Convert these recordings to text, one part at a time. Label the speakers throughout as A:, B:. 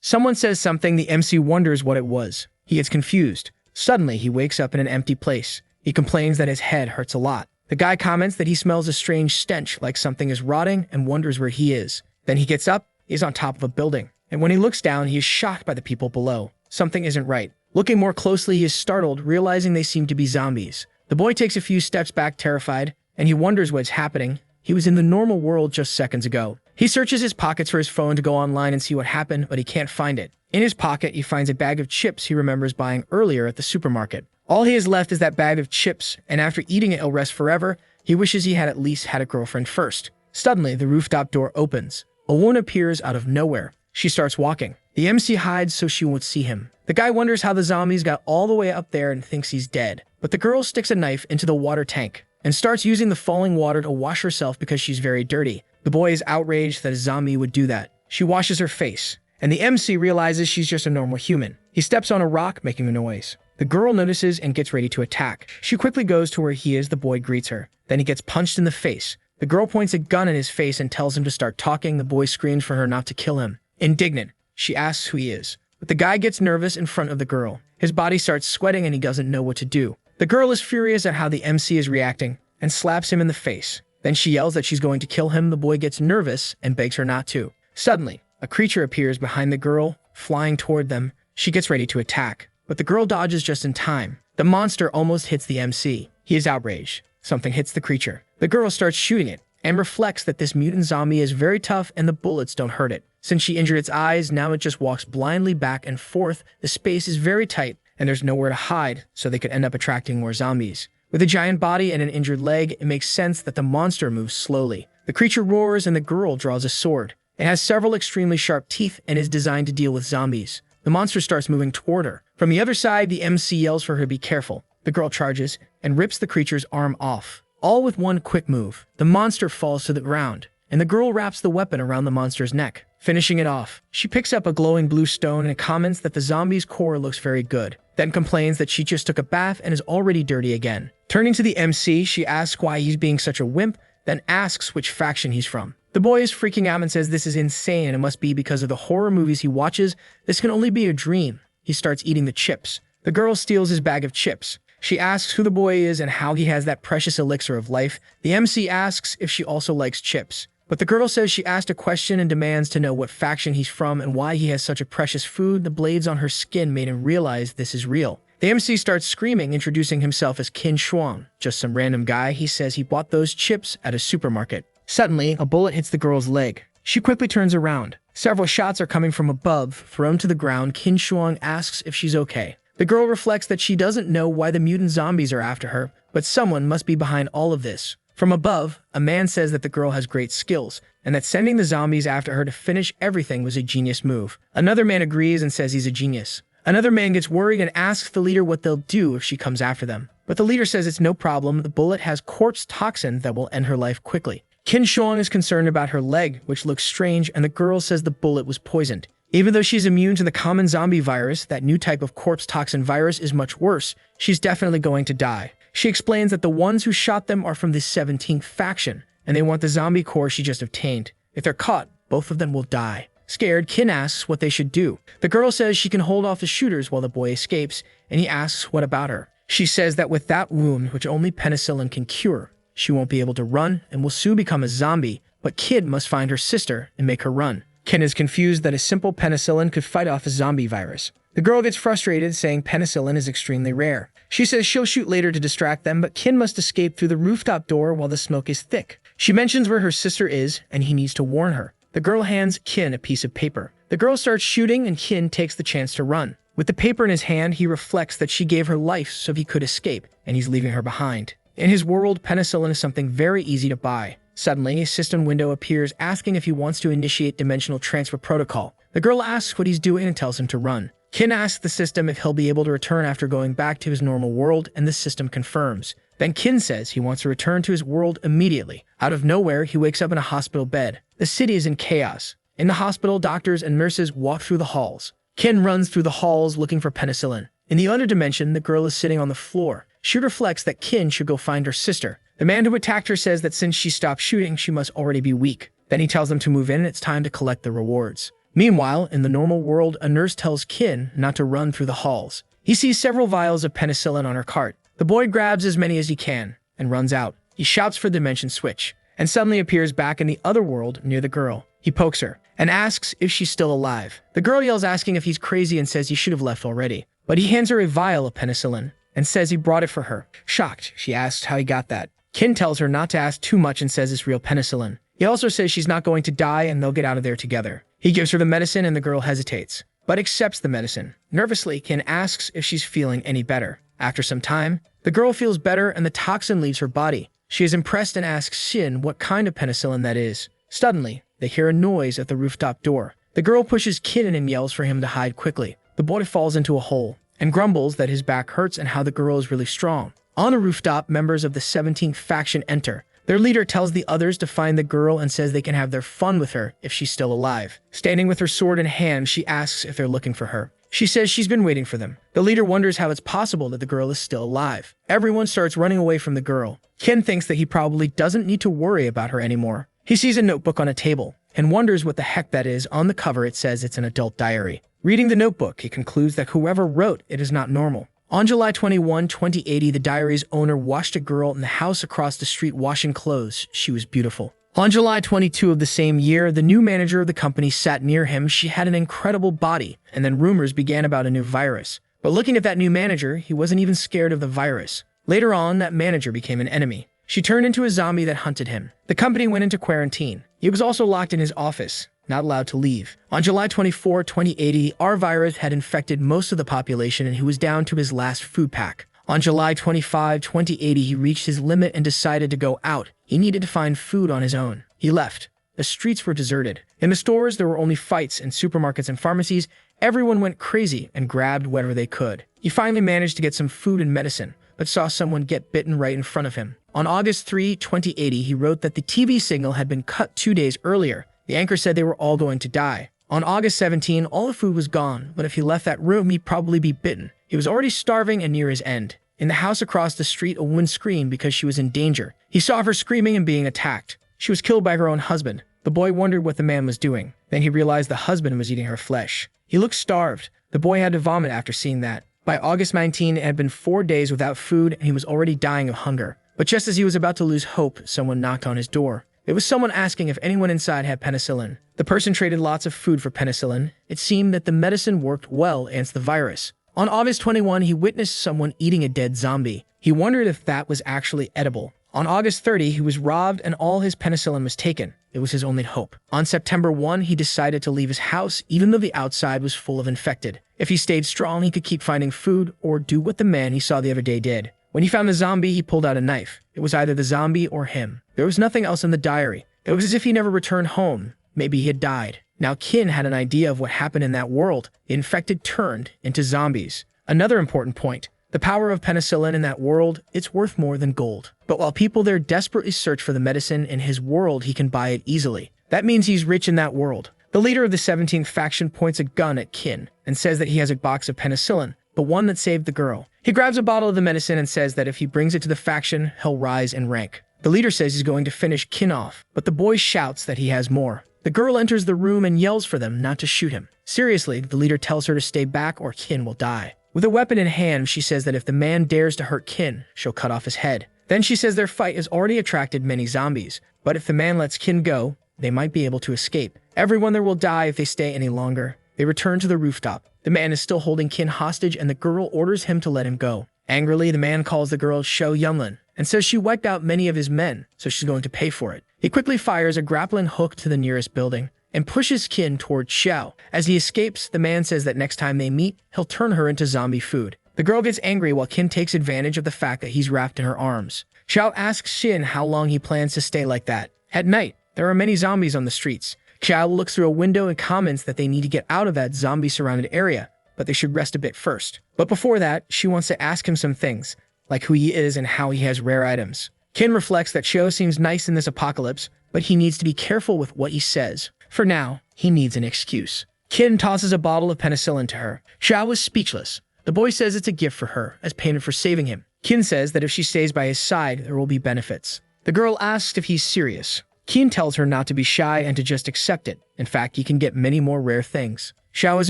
A: Someone says something, the MC wonders what it was. He gets confused. Suddenly, he wakes up in an empty place. He complains that his head hurts a lot. The guy comments that he smells a strange stench, like something is rotting, and wonders where he is. Then he gets up, he's on top of a building. And when he looks down, he is shocked by the people below. Something isn't right. Looking more closely, he is startled, realizing they seem to be zombies. The boy takes a few steps back, terrified, and he wonders what's happening. He was in the normal world just seconds ago. He searches his pockets for his phone to go online and see what happened, but he can't find it. In his pocket, he finds a bag of chips he remembers buying earlier at the supermarket. All he has left is that bag of chips, and after eating it, he'll rest forever. He wishes he had at least had a girlfriend first. Suddenly, the rooftop door opens. A woman appears out of nowhere. She starts walking. The MC hides so she won't see him. The guy wonders how the zombies got all the way up there and thinks he's dead. But the girl sticks a knife into the water tank and starts using the falling water to wash herself because she's very dirty. The boy is outraged that a zombie would do that. She washes her face, and the MC realizes she's just a normal human. He steps on a rock, making a noise. The girl notices and gets ready to attack. She quickly goes to where he is. The boy greets her. Then he gets punched in the face. The girl points a gun in his face and tells him to start talking. The boy screams for her not to kill him. Indignant, she asks who he is. But the guy gets nervous in front of the girl. His body starts sweating and he doesn't know what to do. The girl is furious at how the MC is reacting and slaps him in the face. Then she yells that she's going to kill him. The boy gets nervous and begs her not to. Suddenly, a creature appears behind the girl, flying toward them. She gets ready to attack, but the girl dodges just in time. The monster almost hits the MC. He is outraged. Something hits the creature. The girl starts shooting it and reflects that this mutant zombie is very tough and the bullets don't hurt it. Since she injured its eyes, now it just walks blindly back and forth. The space is very tight and there's nowhere to hide, so they could end up attracting more zombies. With a giant body and an injured leg, it makes sense that the monster moves slowly. The creature roars and the girl draws a sword. It has several extremely sharp teeth and is designed to deal with zombies. The monster starts moving toward her. From the other side, the MC yells for her to be careful. The girl charges and rips the creature's arm off. All with one quick move. The monster falls to the ground, and the girl wraps the weapon around the monster's neck, finishing it off. She picks up a glowing blue stone and comments that the zombie's core looks very good, then complains that she just took a bath and is already dirty again. Turning to the MC, she asks why he's being such a wimp, then asks which faction he's from. The boy is freaking out and says this is insane and it must be because of the horror movies he watches. This can only be a dream. He starts eating the chips. The girl steals his bag of chips. She asks who the boy is and how he has that precious elixir of life. The MC asks if she also likes chips. But the girl says she asked a question and demands to know what faction he's from and why he has such a precious food. The blades on her skin made him realize this is real. The MC starts screaming, introducing himself as Qin Shuang, just some random guy. He says he bought those chips at a supermarket. Suddenly, a bullet hits the girl's leg. She quickly turns around. Several shots are coming from above, thrown to the ground. Qin Shuang asks if she's okay. The girl reflects that she doesn't know why the mutant zombies are after her, but someone must be behind all of this. From above, a man says that the girl has great skills, and that sending the zombies after her to finish everything was a genius move. Another man agrees and says he's a genius. Another man gets worried and asks the leader what they'll do if she comes after them. But the leader says it's no problem. The bullet has corpse toxin that will end her life quickly. Qin Shuang is concerned about her leg, which looks strange, and the girl says the bullet was poisoned. Even though she's immune to the common zombie virus, that new type of corpse toxin virus is much worse. She's definitely going to die. She explains that the ones who shot them are from the 17th faction, and they want the zombie core she just obtained. If they're caught, both of them will die. Scared, Qin asks what they should do. The girl says she can hold off the shooters while the boy escapes, and he asks what about her. She says that with that wound, which only penicillin can cure, she won't be able to run and will soon become a zombie, but Kid must find her sister and make her run. Qin is confused that a simple penicillin could fight off a zombie virus. The girl gets frustrated, saying penicillin is extremely rare. She says she'll shoot later to distract them, but Qin must escape through the rooftop door while the smoke is thick. She mentions where her sister is, and he needs to warn her. The girl hands Qin a piece of paper. The girl starts shooting, and Qin takes the chance to run. With the paper in his hand, he reflects that she gave her life so he could escape, and he's leaving her behind. In his world, penicillin is something very easy to buy. Suddenly, a system window appears, asking if he wants to initiate dimensional transfer protocol. The girl asks what he's doing and tells him to run. Qin asks the system if he'll be able to return after going back to his normal world, and the system confirms. Then Qin says he wants to return to his world immediately. Out of nowhere, he wakes up in a hospital bed. The city is in chaos. In the hospital, doctors and nurses walk through the halls. Qin runs through the halls looking for penicillin. In the other dimension, the girl is sitting on the floor. She reflects that Qin should go find her sister. The man who attacked her says that since she stopped shooting, she must already be weak. Then he tells them to move in and it's time to collect the rewards. Meanwhile, in the normal world, a nurse tells Kin not to run through the halls. He sees several vials of penicillin on her cart. The boy grabs as many as he can and runs out. He shouts for the dimension switch and suddenly appears back in the other world near the girl. He pokes her and asks if she's still alive. The girl yells, asking if he's crazy, and says he should have left already. But he hands her a vial of penicillin and says he brought it for her. Shocked, she asks how he got that. Kin tells her not to ask too much and says it's real penicillin. He also says she's not going to die and they'll get out of there together. He gives her the medicine and the girl hesitates, but accepts the medicine. Nervously, Kin asks if she's feeling any better. After some time, the girl feels better and the toxin leaves her body. She is impressed and asks Shin what kind of penicillin that is. Suddenly, they hear a noise at the rooftop door. The girl pushes Kin in and yells for him to hide quickly. The boy falls into a hole and grumbles that his back hurts and how the girl is really strong. On the rooftop, members of the 17th faction enter. Their leader tells the others to find the girl and says they can have their fun with her if she's still alive. Standing with her sword in hand, she asks if they're looking for her. She says she's been waiting for them. The leader wonders how it's possible that the girl is still alive. Everyone starts running away from the girl. Ken thinks that he probably doesn't need to worry about her anymore. He sees a notebook on a table and wonders what the heck that is. On the cover, it says it's an adult diary. Reading the notebook, he concludes that whoever wrote it is not normal. On July 21, 2080, the diary's owner watched a girl in the house across the street washing clothes. She was beautiful. On July 22 of the same year, the new manager of the company sat near him. She had an incredible body, and then rumors began about a new virus. But looking at that new manager, he wasn't even scared of the virus. Later on, that manager became an enemy. She turned into a zombie that hunted him. The company went into quarantine. He was also locked in his office, not allowed to leave. On July 24, 2080, our virus had infected most of the population and he was down to his last food pack. On July 25, 2080, he reached his limit and decided to go out. He needed to find food on his own. He left. The streets were deserted. In the stores, there were only fights. In supermarkets and pharmacies, everyone went crazy and grabbed whatever they could. He finally managed to get some food and medicine, but saw someone get bitten right in front of him. On August 3, 2080, he wrote that the TV signal had been cut 2 days earlier. The anchor said they were all going to die. On August 17, all the food was gone, but if he left that room, he'd probably be bitten. He was already starving and near his end. In the house across the street, a woman screamed because she was in danger. He saw her screaming and being attacked. She was killed by her own husband. The boy wondered what the man was doing. Then he realized the husband was eating her flesh. He looked starved. The boy had to vomit after seeing that. By August 19, it had been 4 days without food and he was already dying of hunger. But just as he was about to lose hope, someone knocked on his door. It was someone asking if anyone inside had penicillin. The person traded lots of food for penicillin. It seemed that the medicine worked well against the virus. On August 21, he witnessed someone eating a dead zombie. He wondered if that was actually edible. On August 30, he was robbed and all his penicillin was taken. It was his only hope. On September 1, he decided to leave his house even though the outside was full of infected. If he stayed strong, he could keep finding food or do what the man he saw the other day did. When he found the zombie, he pulled out a knife. It was either the zombie or him. There was nothing else in the diary. It was as if he never returned home. Maybe he had died. Now Kin had an idea of what happened in that world. The infected turned into zombies. Another important point. The power of penicillin in that world, it's worth more than gold. But while people there desperately search for the medicine, in his world he can buy it easily. That means he's rich in that world. The leader of the 17th faction points a gun at Kin and says that he has a box of penicillin, the one that saved the girl. He grabs a bottle of the medicine and says that if he brings it to the faction, he'll rise in rank. The leader says he's going to finish Kin off, but the boy shouts that he has more. The girl enters the room and yells for them not to shoot him. Seriously, the leader tells her to stay back or Kin will die. With a weapon in hand, she says that if the man dares to hurt Kin, she'll cut off his head. Then she says their fight has already attracted many zombies, but if the man lets Kin go, they might be able to escape. Everyone there will die if they stay any longer. They return to the rooftop. The man is still holding Kin hostage and the girl orders him to let him go. Angrily, the man calls the girl Sho Yunlin and says she wiped out many of his men, so she's going to pay for it. He quickly fires a grappling hook to the nearest building and pushes Kin toward Xiao. As he escapes, the man says that next time they meet, he'll turn her into zombie food. The girl gets angry while Kin takes advantage of the fact that he's wrapped in her arms. Xiao asks Shin how long he plans to stay like that. At night, there are many zombies on the streets. Xiao looks through a window and comments that they need to get out of that zombie-surrounded area, but they should rest a bit first. But before that, she wants to ask him some things, like who he is and how he has rare items. Kin reflects that Xiao seems nice in this apocalypse, but he needs to be careful with what he says. For now, he needs an excuse. Kin tosses a bottle of penicillin to her. Xiao is speechless. The boy says it's a gift for her, as payment for saving him. Kin says that if she stays by his side, there will be benefits. The girl asks if he's serious. Keen tells her not to be shy and to just accept it. In fact, he can get many more rare things. Xiao is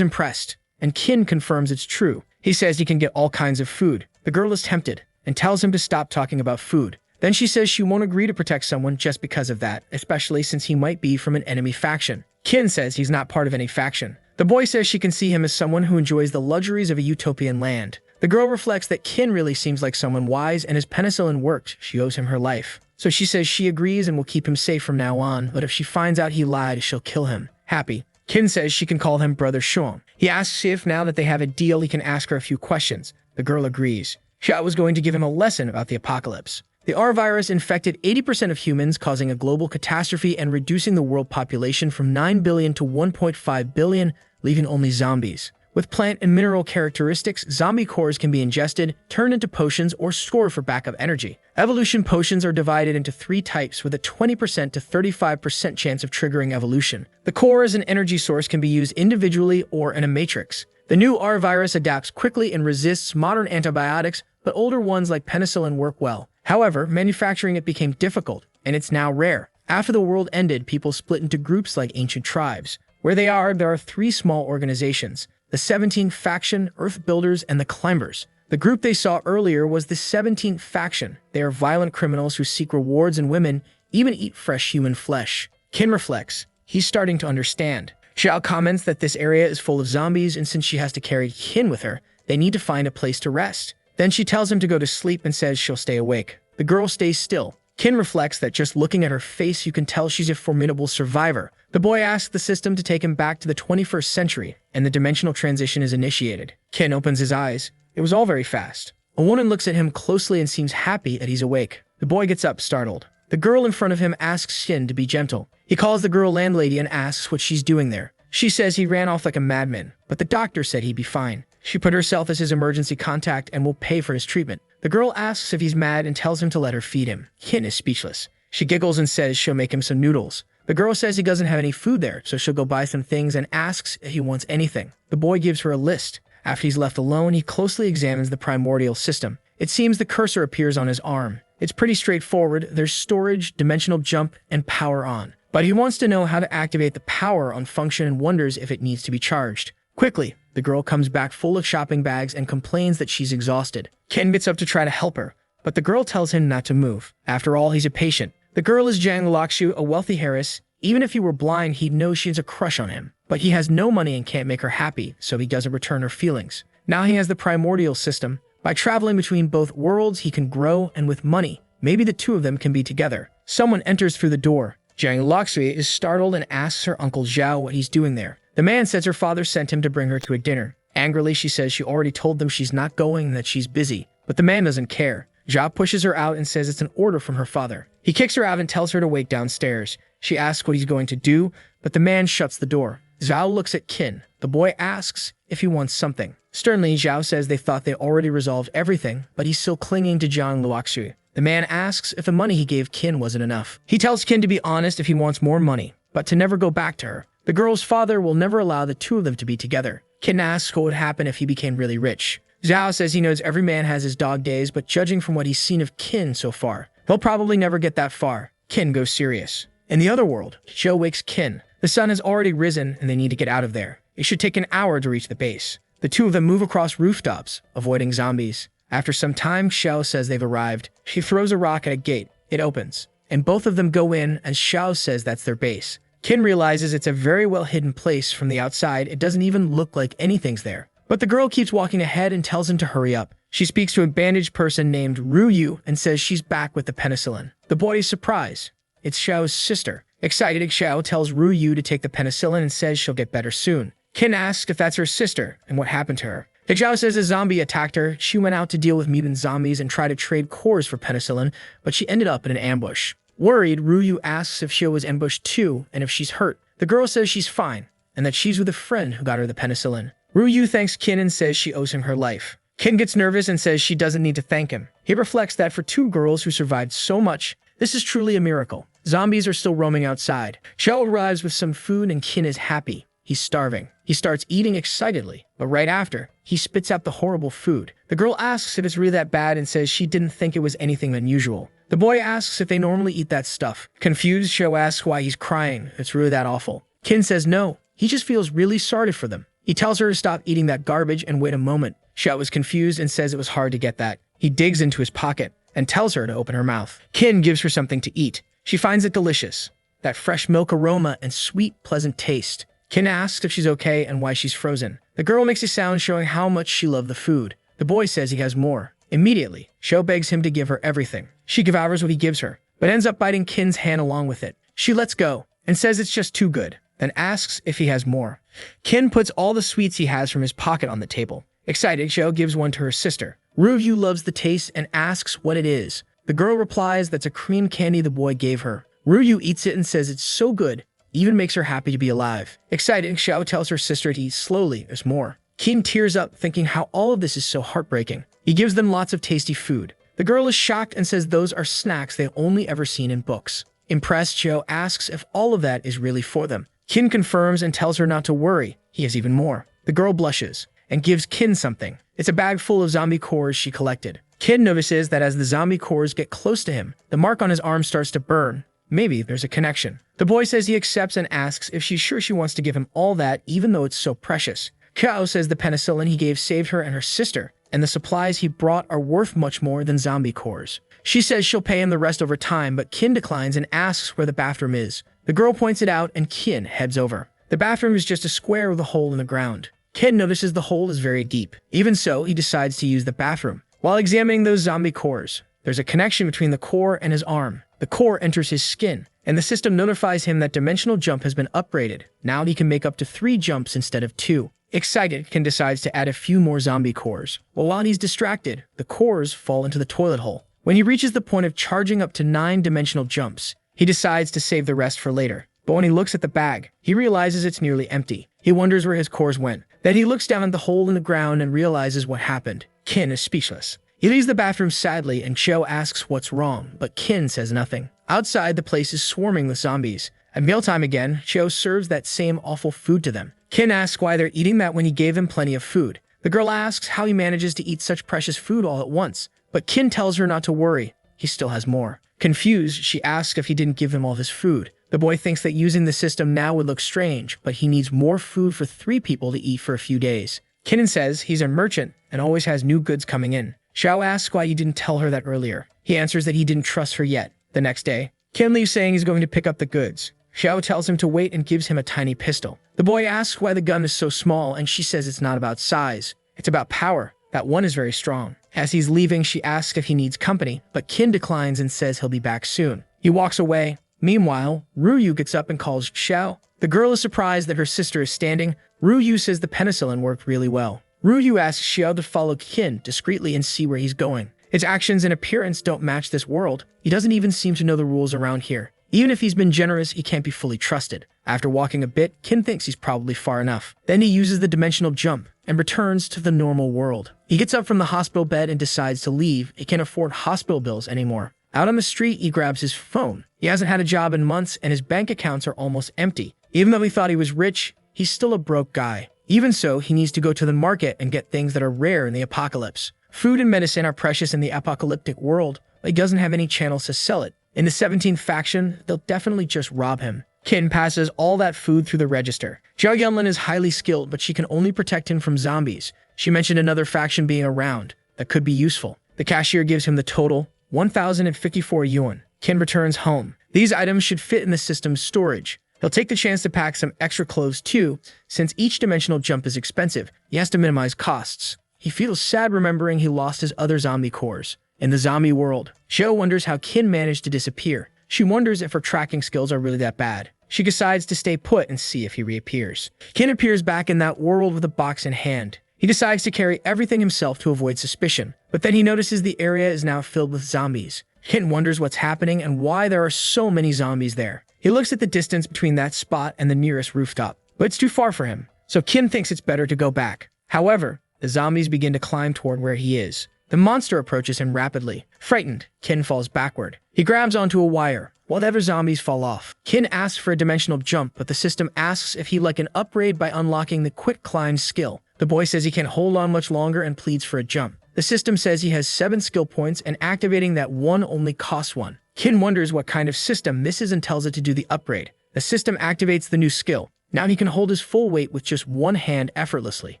A: impressed, and Kin confirms it's true. He says he can get all kinds of food. The girl is tempted and tells him to stop talking about food. Then she says she won't agree to protect someone just because of that, especially since he might be from an enemy faction. Kin says he's not part of any faction. The boy says she can see him as someone who enjoys the luxuries of a utopian land. The girl reflects that Kin really seems like someone wise, and as penicillin worked, she owes him her life. So she says she agrees and will keep him safe from now on, but if she finds out he lied, she'll kill him. Happy, Kin says she can call him Brother Shuang. He asks if now that they have a deal, he can ask her a few questions. The girl agrees. Xiao was going to give him a lesson about the apocalypse. The R virus infected 80% of humans, causing a global catastrophe and reducing the world population from 9 billion to 1.5 billion, leaving only zombies. With plant and mineral characteristics, zombie cores can be ingested, turned into potions, or stored for backup energy. Evolution potions are divided into 3 types with a 20% to 35% chance of triggering evolution. The core as an energy source can be used individually or in a matrix. The new R virus adapts quickly and resists modern antibiotics, but older ones like penicillin work well. However, manufacturing it became difficult, and it's now rare. After the world ended, people split into groups like ancient tribes. Where there are 3 small organizations: the 17th faction, Earth Builders, and the Climbers. The group they saw earlier was the 17th faction. They are violent criminals who seek rewards in women, even eat fresh human flesh. Kin reflects. He's starting to understand. Xiao comments that this area is full of zombies, and since she has to carry Kin with her, they need to find a place to rest. Then she tells him to go to sleep and says she'll stay awake. The girl stays still. Kin reflects that just looking at her face, you can tell she's a formidable survivor. The boy asks the system to take him back to the 21st century, and the dimensional transition is initiated. Kin opens his eyes. It was all very fast. A woman looks at him closely and seems happy that he's awake. The boy gets up, startled. The girl in front of him asks Kin to be gentle. He calls the girl landlady and asks what she's doing there. She says he ran off like a madman, but the doctor said he'd be fine. She put herself as his emergency contact and will pay for his treatment. The girl asks if he's mad and tells him to let her feed him. Kin is speechless. She giggles and says she'll make him some noodles. The girl says he doesn't have any food there, so she'll go buy some things and asks if he wants anything. The boy gives her a list. After he's left alone, he closely examines the primordial system. It seems the cursor appears on his arm. It's pretty straightforward. There's storage, dimensional jump, and power on. But he wants to know how to activate the power on function and wonders if it needs to be charged. Quickly, the girl comes back full of shopping bags and complains that she's exhausted. Ken gets up to try to help her, but the girl tells him not to move. After all, he's a patient. The girl is Jiang Lakshu, a wealthy heiress. Even if he were blind, he'd know she has a crush on him. But he has no money and can't make her happy, so he doesn't return her feelings. Now he has the primordial system. By traveling between both worlds, he can grow, and with money, maybe the two of them can be together. Someone enters through the door. Jiang Lakshu is startled and asks her uncle Zhao what he's doing there. The man says her father sent him to bring her to a dinner. Angrily, she says she already told them she's not going and that she's busy. But the man doesn't care. Zhao pushes her out and says it's an order from her father. He kicks her out and tells her to wait downstairs. She asks what he's going to do, but the man shuts the door. Zhao looks at Qin. The boy asks if he wants something. Sternly, Zhao says they thought they already resolved everything, but he's still clinging to Jiang Lakshu. The man asks if the money he gave Qin wasn't enough. He tells Qin to be honest if he wants more money, but to never go back to her. The girl's father will never allow the two of them to be together. Qin asks what would happen if he became really rich. Zhao says he knows every man has his dog days, but judging from what he's seen of Qin so far, he'll probably never get that far. Qin goes serious. In the other world, Zhou wakes Qin. The sun has already risen and they need to get out of there. It should take an hour to reach the base. The two of them move across rooftops, avoiding zombies. After some time, Xiao says they've arrived. She throws a rock at a gate. It opens, and both of them go in, and Xiao says that's their base. Qin realizes it's a very well-hidden place from the outside. It doesn't even look like anything's there. But the girl keeps walking ahead and tells him to hurry up. She speaks to a bandaged person named Ru Yu and says she's back with the penicillin. The boy is surprised. It's Xiao's sister. Excited, Xiao tells Ru Yu to take the penicillin and says she'll get better soon. Qin asks if that's her sister and what happened to her. Xiao says a zombie attacked her. She went out to deal with mutant zombies and tried to trade cores for penicillin, but she ended up in an ambush. Worried, Ru Yu asks if Xiao was ambushed too and if she's hurt. The girl says she's fine and that she's with a friend who got her the penicillin. Ru Yu thanks Qin and says she owes him her life. Qin gets nervous and says she doesn't need to thank him. He reflects that for two girls who survived so much, this is truly a miracle. Zombies are still roaming outside. Xiao arrives with some food and Qin is happy. He's starving. He starts eating excitedly, but right after, he spits out the horrible food. The girl asks if it's really that bad and says she didn't think it was anything unusual. The boy asks if they normally eat that stuff. Confused, Sho asks why he's crying. It's really that awful. Kin says no, he just feels really sorry for them. He tells her to stop eating that garbage and wait a moment. Sho is confused and says it was hard to get that. He digs into his pocket and tells her to open her mouth. Kin gives her something to eat. She finds it delicious. That fresh milk aroma and sweet, pleasant taste. Kin asks if she's okay and why she's frozen. The girl makes a sound showing how much she loved the food. The boy says he has more. Immediately, Sho begs him to give her everything. She devours what he gives her, but ends up biting Kin's hand along with it. She lets go and says it's just too good, then asks if he has more. Kin puts all the sweets he has from his pocket on the table. Excited, Sho gives one to her sister. Ryu loves the taste and asks what it is. The girl replies that's a cream candy the boy gave her. Ryu eats it and says it's so good, even makes her happy to be alive. Excited, Xiao tells her sister to eat slowly, there's more. Kin tears up, thinking how all of this is so heartbreaking. He gives them lots of tasty food. The girl is shocked and says those are snacks they've only ever seen in books. Impressed, Xiao asks if all of that is really for them. Kin confirms and tells her not to worry, he has even more. The girl blushes and gives Kin something. It's a bag full of zombie cores she collected. Kin notices that as the zombie cores get close to him, the mark on his arm starts to burn. Maybe there's a connection. The boy says he accepts and asks if she's sure she wants to give him all that even though it's so precious. Kao says the penicillin he gave saved her and her sister, and the supplies he brought are worth much more than zombie cores. She says she'll pay him the rest over time, but Kin declines and asks where the bathroom is. The girl points it out and Kin heads over. The bathroom is just a square with a hole in the ground. Kin notices the hole is very deep. Even so, he decides to use the bathroom. While examining those zombie cores, there's a connection between the core and his arm. The core enters his skin, and the system notifies him that dimensional jump has been upgraded. Now he can make up to 3 jumps instead of 2. Excited, Kin decides to add a few more zombie cores. But while he's distracted, the cores fall into the toilet hole. When he reaches the point of charging up to 9 dimensional jumps, he decides to save the rest for later. But when he looks at the bag, he realizes it's nearly empty. He wonders where his cores went. Then he looks down at the hole in the ground and realizes what happened. Kin is speechless. He leaves the bathroom sadly and Cho asks what's wrong, but Kin says nothing. Outside, the place is swarming with zombies. At mealtime again, Cho serves that same awful food to them. Kin asks why they're eating that when he gave them plenty of food. The girl asks how he manages to eat such precious food all at once, but Kin tells her not to worry. He still has more. Confused, she asks if he didn't give him all his food. The boy thinks that using the system now would look strange, but he needs more food for 3 people to eat for a few days. Kin says he's a merchant and always has new goods coming in. Xiao asks why he didn't tell her that earlier. He answers that he didn't trust her yet. The next day, Kin leaves saying he's going to pick up the goods. Xiao tells him to wait and gives him a tiny pistol. The boy asks why the gun is so small, and she says it's not about size. It's about power. That one is very strong. As he's leaving, she asks if he needs company, but Kin declines and says he'll be back soon. He walks away. Meanwhile, Ryu gets up and calls Xiao. The girl is surprised that her sister is standing. Ryu says the penicillin worked really well. Ryu asks Xiao to follow Kin discreetly and see where he's going. His actions and appearance don't match this world. He doesn't even seem to know the rules around here. Even if he's been generous, he can't be fully trusted. After walking a bit, Kin thinks he's probably far enough. Then he uses the dimensional jump and returns to the normal world. He gets up from the hospital bed and decides to leave. He can't afford hospital bills anymore. Out on the street, he grabs his phone. He hasn't had a job in months and his bank accounts are almost empty. Even though he thought he was rich, he's still a broke guy. Even so, he needs to go to the market and get things that are rare in the apocalypse. Food and medicine are precious in the apocalyptic world, but he doesn't have any channels to sell it. In the 17th faction, they'll definitely just rob him. Kin passes all that food through the register. Jiao Yunlin is highly skilled, but she can only protect him from zombies. She mentioned another faction being around that could be useful. The cashier gives him the total, 1,054 yuan. Kin returns home. These items should fit in the system's storage. He'll take the chance to pack some extra clothes too. Since each dimensional jump is expensive, he has to minimize costs. He feels sad remembering he lost his other zombie cores. In the zombie world, Xiao wonders how Kin managed to disappear. She wonders if her tracking skills are really that bad. She decides to stay put and see if he reappears. Kin appears back in that world with a box in hand. He decides to carry everything himself to avoid suspicion, but then he notices the area is now filled with zombies. Kin wonders what's happening and why there are so many zombies there. He looks at the distance between that spot and the nearest rooftop, but it's too far for him, so Kin thinks it's better to go back. However, the zombies begin to climb toward where he is. The monster approaches him rapidly. Frightened, Kin falls backward. He grabs onto a wire, while the other zombies fall off. Kin asks for a dimensional jump, but the system asks if he'd like an upgrade by unlocking the quick climb skill. The boy says he can't hold on much longer and pleads for a jump. The system says he has 7 skill points, and activating that one only costs 1. Kin wonders what kind of system this is and tells it to do the upgrade. The system activates the new skill. Now he can hold his full weight with just one hand effortlessly.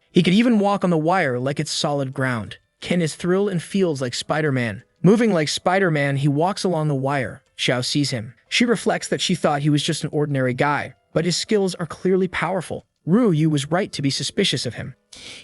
A: He could even walk on the wire like it's solid ground. Kin is thrilled and feels like Spider-Man. Moving like Spider-Man, he walks along the wire. Xiao sees him. She reflects that she thought he was just an ordinary guy, but his skills are clearly powerful. Yu was right to be suspicious of him.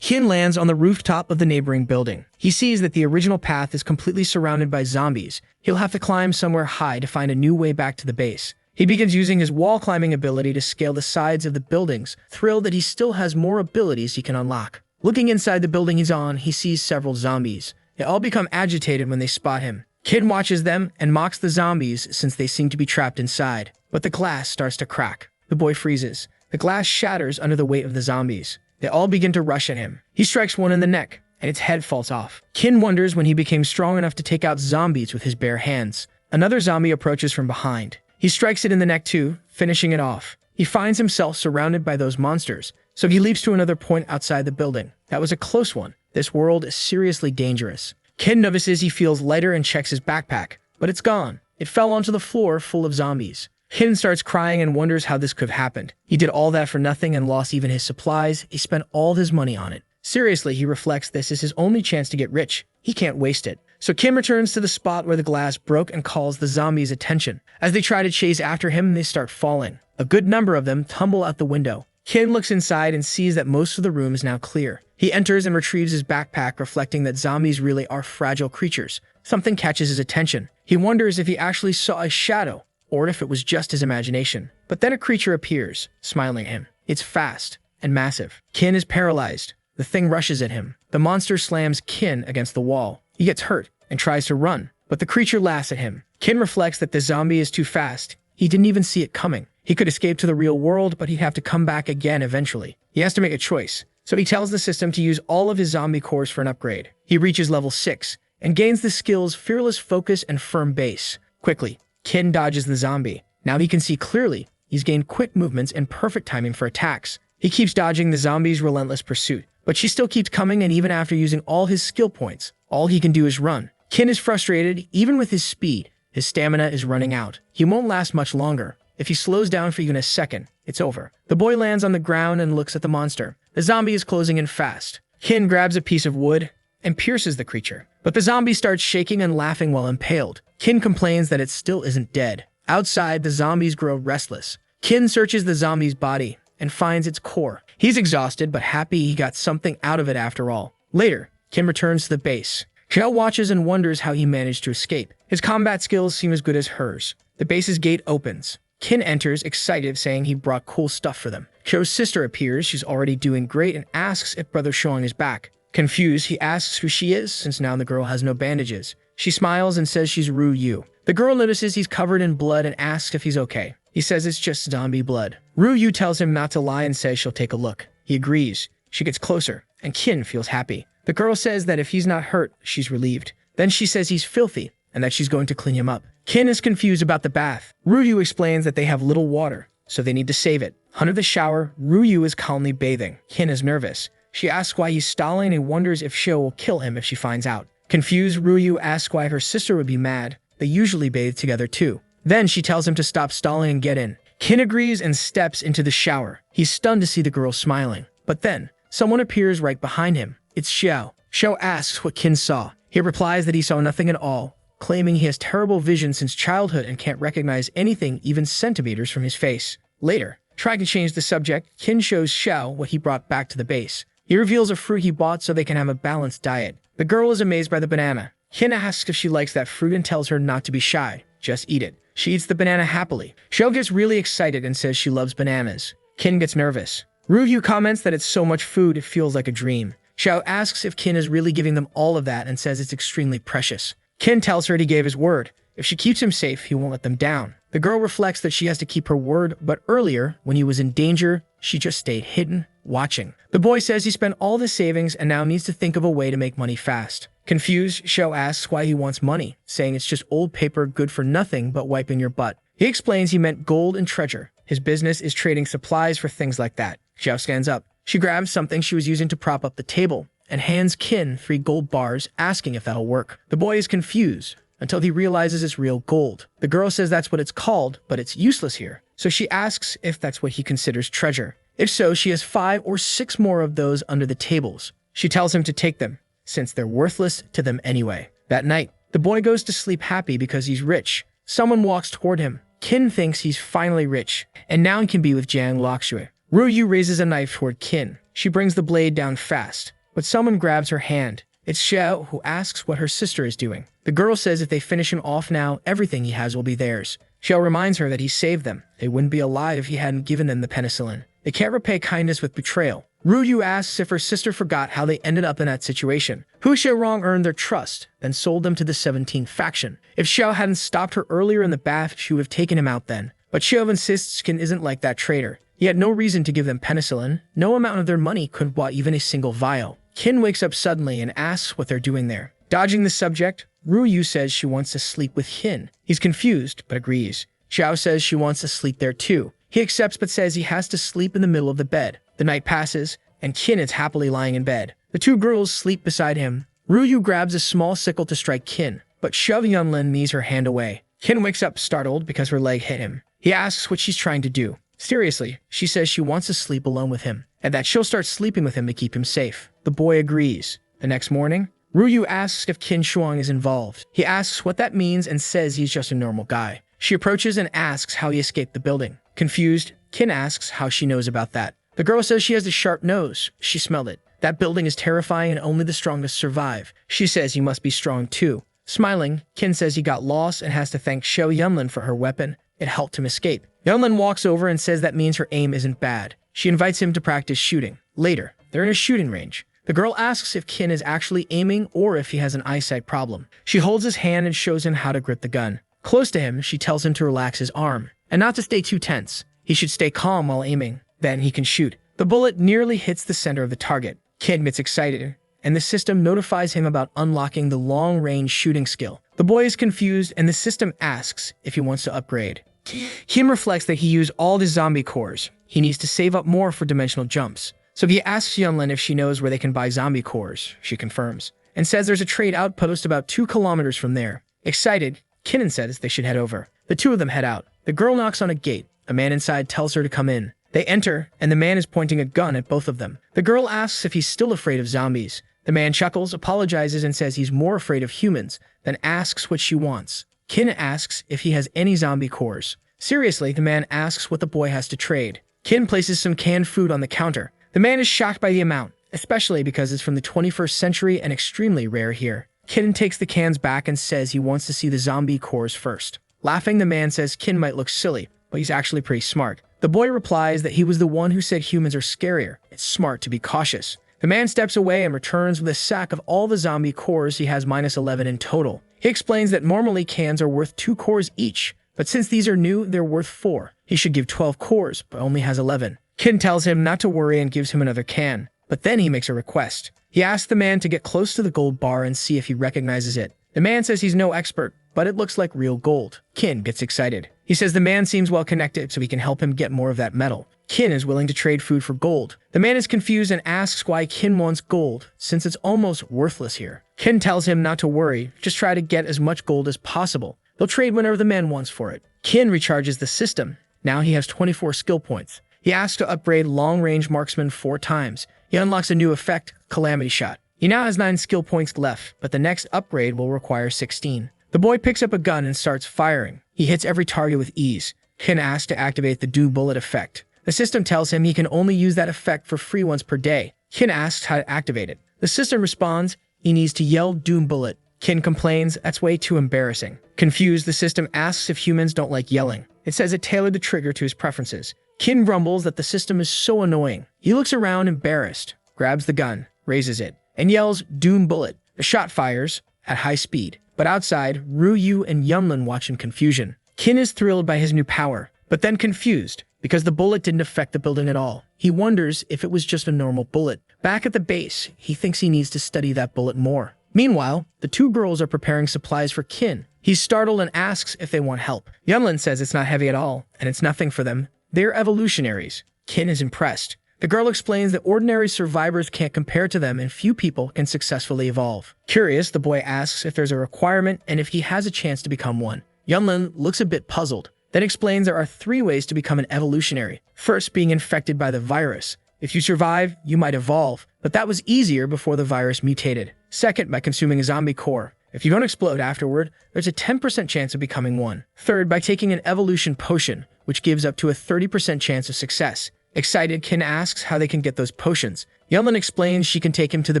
A: Kin lands on the rooftop of the neighboring building. He sees that the original path is completely surrounded by zombies. He'll have to climb somewhere high to find a new way back to the base. He begins using his wall climbing ability to scale the sides of the buildings, thrilled that he still has more abilities he can unlock. Looking inside the building he's on, he sees several zombies. They all become agitated when they spot him. Kin watches them and mocks the zombies since they seem to be trapped inside. But the glass starts to crack. The boy freezes. The glass shatters under the weight of the zombies. They all begin to rush at him. He strikes one in the neck, and its head falls off. Kin wonders when he became strong enough to take out zombies with his bare hands. Another zombie approaches from behind. He strikes it in the neck too, finishing it off. He finds himself surrounded by those monsters, so he leaps to another point outside the building. That was a close one. This world is seriously dangerous. Kin notices he feels lighter and checks his backpack, but it's gone. It fell onto the floor full of zombies. Kin starts crying and wonders how this could have happened. He did all that for nothing and lost even his supplies. He spent all his money on it. Seriously, he reflects this is his only chance to get rich. He can't waste it. So Kin returns to the spot where the glass broke and calls the zombies' attention. As they try to chase after him, they start falling. A good number of them tumble out the window. Kin looks inside and sees that most of the room is now clear. He enters and retrieves his backpack, reflecting that zombies really are fragile creatures. Something catches his attention. He wonders if he actually saw a shadow, or if it was just his imagination. But then a creature appears, smiling at him. It's fast and massive. Kin is paralyzed. The thing rushes at him. The monster slams Kin against the wall. He gets hurt and tries to run, but the creature laughs at him. Kin reflects that the zombie is too fast. He didn't even see it coming. He could escape to the real world, but he'd have to come back again eventually. He has to make a choice. So he tells the system to use all of his zombie cores for an upgrade. He reaches level 6 and gains the skills Fearless Focus and Firm Base. Quickly, Kin dodges the zombie. Now he can see clearly. He's gained quick movements and perfect timing for attacks. He keeps dodging the zombie's relentless pursuit, but she still keeps coming, and even after using all his skill points, all he can do is run. Kin is frustrated. Even with his speed, his stamina is running out. He won't last much longer. If he slows down for even a second, it's over. The boy lands on the ground and looks at the monster. The zombie is closing in fast. Kin grabs a piece of wood and pierces the creature, but the zombie starts shaking and laughing while impaled. Kin complains that it still isn't dead. Outside, the zombies grow restless. Kin searches the zombie's body and finds its core. He's exhausted but happy he got something out of it after all. Later, Kin returns to the base. Xiao watches and wonders how he managed to escape. His combat skills seem as good as hers. The base's gate opens. Kin enters, excited, saying he brought cool stuff for them. Xiao's sister appears. She's already doing great and asks if Brother Shuang is back. Confused, he asks who she is, since now the girl has no bandages. She smiles and says she's Yu. The girl notices he's covered in blood and asks if he's okay. He says it's just zombie blood. Yu tells him not to lie and says she'll take a look. He agrees. She gets closer, and Kin feels happy. The girl says that if he's not hurt, she's relieved. Then she says he's filthy, and that she's going to clean him up. Kin is confused about the bath. Yu explains that they have little water, so they need to save it. Under the shower, Yu is calmly bathing. Kin is nervous. She asks why he's stalling and wonders if Xiao will kill him if she finds out. Confused, Yu asks why her sister would be mad. They usually bathe together too. Then she tells him to stop stalling and get in. Kin agrees and steps into the shower. He's stunned to see the girl smiling. But then, someone appears right behind him. It's Xiao. Xiao asks what Kin saw. He replies that he saw nothing at all, claiming he has terrible vision since childhood and can't recognize anything even centimeters from his face. Later, trying to change the subject, Kin shows Xiao what he brought back to the base. He reveals a fruit he bought so they can have a balanced diet. The girl is amazed by the banana. Kin asks if she likes that fruit and tells her not to be shy. Just eat it. She eats the banana happily. Xiao gets really excited and says she loves bananas. Kin gets nervous. Yu comments that it's so much food it feels like a dream. Xiao asks if Kin is really giving them all of that and says it's extremely precious. Kin tells her he gave his word. If she keeps him safe, he won't let them down. The girl reflects that she has to keep her word, but earlier, when he was in danger, she just stayed hidden, watching. The boy says he spent all his savings and now needs to think of a way to make money fast. Confused, Xiao asks why he wants money, saying it's just old paper good for nothing but wiping your butt. He explains he meant gold and treasure. His business is trading supplies for things like that. Xiao stands up. She grabs something she was using to prop up the table and hands Qin 3 gold bars, asking if that'll work. The boy is confused until he realizes it's real gold. The girl says that's what it's called, but it's useless here. So she asks if that's what he considers treasure. If so, she has 5 or 6 more of those under the tables. She tells him to take them, since they're worthless to them anyway. That night, the boy goes to sleep happy because he's rich. Someone walks toward him. Qin thinks he's finally rich, and now he can be with Jiang Laoxue. Ruyu raises a knife toward Qin. She brings the blade down fast, but someone grabs her hand. It's Xiao, who asks what her sister is doing. The girl says if they finish him off now, everything he has will be theirs. Xiao reminds her that he saved them. They wouldn't be alive if he hadn't given them the penicillin. They can't repay kindness with betrayal. Ruyu asks if her sister forgot how they ended up in that situation. Hu Xiaorong earned their trust, then sold them to the 17th faction. If Xiao hadn't stopped her earlier in the bath, she would have taken him out then. But Xiao insists Qin isn't like that traitor. He had no reason to give them penicillin. No amount of their money could buy even a single vial. Qin wakes up suddenly and asks what they're doing there. Dodging the subject, Ruyu says she wants to sleep with Qin. He's confused, but agrees. Xiao says she wants to sleep there too. He accepts but says he has to sleep in the middle of the bed. The night passes, and Qin is happily lying in bed. The 2 girls sleep beside him. Ruyu grabs a small sickle to strike Qin, but Xiao Yunlin knees her hand away. Qin wakes up startled because her leg hit him. He asks what she's trying to do. Seriously, she says she wants to sleep alone with him, and that she'll start sleeping with him to keep him safe. The boy agrees. The next morning, Ruyu asks if Qin Shuang is involved. He asks what that means and says he's just a normal guy. She approaches and asks how he escaped the building. Confused, Qin asks how she knows about that. The girl says she has a sharp nose. She smelled it. That building is terrifying and only the strongest survive. She says he must be strong too. Smiling, Qin says he got lost and has to thank Xiao Yunlin for her weapon. It helped him escape. Yunlin walks over and says that means her aim isn't bad. She invites him to practice shooting. Later, they're in a shooting range. The girl asks if Qin is actually aiming or if he has an eyesight problem. She holds his hand and shows him how to grip the gun. Close to him, she tells him to relax his arm and not to stay too tense. He should stay calm while aiming. Then he can shoot. The bullet nearly hits the center of the target. Qin gets excited, and the system notifies him about unlocking the long-range shooting skill. The boy is confused, and the system asks if he wants to upgrade. Qin reflects that he used all his zombie cores. He needs to save up more for dimensional jumps. So he asks Yunlin if she knows where they can buy zombie cores. She confirms, and says there's a trade outpost about 2 kilometers from there. Excited, Qin says they should head over. The 2 of them head out. The girl knocks on a gate. A man inside tells her to come in. They enter, and the man is pointing a gun at both of them. The girl asks if he's still afraid of zombies. The man chuckles, apologizes, and says he's more afraid of humans, then asks what she wants. Qin asks if he has any zombie cores. Seriously, the man asks what the boy has to trade. Qin places some canned food on the counter. The man is shocked by the amount, especially because it's from the 21st century and extremely rare here. Qin takes the cans back and says he wants to see the zombie cores first. Laughing, the man says Qin might look silly, but he's actually pretty smart. The boy replies that he was the one who said humans are scarier. It's smart to be cautious. The man steps away and returns with a sack of all the zombie cores. He has minus 11 in total. He explains that normally cans are worth 2 cores each, but since these are new, they're worth 4. He should give 12 cores, but only has 11. Qin tells him not to worry and gives him another can, but then he makes a request. He asks the man to get close to the gold bar and see if he recognizes it. The man says he's no expert, but it looks like real gold. Qin gets excited. He says the man seems well connected, so he can help him get more of that metal. Qin is willing to trade food for gold. The man is confused and asks why Qin wants gold, since it's almost worthless here. Qin tells him not to worry, just try to get as much gold as possible. They'll trade whenever the man wants for it. Qin recharges the system. Now he has 24 skill points. He asks to upgrade long-range marksman 4 times. He unlocks a new effect, Calamity Shot. He now has 9 skill points left, but the next upgrade will require 16. The boy picks up a gun and starts firing. He hits every target with ease. Qin asks to activate the Doom Bullet effect. The system tells him he can only use that effect for free once per day. Qin asks how to activate it. The system responds, he needs to yell Doom Bullet. Qin complains, that's way too embarrassing. Confused, the system asks if humans don't like yelling. It says it tailored the trigger to his preferences. Qin grumbles that the system is so annoying. He looks around embarrassed, grabs the gun, raises it, and yells Doom Bullet. The shot fires at high speed. But outside, Ruyu and Yunlin watch in confusion. Qin is thrilled by his new power, but then confused because the bullet didn't affect the building at all. He wonders if it was just a normal bullet. Back at the base, he thinks he needs to study that bullet more. Meanwhile, the two girls are preparing supplies for Kin. He's startled and asks if they want help. Yunlin says it's not heavy at all, and it's nothing for them. They're evolutionaries. Kin is impressed. The girl explains that ordinary survivors can't compare to them and few people can successfully evolve. Curious, the boy asks if there's a requirement and if he has a chance to become one. Yunlin looks a bit puzzled, then explains there are 3 ways to become an evolutionary. First, being infected by the virus. If you survive, you might evolve, but that was easier before the virus mutated. Second, by consuming a zombie core. If you don't explode afterward, there's a 10% chance of becoming one. Third, by taking an evolution potion, which gives up to a 30% chance of success. Excited, Kin asks how they can get those potions. Yunlin explains she can take him to the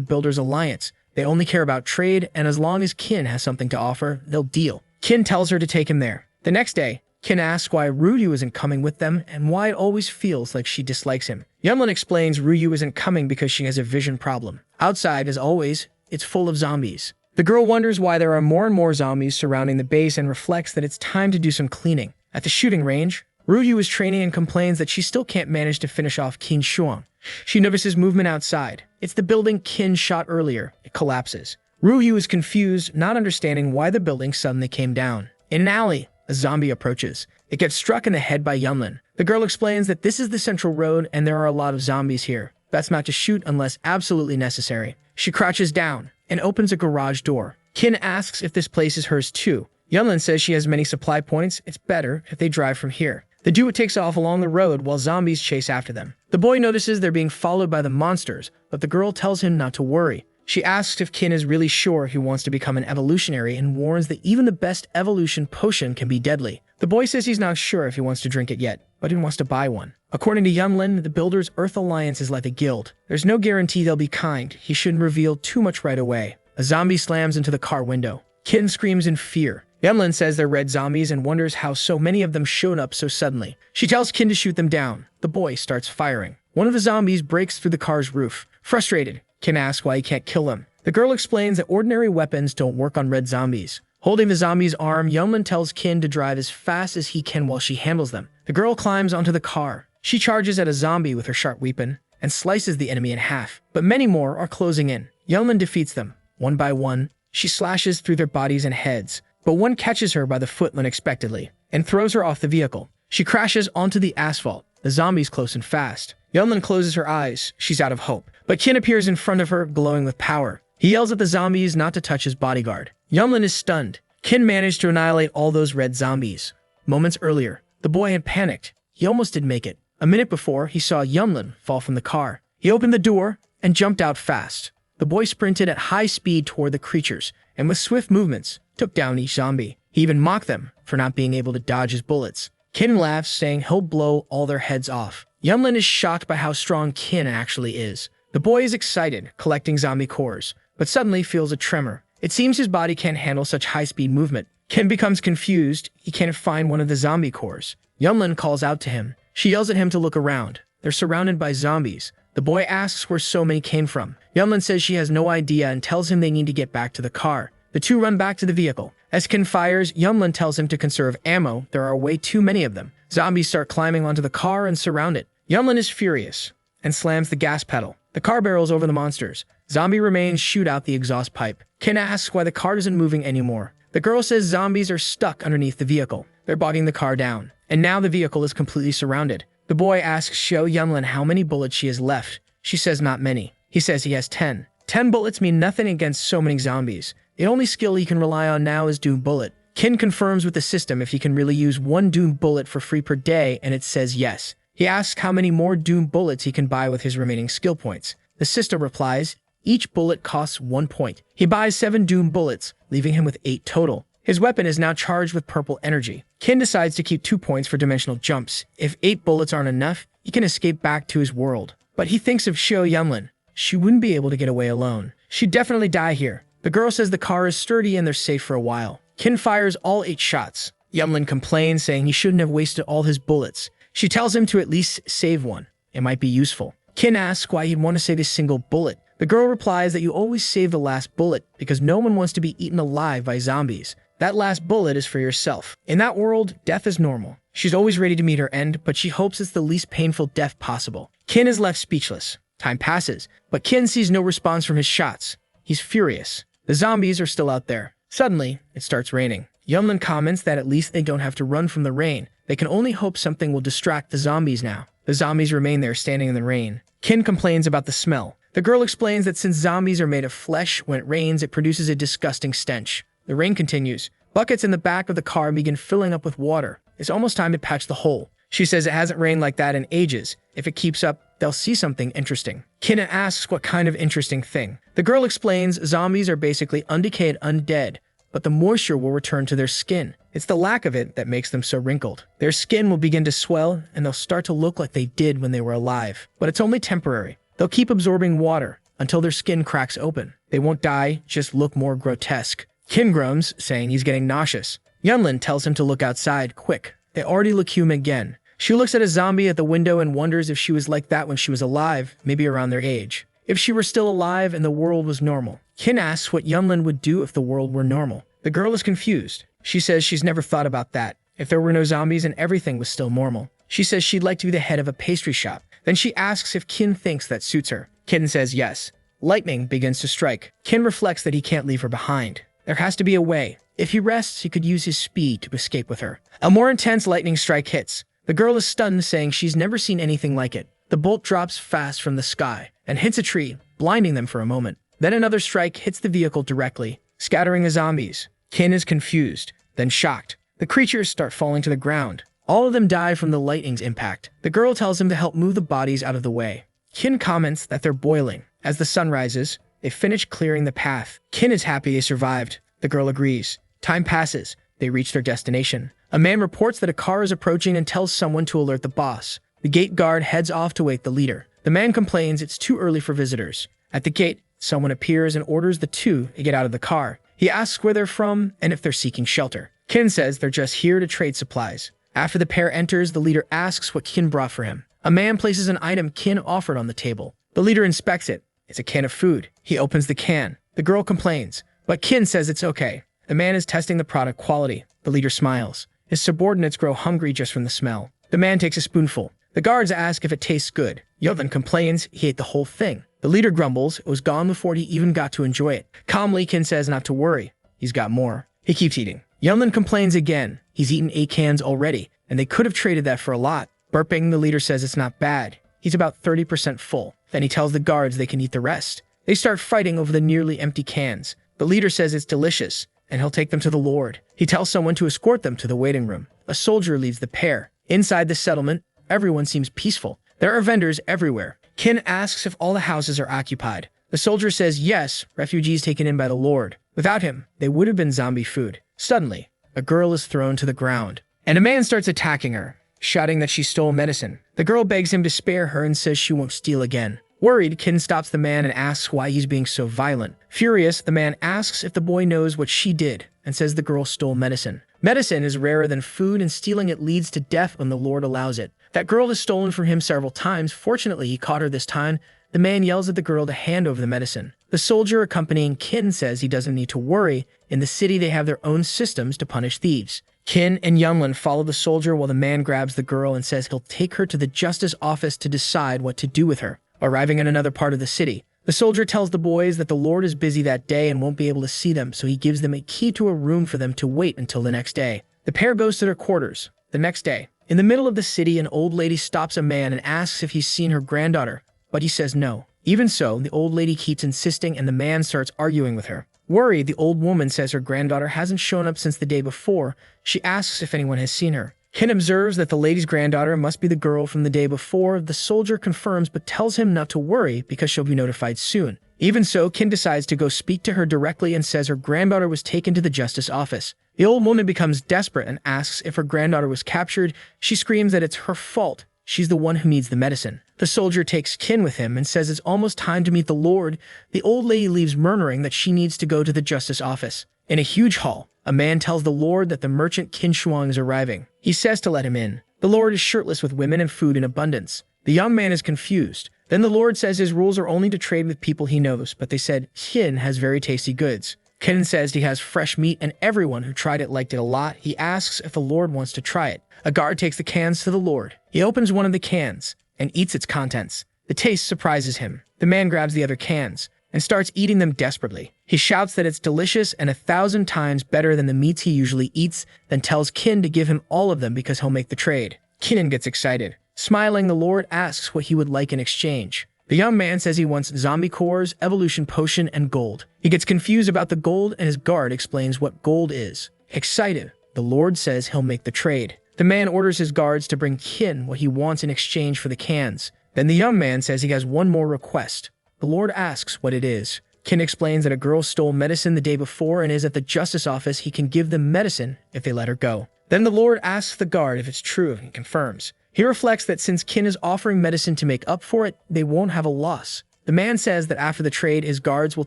A: Builders Alliance. They only care about trade, and as long as Kin has something to offer, they'll deal. Kin tells her to take him there. The next day, Kin asks why Ryu isn't coming with them and why it always feels like she dislikes him. Yunlin explains Ryu isn't coming because she has a vision problem. Outside, as always, it's full of zombies. The girl wonders why there are more and more zombies surrounding the base and reflects that it's time to do some cleaning. At the shooting range, Ryu is training and complains that she still can't manage to finish off Qin Shuang. She notices movement outside. It's the building Qin shot earlier. It collapses. Ryu is confused, not understanding why the building suddenly came down. In an alley, a zombie approaches. It gets struck in the head by Yunlin. The girl explains that this is the central road and there are a lot of zombies here. Best not to shoot unless absolutely necessary. She crouches down and opens a garage door. Qin asks if this place is hers too. Yunlin says she has many supply points. It's better if they drive from here. The duo takes off along the road while zombies chase after them. The boy notices they're being followed by the monsters, but the girl tells him not to worry. She asks if Qin is really sure he wants to become an evolutionary and warns that even the best evolution potion can be deadly. The boy says he's not sure if he wants to drink it yet, but he wants to buy one. According to Yunlin, the Builders' Earth Alliance is like a guild. There's no guarantee they'll be kind. He shouldn't reveal too much right away. A zombie slams into the car window. Qin screams in fear. Yunlin says they're red zombies and wonders how so many of them showed up so suddenly. She tells Qin to shoot them down. The boy starts firing. One of the zombies breaks through the car's roof. Frustrated, Qin asks why he can't kill him. The girl explains that ordinary weapons don't work on red zombies. Holding the zombie's arm, Yunlin tells Qin to drive as fast as he can while she handles them. The girl climbs onto the car. She charges at a zombie with her sharp weapon and slices the enemy in half, but many more are closing in. Yunlin defeats them. One by one, she slashes through their bodies and heads, but one catches her by the foot unexpectedly and throws her off the vehicle. She crashes onto the asphalt. The zombies close in fast. Yunlin closes her eyes. She's out of hope. But Qin appears in front of her, glowing with power. He yells at the zombies not to touch his bodyguard. Yunlin is stunned. Qin managed to annihilate all those red zombies. Moments earlier, the boy had panicked. He almost did make it. A minute before, he saw Yunlin fall from the car. He opened the door and jumped out fast. The boy sprinted at high speed toward the creatures, and with swift movements, took down each zombie. He even mocked them for not being able to dodge his bullets. Qin laughs, saying he'll blow all their heads off. Yunlin is shocked by how strong Qin actually is. The boy is excited, collecting zombie cores, but suddenly feels a tremor. It seems his body can't handle such high-speed movement. Qin becomes confused. He can't find one of the zombie cores. Yunlin calls out to him. She yells at him to look around. They're surrounded by zombies. The boy asks where so many came from. Yunlin says she has no idea and tells him they need to get back to the car. The two run back to the vehicle. As Qin fires, Yunlin tells him to conserve ammo. There are way too many of them. Zombies start climbing onto the car and surround it. Yunlin is furious and slams the gas pedal. The car barrels over the monsters. Zombie remains shoot out the exhaust pipe. Qin asks why the car isn't moving anymore. The girl says zombies are stuck underneath the vehicle. They're bogging the car down. And now the vehicle is completely surrounded. The boy asks Yunlin how many bullets she has left. She says not many. He says he has 10. 10 bullets mean nothing against so many zombies. The only skill he can rely on now is Doom Bullet. Qin confirms with the system if he can really use one Doom Bullet for free per day, and it says yes. He asks how many more Doom Bullets he can buy with his remaining skill points. The system replies, each bullet costs 1 point. He buys 7 Doom Bullets, leaving him with 8 total. His weapon is now charged with purple energy. Qin decides to keep 2 points for dimensional jumps. If 8 bullets aren't enough, he can escape back to his world. But he thinks of Yunlin. She wouldn't be able to get away alone. She'd definitely die here. The girl says the car is sturdy and they're safe for a while. Qin fires all 8 shots. Yunlin complains, saying he shouldn't have wasted all his bullets. She tells him to at least save one. It might be useful. Qin asks why he'd want to save a single bullet. The girl replies that you always save the last bullet because no one wants to be eaten alive by zombies. That last bullet is for yourself. In that world, death is normal. She's always ready to meet her end, but she hopes it's the least painful death possible. Kin is left speechless. Time passes, but Kin sees no response from his shots. He's furious. The zombies are still out there. Suddenly, it starts raining. Yunlin comments that at least they don't have to run from the rain. They can only hope something will distract the zombies now. The zombies remain there standing in the rain. Kin complains about the smell. The girl explains that since zombies are made of flesh, when it rains, it produces a disgusting stench. The rain continues. Buckets in the back of the car begin filling up with water. It's almost time to patch the hole. She says it hasn't rained like that in ages. If it keeps up, they'll see something interesting. Kin asks what kind of interesting thing. The girl explains zombies are basically undecayed undead, but the moisture will return to their skin. It's the lack of it that makes them so wrinkled. Their skin will begin to swell, and they'll start to look like they did when they were alive. But it's only temporary. They'll keep absorbing water until their skin cracks open. They won't die, just look more grotesque. Kin groans, saying he's getting nauseous. Yunlin tells him to look outside, quick. They already look human again. She looks at a zombie at the window and wonders if she was like that when she was alive, maybe around their age. If she were still alive and the world was normal. Kin asks what Yunlin would do if the world were normal. The girl is confused. She says she's never thought about that. If there were no zombies and everything was still normal. She says she'd like to be the head of a pastry shop. Then she asks if Kin thinks that suits her. Kin says yes. Lightning begins to strike. Kin reflects that he can't leave her behind. There has to be a way. If he rests, he could use his speed to escape with her. A more intense lightning strike hits. The girl is stunned, saying she's never seen anything like it. The bolt drops fast from the sky and hits a tree, blinding them for a moment. Then another strike hits the vehicle directly, scattering the zombies. Kin is confused, then shocked. The creatures start falling to the ground. All of them die from the lightning's impact. The girl tells him to help move the bodies out of the way. Kin comments that they're boiling. As the sun rises, they finish clearing the path. Kin is happy they survived. The girl agrees. Time passes. They reach their destination. A man reports that a car is approaching and tells someone to alert the boss. The gate guard heads off to wake the leader. The man complains it's too early for visitors. At the gate, someone appears and orders the two to get out of the car. He asks where they're from and if they're seeking shelter. Kin says they're just here to trade supplies. After the pair enters, the leader asks what Kin brought for him. A man places an item Kin offered on the table. The leader inspects it. It's a can of food. He opens the can. The girl complains, but Kin says it's okay. The man is testing the product quality. The leader smiles. His subordinates grow hungry just from the smell. The man takes a spoonful. The guards ask if it tastes good. Yunlin complains he ate the whole thing. The leader grumbles it was gone before he even got to enjoy it. Calmly, Kin says not to worry. He's got more. He keeps eating. Yunlin complains again. He's eaten 8 cans already, and they could have traded that for a lot. Burping, the leader says it's not bad. He's about 30% full. Then he tells the guards they can eat the rest. They start fighting over the nearly empty cans. The leader says it's delicious, and he'll take them to the Lord. He tells someone to escort them to the waiting room. A soldier leads the pair. Inside the settlement, everyone seems peaceful. There are vendors everywhere. Kin asks if all the houses are occupied. The soldier says yes, refugees taken in by the Lord. Without him, they would have been zombie food. Suddenly, a girl is thrown to the ground, and a man starts attacking her, shouting that she stole medicine. The girl begs him to spare her and says she won't steal again. Worried, Kin stops the man and asks why he's being so violent. Furious, the man asks if the boy knows what she did and says the girl stole medicine. Medicine is rarer than food, and stealing it leads to death when the Lord allows it. That girl has stolen from him several times. Fortunately, he caught her this time. The man yells at the girl to hand over the medicine. The soldier accompanying Kin says he doesn't need to worry. In the city, they have their own systems to punish thieves. Kin and Yunlin follow the soldier while the man grabs the girl and says he'll take her to the justice office to decide what to do with her. Arriving in another part of the city, the soldier tells the boys that the Lord is busy that day and won't be able to see them, so he gives them a key to a room for them to wait until the next day. The pair goes to their quarters. The next day, in the middle of the city, an old lady stops a man and asks if he's seen her granddaughter, but he says no. Even so, the old lady keeps insisting and the man starts arguing with her. Worried, the old woman says her granddaughter hasn't shown up since the day before. She asks if anyone has seen her. Kin observes that the lady's granddaughter must be the girl from the day before. The soldier confirms but tells him not to worry because she'll be notified soon. Even so, Kin decides to go speak to her directly and says her granddaughter was taken to the justice office. The old woman becomes desperate and asks if her granddaughter was captured. She screams that it's her fault. She's the one who needs the medicine. The soldier takes Kin with him and says it's almost time to meet the Lord. The old lady leaves murmuring that she needs to go to the justice office. In a huge hall, a man tells the Lord that the merchant Qin Shuang is arriving. He says to let him in. The Lord is shirtless with women and food in abundance. The young man is confused. Then the Lord says his rules are only to trade with people he knows, but they said Qin has very tasty goods. Kin says he has fresh meat and everyone who tried it liked it a lot. He asks if the Lord wants to try it. A guard takes the cans to the Lord. He opens one of the cans and eats its contents. The taste surprises him. The man grabs the other cans and starts eating them desperately. He shouts that it's delicious and 1,000 times better than the meats he usually eats, then tells Kin to give him all of them because he'll make the trade. Kin gets excited. Smiling, the Lord asks what he would like in exchange. The young man says he wants zombie cores, evolution potion, and gold. He gets confused about the gold and his guard explains what gold is. Excited, the Lord says he'll make the trade. The man orders his guards to bring Kin what he wants in exchange for the cans. Then the young man says he has one more request. The Lord asks what it is. Kin explains that a girl stole medicine the day before and is at the justice office. He can give them medicine if they let her go. Then the Lord asks the guard if it's true and confirms. He reflects that since Kin is offering medicine to make up for it, they won't have a loss. The man says that after the trade, his guards will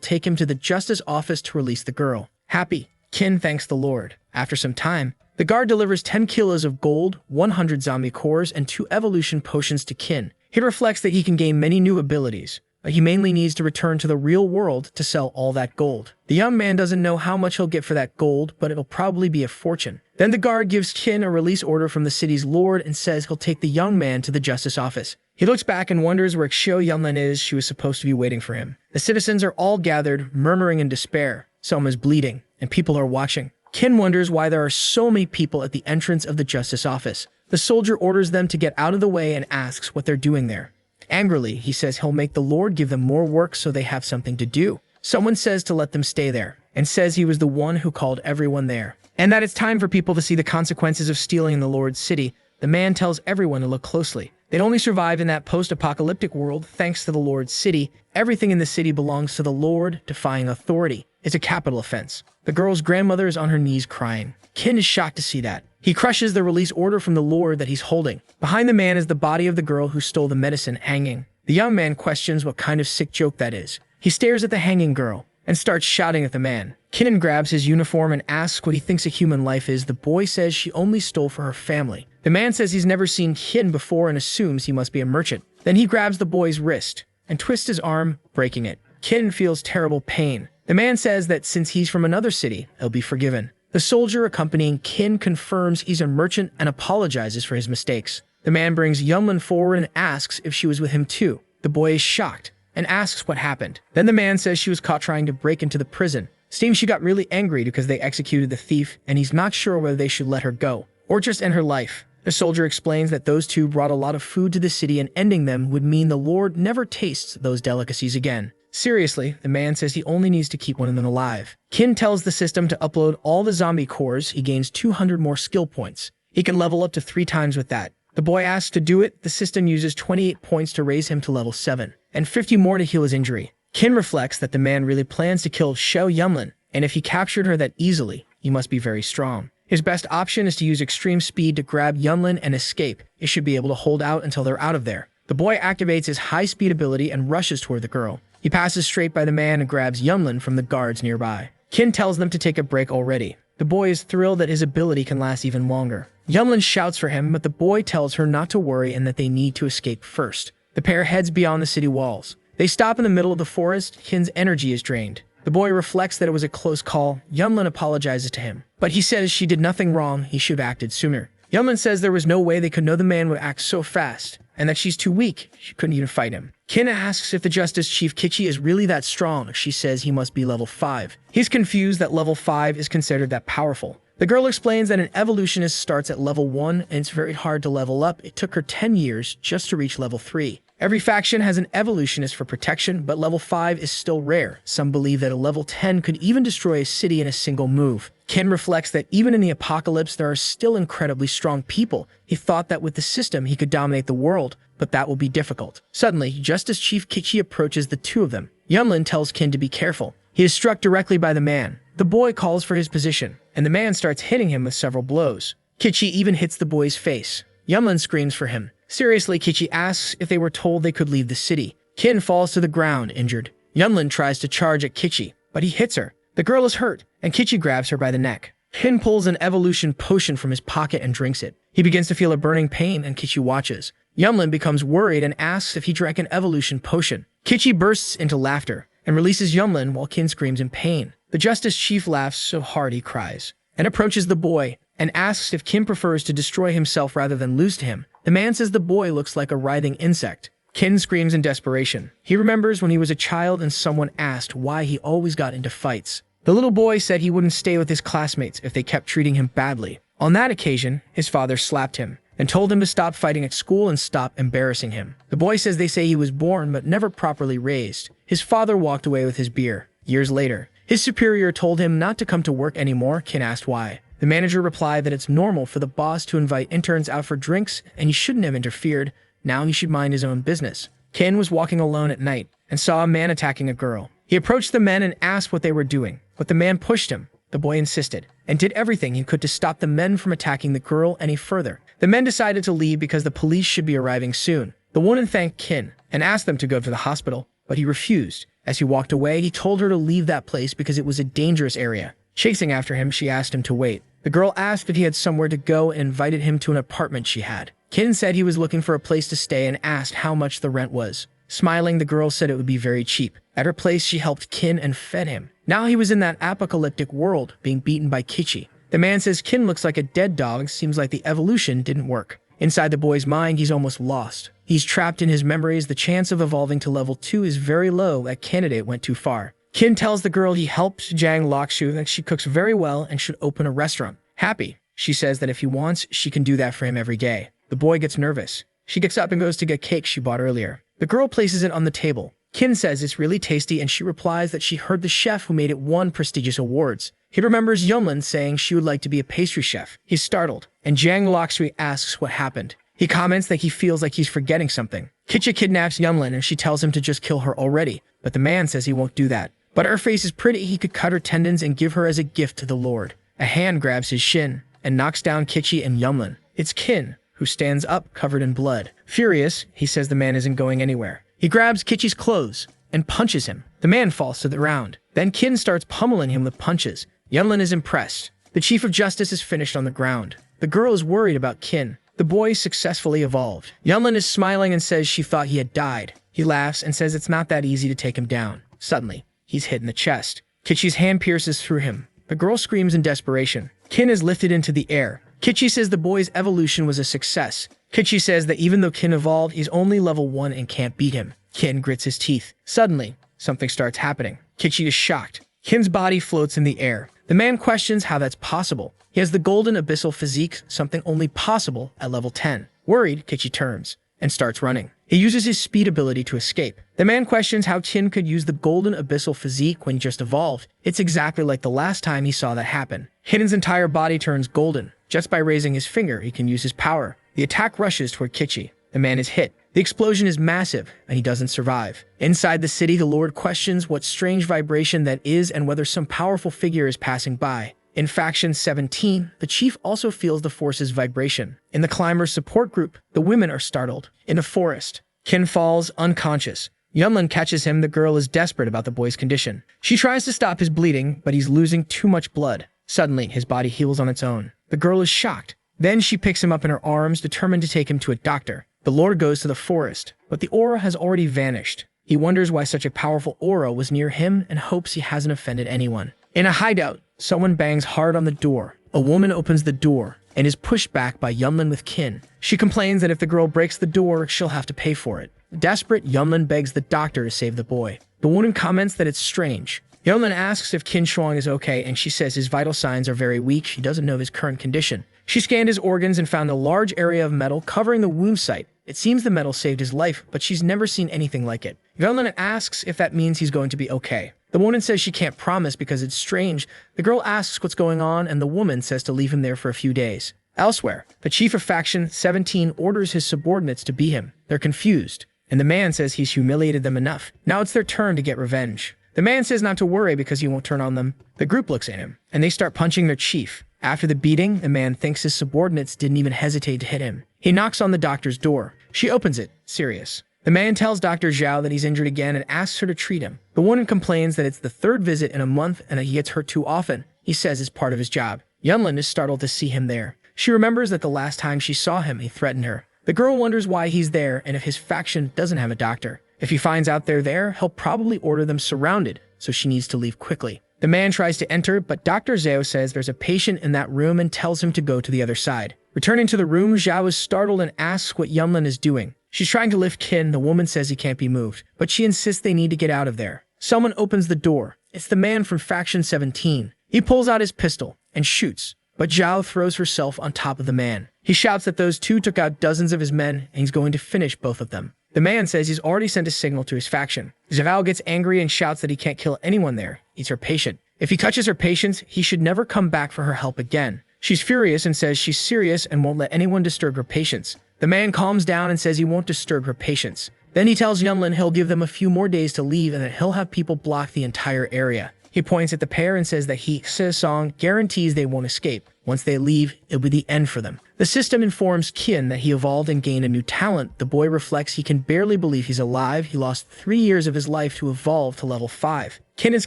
A: take him to the justice office to release the girl. Happy, Kin thanks the Lord. After some time, the guard delivers 10 kilos of gold, 100 zombie cores, and 2 evolution potions to Kin. He reflects that he can gain many new abilities, but he mainly needs to return to the real world to sell all that gold. The young man doesn't know how much he'll get for that gold, but it'll probably be a fortune. Then the guard gives Kin a release order from the city's lord and says he'll take the young man to the justice office. He looks back and wonders where Xiao Yunlin is. She was supposed to be waiting for him. The citizens are all gathered, murmuring in despair. Some is bleeding, and people are watching. Kin wonders why there are so many people at the entrance of the justice office. The soldier orders them to get out of the way and asks what they're doing there. Angrily, he says he'll make the Lord give them more work so they have something to do. Someone says to let them stay there, and says he was the one who called everyone there, and that it's time for people to see the consequences of stealing in the Lord's city. The man tells everyone to look closely. They'd only survive in that post-apocalyptic world thanks to the Lord's city. Everything in the city belongs to the Lord, defying authority. It's a capital offense. The girl's grandmother is on her knees crying. Kin is shocked to see that. He crushes the release order from the Lord that he's holding. Behind the man is the body of the girl who stole the medicine hanging. The young man questions what kind of sick joke that is. He stares at the hanging girl and starts shouting at the man. Kin grabs his uniform and asks what he thinks a human life is. The boy says she only stole for her family. The man says he's never seen Kin before and assumes he must be a merchant. Then he grabs the boy's wrist and twists his arm, breaking it. Kin feels terrible pain. The man says that since he's from another city, he'll be forgiven. The soldier accompanying Kin confirms he's a merchant and apologizes for his mistakes. The man brings Yunlin forward and asks if she was with him too. The boy is shocked and asks what happened. Then the man says she was caught trying to break into the prison. Seems she got really angry because they executed the thief, and he's not sure whether they should let her go or just end her life. The soldier explains that those two brought a lot of food to the city and ending them would mean the Lord never tastes those delicacies again. Seriously, the man says he only needs to keep one of them alive. Kin tells the system to upload all the zombie cores. He gains 200 more skill points. He can level up to 3 times with that. The boy asks to do it. The system uses 28 points to raise him to level 7, and 50 more to heal his injury. Kin reflects that the man really plans to kill Xiao Yunlin, and if he captured her that easily, he must be very strong. His best option is to use extreme speed to grab Yunlin and escape. He should be able to hold out until they're out of there. The boy activates his high-speed ability and rushes toward the girl. He passes straight by the man and grabs Yunlin from the guards nearby. Kin tells them to take a break already. The boy is thrilled that his ability can last even longer. Yunlin shouts for him, but the boy tells her not to worry and that they need to escape first. The pair heads beyond the city walls. They stop in the middle of the forest. Kin's energy is drained. The boy reflects that it was a close call. Yunlin apologizes to him, but he says she did nothing wrong. He should have acted sooner. Yunlin says there was no way they could know the man would act so fast, and that she's too weak. She couldn't even fight him. Kin asks if the Justice Chief Kichi is really that strong. She says he must be level 5. He's confused that level 5 is considered that powerful. The girl explains that an evolutionist starts at level 1 and it's very hard to level up. It took her 10 years just to reach level 3. Every faction has an evolutionist for protection, but level 5 is still rare. Some believe that a level 10 could even destroy a city in a single move. Kin reflects that even in the apocalypse, there are still incredibly strong people. He thought that with the system, he could dominate the world, but that will be difficult. Suddenly, Justice Chief Kichi approaches the two of them. Yunlin tells Kin to be careful. He is struck directly by the man. The boy calls for his position, and the man starts hitting him with several blows. Kichi even hits the boy's face. Yunlin screams for him. Seriously, Kichi asks if they were told they could leave the city. Kin falls to the ground, injured. Yunlin tries to charge at Kichi, but he hits her. The girl is hurt, and Kichi grabs her by the neck. Kin pulls an evolution potion from his pocket and drinks it. He begins to feel a burning pain, and Kichi watches. Yunlin becomes worried and asks if he drank an evolution potion. Kichi bursts into laughter and releases Yunlin while Kin screams in pain. The justice chief laughs so hard he cries, and approaches the boy, and asks if Kin prefers to destroy himself rather than lose to him. The man says the boy looks like a writhing insect. Kin screams in desperation. He remembers when he was a child and someone asked why he always got into fights. The little boy said he wouldn't stay with his classmates if they kept treating him badly. On that occasion, his father slapped him and told him to stop fighting at school and stop embarrassing him. The boy says they say he was born but never properly raised. His father walked away with his beer. Years later, his superior told him not to come to work anymore. Kin asked why. The manager replied that it's normal for the boss to invite interns out for drinks and he shouldn't have interfered. Now he should mind his own business. Kin was walking alone at night and saw a man attacking a girl. He approached the men and asked what they were doing, but the man pushed him. The boy insisted and did everything he could to stop the men from attacking the girl any further. The men decided to leave because the police should be arriving soon. The woman thanked Kin and asked them to go to the hospital, but he refused. As he walked away, he told her to leave that place because it was a dangerous area. Chasing after him, she asked him to wait. The girl asked if he had somewhere to go and invited him to an apartment she had. Kin said he was looking for a place to stay and asked how much the rent was. Smiling, the girl said it would be very cheap. At her place, she helped Kin and fed him. Now he was in that apocalyptic world, being beaten by Kichi. The man says Kin looks like a dead dog, seems like the evolution didn't work. Inside the boy's mind, he's almost lost. He's trapped in his memories. The chance of evolving to level 2 is very low. That candidate went too far. Kin tells the girl he helped Jang Lokshu that she cooks very well and should open a restaurant. Happy, she says that if he wants, she can do that for him every day. The boy gets nervous. She gets up and goes to get cake she bought earlier. The girl places it on the table. Kin says it's really tasty and she replies that she heard the chef who made it won prestigious awards. He remembers Yunlin saying she would like to be a pastry chef. He's startled, and Jang Lokshui asks what happened. He comments that he feels like he's forgetting something. Kicha kidnaps Yunlin and she tells him to just kill her already, but the man says he won't do that. But her face is pretty, he could cut her tendons and give her as a gift to the Lord. A hand grabs his shin and knocks down Kichi and Yunlin. It's Kin, who stands up covered in blood. Furious, he says the man isn't going anywhere. He grabs Kichi's clothes and punches him. The man falls to the ground. Then Kin starts pummeling him with punches. Yunlin is impressed. The Chief of Justice is finished on the ground. The girl is worried about Kin. The boy successfully evolved. Yunlin is smiling and says she thought he had died. He laughs and says it's not that easy to take him down. Suddenly, he's hit in the chest. Kichi's hand pierces through him. The girl screams in desperation. Kin is lifted into the air. Kichi says the boy's evolution was a success. Kichi says that even though Kin evolved, he's only level 1 and can't beat him. Kin grits his teeth. Suddenly, something starts happening. Kichi is shocked. Kin's body floats in the air. The man questions how that's possible. He has the golden abyssal physique, something only possible at level 10. Worried, Kichi turns and starts running. He uses his speed ability to escape. The man questions how Kin could use the golden abyssal physique when he just evolved. It's exactly like the last time he saw that happen. Hiden's entire body turns golden. Just by raising his finger, he can use his power. The attack rushes toward Kichi. The man is hit. The explosion is massive, and he doesn't survive. Inside the city, the Lord questions what strange vibration that is and whether some powerful figure is passing by. In Faction 17, the chief also feels the force's vibration. In the climber's support group, the women are startled. In the forest, Kin falls unconscious. Yunlin catches him. The girl is desperate about the boy's condition. She tries to stop his bleeding, but he's losing too much blood. Suddenly, his body heals on its own. The girl is shocked. Then she picks him up in her arms, determined to take him to a doctor. The Lord goes to the forest, but the aura has already vanished. He wonders why such a powerful aura was near him and hopes he hasn't offended anyone. In a hideout, someone bangs hard on the door. A woman opens the door and is pushed back by Yunlin with Kin. She complains that if the girl breaks the door, she'll have to pay for it. Desperate, Yunlin begs the doctor to save the boy. The woman comments that it's strange. Yunlin asks if Kin Shuang is okay, and she says his vital signs are very weak. She doesn't know his current condition. She scanned his organs and found a large area of metal covering the wound site. It seems the metal saved his life, but she's never seen anything like it. Yunlin asks if that means he's going to be okay. The woman says she can't promise because it's strange. The girl asks what's going on, and the woman says to leave him there for a few days. Elsewhere, the chief of Faction 17 orders his subordinates to beat him. They're confused, and the man says he's humiliated them enough. Now it's their turn to get revenge. The man says not to worry because he won't turn on them. The group looks at him, and they start punching their chief. After the beating, the man thinks his subordinates didn't even hesitate to hit him. He knocks on the doctor's door. She opens it, serious. The man tells Dr. Zhao that he's injured again and asks her to treat him. The woman complains that it's the third visit in a month and that he gets hurt too often. He says it's part of his job. Yunlin is startled to see him there. She remembers that the last time she saw him, he threatened her. The girl wonders why he's there and if his faction doesn't have a doctor. If he finds out they're there, he'll probably order them surrounded, so she needs to leave quickly. The man tries to enter, but Dr. Zhao says there's a patient in that room and tells him to go to the other side. Returning to the room, Zhao is startled and asks what Yunlin is doing. She's trying to lift Qin. The woman says he can't be moved, but she insists they need to get out of there. Someone opens the door. It's the man from Faction 17. He pulls out his pistol and shoots, but Zhao throws herself on top of the man. He shouts that those two took out dozens of his men and he's going to finish both of them. The man says he's already sent a signal to his faction. Zhao gets angry and shouts that he can't kill anyone there. He's her patient. If he touches her patients, he should never come back for her help again. She's furious and says she's serious and won't let anyone disturb her patients. The man calms down and says he won't disturb her patients. Then he tells Yunlin he'll give them a few more days to leave and that he'll have people block the entire area. He points at the pair and says that Song guarantees they won't escape. Once they leave, it'll be the end for them. The system informs Qin that he evolved and gained a new talent. The boy reflects he can barely believe he's alive. He lost 3 years of his life to evolve to level 5. Qin is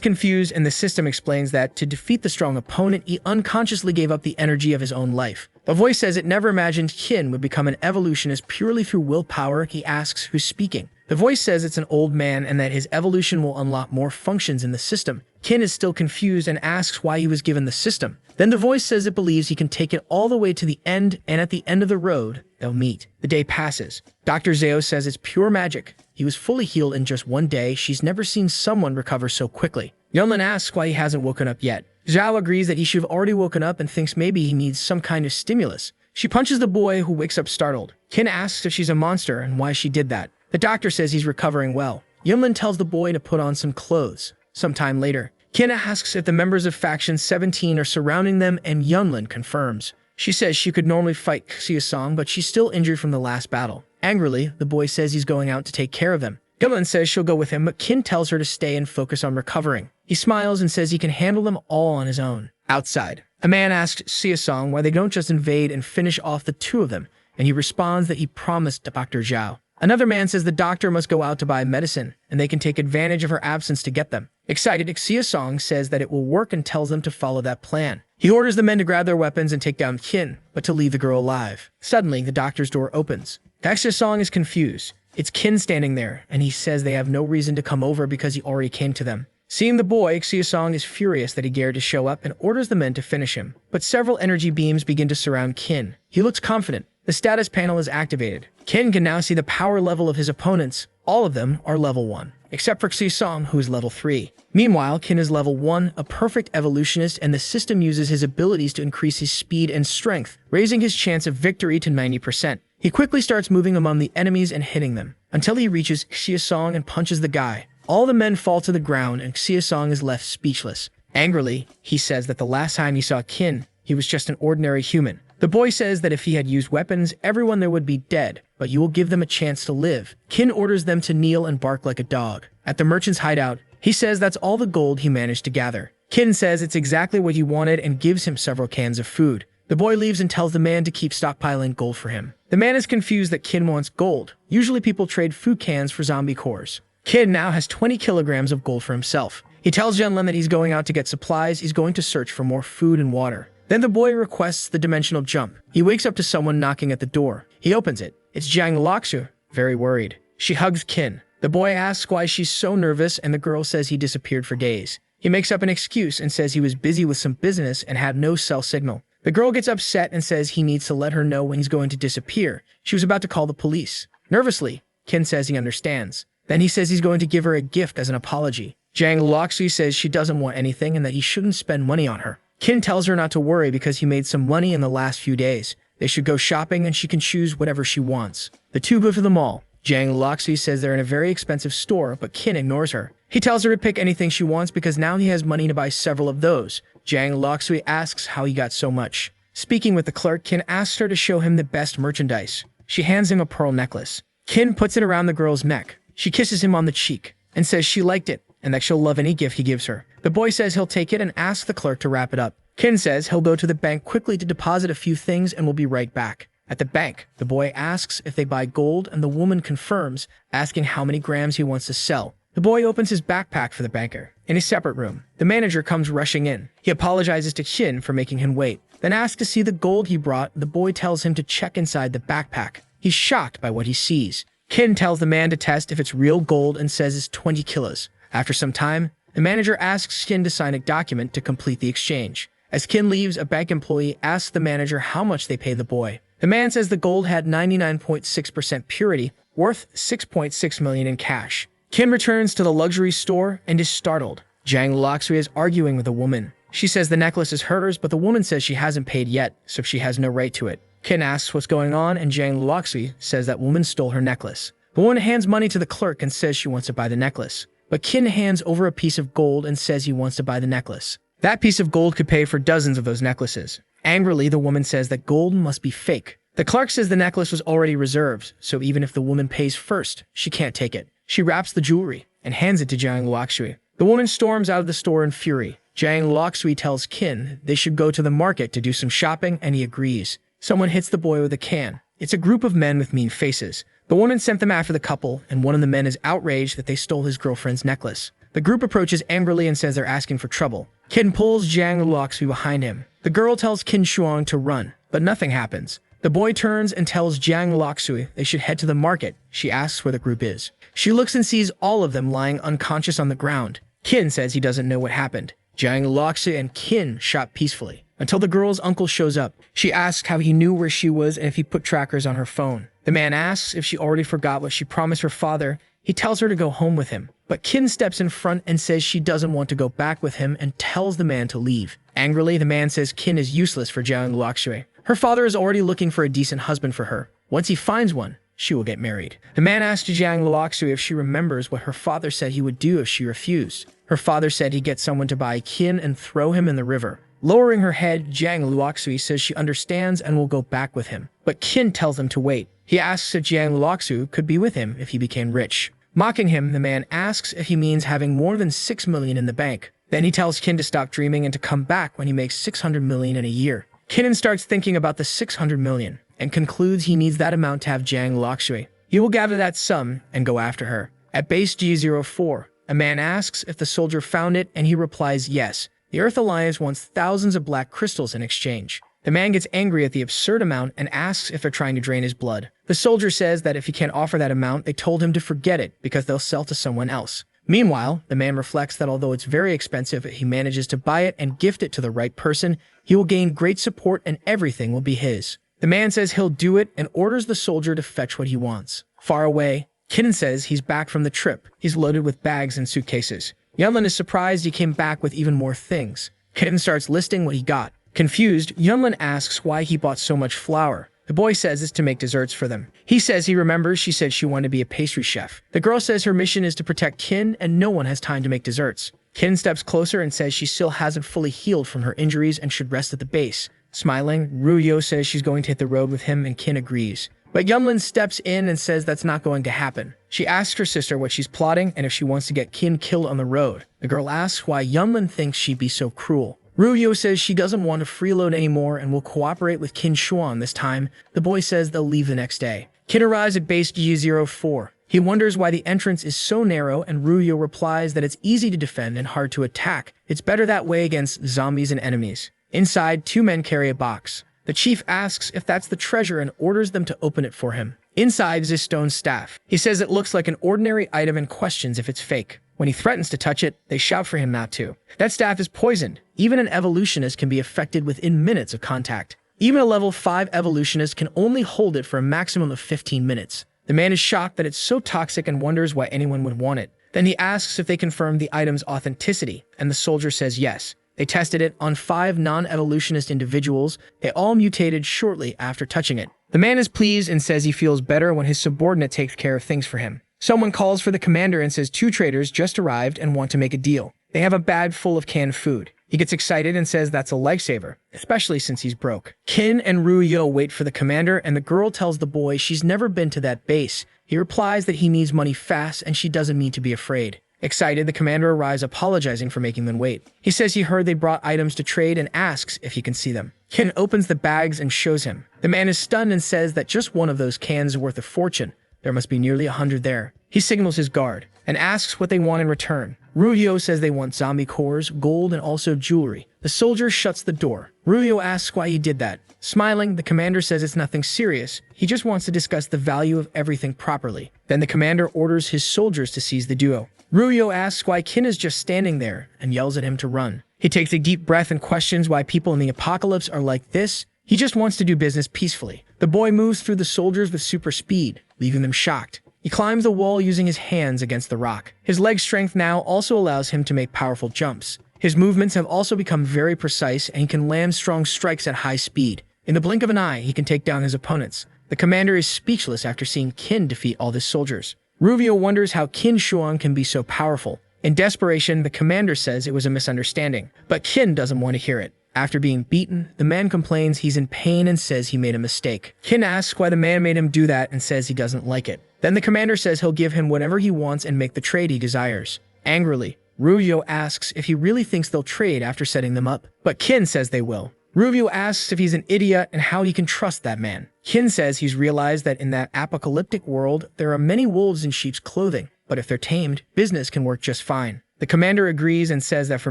A: confused and the system explains that to defeat the strong opponent, he unconsciously gave up the energy of his own life. The voice says it never imagined Qin would become an evolutionist purely through willpower. He asks who's speaking. The voice says it's an old man and that his evolution will unlock more functions in the system. Qin is still confused and asks why he was given the system. Then the voice says it believes he can take it all the way to the end, and at the end of the road, they'll meet. The day passes. Dr. Zhao says it's pure magic. He was fully healed in just 1 day. She's never seen someone recover so quickly. Yunlin asks why he hasn't woken up yet. Zhao agrees that he should have already woken up and thinks maybe he needs some kind of stimulus. She punches the boy, who wakes up startled. Qin asks if she's a monster and why she did that. The doctor says he's recovering well. Yunlin tells the boy to put on some clothes. Sometime later, Qin asks if the members of Faction 17 are surrounding them, and Yunlin confirms. She says she could normally fight Song, but she's still injured from the last battle. Angrily, the boy says he's going out to take care of them. Yunlin says she'll go with him, but Qin tells her to stay and focus on recovering. He smiles and says he can handle them all on his own. Outside, a man asks Song why they don't just invade and finish off the two of them, and he responds that he promised Dr. Zhao. Another man says the doctor must go out to buy medicine, and they can take advantage of her absence to get them. Excited, Song says that it will work and tells them to follow that plan. He orders the men to grab their weapons and take down Qin, but to leave the girl alive. Suddenly, the doctor's door opens. Song is confused. It's Qin standing there, and he says they have no reason to come over because he already came to them. Seeing the boy, Song is furious that he dared to show up and orders the men to finish him. But several energy beams begin to surround Qin. He looks confident. The status panel is activated. Qin can now see the power level of his opponents. All of them are level 1, except for Song, who is level 3. Meanwhile, Qin is level 1, a perfect evolutionist, and the system uses his abilities to increase his speed and strength, raising his chance of victory to 90%. He quickly starts moving among the enemies and hitting them, until he reaches Song and punches the guy. All the men fall to the ground, and Song is left speechless. Angrily, he says that the last time he saw Qin, he was just an ordinary human. The boy says that if he had used weapons, everyone there would be dead, but you will give them a chance to live. Qin orders them to kneel and bark like a dog. At the merchant's hideout, he says that's all the gold he managed to gather. Qin says it's exactly what he wanted and gives him several cans of food. The boy leaves and tells the man to keep stockpiling gold for him. The man is confused that Qin wants gold. Usually people trade food cans for zombie cores. Qin now has 20 kilograms of gold for himself. He tells Yunlin that he's going out to get supplies. He's going to search for more food and water. Then the boy requests the dimensional jump. He wakes up to someone knocking at the door. He opens it. It's Yahello, very worried. She hugs Qin. The boy asks why she's so nervous, and the girl says he disappeared for days. He makes up an excuse and says he was busy with some business and had no cell signal. The girl gets upset and says he needs to let her know when he's going to disappear. She was about to call the police. Nervously, Qin says he understands. Then he says he's going to give her a gift as an apology. Yahello says she doesn't want anything and that he shouldn't spend money on her. Qin tells her not to worry because he made some money in the last few days. They should go shopping and she can choose whatever she wants. The two go to the mall. Yahello says they're in a very expensive store, but Qin ignores her. He tells her to pick anything she wants because now he has money to buy several of those. Yahello asks how he got so much. Speaking with the clerk, Qin asks her to show him the best merchandise. She hands him a pearl necklace. Qin puts it around the girl's neck. She kisses him on the cheek and says she liked it and that she'll love any gift he gives her. The boy says he'll take it and asks the clerk to wrap it up. Qin says he'll go to the bank quickly to deposit a few things and will be right back. At the bank, the boy asks if they buy gold and the woman confirms, asking how many grams he wants to sell. The boy opens his backpack for the banker. In a separate room, the manager comes rushing in. He apologizes to Qin for making him wait, then asks to see the gold he brought. The boy tells him to check inside the backpack. He's shocked by what he sees. Qin tells the man to test if it's real gold and says it's 20 kilos. After some time, The manager asks Kin to sign a document to complete the exchange. As Kin leaves, a bank employee asks the manager how much they pay the boy. The man says the gold had 99.6% purity, worth 6.6 million in cash. Kin returns to the luxury store and is startled. Jiang Luoxui is arguing with a woman. She says the necklace is hers, but the woman says she hasn't paid yet, so she has no right to it. Kin asks what's going on, and Jiang Luoxui says that woman stole her necklace. The woman hands money to the clerk and says she wants to buy the necklace. But Kin hands over a piece of gold and says he wants to buy the necklace. That piece of gold could pay for dozens of those necklaces. Angrily, the woman says that gold must be fake. The clerk says the necklace was already reserved, so even if the woman pays first, she can't take it. She wraps the jewelry and hands it to Jiang Luoxui. The woman storms out of the store in fury. Jiang Luoxui tells Kin they should go to the market to do some shopping, and he agrees. Someone hits the boy with a can. It's a group of men with mean faces. The woman sent them after the couple, and one of the men is outraged that they stole his girlfriend's necklace. The group approaches angrily and says they're asking for trouble. Kin pulls Jiang Luoxui behind him. The girl tells Qin Shuang to run, but nothing happens. The boy turns and tells Jiang Luoxui they should head to the market. She asks where the group is. She looks and sees all of them lying unconscious on the ground. Qin says he doesn't know what happened. Jiang Luoxui and Qin shop peacefully until the girl's uncle shows up. She asks how he knew where she was and if he put trackers on her phone. The man asks if she already forgot what she promised her father. He tells her to go home with him, but Qin steps in front and says she doesn't want to go back with him and tells the man to leave. Angrily, the man says Qin is useless for Jiang Luoxui. Her father is already looking for a decent husband for her. Once he finds one, she will get married. The man asks Jiang Luoxui if she remembers what her father said he would do if she refused. Her father said he'd get someone to buy Qin and throw him in the river. Lowering her head, Jiang Luoxui says she understands and will go back with him. But Qin tells them to wait. He asks if Jiang Luoxui could be with him if he became rich. Mocking him, the man asks if he means having more than 6 million in the bank. Then he tells Qin to stop dreaming and to come back when he makes 600 million in a year. Qin starts thinking about the 600 million and concludes he needs that amount to have Jiang Luoxui. He will gather that sum and go after her. At base G04, a man asks if the soldier found it, and he replies yes. The Earth Alliance wants thousands of black crystals in exchange. The man gets angry at the absurd amount and asks if they're trying to drain his blood. The soldier says that if he can't offer that amount, they told him to forget it because they'll sell to someone else. Meanwhile, the man reflects that although it's very expensive, if he manages to buy it and gift it to the right person, he will gain great support and everything will be his. The man says he'll do it and orders the soldier to fetch what he wants. Far away, Qin says he's back from the trip. He's loaded with bags and suitcases. Yunlin is surprised he came back with even more things. Qin starts listing what he got. Confused, Yunlin asks why he bought so much flour. The boy says it's to make desserts for them. He says he remembers she said she wanted to be a pastry chef. The girl says her mission is to protect Qin and no one has time to make desserts. Qin steps closer and says she still hasn't fully healed from her injuries and should rest at the base. Smiling, Ruyo says she's going to hit the road with him and Qin agrees. But Yunlin steps in and says that's not going to happen. She asks her sister what she's plotting and if she wants to get Qin killed on the road. The girl asks why Yunlin thinks she'd be so cruel. Ruyo says she doesn't want to freeload anymore and will cooperate with Qin Shuang this time. The boy says they'll leave the next day. Qin arrives at base G04. He wonders why the entrance is so narrow and Ruyo replies that it's easy to defend and hard to attack. It's better that way against zombies and enemies. Inside, 2 men carry a box. The chief asks if that's the treasure and orders them to open it for him. Inside is his stone staff. He says it looks like an ordinary item and questions if it's fake. When he threatens to touch it, they shout for him not to. That staff is poisoned. Even an evolutionist can be affected within minutes of contact. Even a level 5 evolutionist can only hold it for a maximum of 15 minutes. The man is shocked that it's so toxic and wonders why anyone would want it. Then he asks if they confirm the item's authenticity, and the soldier says yes. They tested it on 5 non-evolutionist individuals. They all mutated shortly after touching it. The man is pleased and says he feels better when his subordinate takes care of things for him. Someone calls for the commander and says 2 traders just arrived and want to make a deal. They have a bag full of canned food. He gets excited and says that's a lifesaver, especially since he's broke. Qin and Ruyo wait for the commander, and the girl tells the boy she's never been to that base. He replies that he needs money fast and she doesn't mean to be afraid. Excited, the commander arrives apologizing for making them wait. He says he heard they brought items to trade and asks if he can see them. Qin opens the bags and shows him. The man is stunned and says that just one of those cans is worth a fortune. There must be nearly 100 there. He signals his guard and asks what they want in return. Ruyo says they want zombie cores, gold, and also jewelry. The soldier shuts the door. Ruyo asks why he did that. Smiling, the commander says it's nothing serious. He just wants to discuss the value of everything properly. Then the commander orders his soldiers to seize the duo. Ruyo asks why Kin is just standing there and yells at him to run. He takes a deep breath and questions why people in the apocalypse are like this. He just wants to do business peacefully. The boy moves through the soldiers with super speed, leaving them shocked. He climbs the wall using his hands against the rock. His leg strength now also allows him to make powerful jumps. His movements have also become very precise and he can land strong strikes at high speed. In the blink of an eye, he can take down his opponents. The commander is speechless after seeing Kin defeat all the soldiers. Ruvio wonders how Kin Shuang can be so powerful. In desperation, the commander says it was a misunderstanding, but Kin doesn't want to hear it. After being beaten, the man complains he's in pain and says he made a mistake. Kin asks why the man made him do that and says he doesn't like it. Then the commander says he'll give him whatever he wants and make the trade he desires. Angrily, Ruvio asks if he really thinks they'll trade after setting them up, but Kin says they will. Ruvio asks if he's an idiot and how he can trust that man. Kin says he's realized that in that apocalyptic world, there are many wolves in sheep's clothing, but if they're tamed, business can work just fine. The commander agrees and says that for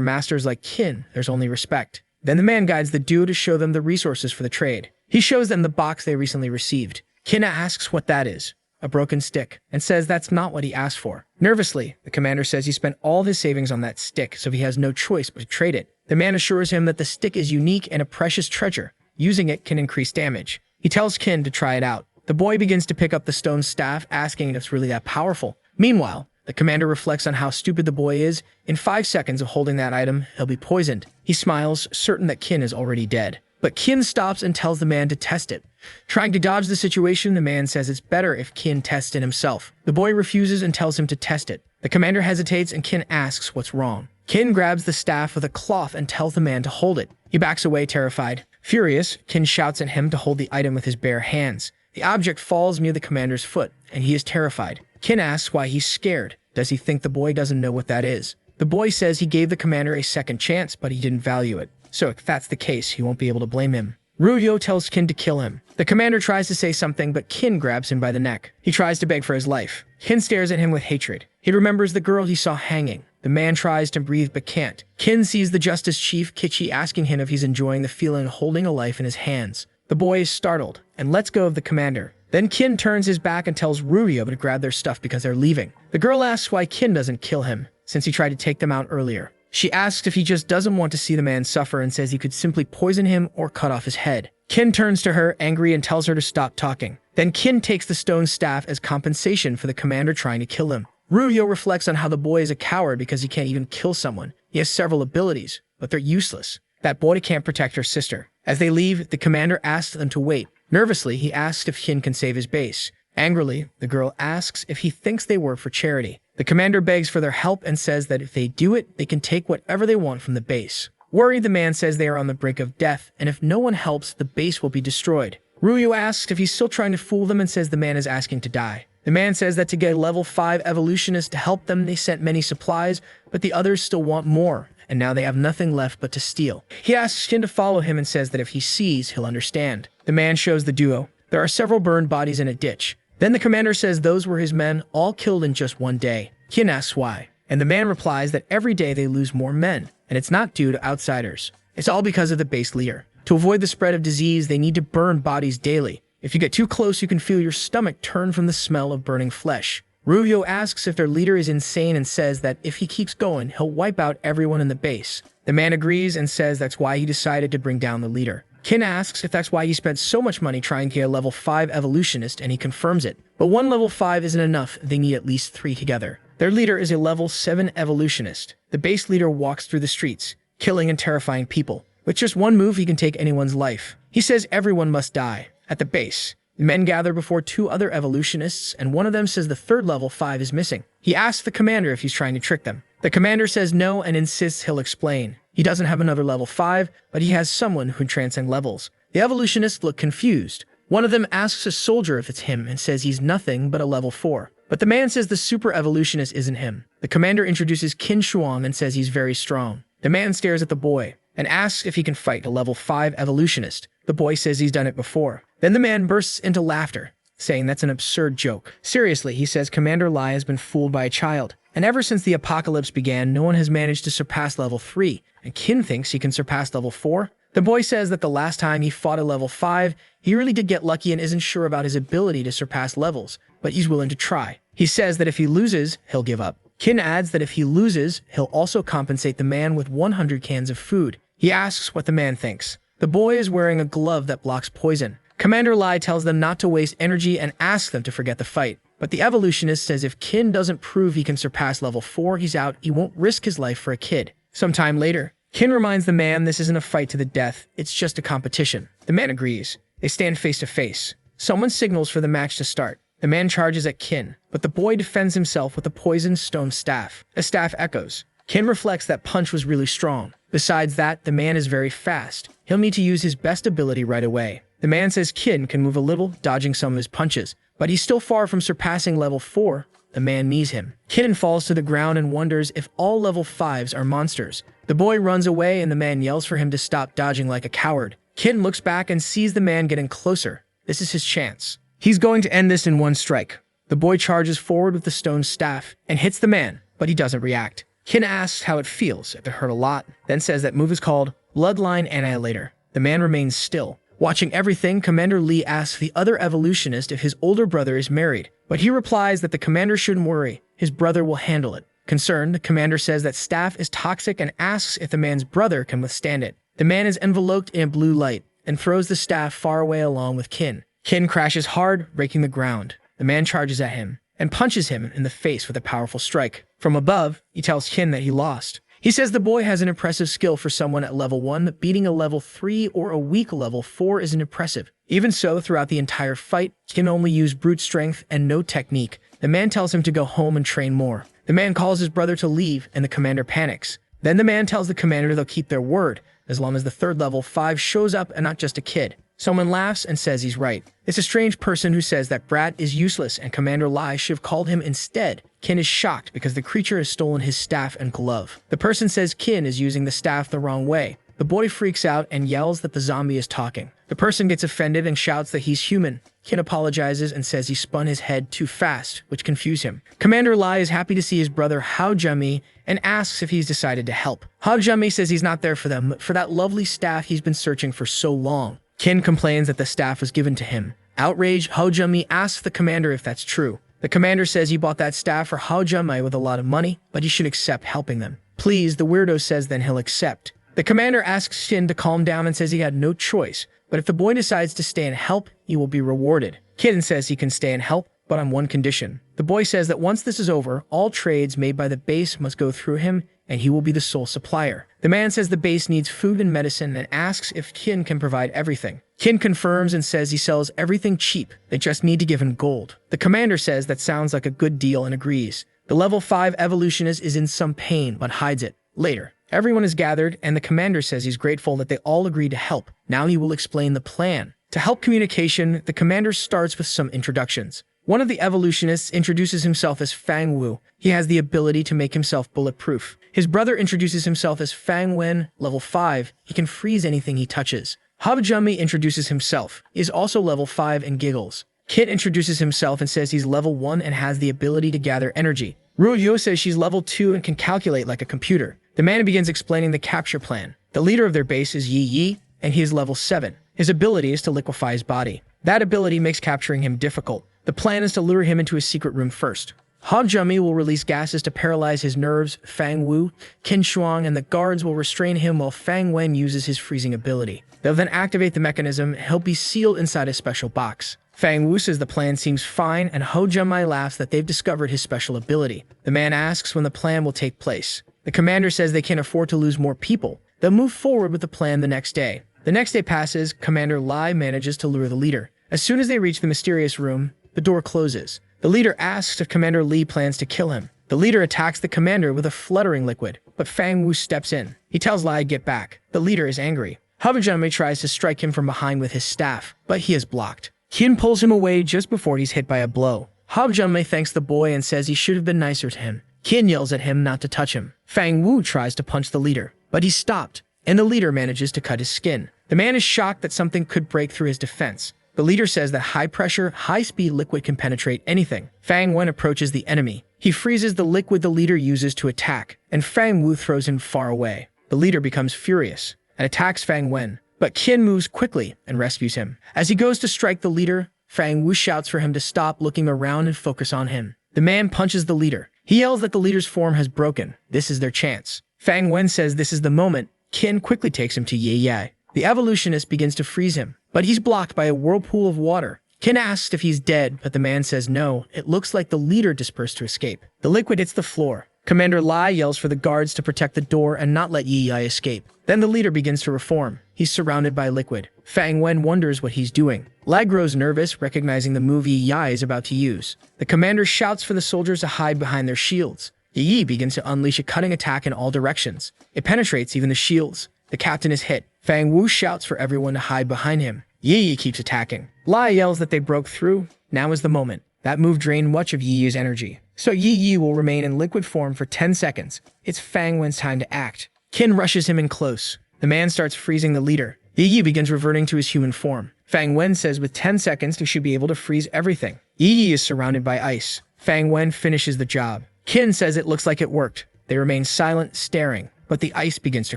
A: masters like Kin, there's only respect. Then the man guides the duo to show them the resources for the trade. He shows them the box they recently received. Kin asks what that is, a broken stick, and says that's not what he asked for. Nervously, the commander says he spent all of his savings on that stick, so he has no choice but to trade it. The man assures him that the stick is unique and a precious treasure. Using it can increase damage. He tells Kin to try it out. The boy begins to pick up the stone staff, asking if it's really that powerful. Meanwhile, the commander reflects on how stupid the boy is. In 5 seconds of holding that item, he'll be poisoned. He smiles, certain that Kin is already dead. But Kin stops and tells the man to test it. Trying to dodge the situation, the man says it's better if Kin tests it himself. The boy refuses and tells him to test it. The commander hesitates and Kin asks what's wrong. Kin grabs the staff with a cloth and tells the man to hold it. He backs away terrified. Furious, Kin shouts at him to hold the item with his bare hands. The object falls near the commander's foot, and he is terrified. Kin asks why he's scared. Does he think the boy doesn't know what that is? The boy says he gave the commander a second chance, but he didn't value it. So if that's the case, he won't be able to blame him. Ruvio tells Kin to kill him. The commander tries to say something, but Kin grabs him by the neck. He tries to beg for his life. Kin stares at him with hatred. He remembers the girl he saw hanging. The man tries to breathe but can't. Kin sees the Justice Chief, Kichi, asking him if he's enjoying the feeling of holding a life in his hands. The boy is startled and lets go of the commander. Then Kin turns his back and tells Ruvio to grab their stuff because they're leaving. The girl asks why Kin doesn't kill him, since he tried to take them out earlier. She asks if he just doesn't want to see the man suffer and says he could simply poison him or cut off his head. Kin turns to her, angry, and tells her to stop talking. Then Kin takes the stone staff as compensation for the commander trying to kill him. Ruvio reflects on how the boy is a coward because he can't even kill someone. He has several abilities, but they're useless. That boy can't protect her sister. As they leave, the commander asks them to wait. Nervously, he asks if Kin can save his base. Angrily, the girl asks if he thinks they work for charity. The commander begs for their help and says that if they do it, they can take whatever they want from the base. Worried, the man says they are on the brink of death, and if no one helps, the base will be destroyed. Ruvio asks if he's still trying to fool them and says the man is asking to die. The man says that to get a level 5 evolutionist to help them, they sent many supplies, but the others still want more, and now they have nothing left but to steal. He asks Kin to follow him and says that if he sees, he'll understand. The man shows the duo. There are several burned bodies in a ditch. Then the commander says those were his men, all killed in just one day. Kin asks why, and the man replies that every day they lose more men, and it's not due to outsiders. It's all because of the base leader. To avoid the spread of disease, they need to burn bodies daily. If you get too close, you can feel your stomach turn from the smell of burning flesh. Ruvio asks if their leader is insane and says that if he keeps going, he'll wipe out everyone in the base. The man agrees and says that's why he decided to bring down the leader. Kin asks if that's why he spent so much money trying to get a level 5 evolutionist, and he confirms it. But one level 5 isn't enough, they need at least 3 together. Their leader is a level 7 evolutionist. The base leader walks through the streets, killing and terrifying people. With just one move, he can take anyone's life. He says everyone must die. At the base, the men gather before 2 other evolutionists, and one of them says the 3rd level 5 is missing. He asks the commander if he's trying to trick them. The commander says no and insists he'll explain. He doesn't have another level 5, but he has someone who can transcend levels. The evolutionists look confused. One of them asks a soldier if it's him and says he's nothing but a level 4. But the man says the super evolutionist isn't him. The commander introduces Kin Shuang and says he's very strong. The man stares at the boy and asks if he can fight a level 5 evolutionist. The boy says he's done it before. Then the man bursts into laughter, saying that's an absurd joke. Seriously, he says Commander Lai has been fooled by a child. And ever since the apocalypse began, no one has managed to surpass level 3, and Kin thinks he can surpass level 4. The boy says that the last time he fought a level 5, he really did get lucky and isn't sure about his ability to surpass levels, but he's willing to try. He says that if he loses, he'll give up. Qin adds that if he loses, he'll also compensate the man with 100 cans of food. He asks what the man thinks. The boy is wearing a glove that blocks poison. Commander Lai tells them not to waste energy and asks them to forget the fight. But the evolutionist says if Qin doesn't prove he can surpass level 4, he's out. He won't risk his life for a kid. Sometime later, Qin reminds the man this isn't a fight to the death, it's just a competition. The man agrees. They stand face to face. Someone signals for the match to start. The man charges at Qin, but the boy defends himself with a poisoned stone staff. The staff echoes. Qin reflects that punch was really strong. Besides that, the man is very fast. He'll need to use his best ability right away. The man says Qin can move a little, dodging some of his punches, but he's still far from surpassing level 4. The man knees him. Qin falls to the ground and wonders if all level 5s are monsters. The boy runs away and the man yells for him to stop dodging like a coward. Qin looks back and sees the man getting closer. This is his chance. He's going to end this in one strike. The boy charges forward with the stone staff and hits the man, but he doesn't react. Qin asks how it feels, if it hurt a lot, then says that move is called Bloodline Annihilator. The man remains still. Watching everything, Commander Lee asks the other evolutionist if his older brother is married, but he replies that the commander shouldn't worry, his brother will handle it. Concerned, the commander says that staff is toxic and asks if the man's brother can withstand it. The man is enveloped in a blue light and throws the staff far away along with Qin. Qin crashes hard, breaking the ground. The man charges at him and punches him in the face with a powerful strike. From above, he tells Qin that he lost. He says the boy has an impressive skill for someone at level 1, but beating a level 3 or a weak level 4 isn't impressive. Even so, throughout the entire fight, Qin only used brute strength and no technique. The man tells him to go home and train more. The man calls his brother to leave, and the commander panics. Then the man tells the commander they'll keep their word, as long as the third level 5 shows up and not just a kid. Someone laughs and says he's right. It's a strange person who says that Brat is useless and Commander Lai should have called him instead. Qin is shocked because the creature has stolen his staff and glove. The person says Qin is using the staff the wrong way. The boy freaks out and yells that the zombie is talking. The person gets offended and shouts that he's human. Qin apologizes and says he spun his head too fast, which confused him. Commander Lai is happy to see his brother Hao Jumi and asks if he's decided to help. Hao Jumi says he's not there for them, for that lovely staff he's been searching for so long. Qin complains that the staff was given to him. Outraged, Hao Jumi asks the commander if that's true. The commander says he bought that staff for Hao Jumi with a lot of money, but he should accept helping them. Please, the weirdo says then he'll accept. The commander asks Qin to calm down and says he had no choice, but if the boy decides to stay and help, he will be rewarded. Qin says he can stay and help, but on one condition. The boy says that once this is over, all trades made by the base must go through him, and he will be the sole supplier. The man says the base needs food and medicine and asks if Qin can provide everything. Qin confirms and says he sells everything cheap, they just need to give him gold. The commander says that sounds like a good deal and agrees. The level 5 evolutionist is in some pain, but hides it. Later, everyone is gathered, and the commander says he's grateful that they all agreed to help. Now he will explain the plan. To help communication, the commander starts with some introductions. One of the evolutionists introduces himself as Fang Wu. He has the ability to make himself bulletproof. His brother introduces himself as Fang Wen, level 5. He can freeze anything he touches. Hao Jumi introduces himself. He is also level 5 and giggles. Kit introduces himself and says he's level 1 and has the ability to gather energy. Ruyo says she's level 2 and can calculate like a computer. The man begins explaining the capture plan. The leader of their base is Yi Yi, and he is level 7. His ability is to liquefy his body. That ability makes capturing him difficult. The plan is to lure him into a secret room first. Hao Jumi will release gases to paralyze his nerves. Fang Wu, Qin Shuang, and the guards will restrain him while Fang Wen uses his freezing ability. They'll then activate the mechanism. He'll be sealed inside a special box. Fang Wu says the plan seems fine, and Hao Jumi laughs that they've discovered his special ability. The man asks when the plan will take place. The commander says they can't afford to lose more people. They'll move forward with the plan the next day. The next day passes. Commander Lai manages to lure the leader. As soon as they reach the mysterious room, the door closes. The leader asks if Commander Lee plans to kill him. The leader attacks the commander with a fluttering liquid, but Fang Wu steps in. He tells Lai to get back. The leader is angry. Hao Jumi tries to strike him from behind with his staff, but he is blocked. Qin pulls him away just before he's hit by a blow. Hao Jumi thanks the boy and says he should have been nicer to him. Qin yells at him not to touch him. Fang Wu tries to punch the leader, but he's stopped, and the leader manages to cut his skin. The man is shocked that something could break through his defense. The leader says that high-pressure, high-speed liquid can penetrate anything. Fang Wen approaches the enemy. He freezes the liquid the leader uses to attack, and Fang Wu throws him far away. The leader becomes furious and attacks Fang Wen, but Qin moves quickly and rescues him. As he goes to strike the leader, Fang Wu shouts for him to stop looking around and focus on him. The man punches the leader. He yells that the leader's form has broken. This is their chance. Fang Wen says this is the moment. Qin quickly takes him to Ye Yai. The evolutionist begins to freeze him, but he's blocked by a whirlpool of water. Qin asks if he's dead, but the man says no. It looks like the leader dispersed to escape. The liquid hits the floor. Commander Lai yells for the guards to protect the door and not let Ye Yai escape. Then the leader begins to reform. He's surrounded by liquid. Fang Wen wonders what he's doing. Lai grows nervous, recognizing the move Ye Yai is about to use. The commander shouts for the soldiers to hide behind their shields. Yi begins to unleash a cutting attack in all directions. It penetrates even the shields. The captain is hit. Fang Wu shouts for everyone to hide behind him. Yi keeps attacking. Lai yells that they broke through. Now is the moment. That move drained much of Yi's energy. So Yi will remain in liquid form for 10 seconds. It's Fang Wen's time to act. Qin rushes him in close. The man starts freezing the leader. Yi begins reverting to his human form. Fang Wen says with 10 seconds he should be able to freeze everything. Yi is surrounded by ice. Fang Wen finishes the job. Qin says it looks like it worked. They remain silent, staring, but the ice begins to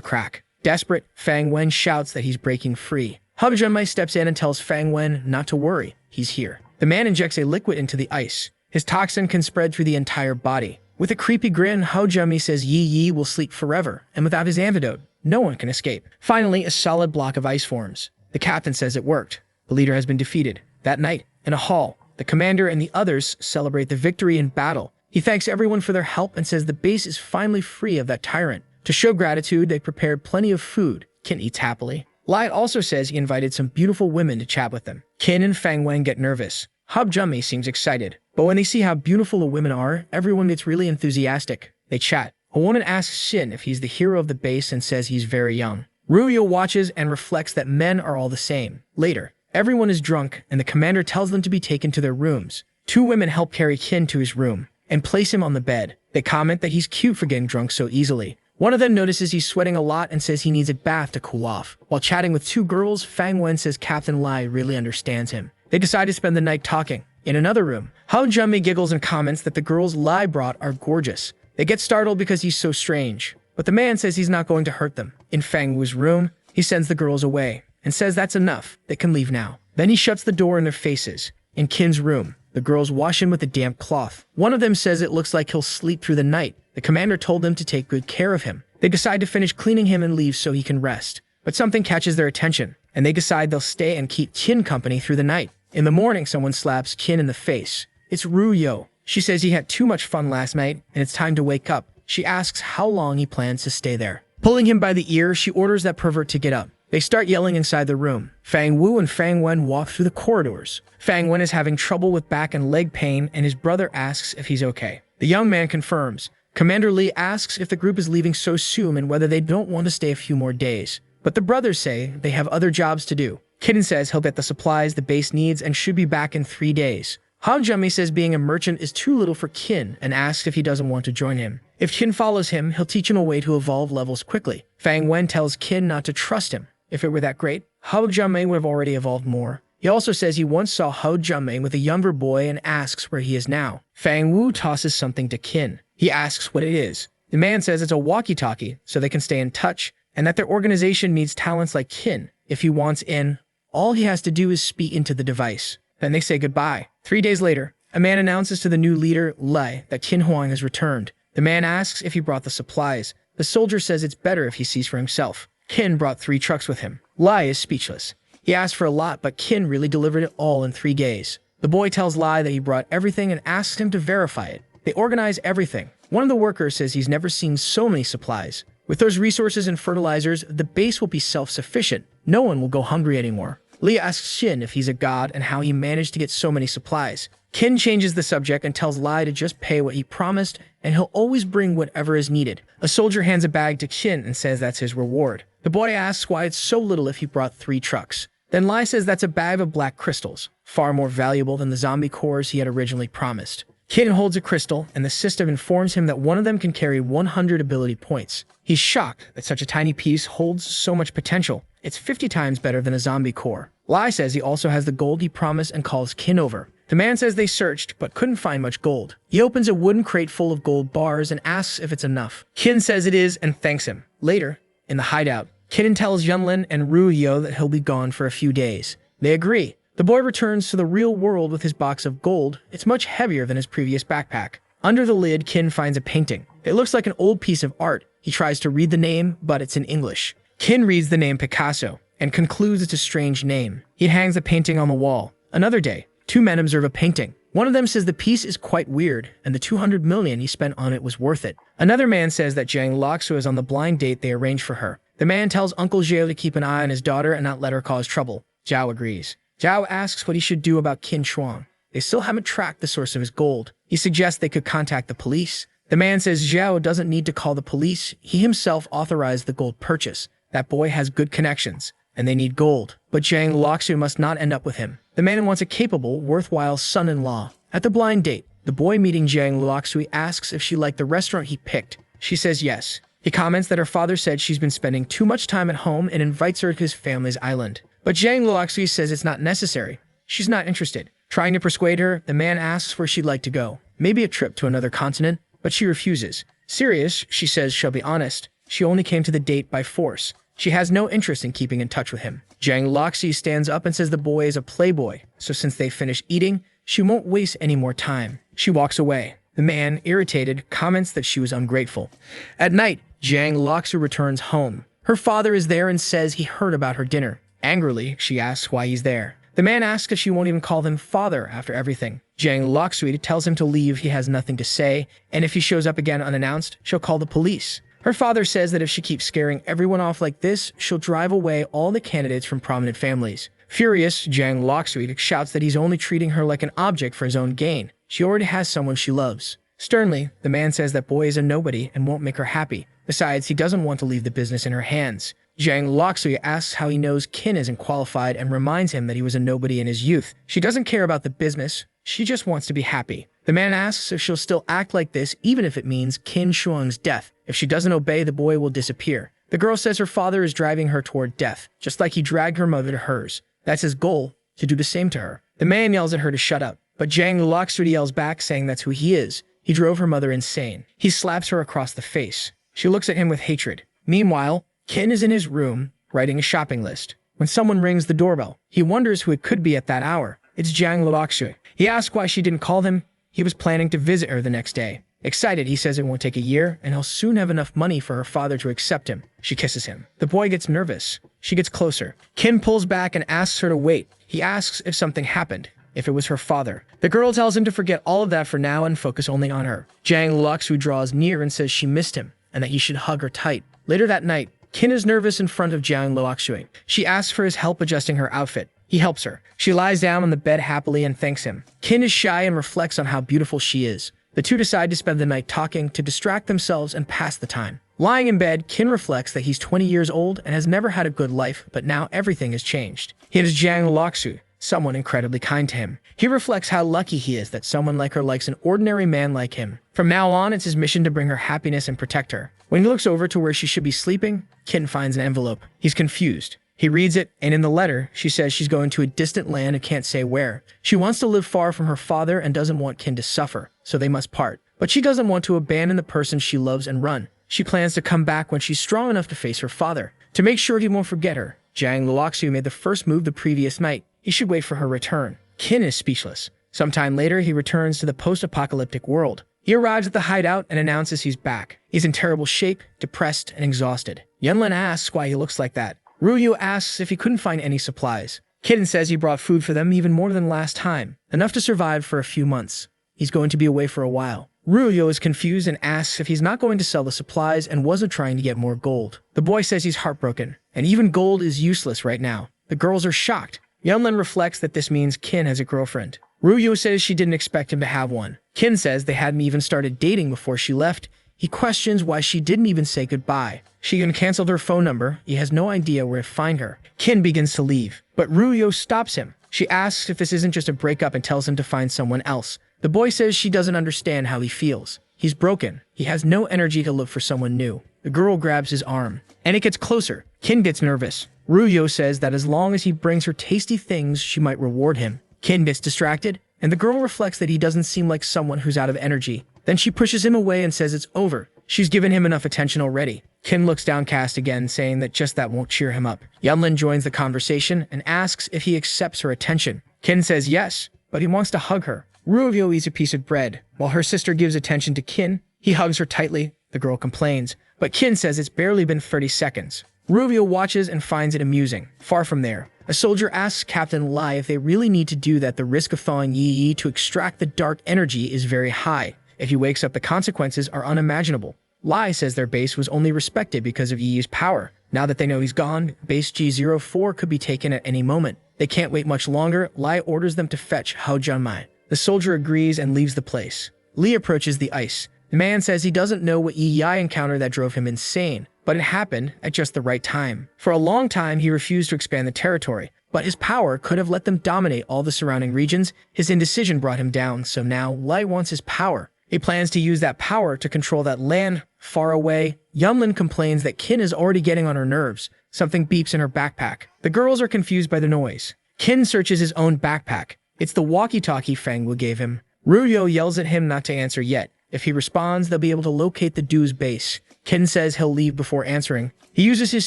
A: crack. Desperate, Fang Wen shouts that he's breaking free. Hub Junmai steps in and tells Fang Wen not to worry. He's here. The man injects a liquid into the ice. His toxin can spread through the entire body. With a creepy grin, Hao Junmi says Yi will sleep forever, and without his antidote, no one can escape. Finally, a solid block of ice forms. The captain says it worked. The leader has been defeated. That night, in a hall, the commander and the others celebrate the victory in battle. He thanks everyone for their help and says the base is finally free of that tyrant. To show gratitude, they prepared plenty of food. Qin eats happily. Lai also says he invited some beautiful women to chat with them. Qin and Fang Wen get nervous. Hub Junmi seems excited, but when they see how beautiful the women are, everyone gets really enthusiastic. They chat. A woman asks Shin if he's the hero of the base and says he's very young. Ruyo watches and reflects that men are all the same. Later, everyone is drunk and the commander tells them to be taken to their rooms. Two women help carry Qin to his room and place him on the bed. They comment that he's cute for getting drunk so easily. One of them notices he's sweating a lot and says he needs a bath to cool off. While chatting with two girls, Fang Wen says Captain Lai really understands him. They decide to spend the night talking. In another room, Hao Junmi giggles and comments that the girls Lai brought are gorgeous. They get startled because he's so strange, but the man says he's not going to hurt them. In Fang Wu's room, he sends the girls away and says that's enough, they can leave now. Then he shuts the door in their faces. In Qin's room, the girls wash him with a damp cloth. One of them says it looks like he'll sleep through the night. The commander told them to take good care of him. They decide to finish cleaning him and leave so he can rest. But something catches their attention, and they decide they'll stay and keep Qin company through the night. In the morning, someone slaps Qin in the face. It's Ruyo. She says he had too much fun last night, and it's time to wake up. She asks how long he plans to stay there. Pulling him by the ear, she orders that pervert to get up. They start yelling inside the room. Fang Wu and Fang Wen walk through the corridors. Fang Wen is having trouble with back and leg pain, and his brother asks if he's okay. The young man confirms. Commander Li asks if the group is leaving so soon and whether they don't want to stay a few more days. But the brothers say they have other jobs to do. Kitten says he'll get the supplies the base needs and should be back in 3 days. Han Junmi says being a merchant is too little for Qin and asks if he doesn't want to join him. If Qin follows him, he'll teach him a way to evolve levels quickly. Fang Wen tells Qin not to trust him. If it were that great, Hao Junmei would have already evolved more. He also says he once saw Hao Junmei with a younger boy and asks where he is now. Fang Wu tosses something to Qin. He asks what it is. The man says it's a walkie-talkie so they can stay in touch and that their organization needs talents like Qin. If he wants in, all he has to do is speak into the device. Then they say goodbye. 3 days later, a man announces to the new leader, Lai, that Qin Huang has returned. The man asks if he brought the supplies. The soldier says it's better if he sees for himself. Qin brought 3 trucks with him. Lai is speechless. He asked for a lot, but Qin really delivered it all in 3 days. The boy tells Lai that he brought everything and asks him to verify it. They organize everything. One of the workers says he's never seen so many supplies. With those resources and fertilizers, the base will be self-sufficient. No one will go hungry anymore. Li asks Shin if he's a god and how he managed to get so many supplies. Qin changes the subject and tells Lai to just pay what he promised and he'll always bring whatever is needed. A soldier hands a bag to Qin and says that's his reward. The boy asks why it's so little if he brought 3 trucks. Then Lai says that's a bag of black crystals, far more valuable than the zombie cores he had originally promised. Qin holds a crystal, and the system informs him that one of them can carry 100 ability points. He's shocked that such a tiny piece holds so much potential. It's 50 times better than a zombie core. Lai says he also has the gold he promised and calls Qin over. The man says they searched, but couldn't find much gold. He opens a wooden crate full of gold bars and asks if it's enough. Qin says it is and thanks him. Later, in the hideout, Qin tells Yunlin and Ruyo that he'll be gone for a few days. They agree. The boy returns to the real world with his box of gold. It's much heavier than his previous backpack. Under the lid, Kin finds a painting. It looks like an old piece of art. He tries to read the name, but it's in English. Kin reads the name Picasso and concludes it's a strange name. He hangs the painting on the wall. Another day, two men observe a painting. One of them says the piece is quite weird, and the 200 million he spent on it was worth it. Another man says that Jiang Luoxu is on the blind date they arranged for her. The man tells Uncle Zhao to keep an eye on his daughter and not let her cause trouble. Zhao agrees. Zhao asks what he should do about Qin Shuang. They still haven't tracked the source of his gold. He suggests they could contact the police. The man says Zhao doesn't need to call the police. He himself authorized the gold purchase. That boy has good connections, and they need gold. But Jiang Luoxu must not end up with him. The man wants a capable, worthwhile son-in-law. At the blind date, the boy meeting Jiang Luoxu asks if she liked the restaurant he picked. She says yes. He comments that her father said she's been spending too much time at home and invites her to his family's island. But Jiang Luoxu says it's not necessary. She's not interested. Trying to persuade her, the man asks where she'd like to go. Maybe a trip to another continent, but she refuses. Serious, she says she'll be honest. She only came to the date by force. She has no interest in keeping in touch with him. Jiang Luoxu stands up and says the boy is a playboy, so since they finish eating, she won't waste any more time. She walks away. The man, irritated, comments that she was ungrateful. At night, Jiang Luoxu returns home. Her father is there and says he heard about her dinner. Angrily, she asks why he's there. The man asks if she won't even call him father after everything. Jiang Luoxu tells him to leave, he has nothing to say, and if he shows up again unannounced, she'll call the police. Her father says that if she keeps scaring everyone off like this, she'll drive away all the candidates from prominent families. Furious, Jiang Luoxu shouts that he's only treating her like an object for his own gain. She already has someone she loves. Sternly, the man says that boy is a nobody and won't make her happy. Besides, he doesn't want to leave the business in her hands. Jiang Luoxu asks how he knows Qin isn't qualified and reminds him that he was a nobody in his youth. She doesn't care about the business. She just wants to be happy. The man asks if she'll still act like this even if it means Qin Shuang's death. If she doesn't obey, the boy will disappear. The girl says her father is driving her toward death, just like he dragged her mother to hers. That's his goal, to do the same to her. The man yells at her to shut up, but Jiang Luoxu yells back saying that's who he is. He drove her mother insane. He slaps her across the face. She looks at him with hatred. Meanwhile, Qin is in his room, writing a shopping list. When someone rings the doorbell, he wonders who it could be at that hour. It's Jiang Luoxu. He asks why she didn't call him. He was planning to visit her the next day. Excited, he says it won't take a year, and he'll soon have enough money for her father to accept him. She kisses him. The boy gets nervous. She gets closer. Qin pulls back and asks her to wait. He asks if something happened, if it was her father. The girl tells him to forget all of that for now and focus only on her. Jiang Luoxu draws near and says she missed him, and that he should hug her tight. Later that night, Qin is nervous in front of Jiang Luoxu. She asks for his help adjusting her outfit. He helps her. She lies down on the bed happily and thanks him. Qin is shy and reflects on how beautiful she is. The two decide to spend the night talking to distract themselves and pass the time. Lying in bed, Qin reflects that he's 20 years old and has never had a good life, but now everything has changed. He has Jiang Luoxu, someone incredibly kind to him. He reflects how lucky he is that someone like her likes an ordinary man like him. From now on, it's his mission to bring her happiness and protect her. When he looks over to where she should be sleeping, Qin finds an envelope. He's confused. He reads it, and in the letter, she says she's going to a distant land and can't say where. She wants to live far from her father and doesn't want Qin to suffer, so they must part. But she doesn't want to abandon the person she loves and run. She plans to come back when she's strong enough to face her father. To make sure he won't forget her, Jiang Luoxu made the first move the previous night. He should wait for her return. Qin is speechless. Sometime later, he returns to the post-apocalyptic world. He arrives at the hideout and announces he's back. He's in terrible shape, depressed, and exhausted. Yunlin asks why he looks like that. Ruyu asks if he couldn't find any supplies. Kitten says he brought food for them even more than last time, enough to survive for a few months. He's going to be away for a while. Ruyu is confused and asks if he's not going to sell the supplies and wasn't trying to get more gold. The boy says he's heartbroken, and even gold is useless right now. The girls are shocked. Yunlin reflects that this means Qin has a girlfriend. Ruyu says she didn't expect him to have one. Qin says they hadn't even started dating before she left. He questions why she didn't even say goodbye. She even canceled her phone number. He has no idea where to find her. Qin begins to leave, but Ruyu stops him. She asks if this isn't just a breakup and tells him to find someone else. The boy says she doesn't understand how he feels. He's broken. He has no energy to look for someone new. The girl grabs his arm, and it gets closer. Qin gets nervous. Ruyu says that as long as he brings her tasty things, she might reward him. Qin gets distracted, and the girl reflects that he doesn't seem like someone who's out of energy. Then she pushes him away and says it's over. She's given him enough attention already. Qin looks downcast again, saying that just that won't cheer him up. Yunlin joins the conversation and asks if he accepts her attention. Qin says yes, but he wants to hug her. Ruvio eats a piece of bread, while her sister gives attention to Kin. He hugs her tightly. The girl complains, but Kin says it's barely been 30 seconds. Ruvio watches and finds it amusing. Far from there, a soldier asks Captain Lai if they really need to do that. The risk of thawing Yi to extract the dark energy is very high. If he wakes up, the consequences are unimaginable. Lai says their base was only respected because of Yi's power. Now that they know he's gone, base G04 could be taken at any moment. They can't wait much longer. Lai orders them to fetch Hao Junmai. The soldier agrees and leaves the place. Li approaches the ice. The man says he doesn't know what Yi encountered that drove him insane, but it happened at just the right time. For a long time, he refused to expand the territory, but his power could have let them dominate all the surrounding regions. His indecision brought him down, so now Lai wants his power. He plans to use that power to control that land far away. Yunlin complains that Kin is already getting on her nerves. Something beeps in her backpack. The girls are confused by the noise. Kin searches his own backpack. It's the walkie-talkie Fang Wu gave him. Ruryo yells at him not to answer yet. If he responds, they'll be able to locate the Du's base. Kin says he'll leave before answering. He uses his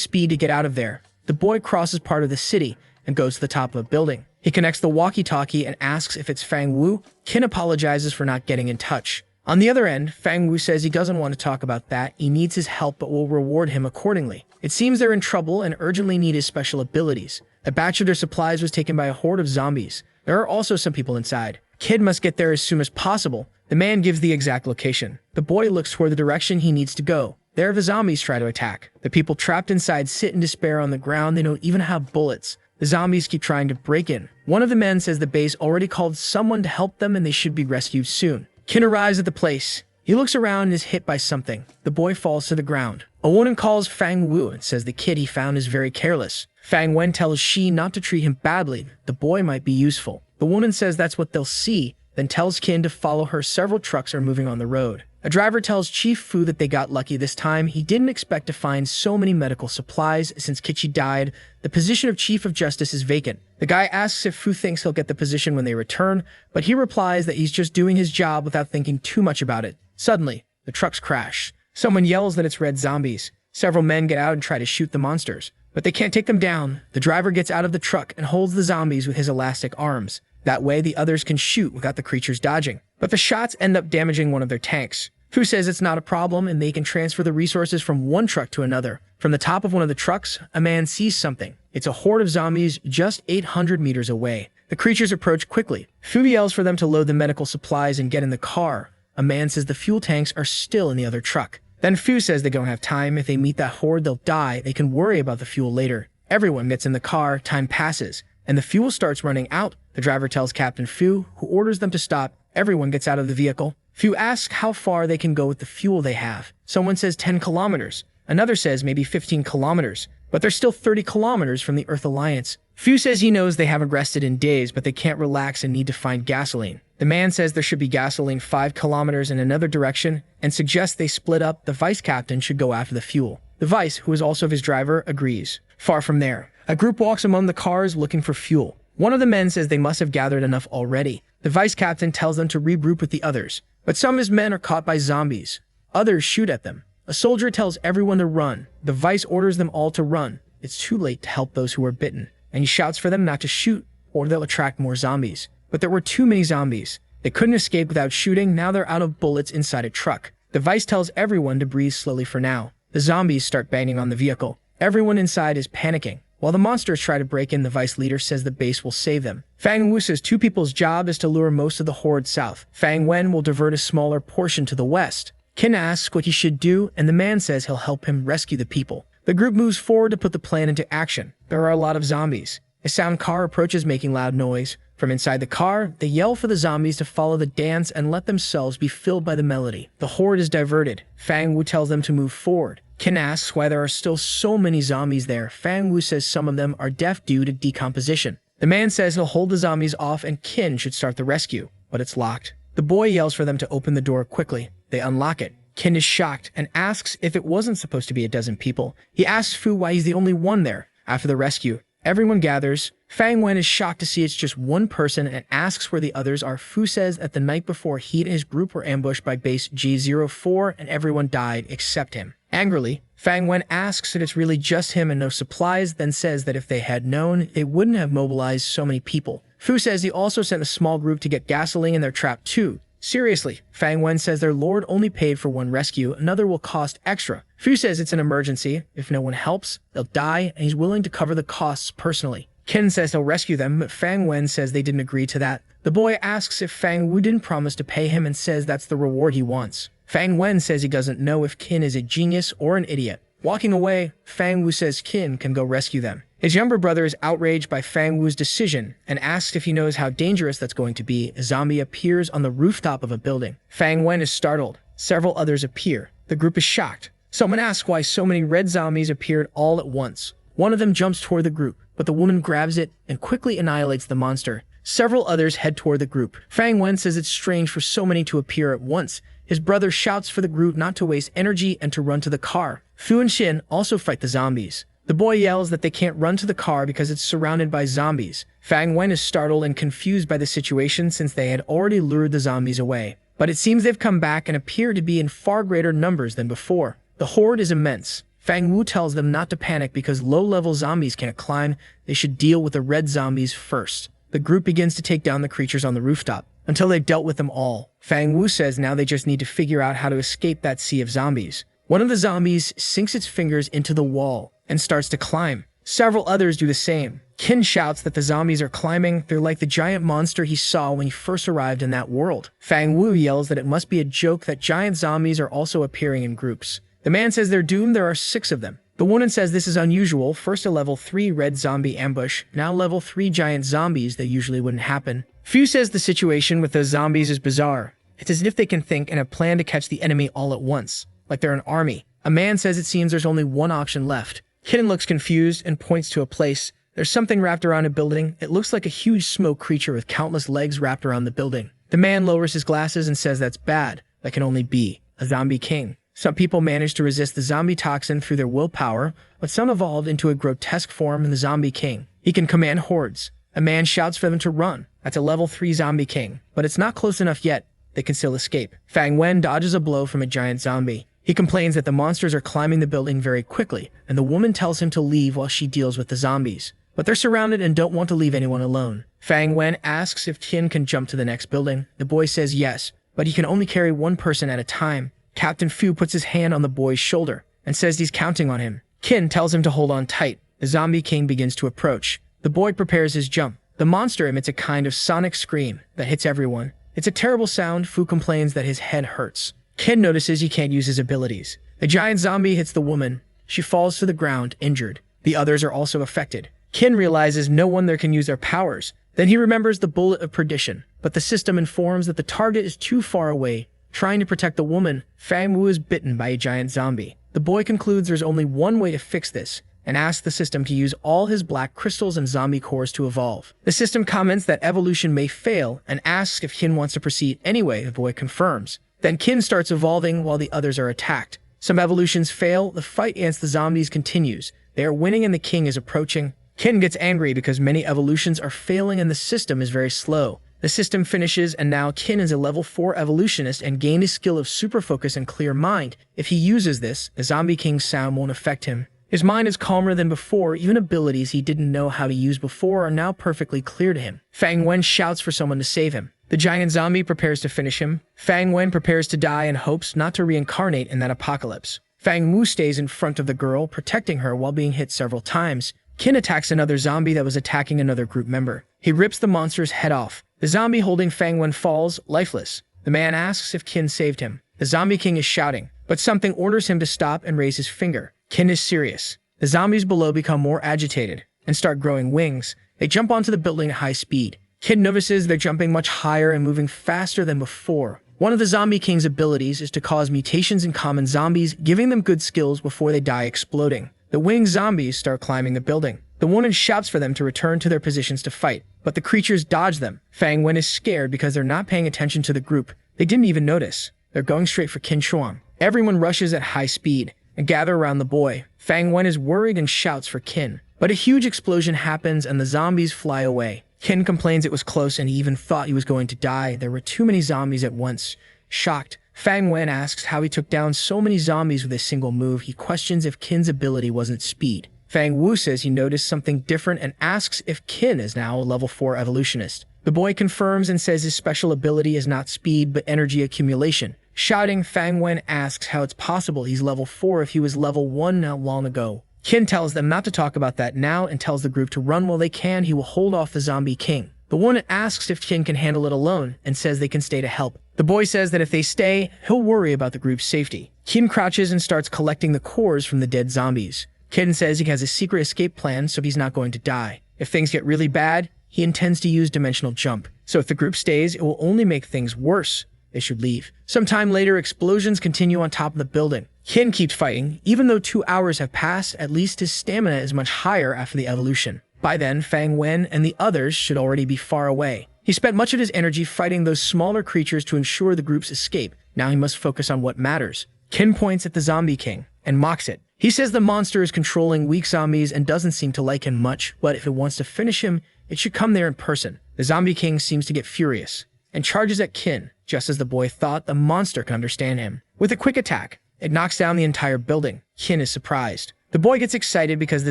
A: speed to get out of there. The boy crosses part of the city and goes to the top of a building. He connects the walkie-talkie and asks if it's Fang Wu. Kin apologizes for not getting in touch. On the other end, Fang Wu says he doesn't want to talk about that. He needs his help but will reward him accordingly. It seems they're in trouble and urgently need his special abilities. A batch of their supplies was taken by a horde of zombies. There are also some people inside. Kid must get there as soon as possible. The man gives the exact location. The boy looks toward the direction he needs to go. There the zombies try to attack. The people trapped inside sit in despair on the ground. They don't even have bullets. The zombies keep trying to break in. One of the men says the base already called someone to help them and they should be rescued soon. Kin arrives at the place. He looks around and is hit by something. The boy falls to the ground. A woman calls Fang Wu and says the kid he found is very careless. Fang Wen tells Shi not to treat him badly. The boy might be useful. The woman says that's what they'll see, then tells Kin to follow her. Several trucks are moving on the road. A driver tells Chief Fu that they got lucky this time. He didn't expect to find so many medical supplies. Since Kichi died, the position of Chief of Justice is vacant. The guy asks if Fu thinks he'll get the position when they return, but he replies that he's just doing his job without thinking too much about it. Suddenly, the trucks crash. Someone yells that it's red zombies. Several men get out and try to shoot the monsters, but they can't take them down. The driver gets out of the truck and holds the zombies with his elastic arms. That way, the others can shoot without the creatures dodging. But the shots end up damaging one of their tanks. Fu says it's not a problem and they can transfer the resources from one truck to another. From the top of one of the trucks, a man sees something. It's a horde of zombies just 800 meters away. The creatures approach quickly. Fu yells for them to load the medical supplies and get in the car. A man says the fuel tanks are still in the other truck. Then Fu says they don't have time. If they meet that horde, they'll die. They can worry about the fuel later. Everyone gets in the car. Time passes, and the fuel starts running out. The driver tells Captain Fu, who orders them to stop. Everyone gets out of the vehicle. Fu asks how far they can go with the fuel they have. Someone says 10 kilometers. Another says maybe 15 kilometers. But they're still 30 kilometers from the Earth Alliance. Fu says he knows they haven't rested in days, but they can't relax and need to find gasoline. The man says there should be gasoline 5 kilometers in another direction and suggests they split up. The vice captain should go after the fuel. The vice, who is also his driver, agrees. Far from there, a group walks among the cars looking for fuel. One of the men says they must have gathered enough already. The vice captain tells them to regroup with the others, but some of his men are caught by zombies. Others shoot at them. A soldier tells everyone to run. The vice orders them all to run. It's too late to help those who are bitten, and he shouts for them not to shoot or they'll attract more zombies. But there were too many zombies. They couldn't escape without shooting. Now they're out of bullets inside a truck. The vice tells everyone to breathe slowly for now. The zombies start banging on the vehicle. Everyone inside is panicking. While the monsters try to break in, the vice leader says the base will save them. Fang Wu says two people's job is to lure most of the horde south. Fang Wen will divert a smaller portion to the west. Kin asks what he should do, and the man says he'll help him rescue the people. The group moves forward to put the plan into action. There are a lot of zombies. A sound car approaches making loud noise. From inside the car, they yell for the zombies to follow the dance and let themselves be filled by the melody. The horde is diverted. Fang Wu tells them to move forward. Kin asks why there are still so many zombies there. Fang Wu says some of them are deaf due to decomposition. The man says he'll hold the zombies off and Kin should start the rescue, but it's locked. The boy yells for them to open the door quickly. They unlock it. Kin is shocked and asks if it wasn't supposed to be a dozen people. He asks Fu why he's the only one there. After the rescue, everyone gathers. Fang Wen is shocked to see it's just one person and asks where the others are. Fu says that the night before, he and his group were ambushed by base G04 and everyone died except him. Angrily, Fang Wen asks that it's really just him and no supplies, then says that if they had known, they wouldn't have mobilized so many people. Fu says he also sent a small group to get gasoline and they're trapped too. Seriously, Fang Wen says their lord only paid for one rescue, another will cost extra. Fu says it's an emergency. If no one helps, they'll die, and he's willing to cover the costs personally. Qin says he'll rescue them, but Fang Wen says they didn't agree to that. The boy asks if Fang Wu didn't promise to pay him and says that's the reward he wants. Fang Wen says he doesn't know if Qin is a genius or an idiot. Walking away, Fang Wu says Qin can go rescue them. His younger brother is outraged by Fang Wu's decision and asks if he knows how dangerous that's going to be. A zombie appears on the rooftop of a building. Fang Wen is startled. Several others appear. The group is shocked. Someone asks why so many red zombies appeared all at once. One of them jumps toward the group, but the woman grabs it and quickly annihilates the monster. Several others head toward the group. Fang Wen says it's strange for so many to appear at once. His brother shouts for the group not to waste energy and to run to the car. Fu and Xin also fight the zombies. The boy yells that they can't run to the car because it's surrounded by zombies. Fang Wen is startled and confused by the situation since they had already lured the zombies away. But it seems they've come back and appear to be in far greater numbers than before. The horde is immense. Fang Wu tells them not to panic because low-level zombies can't climb. They should deal with the red zombies first. The group begins to take down the creatures on the rooftop until they've dealt with them all. Fang Wu says now they just need to figure out how to escape that sea of zombies. One of the zombies sinks its fingers into the wall and starts to climb. Several others do the same. Qin shouts that the zombies are climbing. They're like the giant monster he saw when he first arrived in that world. Fang Wu yells that it must be a joke that giant zombies are also appearing in groups. The man says they're doomed. There are 6 of them. The woman says this is unusual. First a level 3 red zombie ambush, now level 3 giant zombies that usually wouldn't happen. Fu says the situation with those zombies is bizarre. It's as if they can think and have planned to catch the enemy all at once, like they're an army. A man says it seems there's only one option left. Kitten looks confused and points to a place. There's something wrapped around a building. It looks like a huge smoke creature with countless legs wrapped around the building. The man lowers his glasses and says that's bad. That can only be a zombie king. Some people manage to resist the zombie toxin through their willpower, but some evolved into a grotesque form in the zombie king. He can command hordes. A man shouts for them to run. That's a level 3 zombie king, but it's not close enough yet. They can still escape. Fang Wen dodges a blow from a giant zombie. He complains that the monsters are climbing the building very quickly, and the woman tells him to leave while she deals with the zombies. But they're surrounded and don't want to leave anyone alone. Fang Wen asks if Qin can jump to the next building. The boy says yes, but he can only carry one person at a time. Captain Fu puts his hand on the boy's shoulder and says he's counting on him. Qin tells him to hold on tight. The zombie king begins to approach. The boy prepares his jump. The monster emits a kind of sonic scream that hits everyone. It's a terrible sound. Fu complains that his head hurts. Qin notices he can't use his abilities. The giant zombie hits the woman. She falls to the ground, injured. The others are also affected. Qin realizes no one there can use their powers. Then he remembers the bullet of perdition, but the system informs that the target is too far away. Trying to protect the woman, Fang Wu is bitten by a giant zombie. The boy concludes there's only one way to fix this, and asks the system to use all his black crystals and zombie cores to evolve. The system comments that evolution may fail, and asks if Qin wants to proceed anyway. The boy confirms. Then Qin starts evolving while the others are attacked. Some evolutions fail. The fight against the zombies continues. They are winning and the king is approaching. Qin gets angry because many evolutions are failing and the system is very slow. The system finishes, and now Qin is a level 4 evolutionist and gained a skill of super focus and clear mind. If he uses this, the zombie king's sound won't affect him. His mind is calmer than before. Even abilities he didn't know how to use before are now perfectly clear to him. Fang Wen shouts for someone to save him. The giant zombie prepares to finish him. Fang Wen prepares to die and hopes not to reincarnate in that apocalypse. Fang Wu stays in front of the girl, protecting her while being hit several times. Qin attacks another zombie that was attacking another group member. He rips the monster's head off. The zombie holding Fang Wen falls, lifeless. The man asks if Qin saved him. The zombie king is shouting, but something orders him to stop and raise his finger. Qin is serious. The zombies below become more agitated and start growing wings. They jump onto the building at high speed. Qin notices they're jumping much higher and moving faster than before. One of the zombie king's abilities is to cause mutations in common zombies, giving them good skills before they die exploding. The winged zombies start climbing the building. The woman shouts for them to return to their positions to fight, but the creatures dodge them. Fang Wen is scared because they're not paying attention to the group. They didn't even notice. They're going straight for Qin Shuang. Everyone rushes at high speed and gather around the boy. Fang Wen is worried and shouts for Qin, but a huge explosion happens and the zombies fly away. Qin complains it was close and he even thought he was going to die. There were too many zombies at once. Shocked, Fang Wen asks how he took down so many zombies with a single move. He questions if Qin's ability wasn't speed. Fang Wu says he noticed something different and asks if Qin is now a level 4 evolutionist. The boy confirms and says his special ability is not speed but energy accumulation. Shouting, Fang Wen asks how it's possible he's level 4 if he was level 1 not long ago. Qin tells them not to talk about that now and tells the group to run while they can. He will hold off the zombie king. The woman asks if Qin can handle it alone and says they can stay to help. The boy says that if they stay, he'll worry about the group's safety. Qin crouches and starts collecting the cores from the dead zombies. Qin says he has a secret escape plan so he's not going to die. If things get really bad, he intends to use dimensional jump. So if the group stays, it will only make things worse. They should leave. Sometime later, explosions continue on top of the building. Qin keeps fighting. Even though 2 hours have passed, at least his stamina is much higher after the evolution. By then, Fang Wen and the others should already be far away. He spent much of his energy fighting those smaller creatures to ensure the group's escape. Now he must focus on what matters. Qin points at the zombie king and mocks it. He says the monster is controlling weak zombies and doesn't seem to like him much, but if it wants to finish him, it should come there in person. The zombie king seems to get furious and charges at Qin. Just as the boy thought, the monster can understand him. With a quick attack, it knocks down the entire building. Qin is surprised. The boy gets excited because the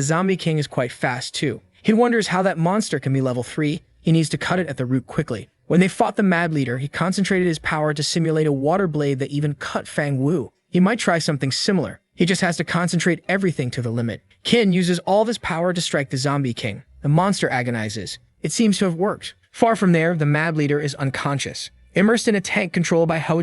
A: zombie king is quite fast too. He wonders how that monster can be level 3. He needs to cut it at the root quickly. When they fought the Mad Leader, he concentrated his power to simulate a water blade that even cut Fang Wu. He might try something similar. He just has to concentrate everything to the limit. Qin uses all of his power to strike the zombie king. The monster agonizes. It seems to have worked. Far from there, the Mad Leader is unconscious, immersed in a tank controlled by Hao.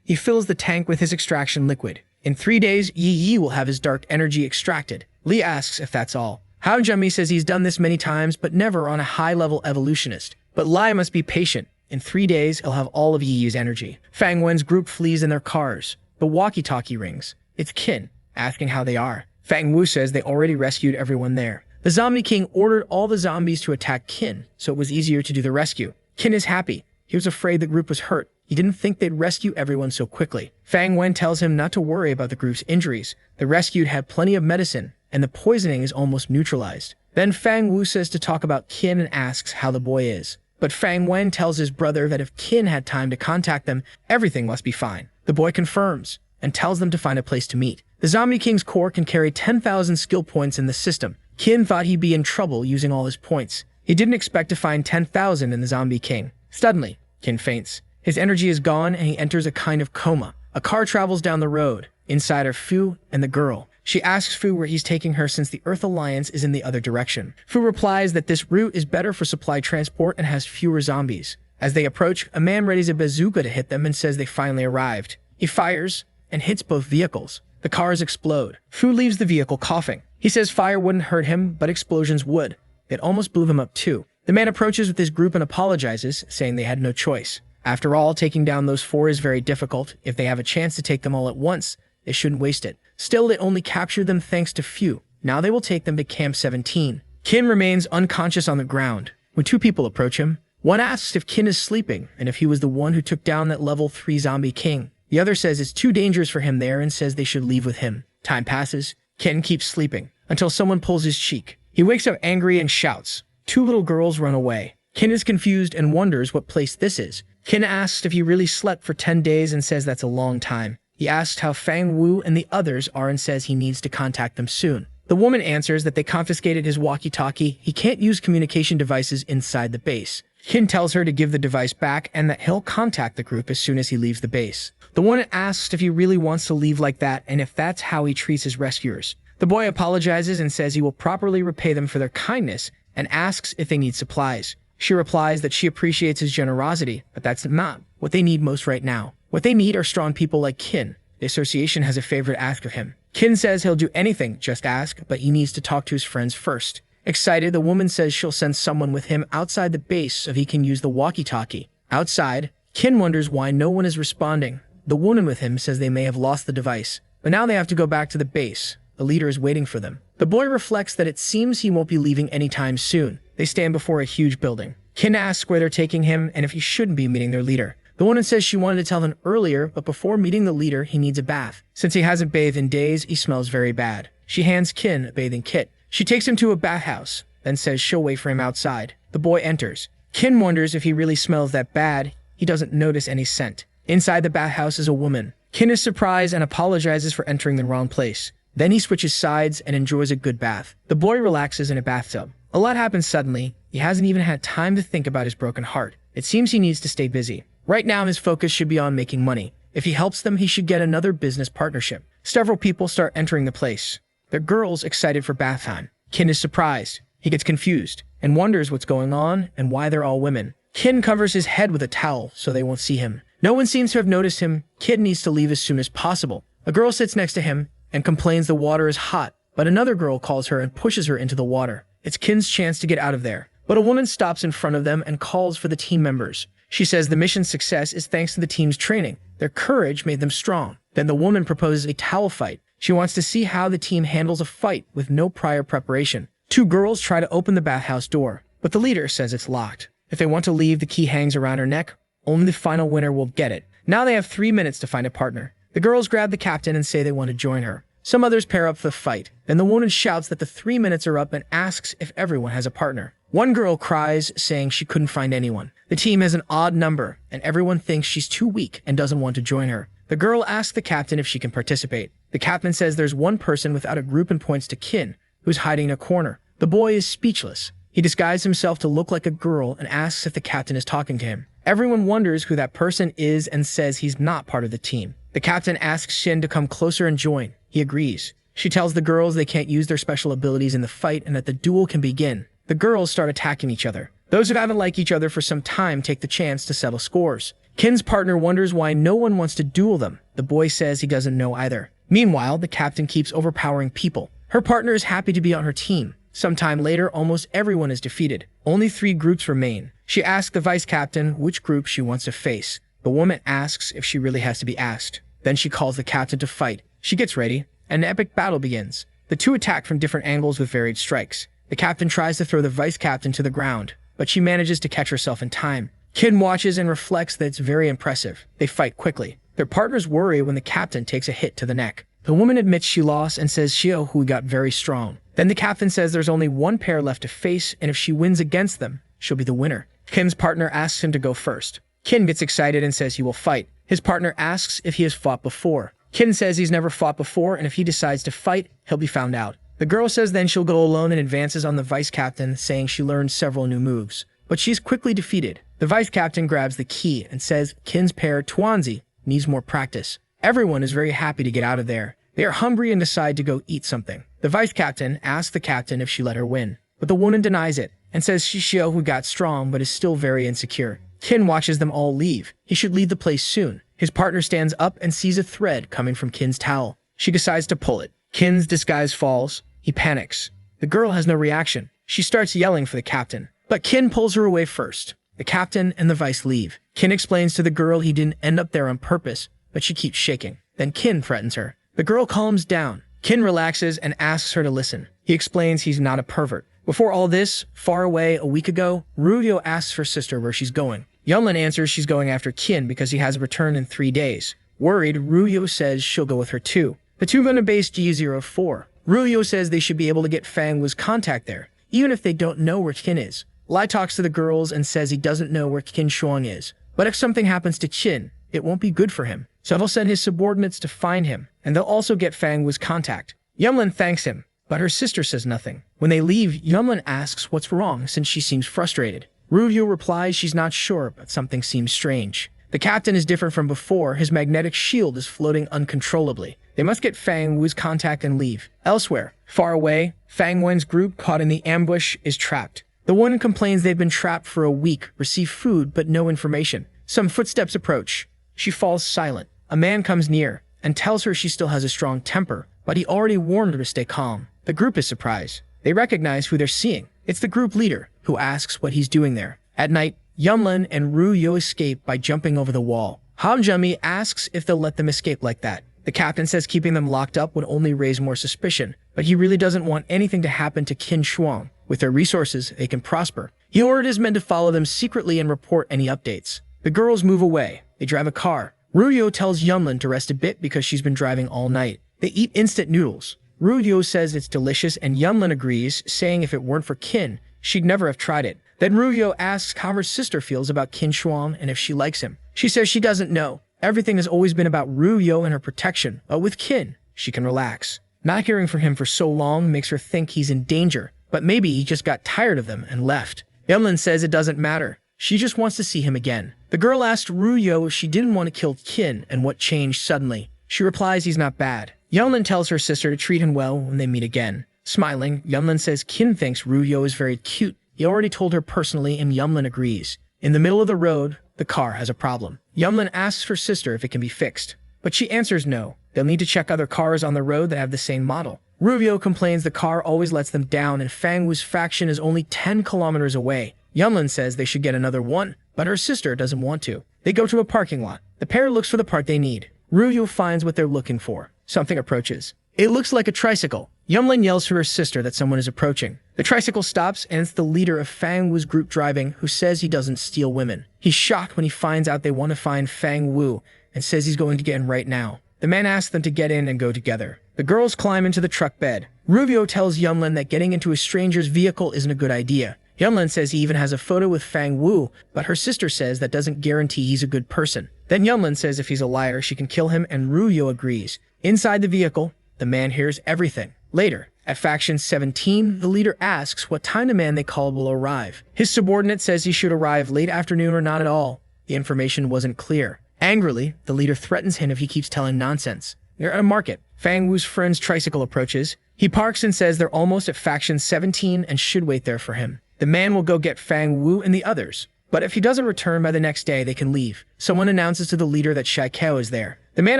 A: He fills the tank with his extraction liquid. In 3 days, Yi will have his dark energy extracted. Li asks if that's all. Hao says he's done this many times, but never on a high-level evolutionist. But Li must be patient. In 3 days, he'll have all of Yi's energy. Fang Wen's group flees in their cars. The walkie-talkie rings. It's Qin, asking how they are. Fang Wu says they already rescued everyone there. The zombie king ordered all the zombies to attack Qin, so it was easier to do the rescue. Qin is happy. He was afraid the group was hurt. He didn't think they'd rescue everyone so quickly. Fang Wen tells him not to worry about the group's injuries. The rescued had plenty of medicine, and the poisoning is almost neutralized. Then Fang Wu says to talk about Qin and asks how the boy is. But Fang Wen tells his brother that if Qin had time to contact them, everything must be fine. The boy confirms and tells them to find a place to meet. The Zombie King's core can carry 10,000 skill points in the system. Qin thought he'd be in trouble using all his points. He didn't expect to find 10,000 in the Zombie King. Suddenly, Qin faints. His energy is gone and he enters a kind of coma. A car travels down the road. Inside are Fu and the girl. She asks Fu where he's taking her since the Earth Alliance is in the other direction. Fu replies that this route is better for supply transport and has fewer zombies. As they approach, a man readies a bazooka to hit them and says they finally arrived. He fires and hits both vehicles. The cars explode. Fu leaves the vehicle coughing. He says fire wouldn't hurt him, but explosions would. It almost blew him up too. The man approaches with his group and apologizes, saying they had no choice. After all, taking down those 4 is very difficult. If they have a chance to take them all at once, they shouldn't waste it. Still, they only captured them thanks to Fu. Now they will take them to Camp 17. Qin remains unconscious on the ground. When 2 people approach him, one asks if Qin is sleeping and if he was the one who took down that level 3 zombie king. The other says it's too dangerous for him there and says they should leave with him. Time passes. Qin keeps sleeping until someone pulls his cheek. He wakes up angry and shouts. 2 little girls run away. Qin is confused and wonders what place this is. Qin asks if he really slept for 10 days and says that's a long time. He asks how Fang Wu and the others are and says he needs to contact them soon. The woman answers that they confiscated his walkie-talkie. He can't use communication devices inside the base. Qin tells her to give the device back and that he'll contact the group as soon as he leaves the base. The woman asks if he really wants to leave like that and if that's how he treats his rescuers. The boy apologizes and says he will properly repay them for their kindness and asks if they need supplies. She replies that she appreciates his generosity, but that's not what they need most right now. What they need are strong people like Qin. The association has a favorite ask of him. Qin says he'll do anything, just ask, but he needs to talk to his friends first. Excited, the woman says she'll send someone with him outside the base so he can use the walkie-talkie. Outside, Qin wonders why no one is responding. The woman with him says they may have lost the device, but now they have to go back to the base. The leader is waiting for them. The boy reflects that it seems he won't be leaving anytime soon. They stand before a huge building. Qin asks where they're taking him and if he shouldn't be meeting their leader. The woman says she wanted to tell them earlier, but before meeting the leader, he needs a bath. Since he hasn't bathed in days, he smells very bad. She hands Qin a bathing kit. She takes him to a bathhouse, then says she'll wait for him outside. The boy enters. Qin wonders if he really smells that bad. He doesn't notice any scent. Inside the bathhouse is a woman. Qin is surprised and apologizes for entering the wrong place. Then he switches sides and enjoys a good bath. The boy relaxes in a bathtub. A lot happens suddenly. He hasn't even had time to think about his broken heart. It seems he needs to stay busy. Right now, his focus should be on making money. If he helps them, he should get another business partnership. Several people start entering the place. They're girls excited for bath time. Kin is surprised. He gets confused and wonders what's going on and why they're all women. Kin covers his head with a towel so they won't see him. No one seems to have noticed him. Kin needs to leave as soon as possible. A girl sits next to him and complains the water is hot, but another girl calls her and pushes her into the water. It's Kin's chance to get out of there. But a woman stops in front of them and calls for the team members. She says the mission's success is thanks to the team's training. Their courage made them strong. Then the woman proposes a towel fight. She wants to see how the team handles a fight with no prior preparation. Two girls try to open the bathhouse door, but the leader says it's locked. If they want to leave, the key hangs around her neck. Only the final winner will get it. Now they have 3 minutes to find a partner. The girls grab the captain and say they want to join her. Some others pair up for the fight. Then the woman shouts that the 3 minutes are up and asks if everyone has a partner. One girl cries, saying she couldn't find anyone. The team has an odd number, and everyone thinks she's too weak and doesn't want to join her. The girl asks the captain if she can participate. The captain says there's one person without a group and points to Kin, who's hiding in a corner. The boy is speechless. He disguises himself to look like a girl and asks if the captain is talking to him. Everyone wonders who that person is and says he's not part of the team. The captain asks Shin to come closer and join. He agrees. She tells the girls they can't use their special abilities in the fight and that the duel can begin. The girls start attacking each other. Those who haven't liked each other for some time take the chance to settle scores. Kin's partner wonders why no one wants to duel them. The boy says he doesn't know either. Meanwhile, the captain keeps overpowering people. Her partner is happy to be on her team. Sometime later, almost everyone is defeated. Only 3 groups remain. She asks the vice captain which group she wants to face. The woman asks if she really has to be asked. Then she calls the captain to fight. She gets ready, and an epic battle begins. The two attack from different angles with varied strikes. The captain tries to throw the vice captain to the ground, but she manages to catch herself in time. Kin watches and reflects that it's very impressive. They fight quickly. Their partners worry when the captain takes a hit to the neck. The woman admits she lost and says Shio got very strong. Then the captain says there's only one pair left to face, and if she wins against them, she'll be the winner. Kin's partner asks him to go first. Kin gets excited and says he will fight. His partner asks if he has fought before. Kin says he's never fought before, and if he decides to fight, he'll be found out. The girl says then she'll go alone and advances on the vice captain, saying she learned several new moves. But she's quickly defeated. The vice captain grabs the key and says Kin's pair, Tuanzi, needs more practice. Everyone is very happy to get out of there. They are hungry and decide to go eat something. The vice captain asks the captain if she let her win, but the woman denies it and says Shishio who got strong but is still very insecure. Kin watches them all leave. He should leave the place soon. His partner stands up and sees a thread coming from Kin's towel. She decides to pull it. Kin's disguise falls. He panics. The girl has no reaction. She starts yelling for the captain, but Kin pulls her away first. The captain and the vice leave. Kin explains to the girl he didn't end up there on purpose, but she keeps shaking. Then Kin threatens her. The girl calms down. Kin relaxes and asks her to listen. He explains he's not a pervert. Before all this, far away a week ago, Ruryo asks her sister where she's going. Yunlin answers she's going after Kin because he has a return in 3 days. Worried, Ruryo says she'll go with her too. The two go to base G04. Ruryo says they should be able to get Fang Wu's contact there, even if they don't know where Kin is. Lai talks to the girls and says he doesn't know where Qin Shuang is. But if something happens to Qin, it won't be good for him. So he'll send his subordinates to find him, and they'll also get Fang Wu's contact. Yumlin thanks him, but her sister says nothing. When they leave, Yumlin asks what's wrong since she seems frustrated. Ruryo replies she's not sure, but something seems strange. The captain is different from before. His magnetic shield is floating uncontrollably. They must get Fang Wu's contact and leave. Elsewhere, far away, Fang Wen's group caught in the ambush is trapped. The woman complains they've been trapped for a week, receive food but no information. Some footsteps approach. She falls silent. A man comes near and tells her she still has a strong temper, but he already warned her to stay calm. The group is surprised. They recognize who they're seeing. It's the group leader, who asks what he's doing there. At night, Yumlin and Ruryo escape by jumping over the wall. Hamjumi asks if they'll let them escape like that. The captain says keeping them locked up would only raise more suspicion, but he really doesn't want anything to happen to Qin Shuang. With their resources, they can prosper. He ordered his men to follow them secretly and report any updates. The girls move away. They drive a car. Ruryo tells Yumlin to rest a bit because she's been driving all night. They eat instant noodles. Ruryo says it's delicious and Yumlin agrees, saying if it weren't for Qin, she'd never have tried it. Then Ruryo asks how her sister feels about Qin Shuang and if she likes him. She says she doesn't know. Everything has always been about Ruryo and her protection, but with Qin, she can relax. Not hearing from him for so long makes her think he's in danger, but maybe he just got tired of them and left. Yunlin says it doesn't matter. She just wants to see him again. The girl asked Ruyo if she didn't want to kill Kin and what changed suddenly. She replies he's not bad. Yunlin tells her sister to treat him well when they meet again. Smiling, Yunlin says Kin thinks Ruyo is very cute. He already told her personally and Yunlin agrees. In the middle of the road, the car has a problem. Yunlin asks her sister if it can be fixed, but she answers no. They'll need to check other cars on the road that have the same model. Ruyo complains the car always lets them down and Fang Wu's faction is only 10 kilometers away. Yunlin says they should get another one, but her sister doesn't want to. They go to a parking lot. The pair looks for the part they need. Ruyo finds what they're looking for. Something approaches. It looks like a tricycle. Yunlin yells to her sister that someone is approaching. The tricycle stops and it's the leader of Fang Wu's group driving who says he doesn't steal women. He's shocked when he finds out they want to find Fang Wu and says he's going to get in right now. The man asks them to get in and go together. The girls climb into the truck bed. Ruyo tells Yunlin that getting into a stranger's vehicle isn't a good idea. Yunlin says he even has a photo with Fang Wu, but her sister says that doesn't guarantee he's a good person. Then Yunlin says if he's a liar, she can kill him and Ruyo agrees. Inside the vehicle, the man hears everything. Later, at Faction 17, the leader asks what time the man they called will arrive. His subordinate says he should arrive late afternoon or not at all. The information wasn't clear. Angrily, the leader threatens him if he keeps telling nonsense. They're at a market. Fang Wu's friend's tricycle approaches. He parks and says they're almost at Faction 17 and should wait there for him. The man will go get Fang Wu and the others. But if he doesn't return by the next day, they can leave. Someone announces to the leader that Shaikao is there. The man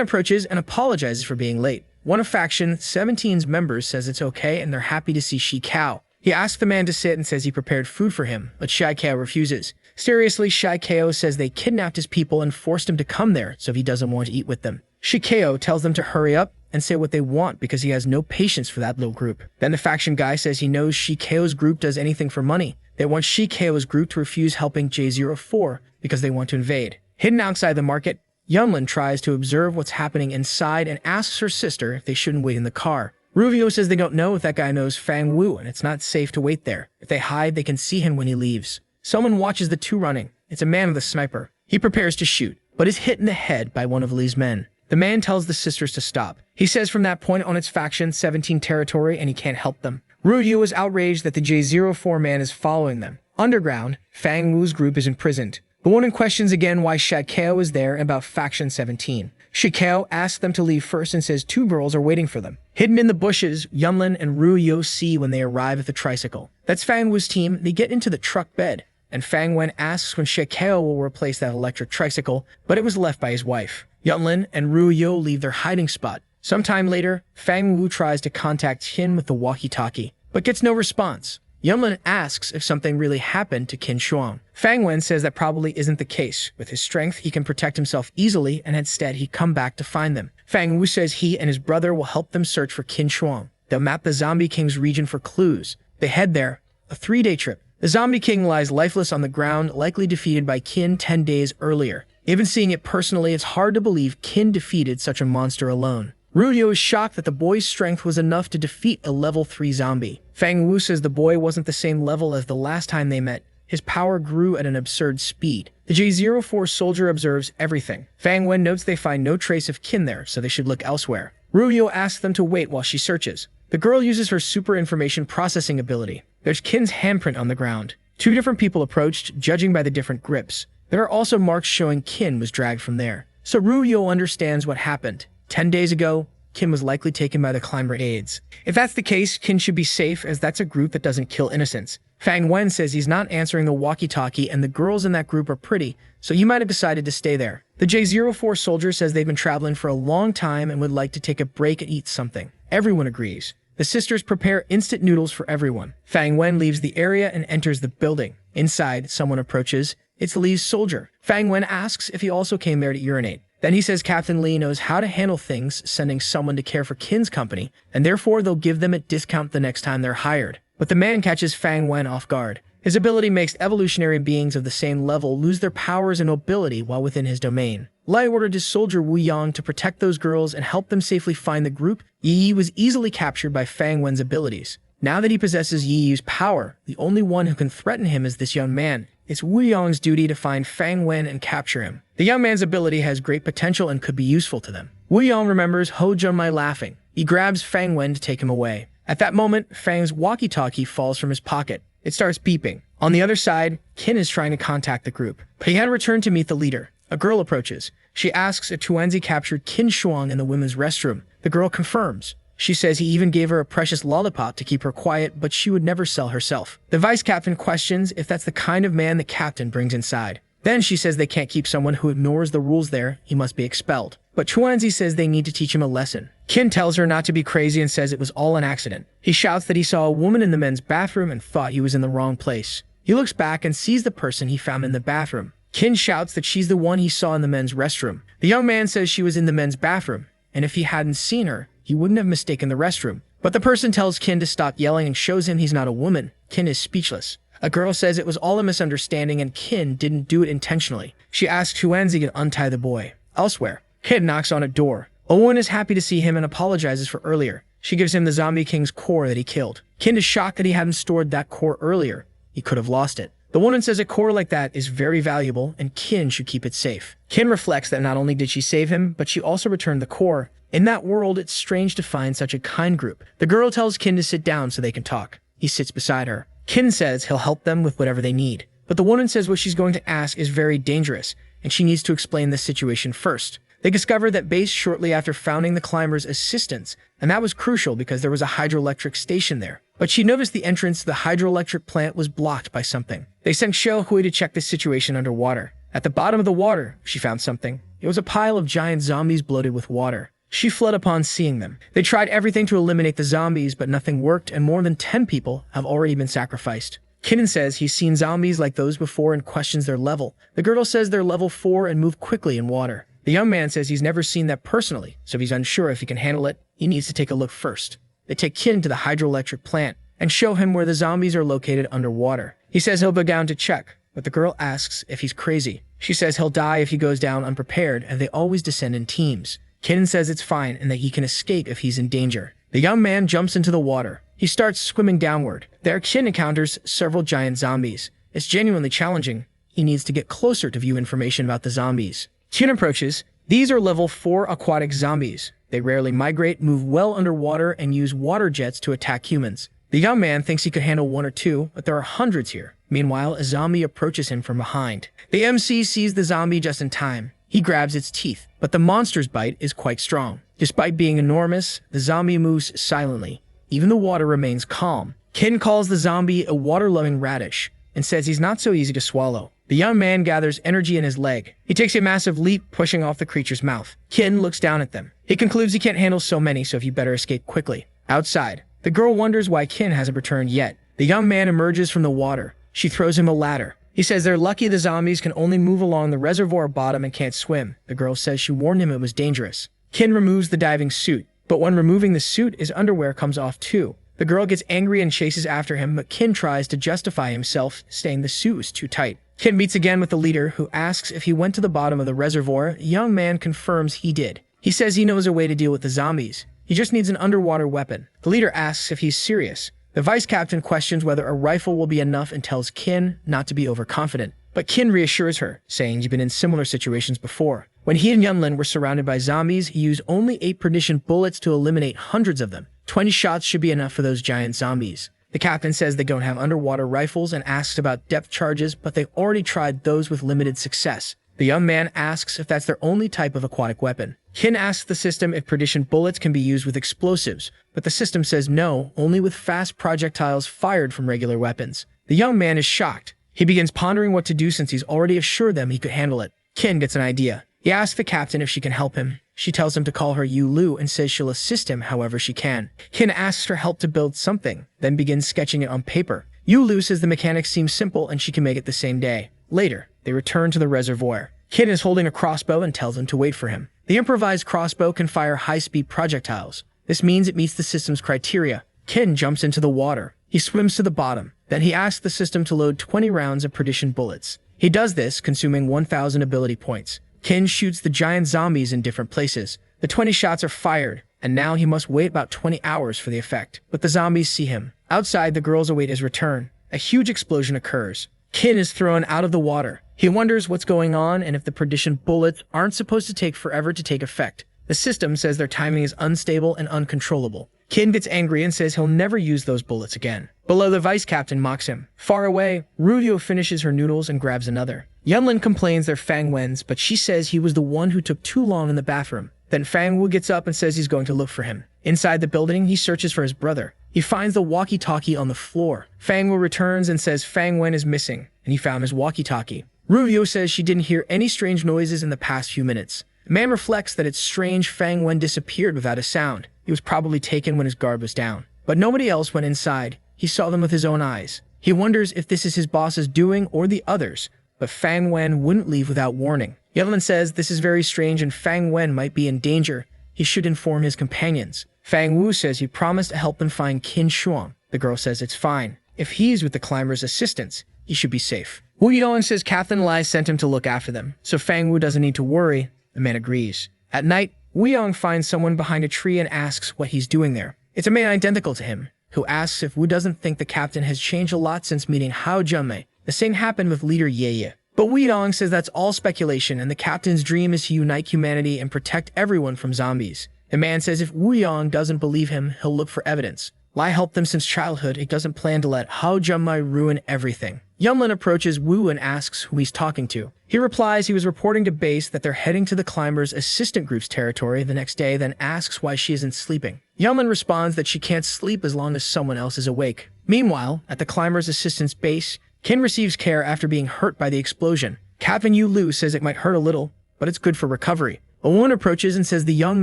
A: approaches and apologizes for being late. One of Faction 17's members says it's okay and they're happy to see Shaikao. He asks the man to sit and says he prepared food for him, but Shaikao refuses. Seriously, Shaikao says they kidnapped his people and forced him to come there so he doesn't want to eat with them. Shaikao tells them to hurry up and say what they want because he has no patience for that little group. Then the faction guy says he knows Shikao's group does anything for money. They want Shikao's group to refuse helping J04 because they want to invade. Hidden outside the market, Yunlin tries to observe what's happening inside and asks her sister if they shouldn't wait in the car. Ruvio says they don't know if that guy knows Fang Wu and it's not safe to wait there. If they hide, they can see him when he leaves. Someone watches the two running. It's a man with a sniper. He prepares to shoot, but is hit in the head by one of Lee's men. The man tells the sisters to stop. He says from that point on it's Faction 17 territory and he can't help them. Ruvio is outraged that the J04 man is following them. Underground, Fang Wu's group is imprisoned. The woman questions again why Shakao is there and about Faction 17. Shikao asks them to leave first and says two girls are waiting for them. Hidden in the bushes, Yunlin and Ruyo see when they arrive at the tricycle. That's Fang Wu's team. They get into the truck bed, and Fang Wen asks when Shikao will replace that electric tricycle, but it was left by his wife. Yunlin and Ruyo leave their hiding spot. Sometime later, Fang Wu tries to contact Qin with the walkie-talkie, but gets no response. Yunlin asks if something really happened to Qin Shuang. Fang Wen says that probably isn't the case. With his strength, he can protect himself easily, and instead he come back to find them. Fang Wu says he and his brother will help them search for Qin Shuang. They'll map the Zombie King's region for clues. They head there, a 3-day trip. The Zombie King lies lifeless on the ground, likely defeated by Qin 10 days earlier. Even seeing it personally, it's hard to believe Qin defeated such a monster alone. Ruyo is shocked that the boy's strength was enough to defeat a level 3 zombie. Fang Wu says the boy wasn't the same level as the last time they met. His power grew at an absurd speed. The J04 soldier observes everything. Fang Wen notes they find no trace of Qin there, so they should look elsewhere. Ruyo asks them to wait while she searches. The girl uses her super information processing ability. There's Qin's handprint on the ground. 2 different people approached, judging by the different grips. There are also marks showing Qin was dragged from there. So Ruyo understands what happened. 10 days ago, Qin was likely taken by the climber aides. If that's the case, Qin should be safe as that's a group that doesn't kill innocents. Fang Wen says he's not answering the walkie-talkie and the girls in that group are pretty, so he might have decided to stay there. The J04 soldier says they've been traveling for a long time and would like to take a break and eat something. Everyone agrees. The sisters prepare instant noodles for everyone. Fang Wen leaves the area and enters the building. Inside, someone approaches. It's Lee's soldier. Fang Wen asks if he also came there to urinate. Then he says Captain Lee knows how to handle things, sending someone to care for Qin's company, and therefore they'll give them a discount the next time they're hired. But the man catches Fang Wen off guard. His ability makes evolutionary beings of the same level lose their powers and nobility while within his domain. Lai ordered his soldier Wu Yang to protect those girls and help them safely find the group. Yi was easily captured by Fang Wen's abilities. Now that he possesses Yi Yu's power, the only one who can threaten him is this young man. It's Wu Yang's duty to find Fang Wen and capture him. The young man's ability has great potential and could be useful to them. Wu Yang remembers Ho Junmai laughing. He grabs Fang Wen to take him away. At that moment, Fang's walkie-talkie falls from his pocket. It starts beeping. On the other side, Qin is trying to contact the group, but he had returned to meet the leader. A girl approaches. She asks if Tuanzi captured Qin Shuang in the women's restroom. The girl confirms. She says he even gave her a precious lollipop to keep her quiet, but she would never sell herself. The vice captain questions if that's the kind of man the captain brings inside. Then she says they can't keep someone who ignores the rules there, he must be expelled. But Chuanzi says they need to teach him a lesson. Qin tells her not to be crazy and says it was all an accident. He shouts that he saw a woman in the men's bathroom and thought he was in the wrong place. He looks back and sees the person he found in the bathroom. Qin shouts that she's the one he saw in the men's restroom. The young man says she was in the men's bathroom, and if he hadn't seen her, he wouldn't have mistaken the restroom. But the person tells Qin to stop yelling and shows him he's not a woman. Qin is speechless. A girl says it was all a misunderstanding and Qin didn't do it intentionally. She asks Chuanzi to untie the boy. Elsewhere, Qin knocks on a door. Owen is happy to see him and apologizes for earlier. She gives him the zombie king's core that he killed. Qin is shocked that he hadn't stored that core earlier. He could have lost it. The woman says a core like that is very valuable and Qin should keep it safe. Qin reflects that not only did she save him, but she also returned the core. In that world, it's strange to find such a kind group. The girl tells Qin to sit down so they can talk. He sits beside her. Qin says he'll help them with whatever they need. But the woman says what she's going to ask is very dangerous, and she needs to explain the situation first. They discover that base shortly after founding the climbers' assistance, and that was crucial because there was a hydroelectric station there. But she noticed the entrance to the hydroelectric plant was blocked by something. They sent Xiao Hui to check the situation underwater. At the bottom of the water, she found something. It was a pile of giant zombies bloated with water. She fled upon seeing them. They tried everything to eliminate the zombies, but nothing worked, and more than 10 people have already been sacrificed. Qin says he's seen zombies like those before and questions their level. The girl says they're level 4 and move quickly in water. The young man says he's never seen that personally, so if he's unsure if he can handle it, he needs to take a look first. They take Qin to the hydroelectric plant and show him where the zombies are located underwater. He says he'll go down to check, but the girl asks if he's crazy. She says he'll die if he goes down unprepared, and they always descend in teams. Qin says it's fine and that he can escape if he's in danger. The young man jumps into the water. He starts swimming downward. There, Qin encounters several giant zombies. It's genuinely challenging. He needs to get closer to view information about the zombies. Qin approaches. These are level 4 aquatic zombies. They rarely migrate, move well underwater, and use water jets to attack humans. The young man thinks he could handle 1 or 2, but there are hundreds here. Meanwhile, a zombie approaches him from behind. The MC sees the zombie just in time. He grabs its teeth, but the monster's bite is quite strong. Despite being enormous, the zombie moves silently. Even the water remains calm. Qin calls the zombie a water-loving radish and says he's not so easy to swallow. The young man gathers energy in his leg. He takes a massive leap, pushing off the creature's mouth. Qin looks down at them. He concludes he can't handle so many, so he better escape quickly. Outside, the girl wonders why Qin hasn't returned yet. The young man emerges from the water. She throws him a ladder. He says they're lucky the zombies can only move along the reservoir bottom and can't swim. The girl says she warned him it was dangerous. Qin removes the diving suit, but when removing the suit, his underwear comes off too. The girl gets angry and chases after him, but Qin tries to justify himself, saying the suit was too tight. Qin meets again with the leader, who asks if he went to the bottom of the reservoir. The young man confirms he did. He says he knows a way to deal with the zombies. He just needs an underwater weapon. The leader asks if he's serious. The vice captain questions whether a rifle will be enough and tells Qin not to be overconfident. But Qin reassures her, saying he's been in similar situations before. When he and Yunlin were surrounded by zombies, he used only 8 perdition bullets to eliminate hundreds of them. 20 shots should be enough for those giant zombies. The captain says they don't have underwater rifles and asks about depth charges, but they already tried those with limited success. The young man asks if that's their only type of aquatic weapon. Qin asks the system if perdition bullets can be used with explosives, but the system says no, only with fast projectiles fired from regular weapons. The young man is shocked. He begins pondering what to do since he's already assured them he could handle it. Qin gets an idea. He asks the captain if she can help him. She tells him to call her Yu Lu and says she'll assist him however she can. Qin asks for help to build something, then begins sketching it on paper. Yu Lu says the mechanics seem simple and she can make it the same day. Later, they return to the reservoir. Qin is holding a crossbow and tells him to wait for him. The improvised crossbow can fire high-speed projectiles. This means it meets the system's criteria. Qin jumps into the water. He swims to the bottom. Then he asks the system to load 20 rounds of perdition bullets. He does this, consuming 1,000 ability points. Qin shoots the giant zombies in different places. The 20 shots are fired, and now he must wait about 20 hours for the effect. But the zombies see him. Outside, the girls await his return. A huge explosion occurs. Qin is thrown out of the water. He wonders what's going on and if the perdition bullets aren't supposed to take forever to take effect. The system says their timing is unstable and uncontrollable. Kin gets angry and says he'll never use those bullets again. Below, the vice captain mocks him. Far away, Rubio finishes her noodles and grabs another. Yunlin complains they're Fang Wen's, but she says he was the one who took too long in the bathroom. Then Fang Wu gets up and says he's going to look for him. Inside the building, he searches for his brother. He finds the walkie-talkie on the floor. Fang Wu returns and says Fang Wen is missing, and he found his walkie-talkie. Rubio says she didn't hear any strange noises in the past few minutes. The man reflects that it's strange Fang Wen disappeared without a sound. He was probably taken when his guard was down. But nobody else went inside. He saw them with his own eyes. He wonders if this is his boss's doing or the others, but Fang Wen wouldn't leave without warning. Yunlin says this is very strange and Fang Wen might be in danger. He should inform his companions. Fang Wu says he promised to help them find Qin Shuang. The girl says it's fine. If he's with the climber's assistants, he should be safe. Wu Yidong says Captain Lai sent him to look after them, so Fang Wu doesn't need to worry. The man agrees. At night, Wu Yidong finds someone behind a tree and asks what he's doing there. It's a man identical to him, who asks if Wu doesn't think the captain has changed a lot since meeting Hao Junmei. The same happened with leader Ye. But Wu Yidong says that's all speculation and the captain's dream is to unite humanity and protect everyone from zombies. The man says if Wu Yidong doesn't believe him, he'll look for evidence. Lai helped them since childhood. He doesn't plan to let Hao Junmei ruin everything. Yunlin approaches Wu and asks who he's talking to. He replies he was reporting to base that they're heading to the climber's assistant group's territory the next day, then asks why she isn't sleeping. Yunlin responds that she can't sleep as long as someone else is awake. Meanwhile, at the climber's assistant's base, Qin receives care after being hurt by the explosion. Captain Yu Lu says it might hurt a little, but it's good for recovery. A woman approaches and says the young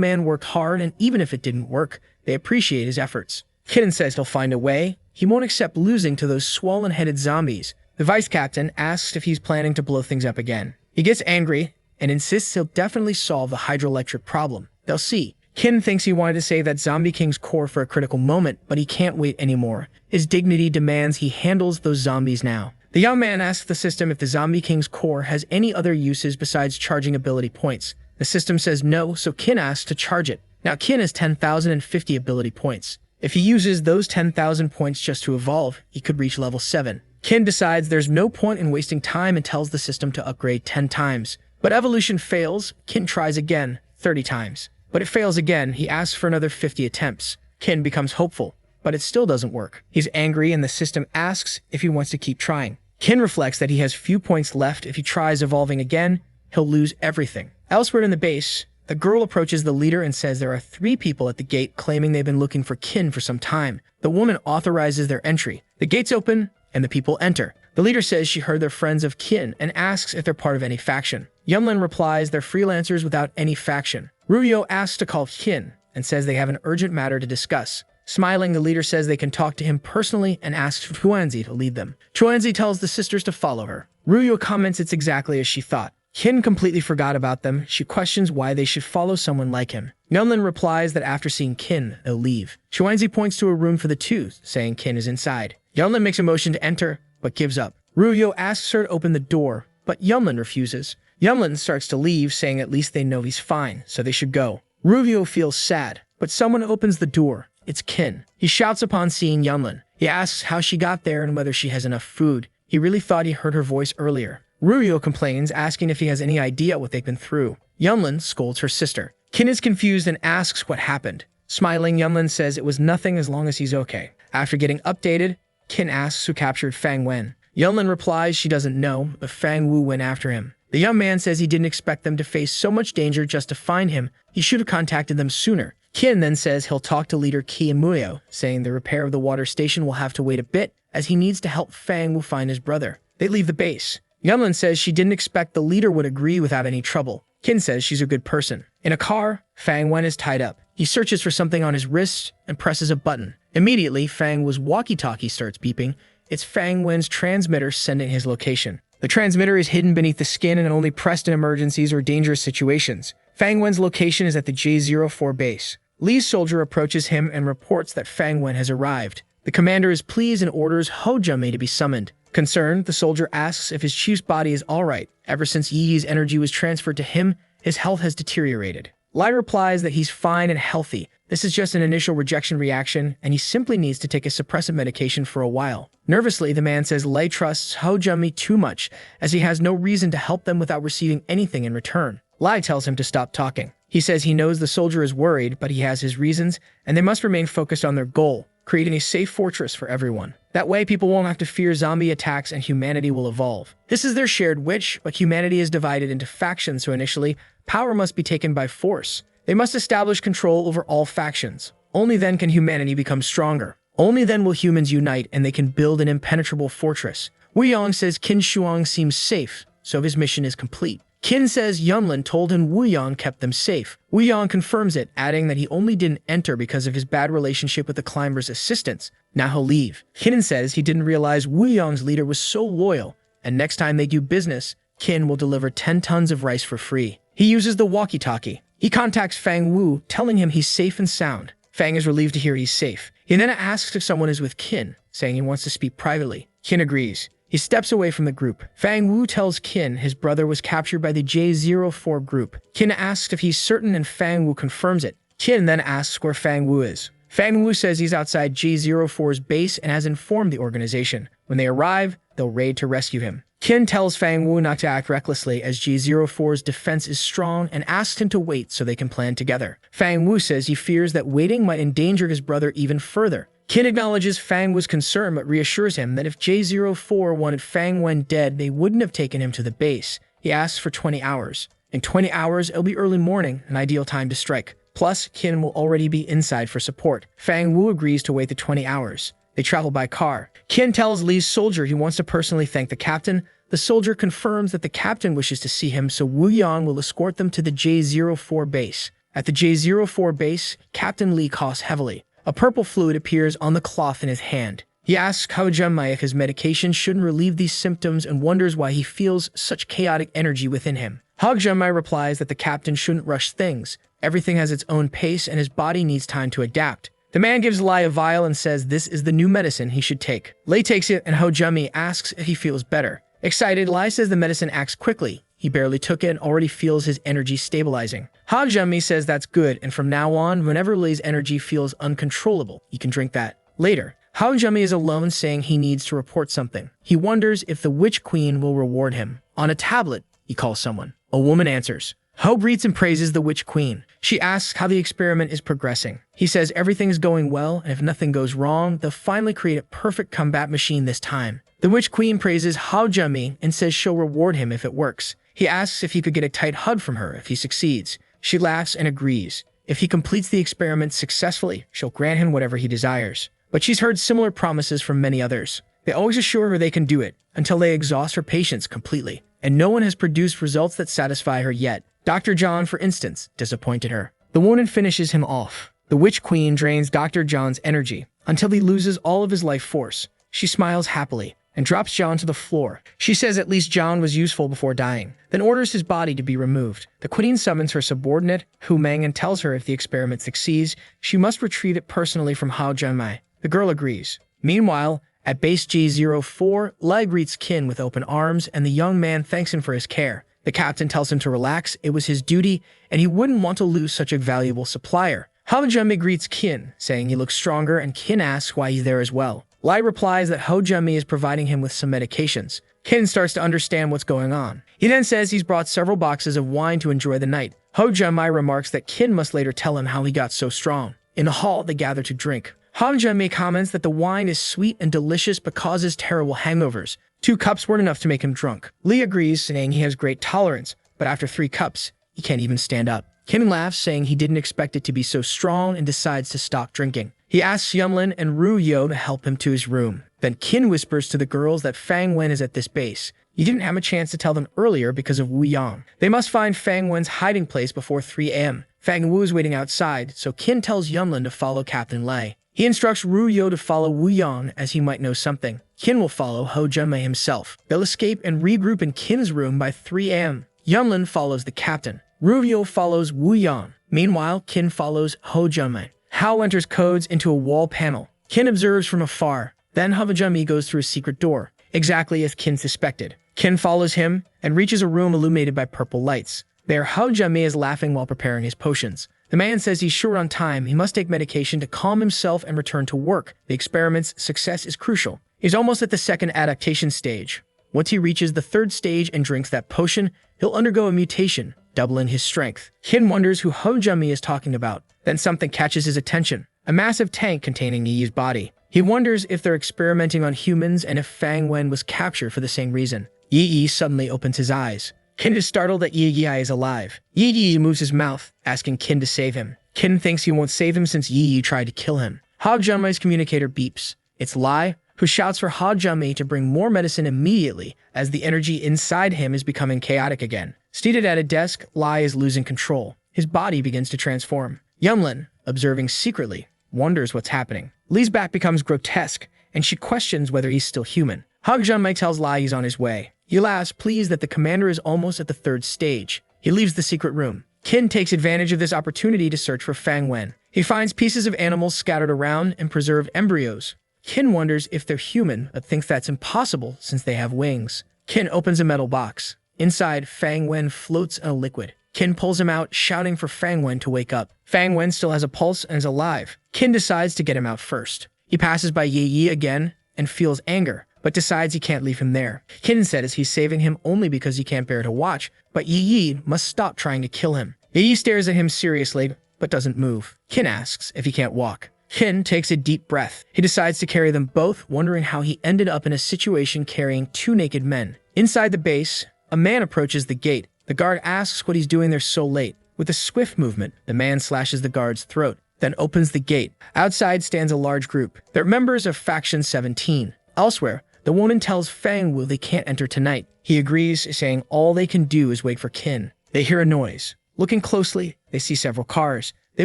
A: man worked hard and even if it didn't work, they appreciate his efforts. Qin says he'll find a way. He won't accept losing to those swollen-headed zombies. The vice captain asks if he's planning to blow things up again. He gets angry and insists he'll definitely solve the hydroelectric problem. They'll see. Qin thinks he wanted to save that Zombie King's core for a critical moment, but he can't wait anymore. His dignity demands he handles those zombies now. The young man asks the system if the Zombie King's core has any other uses besides charging ability points. The system says no, so Qin asks to charge it. Now Qin has 10,050 ability points. If he uses those 10,000 points just to evolve, he could reach level 7. Qin decides there's no point in wasting time and tells the system to upgrade 10 times. But evolution fails. Qin tries again, 30 times. But it fails again. He asks for another 50 attempts. Qin becomes hopeful, but it still doesn't work. He's angry and the system asks if he wants to keep trying. Qin reflects that he has few points left. If he tries evolving again, he'll lose everything. Elsewhere in the base, the girl approaches the leader and says there are 3 people at the gate claiming they've been looking for Qin for some time. The woman authorizes their entry. The gates open, and the people enter. The leader says she heard they're friends of Qin and asks if they're part of any faction. Yunlin replies they're freelancers without any faction. Rubio asks to call Qin and says they have an urgent matter to discuss. Smiling, the leader says they can talk to him personally and asks for Chuanzi to lead them. Chuanzi tells the sisters to follow her. Rubio comments it's exactly as she thought. Qin completely forgot about them. She questions why they should follow someone like him. Yunlin replies that after seeing Qin, they'll leave. Chuanzi points to a room for the two, saying Qin is inside. Yunlin makes a motion to enter, but gives up. Rubio asks her to open the door, but Yunlin refuses. Yunlin starts to leave, saying at least they know he's fine, so they should go. Rubio feels sad, but someone opens the door. It's Qin. He shouts upon seeing Yunlin. He asks how she got there and whether she has enough food. He really thought he heard her voice earlier. Rubio complains, asking if he has any idea what they've been through. Yunlin scolds her sister. Qin is confused and asks what happened. Smiling, Yunlin says it was nothing as long as he's okay. After getting updated, Qin asks who captured Fang Wen. Yunlin replies she doesn't know, but Fang Wu went after him. The young man says he didn't expect them to face so much danger just to find him. He should have contacted them sooner. Qin then says he'll talk to leader Qi and Muyo, saying the repair of the water station will have to wait a bit, as he needs to help Fang Wu find his brother. They leave the base. Yunlin says she didn't expect the leader would agree without any trouble. Qin says she's a good person. In a car, Fang Wen is tied up. He searches for something on his wrist and presses a button. Immediately, Fang Wu's walkie-talkie starts beeping. It's Fang Wen's transmitter sending his location. The transmitter is hidden beneath the skin and only pressed in emergencies or dangerous situations. Fang Wen's location is at the J04 base. Li's soldier approaches him and reports that Fang Wen has arrived. The commander is pleased and orders Hou Junmei to be summoned. Concerned, the soldier asks if his chief's body is alright. Ever since Yi's energy was transferred to him, his health has deteriorated. Lai replies that he's fine and healthy. This is just an initial rejection reaction, and he simply needs to take a suppressant medication for a while. Nervously, the man says Lai trusts Hou Junmei too much, as he has no reason to help them without receiving anything in return. Lai tells him to stop talking. He says he knows the soldier is worried, but he has his reasons, and they must remain focused on their goal, creating a safe fortress for everyone. That way, people won't have to fear zombie attacks and humanity will evolve. This is their shared wish, but humanity is divided into factions, so initially, power must be taken by force. They must establish control over all factions. Only then can humanity become stronger. Only then will humans unite and they can build an impenetrable fortress. Wu Yang says Qin Shuang seems safe, so his mission is complete. Qin says Yunlin told him Wu Yang kept them safe. Wu Yang confirms it, adding that he only didn't enter because of his bad relationship with the climber's assistants. Now he'll leave. Qin says he didn't realize Wu Yang's leader was so loyal, and next time they do business, Qin will deliver 10 tons of rice for free. He uses the walkie-talkie. He contacts Fang Wu, telling him he's safe and sound. Fang is relieved to hear he's safe. He then asks if someone is with Qin, saying he wants to speak privately. Qin agrees. He steps away from the group. Fang Wu tells Qin his brother was captured by the J04 group. Qin asks if he's certain and Fang Wu confirms it. Qin then asks where Fang Wu is. Fang Wu says he's outside J04's base and has informed the organization. When they arrive, they'll raid to rescue him. Qin tells Fang Wu not to act recklessly as J04's defense is strong and asks him to wait so they can plan together. Fang Wu says he fears that waiting might endanger his brother even further. Qin acknowledges Fang Wu's concern but reassures him that if J04 wanted Fang Wen dead, they wouldn't have taken him to the base. He asks for 20 hours. In 20 hours, it'll be early morning, an ideal time to strike. Plus, Qin will already be inside for support. Fang Wu agrees to wait the 20 hours. They travel by car. Qin tells Li's soldier he wants to personally thank the captain. The soldier confirms that the captain wishes to see him, so Wu Yang will escort them to the J04 base. At the J04 base, Captain Li coughs heavily. A purple fluid appears on the cloth in his hand. He asks Hao Junmai if his medication shouldn't relieve these symptoms and wonders why he feels such chaotic energy within him. Hao Junmai replies that the captain shouldn't rush things. Everything has its own pace and his body needs time to adapt. The man gives Lai a vial and says this is the new medicine he should take. Lai takes it and Hao Junmai asks if he feels better. Excited, Lai says the medicine acts quickly. He barely took it and already feels his energy stabilizing. Hao Junmai says that's good, and from now on, whenever Lei's energy feels uncontrollable, he can drink that. Later, Hao Junmai is alone saying he needs to report something. He wonders if the Witch Queen will reward him. On a tablet, he calls someone. A woman answers. Ho greets and praises the Witch Queen. She asks how the experiment is progressing. He says everything is going well, and if nothing goes wrong, they'll finally create a perfect combat machine this time. The Witch Queen praises Hao Junmai and says she'll reward him if it works. He asks if he could get a tight hug from her if he succeeds. She laughs and agrees. If he completes the experiment successfully, she'll grant him whatever he desires. But she's heard similar promises from many others. They always assure her they can do it, until they exhaust her patience completely. And no one has produced results that satisfy her yet. Dr. John, for instance, disappointed her. The woman finishes him off. The Witch Queen drains Dr. John's energy, until he loses all of his life force. She smiles happily and drops John to the floor. She says at least John was useful before dying, then orders his body to be removed. The Queen summons her subordinate, Hu Meng, and tells her if the experiment succeeds, she must retrieve it personally from Hao Junmai. The girl agrees. Meanwhile, at base J04, Lai greets Qin with open arms, and the young man thanks him for his care. The captain tells him to relax, it was his duty, and he wouldn't want to lose such a valuable supplier. Hao Junmai greets Qin, saying he looks stronger, and Qin asks why he's there as well. Lai replies that Hao Junmai is providing him with some medications. Qin starts to understand what's going on. He then says he's brought several boxes of wine to enjoy the night. Hao Junmai remarks that Qin must later tell him how he got so strong. In the hall, they gather to drink. Hao Junmai comments that the wine is sweet and delicious but causes terrible hangovers. 2 cups weren't enough to make him drunk. Li agrees, saying he has great tolerance, but after 3 cups, he can't even stand up. Qin laughs, saying he didn't expect it to be so strong and decides to stop drinking. He asks Yunlin and Ru Yo to help him to his room. Then Qin whispers to the girls that Fang Wen is at this base. He didn't have a chance to tell them earlier because of Wu Yang. They must find Fang Wen's hiding place before 3 a.m. Fang Wu is waiting outside, so Qin tells Yunlin to follow Captain Lei. He instructs Ru Yo to follow Wu Yang as he might know something. Qin will follow Hao Junmai himself. They'll escape and regroup in Qin's room by 3 a.m. Yunlin follows the captain. Ru Yo follows Wu Yang. Meanwhile, Qin follows Hao Junmai. Hao enters codes into a wall panel. Qin observes from afar. Then Hao Junmai goes through a secret door, exactly as Qin suspected. Qin follows him and reaches a room illuminated by purple lights. There, Hao Junmai is laughing while preparing his potions. The man says he's short on time, he must take medication to calm himself and return to work. The experiment's success is crucial. He's almost at the 2nd adaptation stage. Once he reaches the 3rd stage and drinks that potion, he'll undergo a mutation, doubling his strength. Qin wonders who Ho Junmi is talking about. Then something catches his attention, a massive tank containing Yi's body. He wonders if they're experimenting on humans and if Fang Wen was captured for the same reason. Yi suddenly opens his eyes. Qin is startled that Yi is alive. Yi moves his mouth, asking Qin to save him. Qin thinks he won't save him since Yi tried to kill him. Ha Junmi's communicator beeps. It's Lai, who shouts for Ha Junmi to bring more medicine immediately as the energy inside him is becoming chaotic again. Seated at a desk, Lai is losing control. His body begins to transform. Yunlin, observing secretly, wonders what's happening. Li's back becomes grotesque, and she questions whether he's still human. Ha Junmi tells Lai he's on his way. He laughs, pleased that the commander is almost at the 3rd stage. He leaves the secret room. Qin takes advantage of this opportunity to search for Fang Wen. He finds pieces of animals scattered around and preserved embryos. Qin wonders if they're human, but thinks that's impossible since they have wings. Qin opens a metal box. Inside, Fang Wen floats in a liquid. Qin pulls him out, shouting for Fang Wen to wake up. Fang Wen still has a pulse and is alive. Qin decides to get him out first. He passes by Yi again and feels anger, but decides he can't leave him there. Qin says he's saving him only because he can't bear to watch, but Yi must stop trying to kill him. Yi stares at him seriously, but doesn't move. Qin asks if he can't walk. Qin takes a deep breath. He decides to carry them both, wondering how he ended up in a situation carrying 2 naked men. Inside the base, a man approaches the gate. The guard asks what he's doing there so late. With a swift movement, the man slashes the guard's throat, then opens the gate. Outside stands a large group. They're members of Faction 17. Elsewhere, the woman tells Fang Wu they can't enter tonight. He agrees, saying all they can do is wait for Qin. They hear a noise. Looking closely, they see several cars. They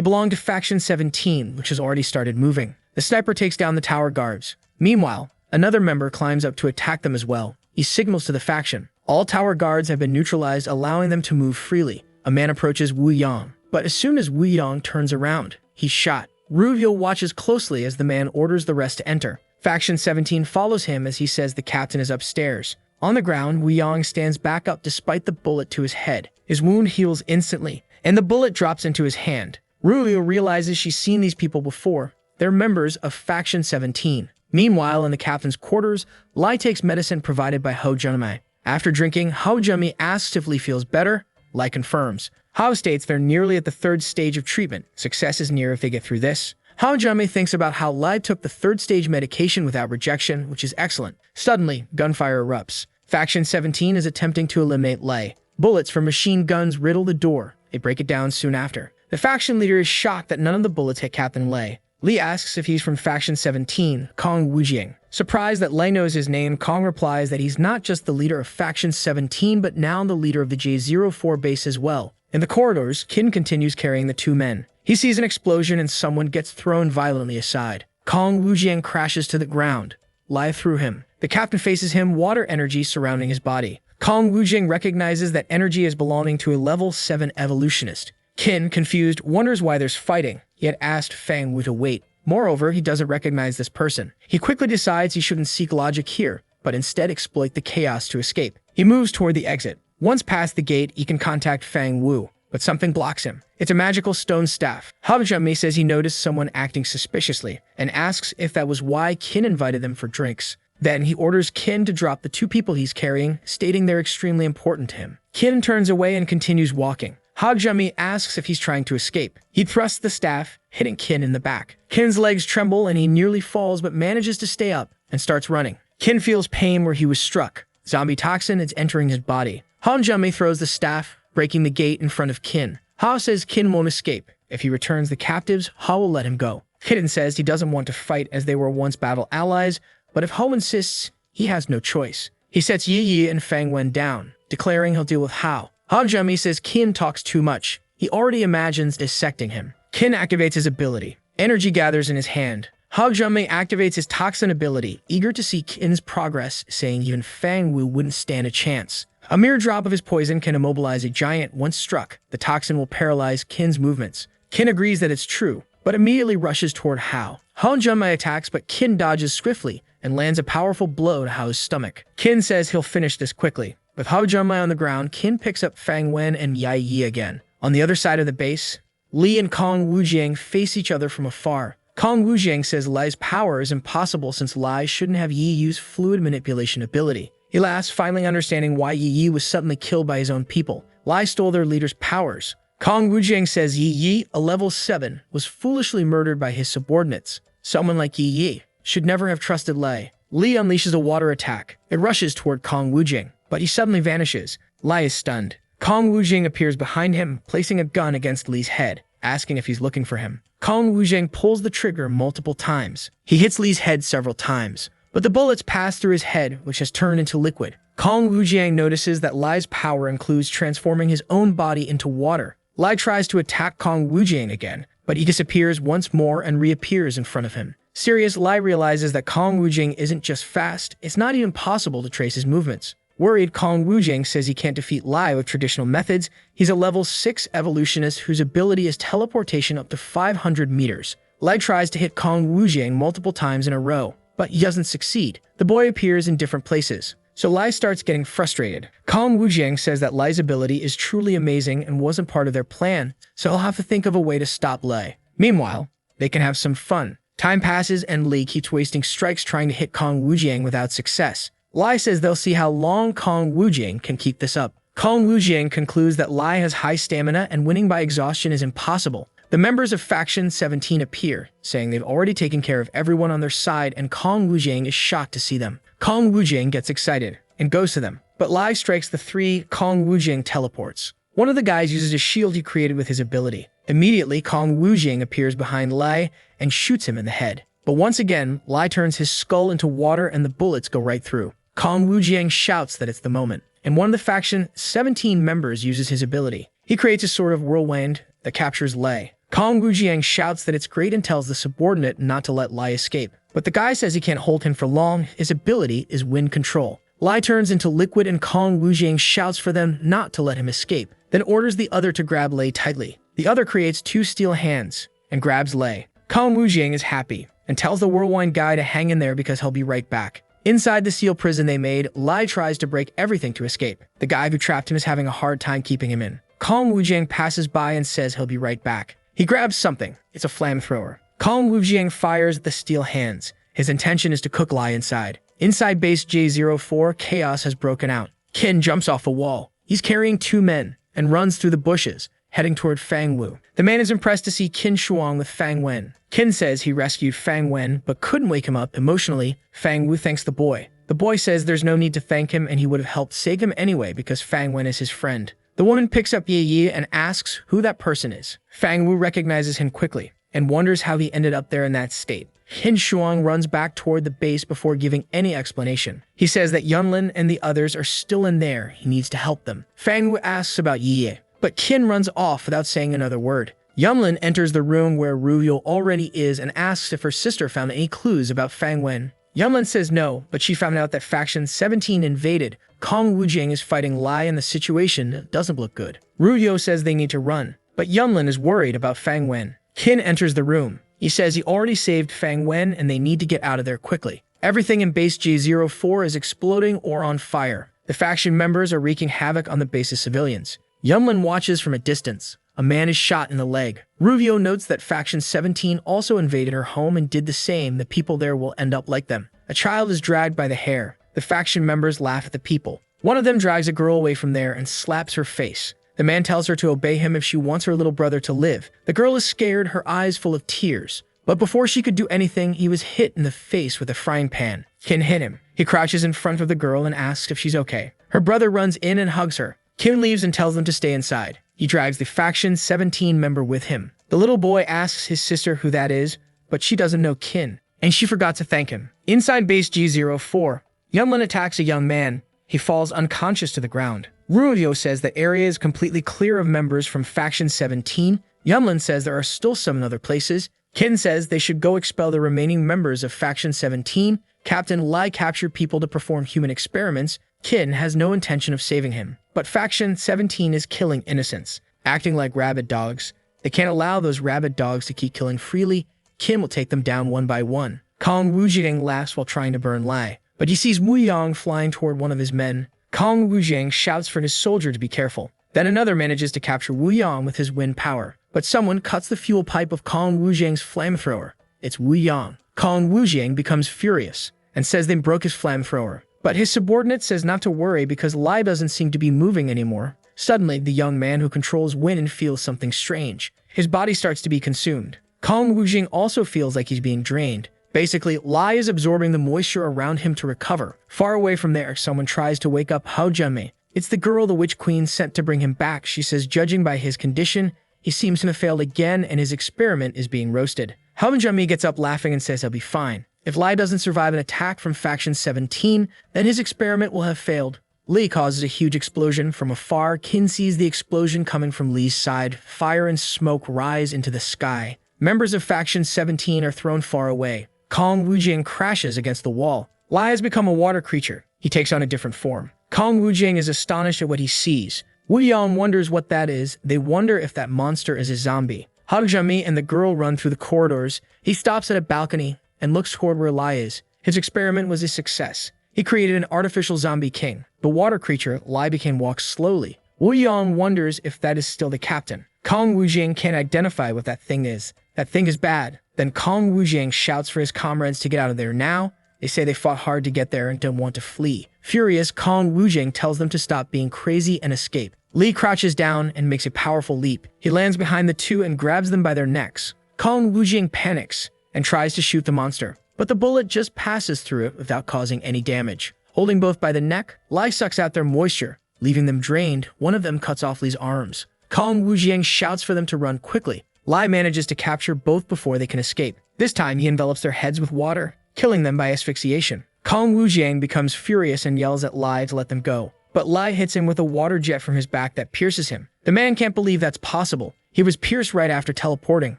A: belong to Faction 17, which has already started moving. The sniper takes down the tower guards. Meanwhile, another member climbs up to attack them as well. He signals to the faction. All tower guards have been neutralized, allowing them to move freely. A man approaches Wu Yang, but as soon as Wu Yang turns around, he's shot. Ru watches closely as the man orders the rest to enter. Faction 17 follows him as he says the captain is upstairs. On the ground, Wu Yang stands back up despite the bullet to his head. His wound heals instantly, and the bullet drops into his hand. Ru realizes she's seen these people before. They're members of Faction 17. Meanwhile, in the captain's quarters, Lai takes medicine provided by Ho Junmi. After drinking, Ho Junmi asks if Li feels better. Lai confirms. Ho states they're nearly at the 3rd stage of treatment. Success is near if they get through this. Ho Junmi thinks about how Lai took the 3rd stage medication without rejection, which is excellent. Suddenly, gunfire erupts. Faction 17 is attempting to eliminate Lai. Bullets from machine guns riddle the door. They break it down soon after. The faction leader is shocked that none of the bullets hit Captain Lai. Li asks if he's from Faction 17, Kong Wujing. Surprised that Lai knows his name, Kong replies that he's not just the leader of Faction 17, but now the leader of the J04 base as well. In the corridors, Qin continues carrying the 2 men. He sees an explosion and someone gets thrown violently aside. Kong Wujing crashes to the ground. Lai threw him. The captain faces him, water energy surrounding his body. Kong Wujing recognizes that energy is belonging to a level 7 evolutionist. Qin, confused, wonders why there's fighting. He had asked Fang Wu to wait. Moreover, he doesn't recognize this person. He quickly decides he shouldn't seek logic here, but instead exploit the chaos to escape. He moves toward the exit. Once past the gate, he can contact Fang Wu, but something blocks him. It's a magical stone staff. Ha Junmi says he noticed someone acting suspiciously, and asks if that was why Qin invited them for drinks. Then he orders Qin to drop the 2 people he's carrying, stating they're extremely important to him. Qin turns away and continues walking. Ha Junmi asks if he's trying to escape. He thrusts the staff, hitting Qin in the back. Qin's legs tremble and he nearly falls but manages to stay up and starts running. Qin feels pain where he was struck. Zombie toxin is entering his body. Ha Junmi throws the staff, breaking the gate in front of Qin. Ha says Qin won't escape. If he returns the captives, Ha will let him go. Qin says he doesn't want to fight as they were once battle allies, but if Ho insists, he has no choice. He sets Yi and Fang Wen down, declaring he'll deal with Hao. Ha Junmi says Qin talks too much. He already imagines dissecting him. Qin activates his ability. Energy gathers in his hand. Ha Junmi activates his toxin ability, eager to see Qin's progress, saying even Fang Wu wouldn't stand a chance. A mere drop of his poison can immobilize a giant once struck. The toxin will paralyze Qin's movements. Qin agrees that it's true, but immediately rushes toward Hao. Ha Junmi attacks, but Qin dodges swiftly and lands a powerful blow to Hao's stomach. Qin says he'll finish this quickly. With Ha Junmi on the ground, Qin picks up Fang Wen and Yi again. On the other side of the base, Li and Kong Wujing face each other from afar. Kong Wujing says Lai's power is impossible since Lai shouldn't have Yi use fluid manipulation ability. He laughs, finally understanding why Yi Yi was suddenly killed by his own people. Lai stole their leader's powers. Kong Wujiang says Yi Yi, a level 7, was foolishly murdered by his subordinates. Someone like Yi Yi should never have trusted Lai. Li unleashes a water attack. It rushes toward Kong Wujiang, but he suddenly vanishes. Lai is stunned. Kong Wujiang appears behind him, placing a gun against Li's head, asking if he's looking for him. Kong Wujiang pulls the trigger multiple times. He hits Li's head several times, but the bullets pass through his head, which has turned into liquid. Kong Wujiang notices that Lai's power includes transforming his own body into water. Lai tries to attack Kong Wujiang again, but he disappears once more and reappears in front of him. Serious, Lai realizes that Kong Wujiang isn't just fast, it's not even possible to trace his movements. Worried, Kong Wujiang says he can't defeat Lai with traditional methods. He's a level 6 evolutionist whose ability is teleportation up to 500 meters. Lai tries to hit Kong Wujiang multiple times in a row, but he doesn't succeed. The boy appears in different places, so Lai starts getting frustrated. Kong Wujiang says that Lai's ability is truly amazing and wasn't part of their plan, so he'll have to think of a way to stop Lai. Meanwhile, they can have some fun. Time passes and Li keeps wasting strikes trying to hit Kong Wujiang without success. Lai says they'll see how long Kong Wujiang can keep this up. Kong Wujiang concludes that Lai has high stamina and winning by exhaustion is impossible. The members of Faction 17 appear, saying they've already taken care of everyone on their side, and Kong Wujiang is shocked to see them. Kong Wujiang gets excited and goes to them, but Lai strikes the 3. Kong Wujiang teleports. One of the guys uses a shield he created with his ability. Immediately, Kong Wujiang appears behind Lai and shoots him in the head. But once again, Lai turns his skull into water and the bullets go right through. Kong Wujiang shouts that it's the moment, and one of the Faction 17 members uses his ability. He creates a sort of whirlwind that captures Lai. Kong Wujiang shouts that it's great and tells the subordinate not to let Lai escape. But the guy says he can't hold him for long. His ability is wind control. Lai turns into liquid and Kong Wujiang shouts for them not to let him escape, then orders the other to grab Lai tightly. The other creates 2 steel hands and grabs Lai. Kong Wujiang is happy and tells the whirlwind guy to hang in there because he'll be right back. Inside the seal prison they made, Lai tries to break everything to escape. The guy who trapped him is having a hard time keeping him in. Kong Wujiang passes by and says he'll be right back. He grabs something. It's a flamethrower. Kong Wujiang fires at the steel hands. His intention is to cook Lai inside. Inside base J04, chaos has broken out. Qin jumps off a wall. He's carrying 2 men and runs through the bushes, heading toward Fang Wu. The man is impressed to see Qin Shuang with Fang Wen. Qin says he rescued Fang Wen, but couldn't wake him up. Emotionally, Fang Wu thanks the boy. The boy says there's no need to thank him and he would have helped save him anyway because Fang Wen is his friend. The woman picks up Yi Yi and asks who that person is. Fang Wu recognizes him quickly and wonders how he ended up there in that state. Qin Shuang runs back toward the base before giving any explanation. He says that Yunlin and the others are still in there. He needs to help them. Fang Wu asks about Yi Yi, but Qin runs off without saying another word. Yunlin enters the room where Ruyo already is and asks if her sister found any clues about Fang Wen. Yunlin says no, but she found out that Faction 17 invaded. Kong Wujiang is fighting Lai and the situation doesn't look good. Ruyo says they need to run, but Yunlin is worried about Fang Wen. Qin enters the room. He says he already saved Fang Wen and they need to get out of there quickly. Everything in base J04 is exploding or on fire. The faction members are wreaking havoc on the base's civilians. Yunlin watches from a distance. A man is shot in the leg. Ruvio notes that Faction 17 also invaded her home and did the same. The people there will end up like them. A child is dragged by the hair. The faction members laugh at the people. One of them drags a girl away from there and slaps her face. The man tells her to obey him if she wants her little brother to live. The girl is scared, her eyes full of tears. But before she could do anything, he was hit in the face with a frying pan. Qin hit him. He crouches in front of the girl and asks if she's okay. Her brother runs in and hugs her. Qin leaves and tells them to stay inside. He drags the Faction 17 member with him. The little boy asks his sister who that is, but she doesn't know Qin, and she forgot to thank him. Inside base G04, Yunlin attacks a young man. He falls unconscious to the ground. Ruyo says the area is completely clear of members from Faction 17. Yunlin says there are still some in other places. Qin says they should go expel the remaining members of Faction 17. Captain Lai captured people to perform human experiments. Qin has no intention of saving him. But Faction 17 is killing innocents, acting like rabid dogs. They can't allow those rabid dogs to keep killing freely. Qin will take them down one by one. Kong Wujiang laughs while trying to burn Lai, but he sees Wu Yang flying toward one of his men. Kong Wujiang shouts for his soldier to be careful. Then another manages to capture Wu Yang with his wind power, but someone cuts the fuel pipe of Kong Wujiang's flamethrower. It's Wu Yang. Kong Wujiang becomes furious and says they broke his flamethrower. But his subordinate says not to worry because Lai doesn't seem to be moving anymore. Suddenly, the young man who controls wind feels something strange. His body starts to be consumed. Kong Wujing also feels like he's being drained. Basically, Lai is absorbing the moisture around him to recover. Far away from there, someone tries to wake up Hao Jianmei. It's the girl the Witch Queen sent to bring him back. She says judging by his condition, he seems to have failed again and his experiment is being roasted. Hao Jianmei gets up laughing and says he'll be fine. If Lai doesn't survive an attack from Faction 17, then his experiment will have failed. Li causes a huge explosion. From afar, Qin sees the explosion coming from Li's side. Fire and smoke rise into the sky. Members of Faction 17 are thrown far away. Kong Wujing crashes against the wall. Lai has become a water creature. He takes on a different form. Kong Wujing is astonished at what he sees. Wu Yang wonders what that is. They wonder if that monster is a zombie. Hao Jianmei and the girl run through the corridors. He stops at a balcony and looks toward where Lai is. His experiment was a success. He created an artificial zombie king. The water creature, Lai became walk slowly. Wu Yang wonders if that is still the captain. Kong Wujing can't identify what that thing is. That thing is bad. Then Kong Wujing shouts for his comrades to get out of there now. They say they fought hard to get there and don't want to flee. Furious, Kong Wujing tells them to stop being crazy and escape. Li crouches down and makes a powerful leap. He lands behind the two and grabs them by their necks. Kong Wujing panics and tries to shoot the monster, but the bullet just passes through it without causing any damage. Holding both by the neck, Lai sucks out their moisture, leaving them drained. One of them cuts off Li's arms. Kong Wujing shouts for them to run quickly. Lai manages to capture both before they can escape. This time, he envelops their heads with water, killing them by asphyxiation. Kong Wujing becomes furious and yells at Lai to let them go, but Lai hits him with a water jet from his back that pierces him. The man can't believe that's possible. He was pierced right after teleporting.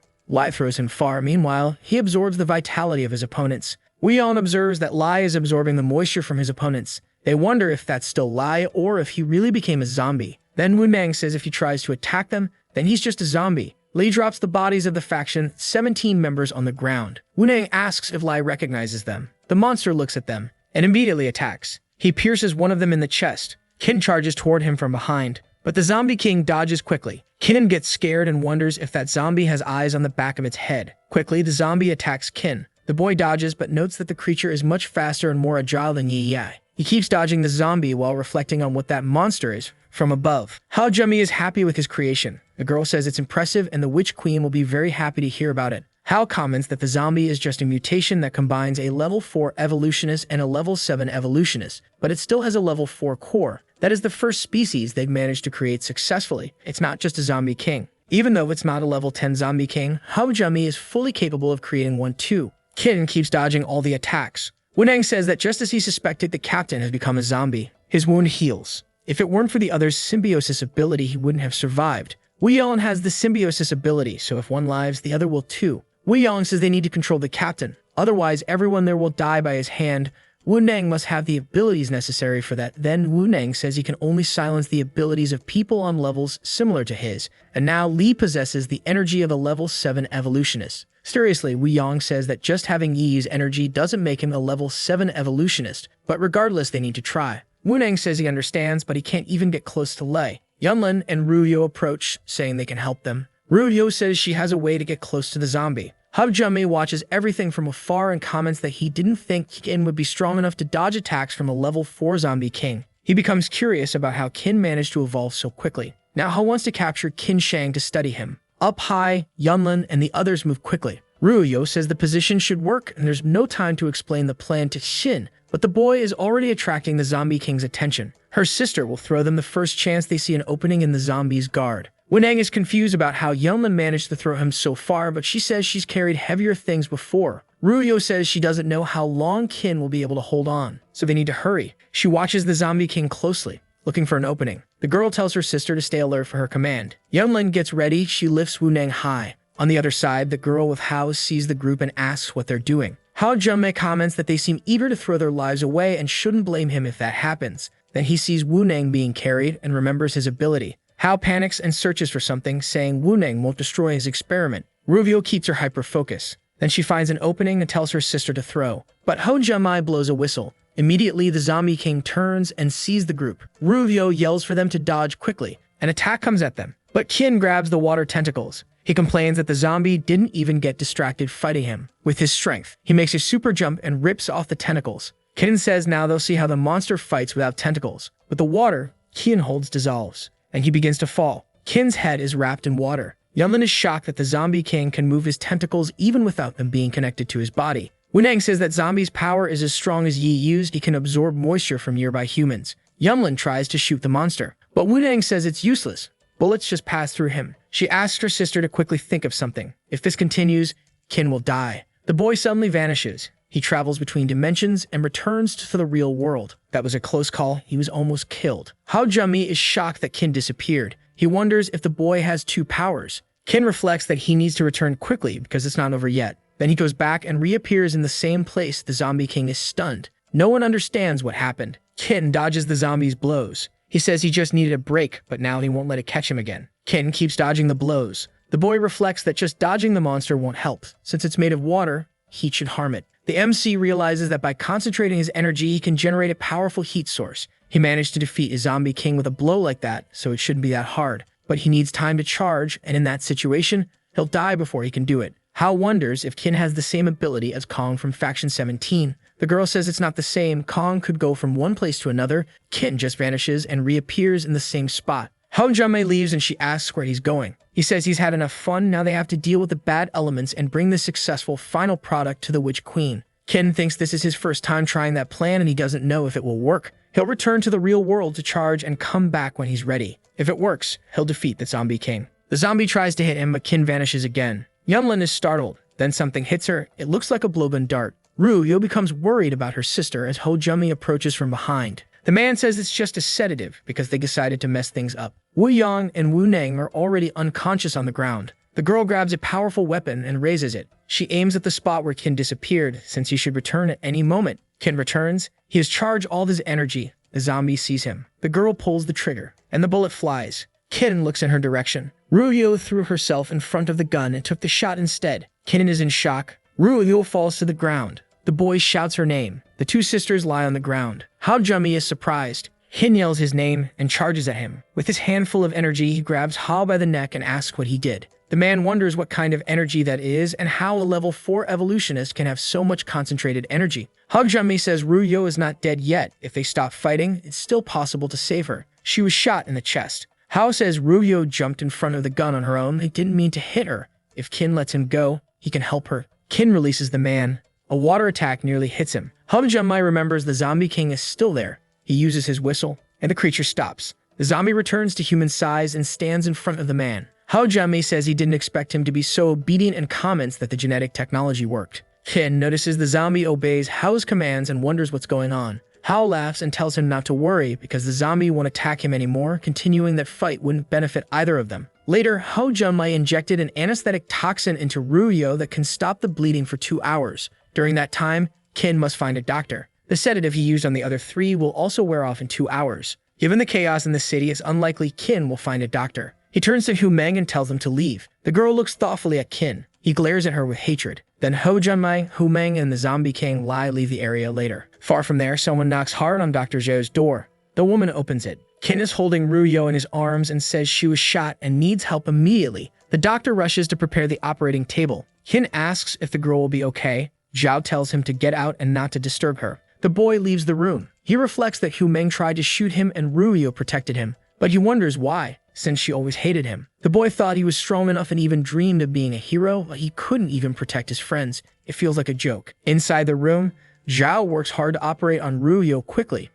A: Lai throws him far. Meanwhile, he absorbs the vitality of his opponents. Weon observes that Lai is absorbing the moisture from his opponents. They wonder if that's still Lai or if he really became a zombie. Then Wunmeng says if he tries to attack them, then he's just a zombie. Li drops the bodies of the Faction 17 members on the ground. Wunmeng asks if Lai recognizes them. The monster looks at them and immediately attacks. He pierces one of them in the chest. Qin charges toward him from behind, but the zombie king dodges quickly. Qin gets scared and wonders if that zombie has eyes on the back of its head. Quickly, the zombie attacks Qin. The boy dodges but notes that the creature is much faster and more agile than Yi Yai. He keeps dodging the zombie while reflecting on what that monster is from above. Hao Jianmei is happy with his creation. The girl says it's impressive and the Witch Queen will be very happy to hear about it. Hao comments that the zombie is just a mutation that combines a level 4 evolutionist and a level 7 evolutionist, but it still has a level 4 core. That is the first species they've managed to create successfully. It's not just a zombie king. Even though it's not a level 10 zombie king, Hao Jianmei is fully capable of creating one too. Qin keeps dodging all the attacks. Wunmeng says that just as he suspected, the captain has become a zombie. His wound heals. If it weren't for the other's symbiosis ability, he wouldn't have survived. Wu Yang has the symbiosis ability, so if one lives, the other will too. Wu Yang says they need to control the captain, otherwise everyone there will die by his hand. Wunmeng must have the abilities necessary for that. Then Wunmeng says he can only silence the abilities of people on levels similar to his, and now Li possesses the energy of a level 7 evolutionist. Seriously, Wu Yang says that just having Yi's energy doesn't make him a level 7 evolutionist, but regardless they need to try. Wunmeng says he understands, but he can't even get close to Lei. Yunlin and Ruyo approach, saying they can help them. Ruyo says she has a way to get close to the zombie. Hao Jianmei watches everything from afar and comments that he didn't think Qin would be strong enough to dodge attacks from a level 4 zombie king. He becomes curious about how Qin managed to evolve so quickly. Now Hao wants to capture Qin Shang to study him. Up high, Yunlin and the others move quickly. Ruyo says the position should work and there's no time to explain the plan to Qin, but the boy is already attracting the zombie king's attention. Her sister will throw them the first chance they see an opening in the zombie's guard. Wunmeng is confused about how Yunlin managed to throw him so far, but she says she's carried heavier things before. Ruyo says she doesn't know how long Qin will be able to hold on, so they need to hurry. She watches the zombie king closely, looking for an opening. The girl tells her sister to stay alert for her command. Yunlin gets ready. She lifts Wunmeng high. On the other side, the girl with Hao sees the group and asks what they're doing. Hao Jianmei comments that they seem eager to throw their lives away and shouldn't blame him if that happens. Then he sees Wunmeng being carried and remembers his ability. Hao panics and searches for something, saying Wunmeng won't destroy his experiment. Ruvio keeps her hyper-focus. Then she finds an opening and tells her sister to throw. But Hao Jianmei blows a whistle. Immediately, the zombie king turns and sees the group. Ruvio yells for them to dodge quickly. An attack comes at them, but Qin grabs the water tentacles. He complains that the zombie didn't even get distracted fighting him. With his strength, he makes a super jump and rips off the tentacles. Kin says now they'll see how the monster fights without tentacles. With the water, Kin holds dissolves, and he begins to fall. Kin's head is wrapped in water. Yunlin is shocked that the zombie king can move his tentacles even without them being connected to his body. Wunang says that zombie's power is as strong as Yi used. He can absorb moisture from nearby humans. Yunlin tries to shoot the monster, but Wunang says it's useless. Bullets just pass through him. She asks her sister to quickly think of something. If this continues, Kin will die. The boy suddenly vanishes. He travels between dimensions and returns to the real world. That was a close call. He was almost killed. Hao Junmi is shocked that Kin disappeared. He wonders if the boy has two powers. Kin reflects that he needs to return quickly because it's not over yet. Then he goes back and reappears in the same place. The zombie king is stunned. No one understands what happened. Kin dodges the zombie's blows. He says he just needed a break, but now he won't let it catch him again. Kin keeps dodging the blows. The boy reflects that just dodging the monster won't help. Since it's made of water, heat should harm it. The MC realizes that by concentrating his energy, he can generate a powerful heat source. He managed to defeat a zombie king with a blow like that, so it shouldn't be that hard. But he needs time to charge, and in that situation, he'll die before he can do it. Hao wonders if Kin has the same ability as Kong from Faction 17. The girl says it's not the same. Kong could go from one place to another. Kin just vanishes and reappears in the same spot. Hao Junmei leaves and she asks where he's going. He says he's had enough fun, now they have to deal with the bad elements and bring the successful final product to the Witch Queen. Kin thinks this is his first time trying that plan and he doesn't know if it will work. He'll return to the real world to charge and come back when he's ready. If it works, he'll defeat the zombie king. The zombie tries to hit him, but Kin vanishes again. Yunlin is startled. Then something hits her. It looks like a blowgun dart. Ru-yo becomes worried about her sister as Ho Junmi approaches from behind. The man says it's just a sedative because they decided to mess things up. Wu Yang and Wu Nang are already unconscious on the ground. The girl grabs a powerful weapon and raises it. She aims at the spot where Kin disappeared, since he should return at any moment. Kin returns. He has charged all his energy. The zombie sees him. The girl pulls the trigger, and the bullet flies. Kin looks in her direction. Ru-yo threw herself in front of the gun and took the shot instead. Kin is in shock. Ru-yo falls to the ground. The boy shouts her name. The two sisters lie on the ground. Hao Junmi is surprised. Kin yells his name and charges at him. With his handful of energy, he grabs Hao by the neck and asks what he did. The man wonders what kind of energy that is and how a level 4 evolutionist can have so much concentrated energy. Hao Junmi says Ru-yo is not dead yet. If they stop fighting, it's still possible to save her. She was shot in the chest. Hao says Ru-yo jumped in front of the gun on her own. They didn't mean to hit her. If Kin lets him go, he can help her. Kin releases the man. A water attack nearly hits him. Hao Junmi remembers the zombie king is still there. He uses his whistle, and the creature stops. The zombie returns to human size and stands in front of the man. Hao Junmi says he didn't expect him to be so obedient and comments that the genetic technology worked. Kin notices the zombie obeys Hao's commands and wonders what's going on. Hao laughs and tells him not to worry because the zombie won't attack him anymore, continuing that fight wouldn't benefit either of them. Later, Hao Junmi injected an anesthetic toxin into Ru-yo that can stop the bleeding for 2 hours. During that time, Kin must find a doctor. The sedative he used on the other 3 will also wear off in 2 hours. Given the chaos in the city, it's unlikely Kin will find a doctor. He turns to Hu Meng and tells him to leave. The girl looks thoughtfully at Kin. He glares at her with hatred. Then Hao Junmi, Hu Meng, and the zombie king leave the area later. Far from there, someone knocks hard on Dr. Zhou's door. The woman opens it. Kin is holding Ru-yo in his arms and says she was shot and needs help immediately. The doctor rushes to prepare the operating table. Kin asks if the girl will be okay. Zhao tells him to get out and not to disturb her. The boy leaves the room. He reflects that Hu Meng tried to shoot him and Ru-yo protected him. But he wonders why, since she always hated him. The boy thought he was strong enough and even dreamed of being a hero, but he couldn't even protect his friends. It feels like a joke. Inside the room, Zhao works hard to operate on Ru-yo quickly.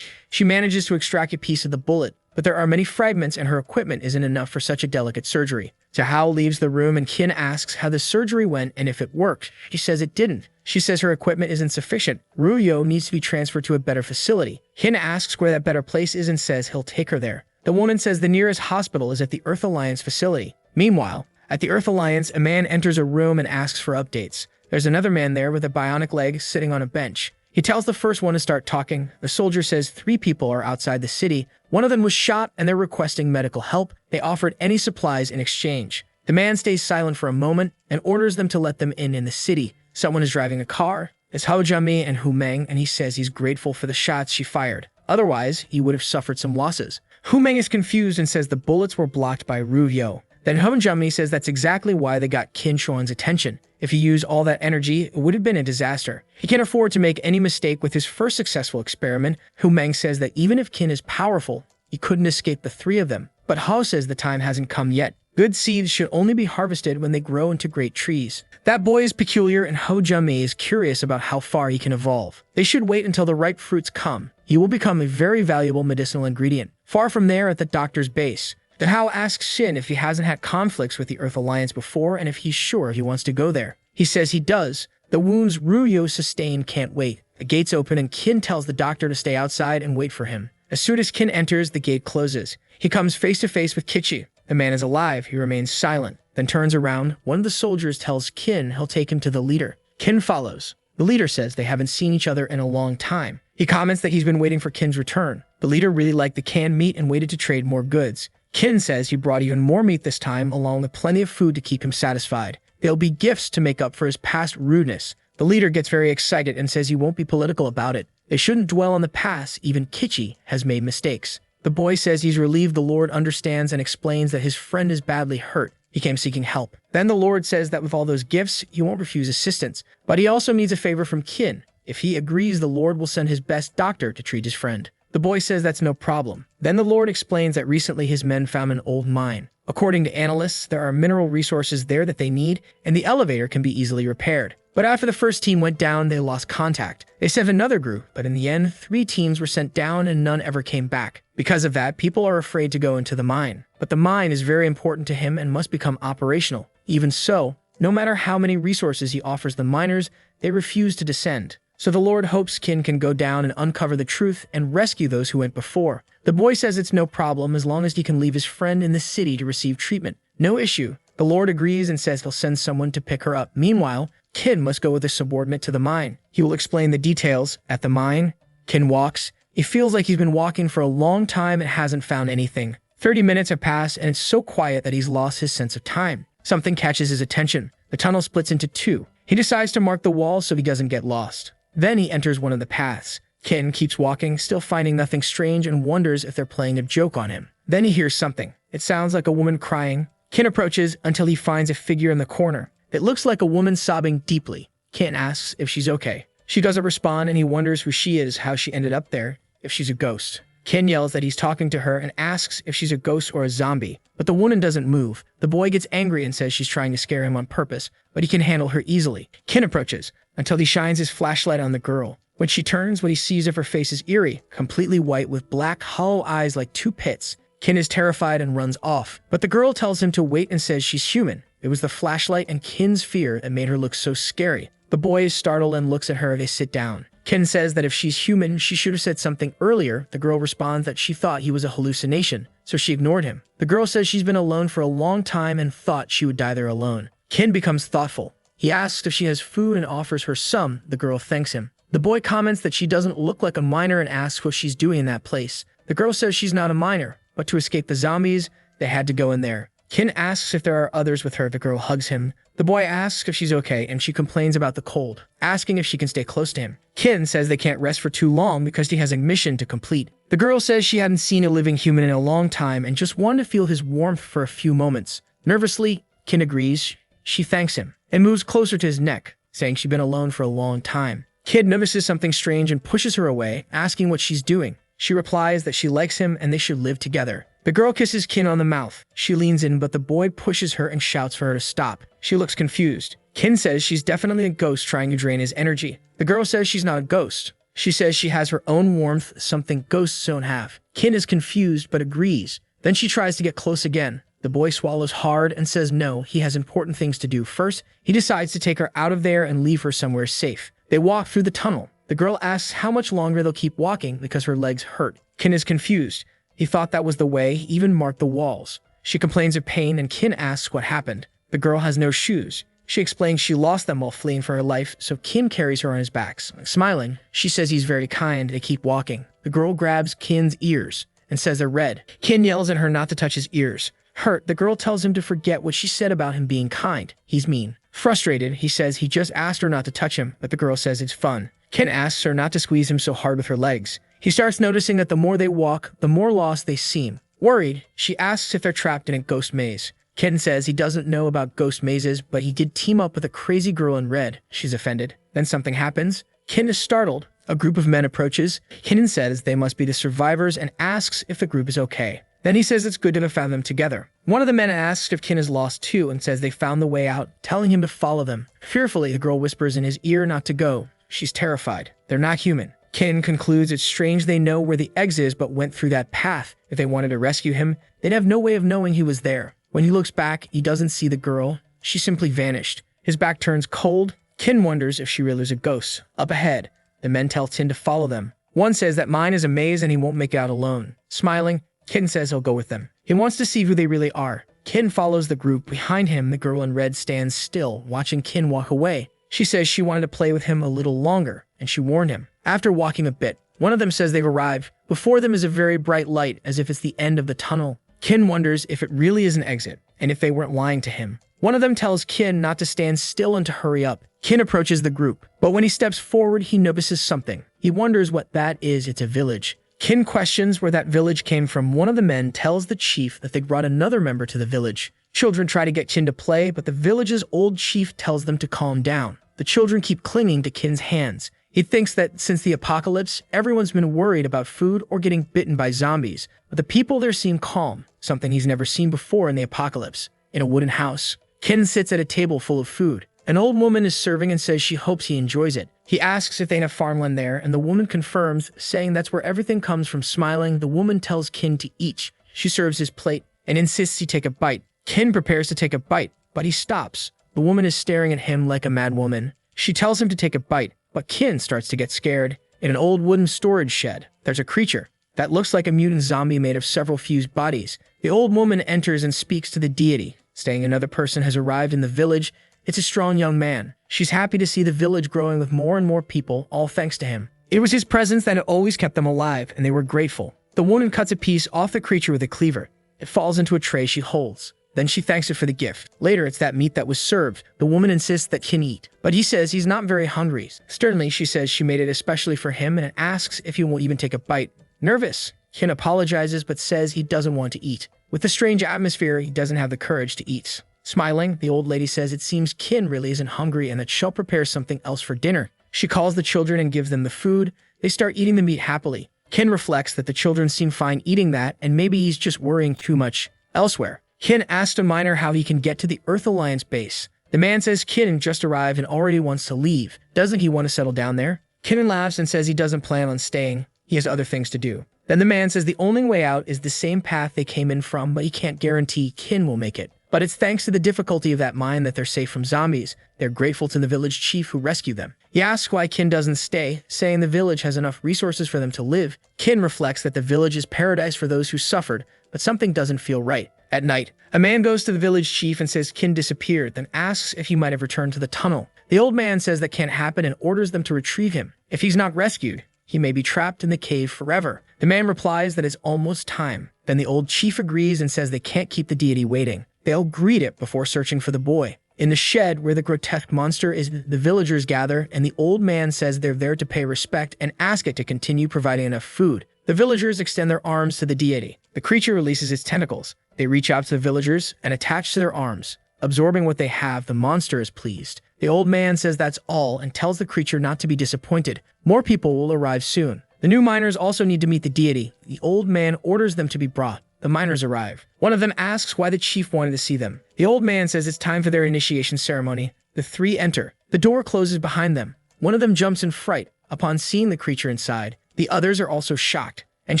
A: She manages to extract a piece of the bullet, but there are many fragments and her equipment isn't enough for such a delicate surgery. Zhao leaves the room and Kin asks how the surgery went and if it worked. She says it didn't. She says her equipment isn't sufficient. Ru-yo needs to be transferred to a better facility. Kin asks where that better place is and says he'll take her there. The woman says the nearest hospital is at the Earth Alliance facility. Meanwhile, at the Earth Alliance, a man enters a room and asks for updates. There's another man there with a bionic leg sitting on a bench. He tells the first one to start talking. The soldier says 3 people are outside the city. One of them was shot and they're requesting medical help. They offered any supplies in exchange. The man stays silent for a moment and orders them to let them in the city. Someone is driving a car. It's Hao Junmi and Hu Meng, and he says he's grateful for the shots she fired. Otherwise, he would have suffered some losses. Hu Meng is confused and says the bullets were blocked by Ru-yo. Then Hao Junmi says that's exactly why they got Kin Shuan's attention. If he used all that energy, it would have been a disaster. He can't afford to make any mistake with his first successful experiment. Mang says that even if Qin is powerful, he couldn't escape the three of them. But Hao says the time hasn't come yet. Good seeds should only be harvested when they grow into great trees. That boy is peculiar, and Hao Jiamei is curious about how far he can evolve. They should wait until the ripe fruits come. He will become a very valuable medicinal ingredient. Far from there, at the doctor's base, the Hao asks Shin if he hasn't had conflicts with the Earth Alliance before and if he's sure he wants to go there. He says he does. The wounds Ruyo sustained can't wait. The gates open and Qin tells the doctor to stay outside and wait for him. As soon as Qin enters, the gate closes. He comes face to face with Kichi. The man is alive. He remains silent, then turns around. One of the soldiers tells Qin he'll take him to the leader. Qin follows. The leader says they haven't seen each other in a long time. He comments that he's been waiting for Qin's return. The leader really liked the canned meat and waited to trade more goods. Qin says he brought even more meat this time, along with plenty of food to keep him satisfied. There'll be gifts to make up for his past rudeness. The leader gets very excited and says he won't be political about it. They shouldn't dwell on the past. Even Kichi has made mistakes. The boy says he's relieved the Lord understands and explains that his friend is badly hurt. He came seeking help. Then the Lord says that with all those gifts, he won't refuse assistance. But he also needs a favor from Qin. If he agrees, the Lord will send his best doctor to treat his friend. The boy says that's no problem. Then the Lord explains that recently his men found an old mine. According to analysts, there are mineral resources there that they need, and the elevator can be easily repaired. But after the first team went down, they lost contact. They sent another group, but in the end, 3 teams were sent down and none ever came back. Because of that, people are afraid to go into the mine. But the mine is very important to him and must become operational. Even so, no matter how many resources he offers the miners, they refuse to descend. So the Lord hopes Qin can go down and uncover the truth and rescue those who went before. The boy says it's no problem as long as he can leave his friend in the city to receive treatment. No issue. The Lord agrees and says he'll send someone to pick her up. Meanwhile, Qin must go with his subordinate to the mine. He will explain the details. At the mine, Qin walks. He feels like he's been walking for a long time and hasn't found anything. 30 minutes have passed and it's so quiet that he's lost his sense of time. Something catches his attention. The tunnel splits into 2. He decides to mark the wall so he doesn't get lost. Then he enters one of the paths. Qin keeps walking, still finding nothing strange, and wonders if they're playing a joke on him. Then he hears something. It sounds like a woman crying. Qin approaches until he finds a figure in the corner. It looks like a woman sobbing deeply. Qin asks if she's okay. She doesn't respond and he wonders who she is, how she ended up there, if she's a ghost. Qin yells that he's talking to her and asks if she's a ghost or a zombie, but the woman doesn't move. The boy gets angry and says she's trying to scare him on purpose, but he can handle her easily. Qin approaches until he shines his flashlight on the girl. When she turns, what he sees of her face is eerie, completely white with black, hollow eyes like 2 pits. Qin is terrified and runs off, but the girl tells him to wait and says she's human. It was the flashlight and Qin's fear that made her look so scary. The boy is startled and looks at her as they sit down. Qin says that if she's human, she should have said something earlier. The girl responds that she thought he was a hallucination, so she ignored him. The girl says she's been alone for a long time and thought she would die there alone. Qin becomes thoughtful. He asks if she has food and offers her some. The girl thanks him. The boy comments that she doesn't look like a miner and asks what she's doing in that place. The girl says she's not a miner, but to escape the zombies, they had to go in there. Qin asks if there are others with her. The girl hugs him. The boy asks if she's okay, and she complains about the cold, asking if she can stay close to him. Qin says they can't rest for too long because he has a mission to complete. The girl says she hadn't seen a living human in a long time and just wanted to feel his warmth for a few moments. Nervously, Qin agrees. She thanks him and moves closer to his neck, saying she'd been alone for a long time. Qin notices something strange and pushes her away, asking what she's doing. She replies that she likes him and they should live together. The girl kisses Qin on the mouth. She leans in, but the boy pushes her and shouts for her to stop. She looks confused. Qin says she's definitely a ghost trying to drain his energy. The girl says she's not a ghost. She says she has her own warmth, something ghosts don't have. Qin is confused, but agrees. Then she tries to get close again. The boy swallows hard and says no, he has important things to do. First, he decides to take her out of there and leave her somewhere safe. They walk through the tunnel. The girl asks how much longer they'll keep walking because her legs hurt. Qin is confused. He thought that was the way, he even marked the walls. She complains of pain and Qin asks what happened. The girl has no shoes. She explains she lost them while fleeing for her life, so Qin carries her on his back. Smiling, she says he's very kind. They keep walking. The girl grabs Qin's ears and says they're red. Qin yells at her not to touch his ears. Hurt, the girl tells him to forget what she said about him being kind. He's mean. Frustrated, he says he just asked her not to touch him, but the girl says it's fun. Qin asks her not to squeeze him so hard with her legs. He starts noticing that the more they walk, the more lost they seem. Worried, she asks if they're trapped in a ghost maze. Ken says he doesn't know about ghost mazes, but he did team up with a crazy girl in red. She's offended. Then something happens. Ken is startled. A group of men approaches. Ken says they must be the survivors and asks if the group is okay. Then he says it's good to have found them together. One of the men asks if Ken is lost too and says they found the way out, telling him to follow them. Fearfully, the girl whispers in his ear not to go. She's terrified. They're not human. Ken concludes it's strange they know where the exit is but went through that path. If they wanted to rescue him, they'd have no way of knowing he was there. When he looks back, he doesn't see the girl. She simply vanished. His back turns cold. Ken wonders if she really is a ghost. Up ahead, the men tell Tin to follow them. One says that mine is a maze and he won't make it out alone. Smiling, Ken says he'll go with them. He wants to see who they really are. Ken follows the group. Behind him, the girl in red stands still, watching Ken walk away. She says she wanted to play with him a little longer, and she warned him. After walking a bit, one of them says they've arrived. Before them is a very bright light, as if it's the end of the tunnel. Ken wonders if it really is an exit, and if they weren't lying to him. One of them tells Ken not to stand still and to hurry up. Ken approaches the group, but when he steps forward, he notices something. He wonders what that is. It's a village. Ken questions where that village came from. One of the men tells the chief that they brought another member to the village. Children try to get Ken to play, but the village's old chief tells them to calm down. The children keep clinging to Ken's hands. He thinks that since the apocalypse, everyone's been worried about food or getting bitten by zombies, but the people there seem calm, something he's never seen before in the apocalypse. In a wooden house, Ken sits at a table full of food. An old woman is serving and says she hopes he enjoys it. He asks if they have farmland there, and the woman confirms, saying that's where everything comes from. Smiling, the woman tells Ken to eat. She serves his plate and insists he take a bite. Ken prepares to take a bite, but he stops. The woman is staring at him like a mad woman. She tells him to take a bite, but Ken starts to get scared. In an old wooden storage shed, there's a creature that looks like a mutant zombie made of several fused bodies. The old woman enters and speaks to the deity, saying another person has arrived in the village. It's a strong young man. She's happy to see the village growing with more and more people, all thanks to him. It was his presence that had always kept them alive, and they were grateful. The woman cuts a piece off the creature with a cleaver. It falls into a tray she holds. Then she thanks it for the gift. Later, it's that meat that was served. The woman insists that Ken eat, but he says he's not very hungry. Sternly, she says she made it especially for him and asks if he won't even take a bite. Nervous, Ken apologizes but says he doesn't want to eat. With the strange atmosphere, he doesn't have the courage to eat. Smiling, the old lady says it seems Ken really isn't hungry and that she'll prepare something else for dinner. She calls the children and gives them the food. They start eating the meat happily. Ken reflects that the children seem fine eating that, and maybe he's just worrying too much elsewhere. Ken asks a miner how he can get to the Earth Alliance base. The man says Ken just arrived and already wants to leave. Doesn't he want to settle down there? Ken laughs and says he doesn't plan on staying. He has other things to do. Then the man says the only way out is the same path they came in from, but he can't guarantee Ken will make it. But it's thanks to the difficulty of that mine that they're safe from zombies. They're grateful to the village chief who rescued them. He asks why Ken doesn't stay, saying the village has enough resources for them to live. Ken reflects that the village is paradise for those who suffered, but something doesn't feel right. At night, a man goes to the village chief and says Ken disappeared, then asks if he might have returned to the tunnel. The old man says that can't happen and orders them to retrieve him. If he's not rescued, he may be trapped in the cave forever. The man replies that it's almost time. Then the old chief agrees and says they can't keep the deity waiting. They'll greet it before searching for the boy. In the shed where the grotesque monster is, the villagers gather, and the old man says they're there to pay respect and ask it to continue providing enough food. The villagers extend their arms to the deity. The creature releases its tentacles. They reach out to the villagers and attach to their arms. Absorbing what they have, the monster is pleased. The old man says that's all and tells the creature not to be disappointed. More people will arrive soon. The new miners also need to meet the deity. The old man orders them to be brought. The miners arrive. One of them asks why the chief wanted to see them. The old man says it's time for their initiation ceremony. The three enter. The door closes behind them. One of them jumps in fright upon seeing the creature inside. The others are also shocked and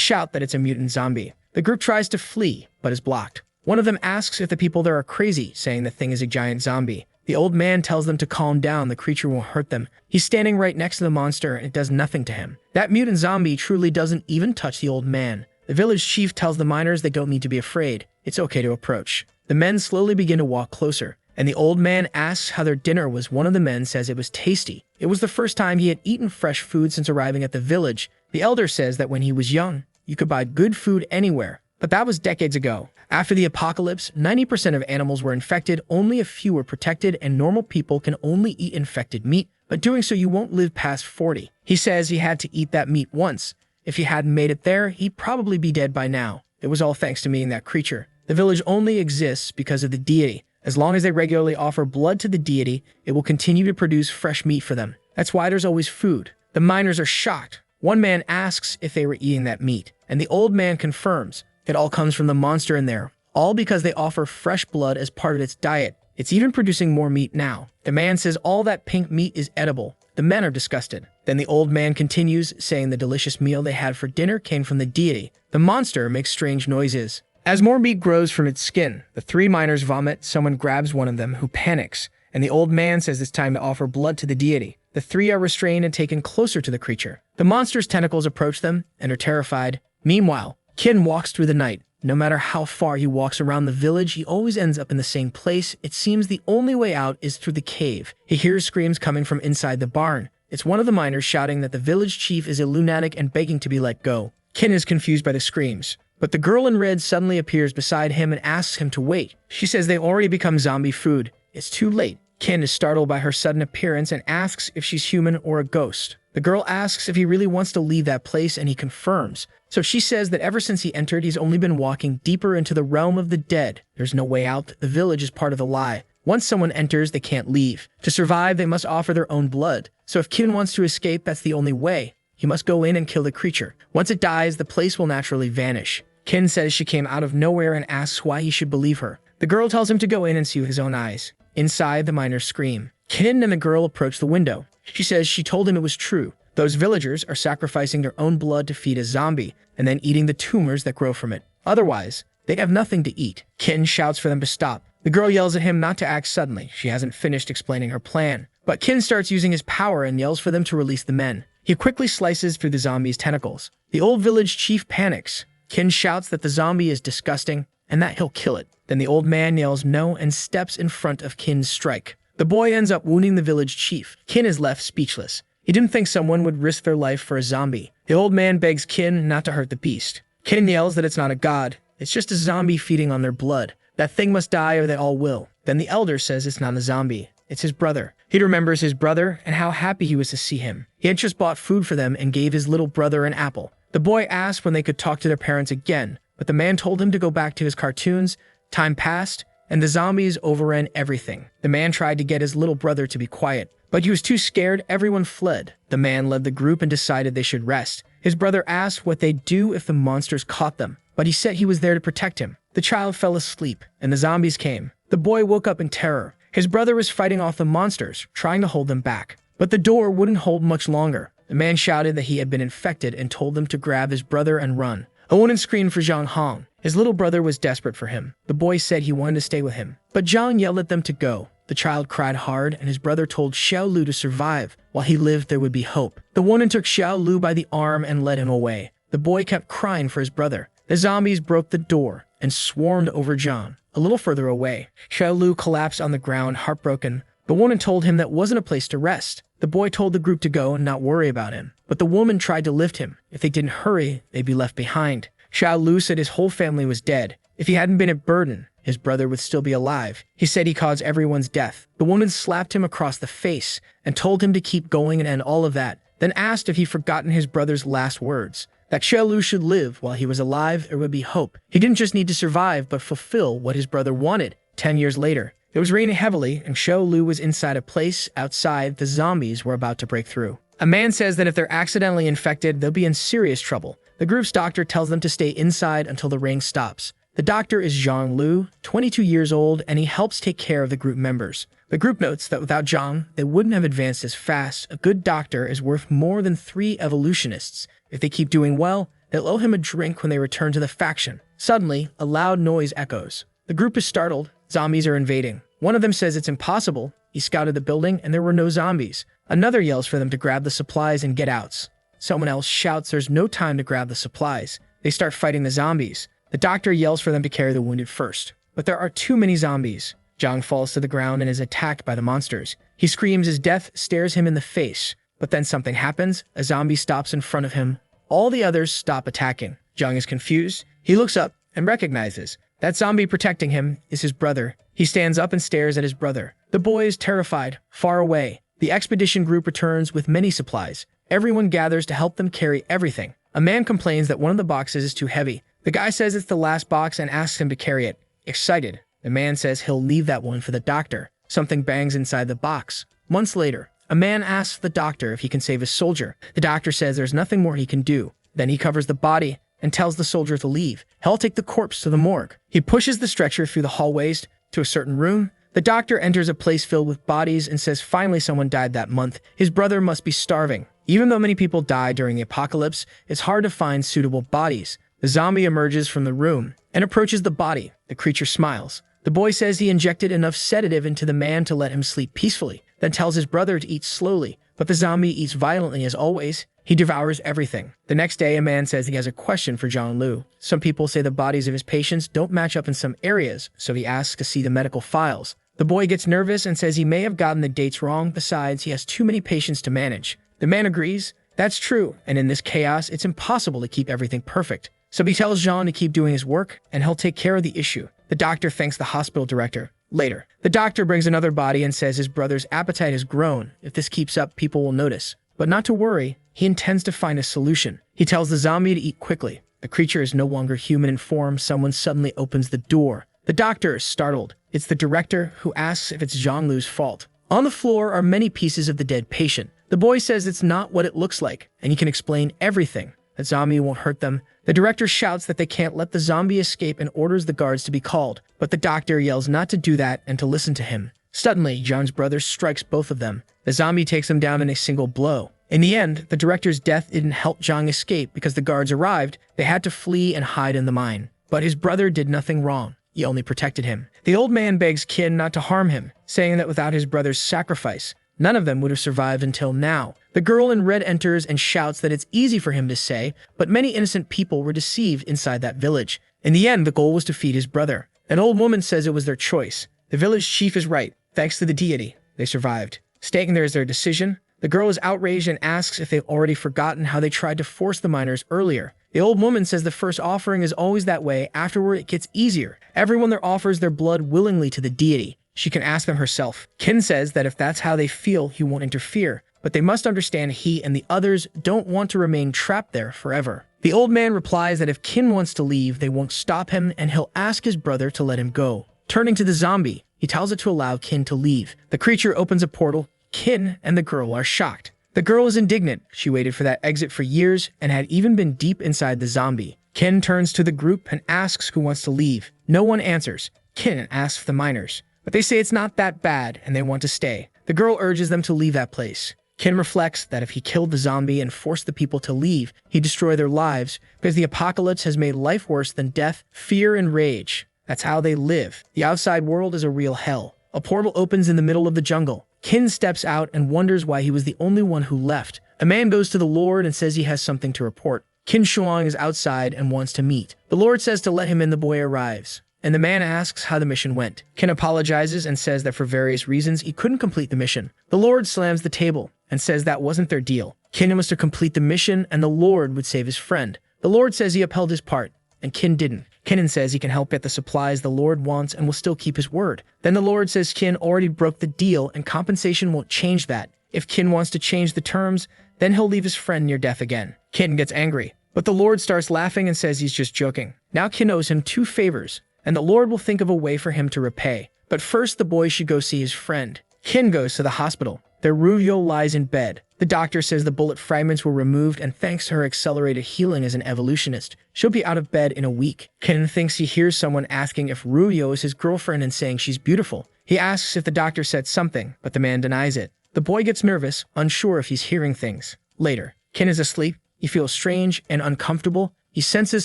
A: shout that it's a mutant zombie. The group tries to flee, but is blocked. One of them asks if the people there are crazy, saying the thing is a giant zombie. The old man tells them to calm down, the creature won't hurt them. He's standing right next to the monster and it does nothing to him. That mutant zombie truly doesn't even touch the old man. The village chief tells the miners they don't need to be afraid. It's okay to approach. The men slowly begin to walk closer, and the old man asks how their dinner was. One of the men says it was tasty. It was the first time he had eaten fresh food since arriving at the village. The elder says that when he was young, you could buy good food anywhere, but that was decades ago. After the apocalypse, 90% of animals were infected, only a few were protected, and normal people can only eat infected meat, but doing so you won't live past 40. He says he had to eat that meat once. If he hadn't made it there, he'd probably be dead by now. It was all thanks to meeting that creature. The village only exists because of the deity. As long as they regularly offer blood to the deity, it will continue to produce fresh meat for them. That's why there's always food. The miners are shocked. One man asks if they were eating that meat, and the old man confirms it all comes from the monster in there, all because they offer fresh blood as part of its diet. It's even producing more meat now. The man says all that pink meat is edible. The men are disgusted. Then the old man continues, saying the delicious meal they had for dinner came from the deity. The monster makes strange noises. As more meat grows from its skin, the three miners vomit. Someone grabs one of them, who panics, and the old man says it's time to offer blood to the deity. The three are restrained and taken closer to the creature. The monster's tentacles approach them and are terrified. Meanwhile, Kin walks through the night. No matter how far he walks around the village, he always ends up in the same place. It seems the only way out is through the cave. He hears screams coming from inside the barn. It's one of the miners shouting that the village chief is a lunatic and begging to be let go. Kin is confused by the screams, but the girl in red suddenly appears beside him and asks him to wait. She says they already become zombie food. It's too late. Kin is startled by her sudden appearance and asks if she's human or a ghost. The girl asks if he really wants to leave that place, and he confirms. So she says that ever since he entered, he's only been walking deeper into the realm of the dead. There's no way out. The village is part of the lie. Once someone enters, they can't leave. To survive, they must offer their own blood. So if Kin wants to escape, that's the only way. He must go in and kill the creature. Once it dies, the place will naturally vanish. Kin says she came out of nowhere and asks why he should believe her. The girl tells him to go in and see with his own eyes. Inside, the miners scream. Kin and the girl approach the window. She says she told him it was true. Those villagers are sacrificing their own blood to feed a zombie and then eating the tumors that grow from it. Otherwise, they'd have nothing to eat. Kin shouts for them to stop. The girl yells at him not to act suddenly. She hasn't finished explaining her plan. But Kin starts using his power and yells for them to release the men. He quickly slices through the zombie's tentacles. The old village chief panics. Kin shouts that the zombie is disgusting and that he'll kill it. Then the old man yells no and steps in front of Kin's strike. The boy ends up wounding the village chief. Kin is left speechless. He didn't think someone would risk their life for a zombie. The old man begs Kin not to hurt the beast. Kin yells that it's not a god. It's just a zombie feeding on their blood. That thing must die or they all will. Then the elder says it's not a zombie. It's his brother. He remembers his brother and how happy he was to see him. He had just bought food for them and gave his little brother an apple. The boy asked when they could talk to their parents again, but the man told him to go back to his cartoons. Time passed, and the zombies overran everything. The man tried to get his little brother to be quiet, but he was too scared. Everyone fled. The man led the group and decided they should rest. His brother asked what they'd do if the monsters caught them, but he said he was there to protect him. The child fell asleep, and the zombies came. The boy woke up in terror. His brother was fighting off the monsters, trying to hold them back. But the door wouldn't hold much longer. The man shouted that he had been infected and told them to grab his brother and run. A woman screamed for Zhang Hong. His little brother was desperate for him. The boy said he wanted to stay with him, but Zhang yelled at them to go. The child cried hard, and his brother told Xiao Lu to survive. While he lived, there would be hope. The woman took Xiao Lu by the arm and led him away. The boy kept crying for his brother. The zombies broke the door and swarmed over Zhang. A little further away, Xiao Lu collapsed on the ground, heartbroken. The woman told him that wasn't a place to rest. The boy told the group to go and not worry about him, but the woman tried to lift him. If they didn't hurry, they'd be left behind. Xiao Lu said his whole family was dead. If he hadn't been a burden, his brother would still be alive. He said he caused everyone's death. The woman slapped him across the face and told him to keep going and end all of that, then asked if he'd forgotten his brother's last words, that Xiao Lu should live while he was alive. There would be hope. He didn't just need to survive, but fulfill what his brother wanted. 10 years later, it was raining heavily, and Xiao Lu was inside a place. Outside, the zombies were about to break through. A man says that if they're accidentally infected, they'll be in serious trouble. The group's doctor tells them to stay inside until the rain stops. The doctor is Zhang Lu, 22 years old, and he helps take care of the group members. The group notes that without Zhang, they wouldn't have advanced as fast. A good doctor is worth more than 3 evolutionists. If they keep doing well, they'll owe him a drink when they return to the faction. Suddenly, a loud noise echoes. The group is startled. Zombies are invading. One of them says it's impossible. He scouted the building and there were no zombies. Another yells for them to grab the supplies and get out. Someone else shouts there's no time to grab the supplies. They start fighting the zombies. The doctor yells for them to carry the wounded first. But there are too many zombies. Zhang falls to the ground and is attacked by the monsters. He screams as death stares him in the face. But then something happens. A zombie stops in front of him. All the others stop attacking. Zhang is confused. He looks up and recognizes that zombie protecting him is his brother. He stands up and stares at his brother. The boy is terrified. Far away, the expedition group returns with many supplies. Everyone gathers to help them carry everything. A man complains that one of the boxes is too heavy. The guy says it's the last box and asks him to carry it. Excited, the man says he'll leave that one for the doctor. Something bangs inside the box. Months later, a man asks the doctor if he can save a soldier. The doctor says there's nothing more he can do. Then he covers the body and tells the soldier to leave. He'll take the corpse to the morgue. He pushes the stretcher through the hallways to a certain room. The doctor enters a place filled with bodies and says finally someone died that month. His brother must be starving. Even though many people die during the apocalypse, it's hard to find suitable bodies. The zombie emerges from the room and approaches the body. The creature smiles. The boy says he injected enough sedative into the man to let him sleep peacefully, then tells his brother to eat slowly, but the zombie eats violently as always. He devours everything. The next day, a man says he has a question for John Liu. Some people say the bodies of his patients don't match up in some areas, so he asks to see the medical files. The boy gets nervous and says he may have gotten the dates wrong, besides he has too many patients to manage. The man agrees. That's true, and in this chaos, it's impossible to keep everything perfect. So he tells Jean to keep doing his work, and he'll take care of the issue. The doctor thanks the hospital director. Later, the doctor brings another body and says his brother's appetite has grown. If this keeps up, people will notice. But not to worry, he intends to find a solution. He tells the zombie to eat quickly. The creature is no longer human in form. Someone suddenly opens the door. The doctor is startled. It's the director, who asks if it's Jean Liu's fault. On the floor are many pieces of the dead patient. The boy says it's not what it looks like, and he can explain everything. The zombie won't hurt them. The director shouts that they can't let the zombie escape and orders the guards to be called, but the doctor yells not to do that and to listen to him. Suddenly, John's brother strikes both of them. The zombie takes them down in a single blow. In the end, the director's death didn't help John escape because the guards arrived. They had to flee and hide in the mine. But his brother did nothing wrong. He only protected him. The old man begs Kin not to harm him, saying that without his brother's sacrifice, none of them would have survived until now. The girl in red enters and shouts that it's easy for him to say, but many innocent people were deceived inside that village. In the end, the goal was to feed his brother. An old woman says it was their choice. The village chief is right. Thanks to the deity, they survived. Staying there is their decision. The girl is outraged and asks if they've already forgotten how they tried to force the miners earlier. The old woman says the first offering is always that way. Afterward, it gets easier. Everyone there offers their blood willingly to the deity. She can ask them herself. Kin says that if that's how they feel, he won't interfere. But they must understand he and the others don't want to remain trapped there forever. The old man replies that if Kin wants to leave, they won't stop him, and he'll ask his brother to let him go. Turning to the zombie, he tells it to allow Kin to leave. The creature opens a portal. Kin and the girl are shocked. The girl is indignant. She waited for that exit for years and had even been deep inside the zombie. Kin turns to the group and asks who wants to leave. No one answers. Kin asks the miners, but they say it's not that bad and they want to stay. The girl urges them to leave that place. Kin reflects that if he killed the zombie and forced the people to leave, he'd destroy their lives because the apocalypse has made life worse than death, fear, and rage. That's how they live. The outside world is a real hell. A portal opens in the middle of the jungle. Kin steps out and wonders why he was the only one who left. A man goes to the Lord and says he has something to report. Kin Shuang is outside and wants to meet. The Lord says to let him in. The boy arrives, and the man asks how the mission went. Kin apologizes and says that for various reasons he couldn't complete the mission. The Lord slams the table and says that wasn't their deal. Kin was to complete the mission and the Lord would save his friend. The Lord says he upheld his part, and Kin didn't. Kin says he can help get the supplies the Lord wants and will still keep his word. Then the Lord says Kin already broke the deal and compensation won't change that. If Kin wants to change the terms, then he'll leave his friend near death again. Kin gets angry, but the Lord starts laughing and says he's just joking. Now Kin owes him 2 favors, and the Lord will think of a way for him to repay. But first, the boy should go see his friend. Kin goes to the hospital. There, Ruvio lies in bed. The doctor says the bullet fragments were removed, and thanks to her accelerated healing as an evolutionist, she'll be out of bed in a week. Kin thinks he hears someone asking if Ruvio is his girlfriend and saying she's beautiful. He asks if the doctor said something, but the man denies it. The boy gets nervous, unsure if he's hearing things. Later, Kin is asleep. He feels strange and uncomfortable. He senses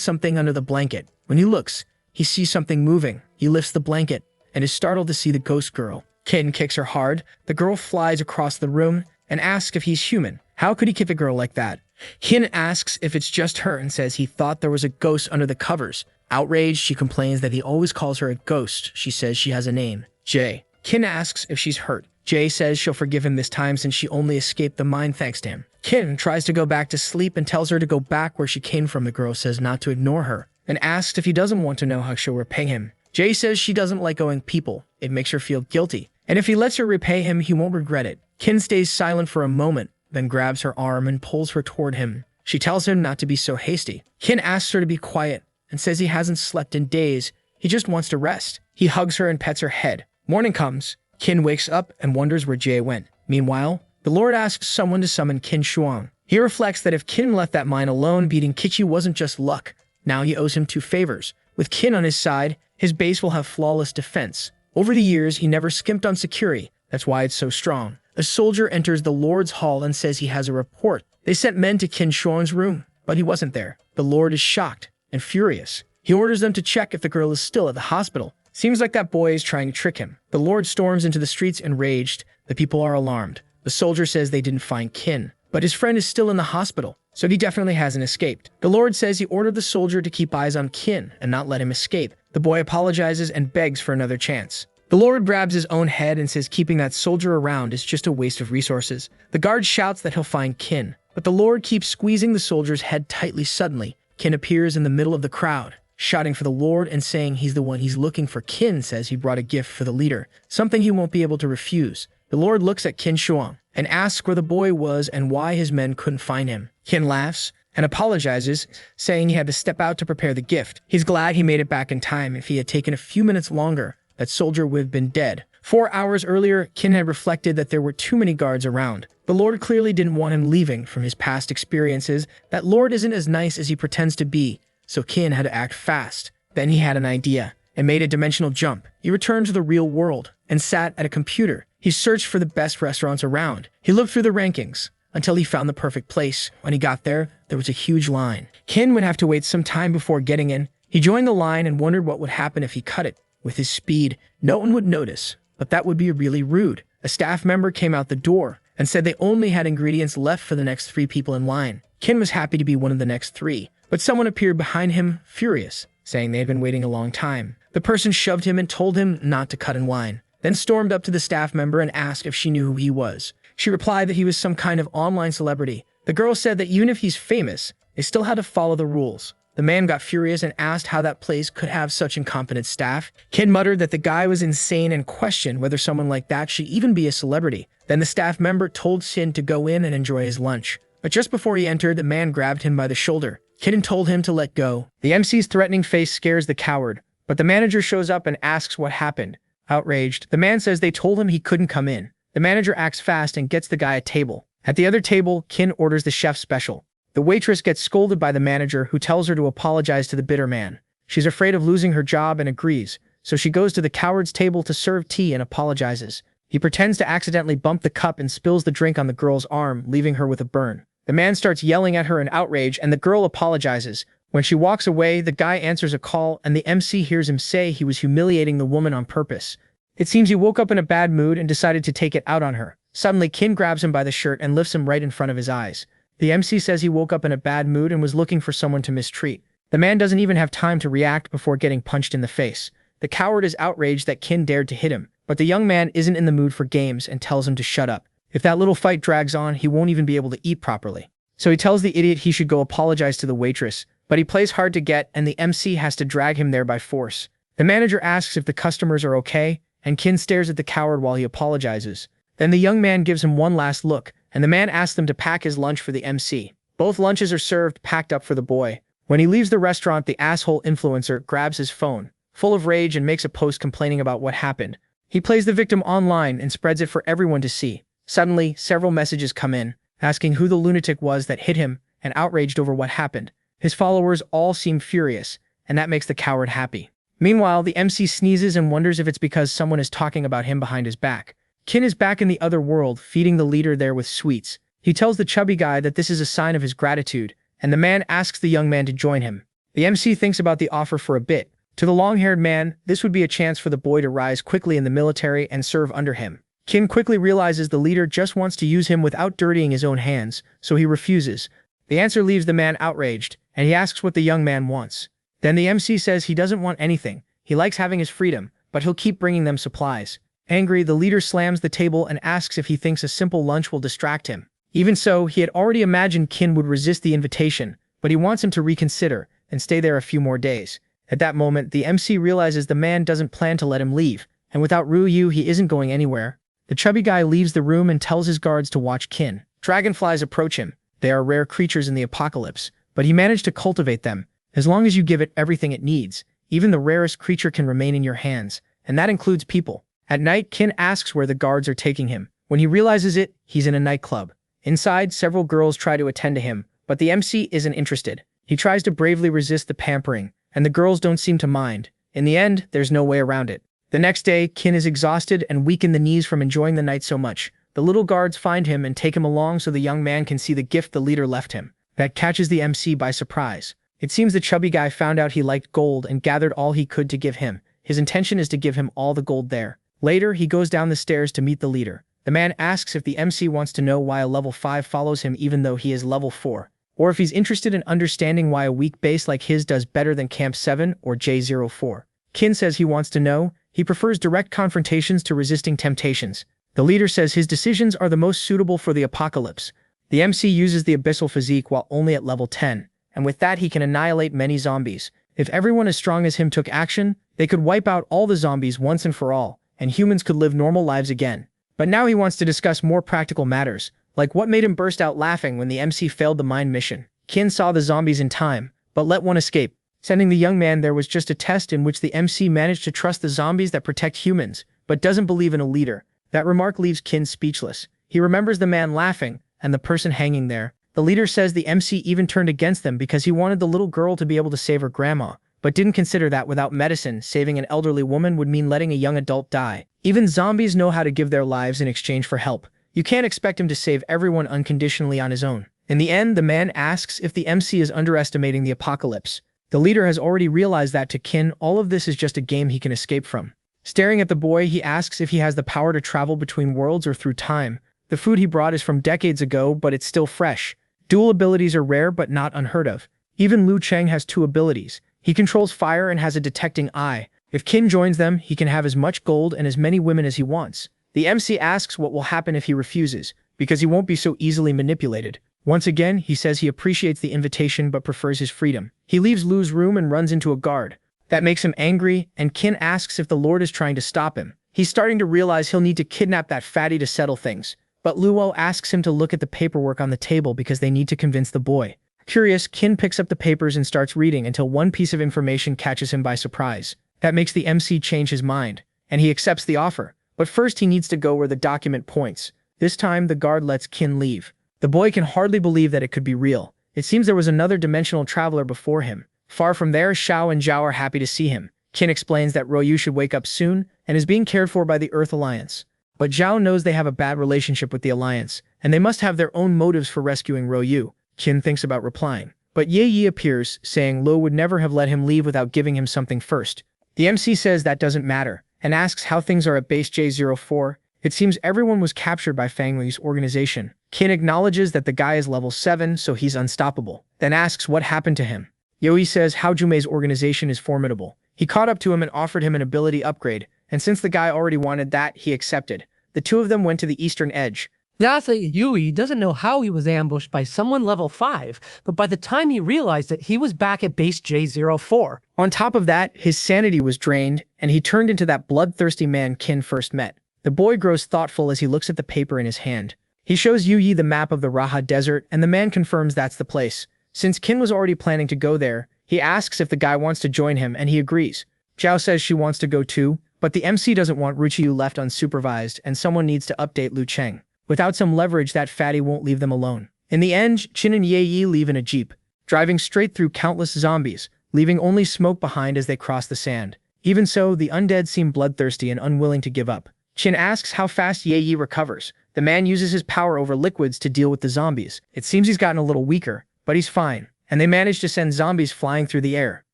A: something under the blanket. When he looks, he sees something moving. He lifts the blanket and is startled to see the ghost girl. Kin kicks her hard. The girl flies across the room and asks if he's human. How could he kick a girl like that? Kin asks if it's just her and says he thought there was a ghost under the covers. Outraged, she complains that he always calls her a ghost. She says she has a name, Jay. Kin asks if she's hurt. Jay says she'll forgive him this time since she only escaped the mine thanks to him. Kin tries to go back to sleep and tells her to go back where she came from. The girl says not to ignore her and asks if he doesn't want to know how she'll repay him. Jay says she doesn't like owing people. It makes her feel guilty. And if he lets her repay him, he won't regret it. Kin stays silent for a moment, then grabs her arm and pulls her toward him. She tells him not to be so hasty. Kin asks her to be quiet and says he hasn't slept in days. He just wants to rest. He hugs her and pets her head. Morning comes. Qin wakes up and wonders where Jie went. Meanwhile, the Lord asks someone to summon Qin Shuang. He reflects that if Qin left that mine alone, beating Kichi wasn't just luck. Now he owes him 2 favors. With Qin on his side, his base will have flawless defense. Over the years, he never skimped on security. That's why it's so strong. A soldier enters the Lord's hall and says he has a report. They sent men to Qin Shuang's room, but he wasn't there. The Lord is shocked and furious. He orders them to check if the girl is still at the hospital. Seems like that boy is trying to trick him. The Lord storms into the streets enraged. The people are alarmed. The soldier says they didn't find Qin, but his friend is still in the hospital, so he definitely hasn't escaped. The Lord says he ordered the soldier to keep eyes on Qin and not let him escape. The boy apologizes and begs for another chance. The Lord grabs his own head and says keeping that soldier around is just a waste of resources. The guard shouts that he'll find Qin, but the Lord keeps squeezing the soldier's head tightly. Suddenly, Qin appears in the middle of the crowd, shouting for the Lord and saying he's the one he's looking for. Qin says he brought a gift for the leader, something he won't be able to refuse. The Lord looks at Qin Shuang and asks where the boy was and why his men couldn't find him. Qin laughs and apologizes, saying he had to step out to prepare the gift. He's glad he made it back in time. If he had taken a few minutes longer, that soldier would have been dead. 4 hours earlier, Qin had reflected that there were too many guards around. The Lord clearly didn't want him leaving. From his past experiences, that Lord isn't as nice as he pretends to be, so Qin had to act fast. Then he had an idea and made a dimensional jump. He returned to the real world and sat at a computer. He searched for the best restaurants around. He looked through the rankings until he found the perfect place. When he got there, there was a huge line. Qin would have to wait some time before getting in. He joined the line and wondered what would happen if he cut it. With his speed, no one would notice, but that would be really rude. A staff member came out the door and said they only had ingredients left for the next 3 people in line. Qin was happy to be one of the next 3, but someone appeared behind him, furious, saying they had been waiting a long time. The person shoved him and told him not to cut in line, then stormed up to the staff member and asked if she knew who he was. She replied that he was some kind of online celebrity. The girl said that even if he's famous, they still had to follow the rules. The man got furious and asked how that place could have such incompetent staff. Qin muttered that the guy was insane and questioned whether someone like that should even be a celebrity. Then the staff member told Qin to go in and enjoy his lunch. But just before he entered, the man grabbed him by the shoulder. Qin told him to let go. The MC's threatening face scares the coward, but the manager shows up and asks what happened. Outraged, the man says they told him he couldn't come in. The manager acts fast and gets the guy a table. At the other table, Qin orders the chef's special. The waitress gets scolded by the manager, who tells her to apologize to the bitter man. She's afraid of losing her job and agrees, so she goes to the coward's table to serve tea and apologizes. He pretends to accidentally bump the cup and spills the drink on the girl's arm, leaving her with a burn. The man starts yelling at her in outrage, and the girl apologizes. When she walks away, the guy answers a call, and the MC hears him say he was humiliating the woman on purpose. It seems he woke up in a bad mood and decided to take it out on her. Suddenly, Qin grabs him by the shirt and lifts him right in front of his eyes. The MC says he woke up in a bad mood and was looking for someone to mistreat. The man doesn't even have time to react before getting punched in the face. The coward is outraged that Qin dared to hit him, but the young man isn't in the mood for games and tells him to shut up. If that little fight drags on, he won't even be able to eat properly. So he tells the idiot he should go apologize to the waitress, but he plays hard to get and the MC has to drag him there by force. The manager asks if the customers are okay, and Qin stares at the coward while he apologizes. Then the young man gives him one last look, and the man asks them to pack his lunch for the MC. Both lunches are served, packed up for the boy. When he leaves the restaurant, the asshole influencer grabs his phone, full of rage, and makes a post complaining about what happened. He plays the victim online and spreads it for everyone to see. Suddenly, several messages come in, asking who the lunatic was that hit him, and outraged over what happened. His followers all seem furious, and that makes the coward happy. Meanwhile, the MC sneezes and wonders if it's because someone is talking about him behind his back. Qin is back in the other world, feeding the leader there with sweets. He tells the chubby guy that this is a sign of his gratitude, and the man asks the young man to join him. The MC thinks about the offer for a bit. To the long-haired man, this would be a chance for the boy to rise quickly in the military and serve under him. Qin quickly realizes the leader just wants to use him without dirtying his own hands, so he refuses. The answer leaves the man outraged, and he asks what the young man wants. Then the MC says he doesn't want anything. He likes having his freedom, but he'll keep bringing them supplies. Angry, the leader slams the table and asks if he thinks a simple lunch will distract him. Even so, he had already imagined Qin would resist the invitation, but he wants him to reconsider and stay there a few more days. At that moment, the MC realizes the man doesn't plan to let him leave, and without Ryu, he isn't going anywhere. The chubby guy leaves the room and tells his guards to watch Qin. Dragonflies approach him. They are rare creatures in the apocalypse, but he managed to cultivate them, As long as you give it everything it needs, even the rarest creature can remain in your hands, and that includes people. At night, Kin asks where the guards are taking him. When he realizes it, he's in a nightclub. Inside, several girls try to attend to him, but the MC isn't interested. He tries to bravely resist the pampering, and the girls don't seem to mind. In the end, there's no way around it. The next day, Kin is exhausted and weak in the knees from enjoying the night so much. The little guards find him and take him along so the young man can see the gift the leader left him. That catches the MC by surprise. It seems the chubby guy found out he liked gold and gathered all he could to give him. His intention is to give him all the gold there. Later, he goes down the stairs to meet the leader. The man asks if the MC wants to know why a level 5 follows him even though he is level 4, or if he's interested in understanding why a weak base like his does better than Camp 7 or J04. Kin says he wants to know. He prefers direct confrontations to resisting temptations. The leader says his decisions are the most suitable for the apocalypse. The MC uses the abyssal physique while only at level 10, and with that he can annihilate many zombies. If everyone as strong as him took action, they could wipe out all the zombies once and for all, and humans could live normal lives again. But now he wants to discuss more practical matters, like what made him burst out laughing when the MC failed the mine mission. Kin saw the zombies in time, but let one escape. Sending the young man there was just a test in which the MC managed to trust the zombies that protect humans, but doesn't believe in a leader. That remark leaves Kin speechless. He remembers the man laughing, and the person hanging there. The leader says the MC even turned against them because he wanted the little girl to be able to save her grandma, but didn't consider that without medicine, saving an elderly woman would mean letting a young adult die. Even zombies know how to give their lives in exchange for help. You can't expect him to save everyone unconditionally on his own. In the end, the man asks if the MC is underestimating the apocalypse. The leader has already realized that to Kin, all of this is just a game he can escape from. Staring at the boy, he asks if he has the power to travel between worlds or through time. The food he brought is from decades ago, but it's still fresh. Dual abilities are rare but not unheard of. Even Liu Cheng has 2 abilities. He controls fire and has a detecting eye. If Kin joins them, he can have as much gold and as many women as he wants. The MC asks what will happen if he refuses, because he won't be so easily manipulated. Once again, he says he appreciates the invitation but prefers his freedom. He leaves Lu's room and runs into a guard. That makes him angry, and Kin asks if the Lord is trying to stop him. He's starting to realize he'll need to kidnap that fatty to settle things. But Luo asks him to look at the paperwork on the table because they need to convince the boy. Curious, Kin picks up the papers and starts reading until one piece of information catches him by surprise. That makes the MC change his mind, and he accepts the offer. But first he needs to go where the document points. This time, the guard lets Kin leave. The boy can hardly believe that it could be real. It seems there was another dimensional traveler before him. Far from there, Xiao and Zhao are happy to see him. Kin explains that Ruoyu should wake up soon and is being cared for by the Earth Alliance. But Zhao knows they have a bad relationship with the Alliance, and they must have their own motives for rescuing Ruoyu. Kin thinks about replying. But Ye Yi appears, saying Lo would never have let him leave without giving him something first. The MC says that doesn't matter, and asks how things are at base J04. It seems everyone was captured by Fang Li's organization. Kin acknowledges that the guy is level 7, so he's unstoppable, then asks what happened to him. Yoi says how Jumei's organization is formidable. He caught up to him and offered him an ability upgrade, and since the guy already wanted that, he accepted. The two of them went to the eastern edge.
B: Lastly, Yui doesn't know how he was ambushed by someone level 5, but by the time he realized it, he was back at base J04.
A: On top of that, his sanity was drained, and he turned into that bloodthirsty man Kin first met. The boy grows thoughtful as he looks at the paper in his hand. He shows Yu Yi the map of the Raha Desert, and the man confirms that's the place. Since Kin was already planning to go there, he asks if the guy wants to join him, and he agrees. Zhao says she wants to go too, but the MC doesn't want Ruchiyu left unsupervised, and someone needs to update Liu Cheng. Without some leverage, that fatty won't leave them alone. In the end, Qin and Ye Yi leave in a jeep, driving straight through countless zombies, leaving only smoke behind as they cross the sand. Even so, the undead seem bloodthirsty and unwilling to give up. Qin asks how fast Ye Yi recovers. The man uses his power over liquids to deal with the zombies. It seems he's gotten a little weaker, but he's fine, and they manage to send zombies flying through the air.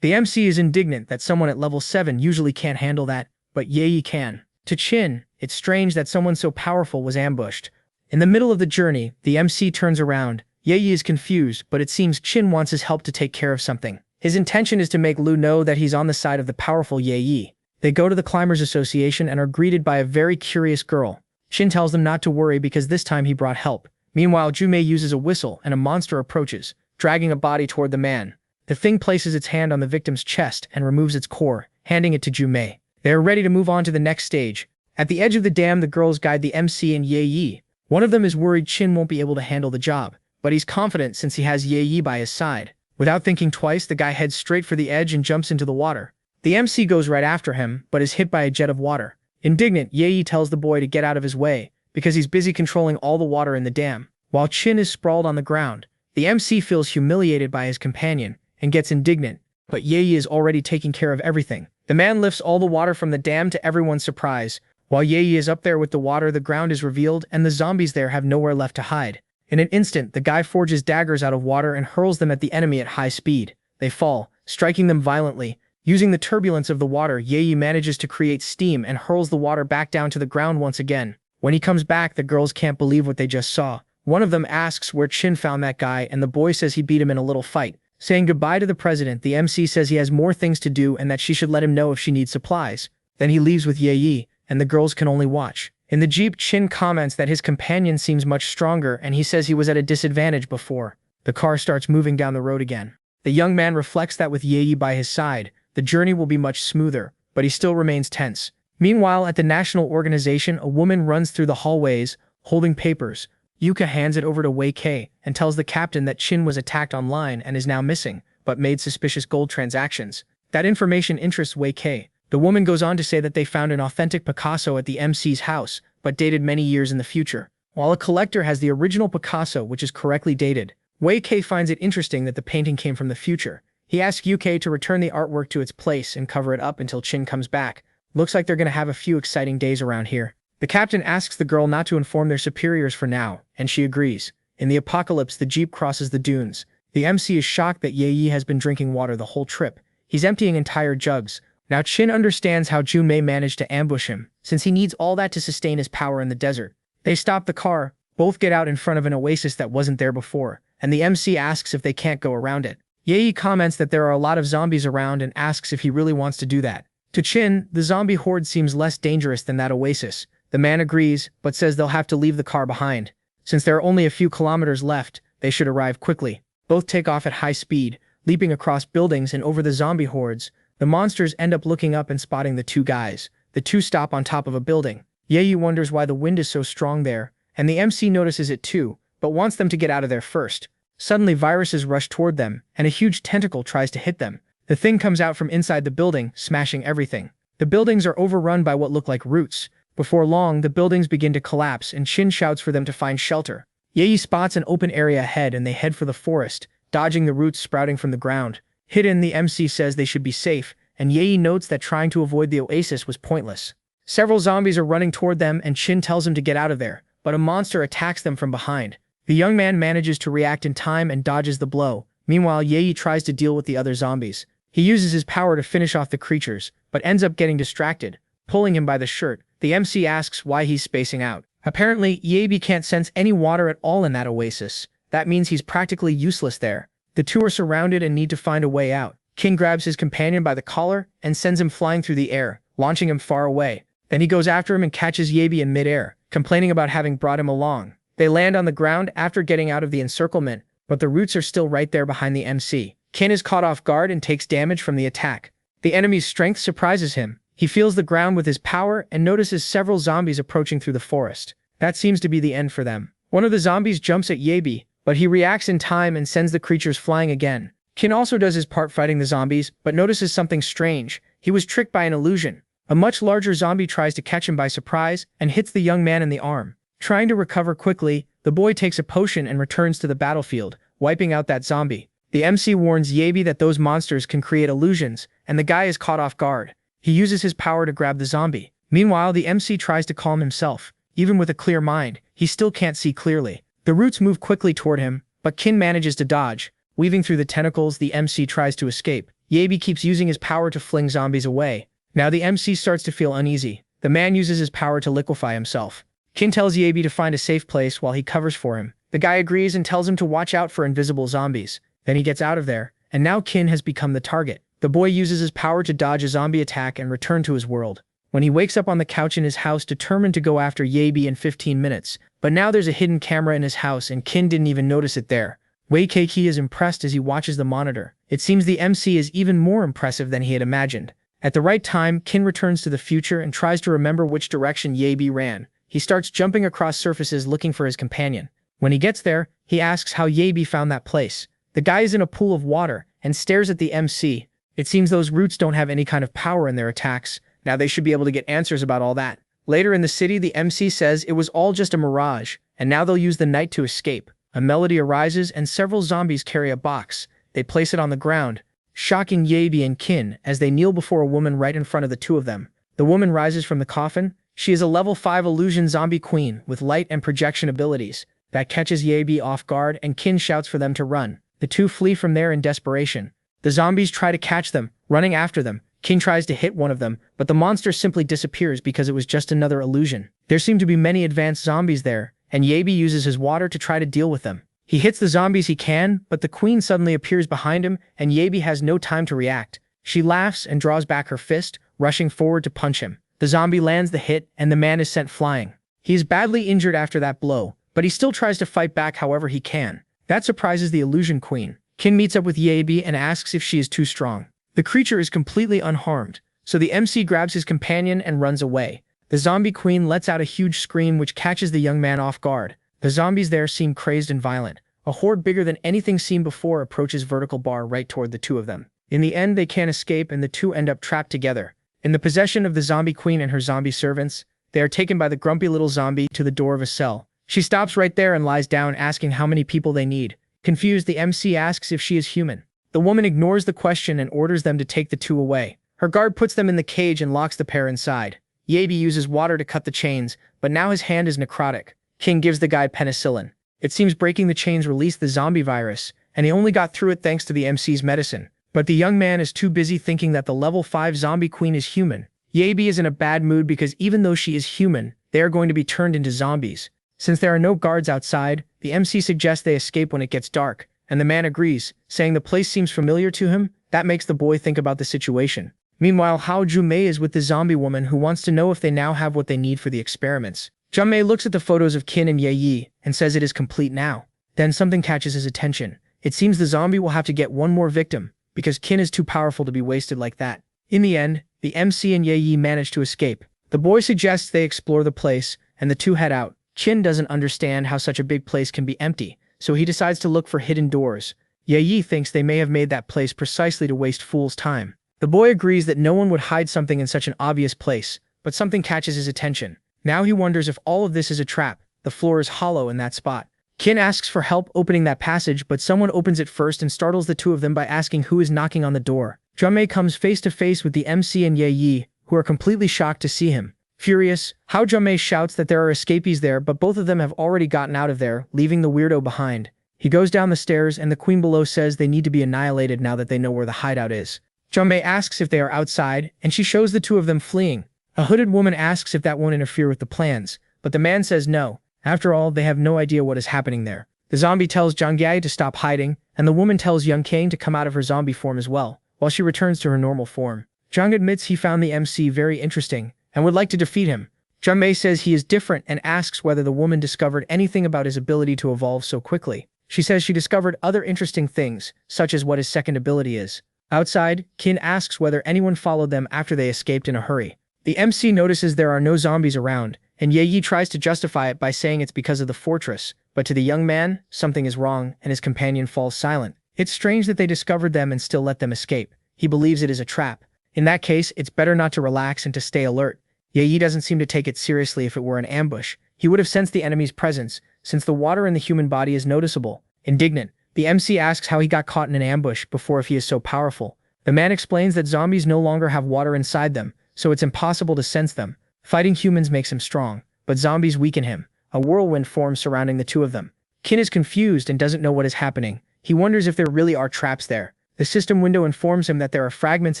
A: The MC is indignant that someone at level 7 usually can't handle that, but Ye Yi can. To Qin, it's strange that someone so powerful was ambushed. In the middle of the journey, the MC turns around. Ye Yi is confused, but it seems Qin wants his help to take care of something. His intention is to make Lu know that he's on the side of the powerful Ye Yi. They go to the Climbers Association and are greeted by a very curious girl. Qin tells them not to worry because this time he brought help. Meanwhile, Jumei uses a whistle and a monster approaches, dragging a body toward the man. The thing places its hand on the victim's chest and removes its core, handing it to Jumei. They are ready to move on to the next stage. At the edge of the dam, the girls guide the MC and Ye Yi. One of them is worried Qin won't be able to handle the job, but he's confident since he has Ye Yi by his side. Without thinking twice, the guy heads straight for the edge and jumps into the water. The MC goes right after him, but is hit by a jet of water. Indignant, Yayi tells the boy to get out of his way, because he's busy controlling all the water in the dam. While Chin is sprawled on the ground, the MC feels humiliated by his companion and gets indignant, but Yayi is already taking care of everything. The man lifts all the water from the dam to everyone's surprise. While Yayi is up there with the water, the ground is revealed and the zombies there have nowhere left to hide. In an instant, the guy forges daggers out of water and hurls them at the enemy at high speed. They fall, striking them violently. Using the turbulence of the water, Yayi manages to create steam and hurls the water back down to the ground once again. When he comes back, the girls can't believe what they just saw. One of them asks where Chin found that guy, and the boy says he beat him in a little fight. Saying goodbye to the president, the MC says he has more things to do and that she should let him know if she needs supplies. Then he leaves with Yayi, and the girls can only watch. In the jeep, Chin comments that his companion seems much stronger and he says he was at a disadvantage before. The car starts moving down the road again. The young man reflects that with Yayi by his side, the journey will be much smoother, but he still remains tense. Meanwhile, at the national organization, a woman runs through the hallways, holding papers. Yuka hands it over to Wei Kei and tells the captain that Chin was attacked online and is now missing, but made suspicious gold transactions. That information interests Wei Kei. The woman goes on to say that they found an authentic Picasso at the MC's house, but dated many years in the future. While a collector has the original Picasso, which is correctly dated, Wei Kei finds it interesting that the painting came from the future. He asks UK to return the artwork to its place and cover it up until Chin comes back. Looks like they're gonna have a few exciting days around here. The captain asks the girl not to inform their superiors for now, and she agrees. In the apocalypse, the jeep crosses the dunes. The MC is shocked that Yayi has been drinking water the whole trip. He's emptying entire jugs. Now Chin understands how Junmei managed to ambush him, since he needs all that to sustain his power in the desert. They stop the car, both get out in front of an oasis that wasn't there before, and the MC asks if they can't go around it. Yayi comments that there are a lot of zombies around and asks if he really wants to do that. To Chin, the zombie horde seems less dangerous than that oasis. The man agrees, but says they'll have to leave the car behind. Since there are only a few kilometers left, they should arrive quickly. Both take off at high speed, leaping across buildings and over the zombie hordes. The monsters end up looking up and spotting the two guys. The two stop on top of a building. Yayi wonders why the wind is so strong there, and the MC notices it too, but wants them to get out of there first. Suddenly viruses rush toward them, and a huge tentacle tries to hit them. The thing comes out from inside the building, smashing everything. The buildings are overrun by what look like roots. Before long, the buildings begin to collapse and Chin shouts for them to find shelter. Yayi spots an open area ahead and they head for the forest, dodging the roots sprouting from the ground. Hidden, the MC says they should be safe, and Yayi notes that trying to avoid the oasis was pointless. Several zombies are running toward them and Chin tells him to get out of there, but a monster attacks them from behind. The young man manages to react in time and dodges the blow. Meanwhile, Yayi tries to deal with the other zombies. He uses his power to finish off the creatures, but ends up getting distracted, pulling him by the shirt. The MC asks why he's spacing out. Apparently, Yayi can't sense any water at all in that oasis. That means he's practically useless there. The two are surrounded and need to find a way out. King grabs his companion by the collar and sends him flying through the air, launching him far away. Then he goes after him and catches Yayi in midair, complaining about having brought him along. They land on the ground after getting out of the encirclement, but the roots are still right there behind the MC. Kin is caught off guard and takes damage from the attack. The enemy's strength surprises him. He feels the ground with his power and notices several zombies approaching through the forest. That seems to be the end for them. One of the zombies jumps at Yayi, but he reacts in time and sends the creatures flying again. Kin also does his part fighting the zombies, but notices something strange. He was tricked by an illusion. A much larger zombie tries to catch him by surprise and hits the young man in the arm. Trying to recover quickly, the boy takes a potion and returns to the battlefield, wiping out that zombie. The MC warns Yayi that those monsters can create illusions, and the guy is caught off guard. He uses his power to grab the zombie. Meanwhile, the MC tries to calm himself. Even with a clear mind, he still can't see clearly. The roots move quickly toward him, but Kin manages to dodge. Weaving through the tentacles, the MC tries to escape. Yayi keeps using his power to fling zombies away. Now the MC starts to feel uneasy. The man uses his power to liquefy himself. Kin tells Yayi to find a safe place while he covers for him. The guy agrees and tells him to watch out for invisible zombies. Then he gets out of there, and now Kin has become the target. The boy uses his power to dodge a zombie attack and return to his world. When he wakes up on the couch in his house determined to go after Yayi in 15 minutes, but now there's a hidden camera in his house and Kin didn't even notice it there. Wei Keiki is impressed as he watches the monitor. It seems the MC is even more impressive than he had imagined. At the right time, Kin returns to the future and tries to remember which direction Yayi ran. He starts jumping across surfaces looking for his companion. When he gets there, he asks how Yayi found that place. The guy is in a pool of water and stares at the MC. It seems those roots don't have any kind of power in their attacks. Now they should be able to get answers about all that. Later in the city, the MC says it was all just a mirage, and now they'll use the night to escape. A melody arises and several zombies carry a box. They place it on the ground, shocking Yabe and Kin as they kneel before a woman right in front of the two of them. The woman rises from the coffin. She is a level 5 illusion zombie queen with light and projection abilities. That catches Yabe off guard and Kin shouts for them to run. The two flee from there in desperation. The zombies try to catch them, running after them. Kin tries to hit one of them, but the monster simply disappears because it was just another illusion. There seem to be many advanced zombies there, and Yabe uses his water to try to deal with them. He hits the zombies he can, but the queen suddenly appears behind him, and Yabe has no time to react. She laughs and draws back her fist, rushing forward to punch him. The zombie lands the hit, and the man is sent flying. He is badly injured after that blow, but he still tries to fight back however he can. That surprises the illusion queen. Kin meets up with Yabe and asks if she is too strong. The creature is completely unharmed, so the MC grabs his companion and runs away. The zombie queen lets out a huge scream which catches the young man off guard. The zombies there seem crazed and violent. A horde bigger than anything seen before approaches vertical bar right toward the two of them. In the end, they can't escape and the two end up trapped together. In the possession of the zombie queen and her zombie servants, they are taken by the grumpy little zombie to the door of a cell. She stops right there and lies down asking how many people they need. Confused, the MC asks if she is human. The woman ignores the question and orders them to take the two away. Her guard puts them in the cage and locks the pair inside. Yabe uses water to cut the chains, but now his hand is necrotic. King gives the guy penicillin. It seems breaking the chains released the zombie virus, and he only got through it thanks to the MC's medicine. But the young man is too busy thinking that the level 5 zombie queen is human. Yabe is in a bad mood because even though she is human, they are going to be turned into zombies. Since there are no guards outside, the MC suggests they escape when it gets dark, and the man agrees, saying the place seems familiar to him. That makes the boy think about the situation. Meanwhile, Hao Jumei is with the zombie woman who wants to know if they now have what they need for the experiments. Jumei looks at the photos of Kin and Ye and says it is complete now. Then something catches his attention. It seems the zombie will have to get one more victim, because Kin is too powerful to be wasted like that. In the end, the MC and Ye manage to escape. The boy suggests they explore the place, and the two head out. Kin doesn't understand how such a big place can be empty, so he decides to look for hidden doors. Ye thinks they may have made that place precisely to waste fool's time. The boy agrees that no one would hide something in such an obvious place, but something catches his attention. Now he wonders if all of this is a trap. The floor is hollow in that spot. Kin asks for help opening that passage, but someone opens it first and startles the two of them by asking who is knocking on the door. Jumei comes face to face with the MC and Ye, who are completely shocked to see him. Furious, Hao Jumei shouts that there are escapees there, but both of them have already gotten out of there, leaving the weirdo behind. He goes down the stairs and the queen below says they need to be annihilated now that they know where the hideout is. Jumei asks if they are outside, and she shows the two of them fleeing. A hooded woman asks if that won't interfere with the plans, but the man says no. After all, they have no idea what is happening there. The zombie tells Zhang Yai to stop hiding, and the woman tells Young Kang to come out of her zombie form as well, while she returns to her normal form. Zhang admits he found the MC very interesting, and would like to defeat him. Jumei says he is different and asks whether the woman discovered anything about his ability to evolve so quickly. She says she discovered other interesting things, such as what his second ability is. Outside, Kin asks whether anyone followed them after they escaped in a hurry. The MC notices there are no zombies around, and Ye tries to justify it by saying it's because of the fortress, but to the young man, something is wrong, and his companion falls silent. It's strange that they discovered them and still let them escape. He believes it is a trap. In that case, it's better not to relax and to stay alert. Ye doesn't seem to take it seriously if it were an ambush. He would have sensed the enemy's presence, since the water in the human body is noticeable. Indignant, the MC asks how he got caught in an ambush before if he is so powerful. The man explains that zombies no longer have water inside them, so it's impossible to sense them. Fighting humans makes him strong, but zombies weaken him. A whirlwind forms surrounding the two of them. Kin is confused and doesn't know what is happening. He wonders if there really are traps there. The system window informs him that there are fragments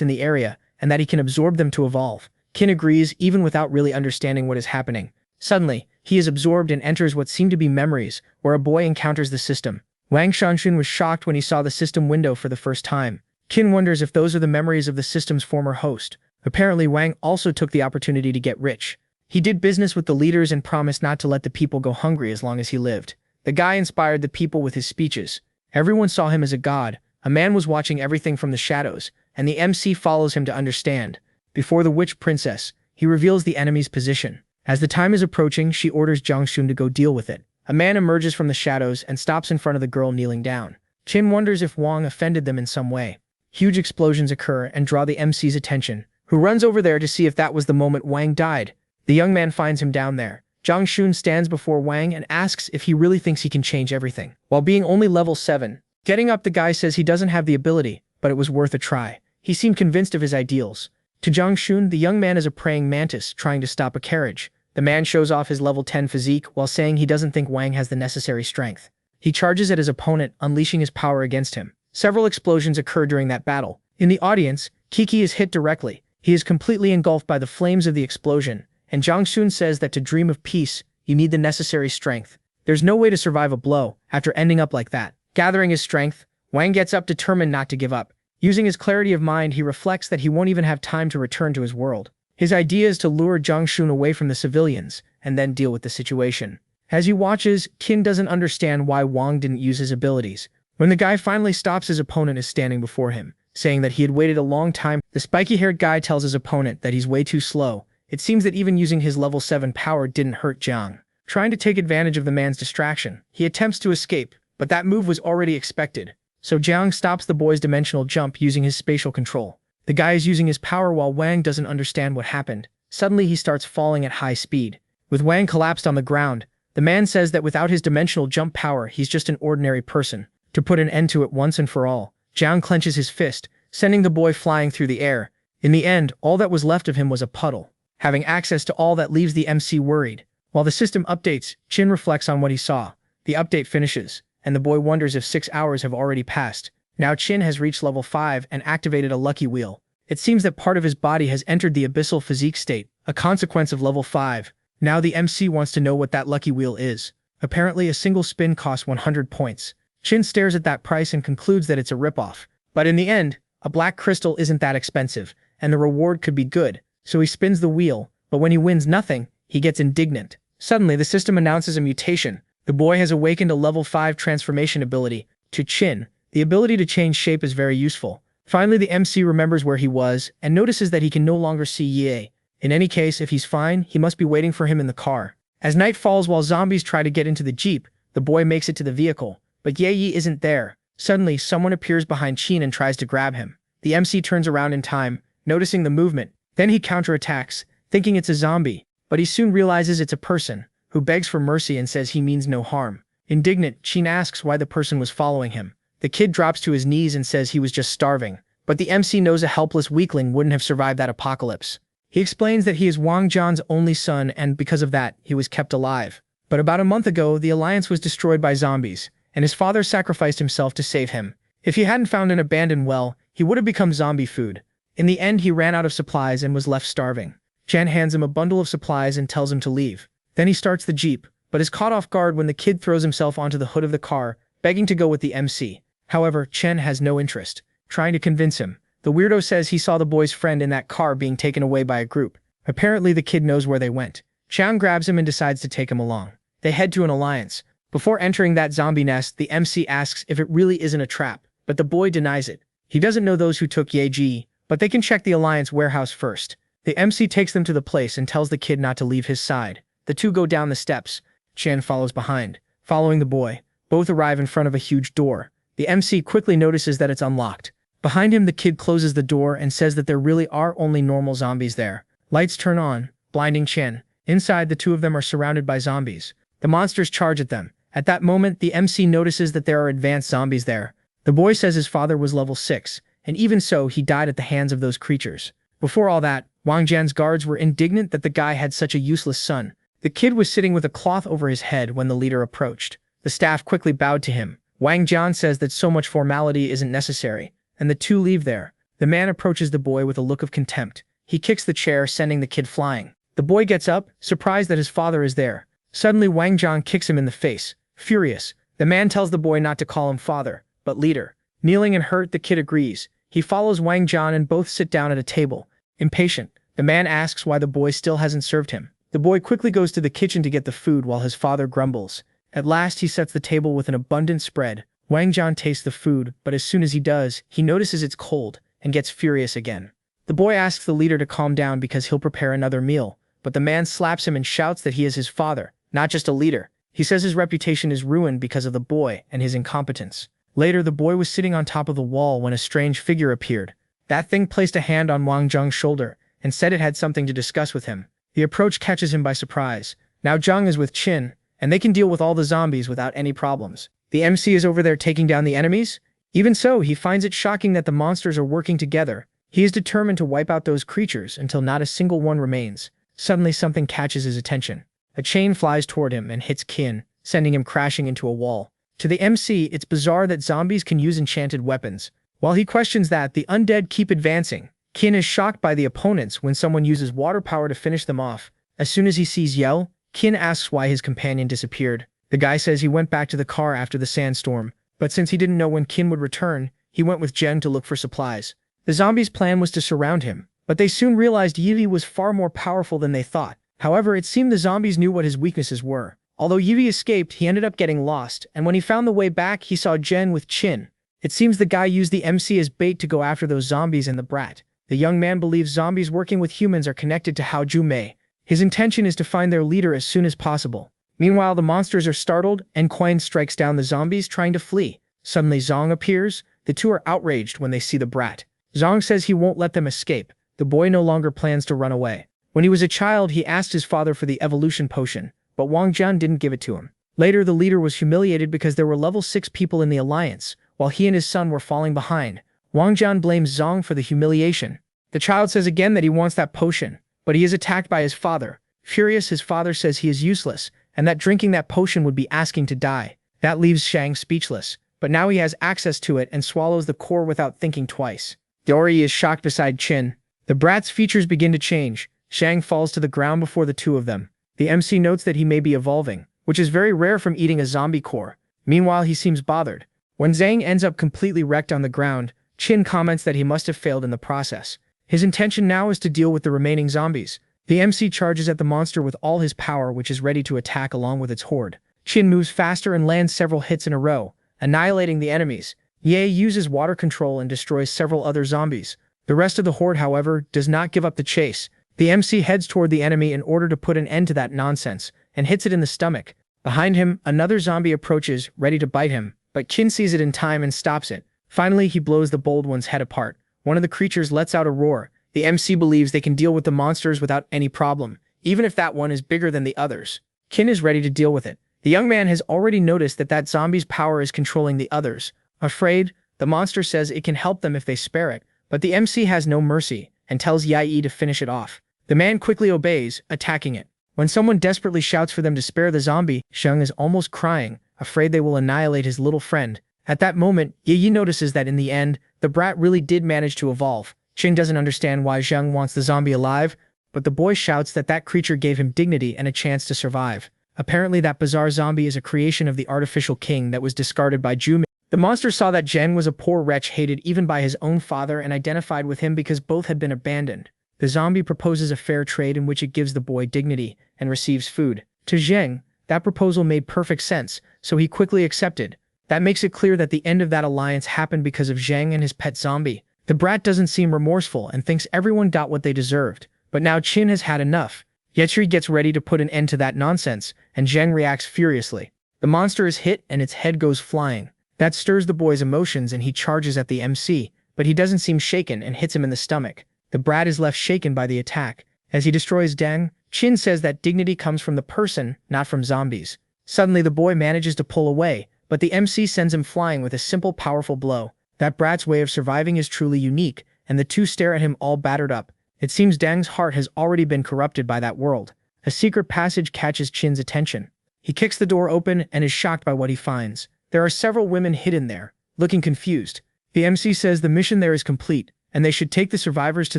A: in the area, and that he can absorb them to evolve. Kin agrees even without really understanding what is happening. Suddenly, he is absorbed and enters what seem to be memories, where a boy encounters the system. Wang Shanxun was shocked when he saw the system window for the first time. Kin wonders if those are the memories of the system's former host. Apparently, Wang also took the opportunity to get rich. He did business with the leaders and promised not to let the people go hungry as long as he lived. The guy inspired the people with his speeches. Everyone saw him as a god. A man was watching everything from the shadows, and the MC follows him to understand. Before the witch princess, he reveals the enemy's position. As the time is approaching, she orders Jiang Shun to go deal with it. A man emerges from the shadows and stops in front of the girl kneeling down. Chin wonders if Wang offended them in some way. Huge explosions occur and draw the MC's attention, who runs over there to see if that was the moment Wang died. The young man finds him down there. Zhang Xun stands before Wang and asks if he really thinks he can change everything, while being only level 7. Getting up, the guy says he doesn't have the ability, but it was worth a try. He seemed convinced of his ideals. To Zhang Xun, the young man is a praying mantis trying to stop a carriage. The man shows off his level 10 physique while saying he doesn't think Wang has the necessary strength. He charges at his opponent, unleashing his power against him. Several explosions occur during that battle. In the audience, Kiki is hit directly. He is completely engulfed by the flames of the explosion, and Zhang Xun says that to dream of peace, you need the necessary strength. There's no way to survive a blow after ending up like that. Gathering his strength, Wang gets up, determined not to give up. Using his clarity of mind, he reflects that he won't even have time to return to his world. His idea is to lure Zhang Xun away from the civilians and then deal with the situation. As he watches, Qin doesn't understand why Wang didn't use his abilities. When the guy finally stops, his opponent is standing before him, saying that he had waited a long time. The spiky-haired guy tells his opponent that he's way too slow. It seems that even using his level 7 power didn't hurt Jiang. Trying to take advantage of the man's distraction, he attempts to escape, but that move was already expected. So Jiang stops the boy's dimensional jump using his spatial control. The guy is using his power while Wang doesn't understand what happened. Suddenly he starts falling at high speed. With Wang collapsed on the ground, the man says that without his dimensional jump power, he's just an ordinary person. To put an end to it once and for all, Jiang clenches his fist, sending the boy flying through the air. In the end, all that was left of him was a puddle. Having access to all that leaves the MC worried. While the system updates, Qin reflects on what he saw. The update finishes, and the boy wonders if 6 hours have already passed. Now Qin has reached level 5 and activated a lucky wheel. It seems that part of his body has entered the abyssal physique state, a consequence of level 5. Now the MC wants to know what that lucky wheel is. Apparently a single spin costs 100 points. Qin stares at that price and concludes that it's a ripoff. But in the end, a black crystal isn't that expensive, and the reward could be good. So he spins the wheel, but when he wins nothing, he gets indignant. Suddenly the system announces a mutation. The boy has awakened a level 5 transformation ability. To Qin, the ability to change shape is very useful. Finally the MC remembers where he was, and notices that he can no longer see Ye. In any case, if he's fine, he must be waiting for him in the car. As night falls while zombies try to get into the jeep, the boy makes it to the vehicle. But Ye isn't there. Suddenly, someone appears behind Qin and tries to grab him. The MC turns around in time, noticing the movement. Then he counterattacks, thinking it's a zombie, but he soon realizes it's a person, who begs for mercy and says he means no harm. Indignant, Qin asks why the person was following him. The kid drops to his knees and says he was just starving, but the MC knows a helpless weakling wouldn't have survived that apocalypse. He explains that he is Wang Zhan's only son and because of that, he was kept alive. But about a month ago, the alliance was destroyed by zombies, and his father sacrificed himself to save him. If he hadn't found an abandoned well, he would have become zombie food. In the end, he ran out of supplies and was left starving. Chen hands him a bundle of supplies and tells him to leave. Then he starts the jeep, but is caught off guard when the kid throws himself onto the hood of the car, begging to go with the MC. However, Chen has no interest, trying to convince him. The weirdo says he saw the boy's friend in that car being taken away by a group. Apparently the kid knows where they went. Chang grabs him and decides to take him along. They head to an alliance. Before entering that zombie nest, the MC asks if it really isn't a trap, but the boy denies it. He doesn't know those who took Yeji, but they can check the alliance warehouse first. The MC takes them to the place and tells the kid not to leave his side. The two go down the steps. Chen follows behind, following the boy. Both arrive in front of a huge door. The MC quickly notices that it's unlocked. Behind him, the kid closes the door and says that there really are only normal zombies there. Lights turn on, blinding Chen. Inside, the two of them are surrounded by zombies. The monsters charge at them. At that moment, the MC notices that there are advanced zombies there. The boy says his father was level 6, and even so, he died at the hands of those creatures. Before all that, Wang Jian's guards were indignant that the guy had such a useless son. The kid was sitting with a cloth over his head when the leader approached. The staff quickly bowed to him. Wang Jian says that so much formality isn't necessary, and the two leave there. The man approaches the boy with a look of contempt. He kicks the chair, sending the kid flying. The boy gets up, surprised that his father is there. Suddenly, Wang Jian kicks him in the face. Furious, the man tells the boy not to call him father, but leader. Kneeling and hurt, the kid agrees. He follows Wang Jian and both sit down at a table. Impatient, the man asks why the boy still hasn't served him. The boy quickly goes to the kitchen to get the food while his father grumbles. At last, he sets the table with an abundant spread. Wang Jian tastes the food, but as soon as he does, he notices it's cold and gets furious again. The boy asks the leader to calm down because he'll prepare another meal, but the man slaps him and shouts that he is his father, not just a leader. He says his reputation is ruined because of the boy and his incompetence. Later, the boy was sitting on top of the wall when a strange figure appeared. That thing placed a hand on Wang Zheng's shoulder and said it had something to discuss with him. The approach catches him by surprise. Now Zheng is with Qin, and they can deal with all the zombies without any problems. The MC is over there taking down the enemies. Even so, he finds it shocking that the monsters are working together. He is determined to wipe out those creatures until not a single one remains. Suddenly something catches his attention. A chain flies toward him and hits Qin, sending him crashing into a wall. To the MC, it's bizarre that zombies can use enchanted weapons. While he questions that, the undead keep advancing. Qin is shocked by the opponents when someone uses water power to finish them off. As soon as he sees Yahello, Qin asks why his companion disappeared. The guy says he went back to the car after the sandstorm, but since he didn't know when Qin would return, he went with Zheng to look for supplies. The zombies' plan was to surround him, but they soon realized Yivi was far more powerful than they thought. However, it seemed the zombies knew what his weaknesses were. Although Yivi escaped, he ended up getting lost, and when he found the way back, he saw Zheng with Qin. It seems the guy used the MC as bait to go after those zombies and the brat. The young man believes zombies working with humans are connected to Hao Jumei. His intention is to find their leader as soon as possible. Meanwhile, the monsters are startled, and Quine strikes down the zombies trying to flee. Suddenly Zong appears. The two are outraged when they see the brat. Zong says he won't let them escape. The boy no longer plans to run away. When he was a child, he asked his father for the evolution potion, but Wang Jian didn't give it to him. Later, the leader was humiliated because there were level 6 people in the alliance, while he and his son were falling behind. Wang Jian blames Zong for the humiliation. The child says again that he wants that potion, but he is attacked by his father. Furious, his father says he is useless, and that drinking that potion would be asking to die. That leaves Shang speechless, but now he has access to it and swallows the core without thinking twice. Dory is shocked beside Qin. The brat's features begin to change. Shang falls to the ground before the two of them. The MC notes that he may be evolving, which is very rare from eating a zombie core. Meanwhile, he seems bothered. When Zhang ends up completely wrecked on the ground, Qin comments that he must have failed in the process. His intention now is to deal with the remaining zombies. The MC charges at the monster with all his power, which is ready to attack along with its horde. Qin moves faster and lands several hits in a row, annihilating the enemies. Ye uses water control and destroys several other zombies. The rest of the horde, however, does not give up the chase. The MC heads toward the enemy in order to put an end to that nonsense, and hits it in the stomach. Behind him, another zombie approaches, ready to bite him, but Qin sees it in time and stops it. Finally, he blows the bold one's head apart. One of the creatures lets out a roar. The MC believes they can deal with the monsters without any problem, even if that one is bigger than the others. Qin is ready to deal with it. The young man has already noticed that that zombie's power is controlling the others. Afraid, the monster says it can help them if they spare it, but the MC has no mercy and tells Yi to finish it off. The man quickly obeys, attacking it. When someone desperately shouts for them to spare the zombie, Sheng is almost crying, afraid they will annihilate his little friend. At that moment, Yi notices that in the end, the brat really did manage to evolve. Qin doesn't understand why Zheng wants the zombie alive, but the boy shouts that that creature gave him dignity and a chance to survive. Apparently that bizarre zombie is a creation of the artificial king that was discarded by Zhu. The monster saw that Zheng was a poor wretch hated even by his own father and identified with him because both had been abandoned. The zombie proposes a fair trade in which it gives the boy dignity and receives food. To Zheng, that proposal made perfect sense, so he quickly accepted. That makes it clear that the end of that alliance happened because of Zheng and his pet zombie. The brat doesn't seem remorseful and thinks everyone got what they deserved, but now Qin has had enough. Yetri gets ready to put an end to that nonsense, and Zheng reacts furiously. The monster is hit and its head goes flying. That stirs the boy's emotions and he charges at the MC, but he doesn't seem shaken and hits him in the stomach. The brat is left shaken by the attack. As he destroys Deng, Qin says that dignity comes from the person, not from zombies. Suddenly the boy manages to pull away, but the MC sends him flying with a simple powerful blow. That brat's way of surviving is truly unique, and the two stare at him all battered up. It seems Deng's heart has already been corrupted by that world. A secret passage catches Qin's attention. He kicks the door open and is shocked by what he finds. There are several women hidden there, looking confused. The MC says the mission there is complete, and they should take the survivors to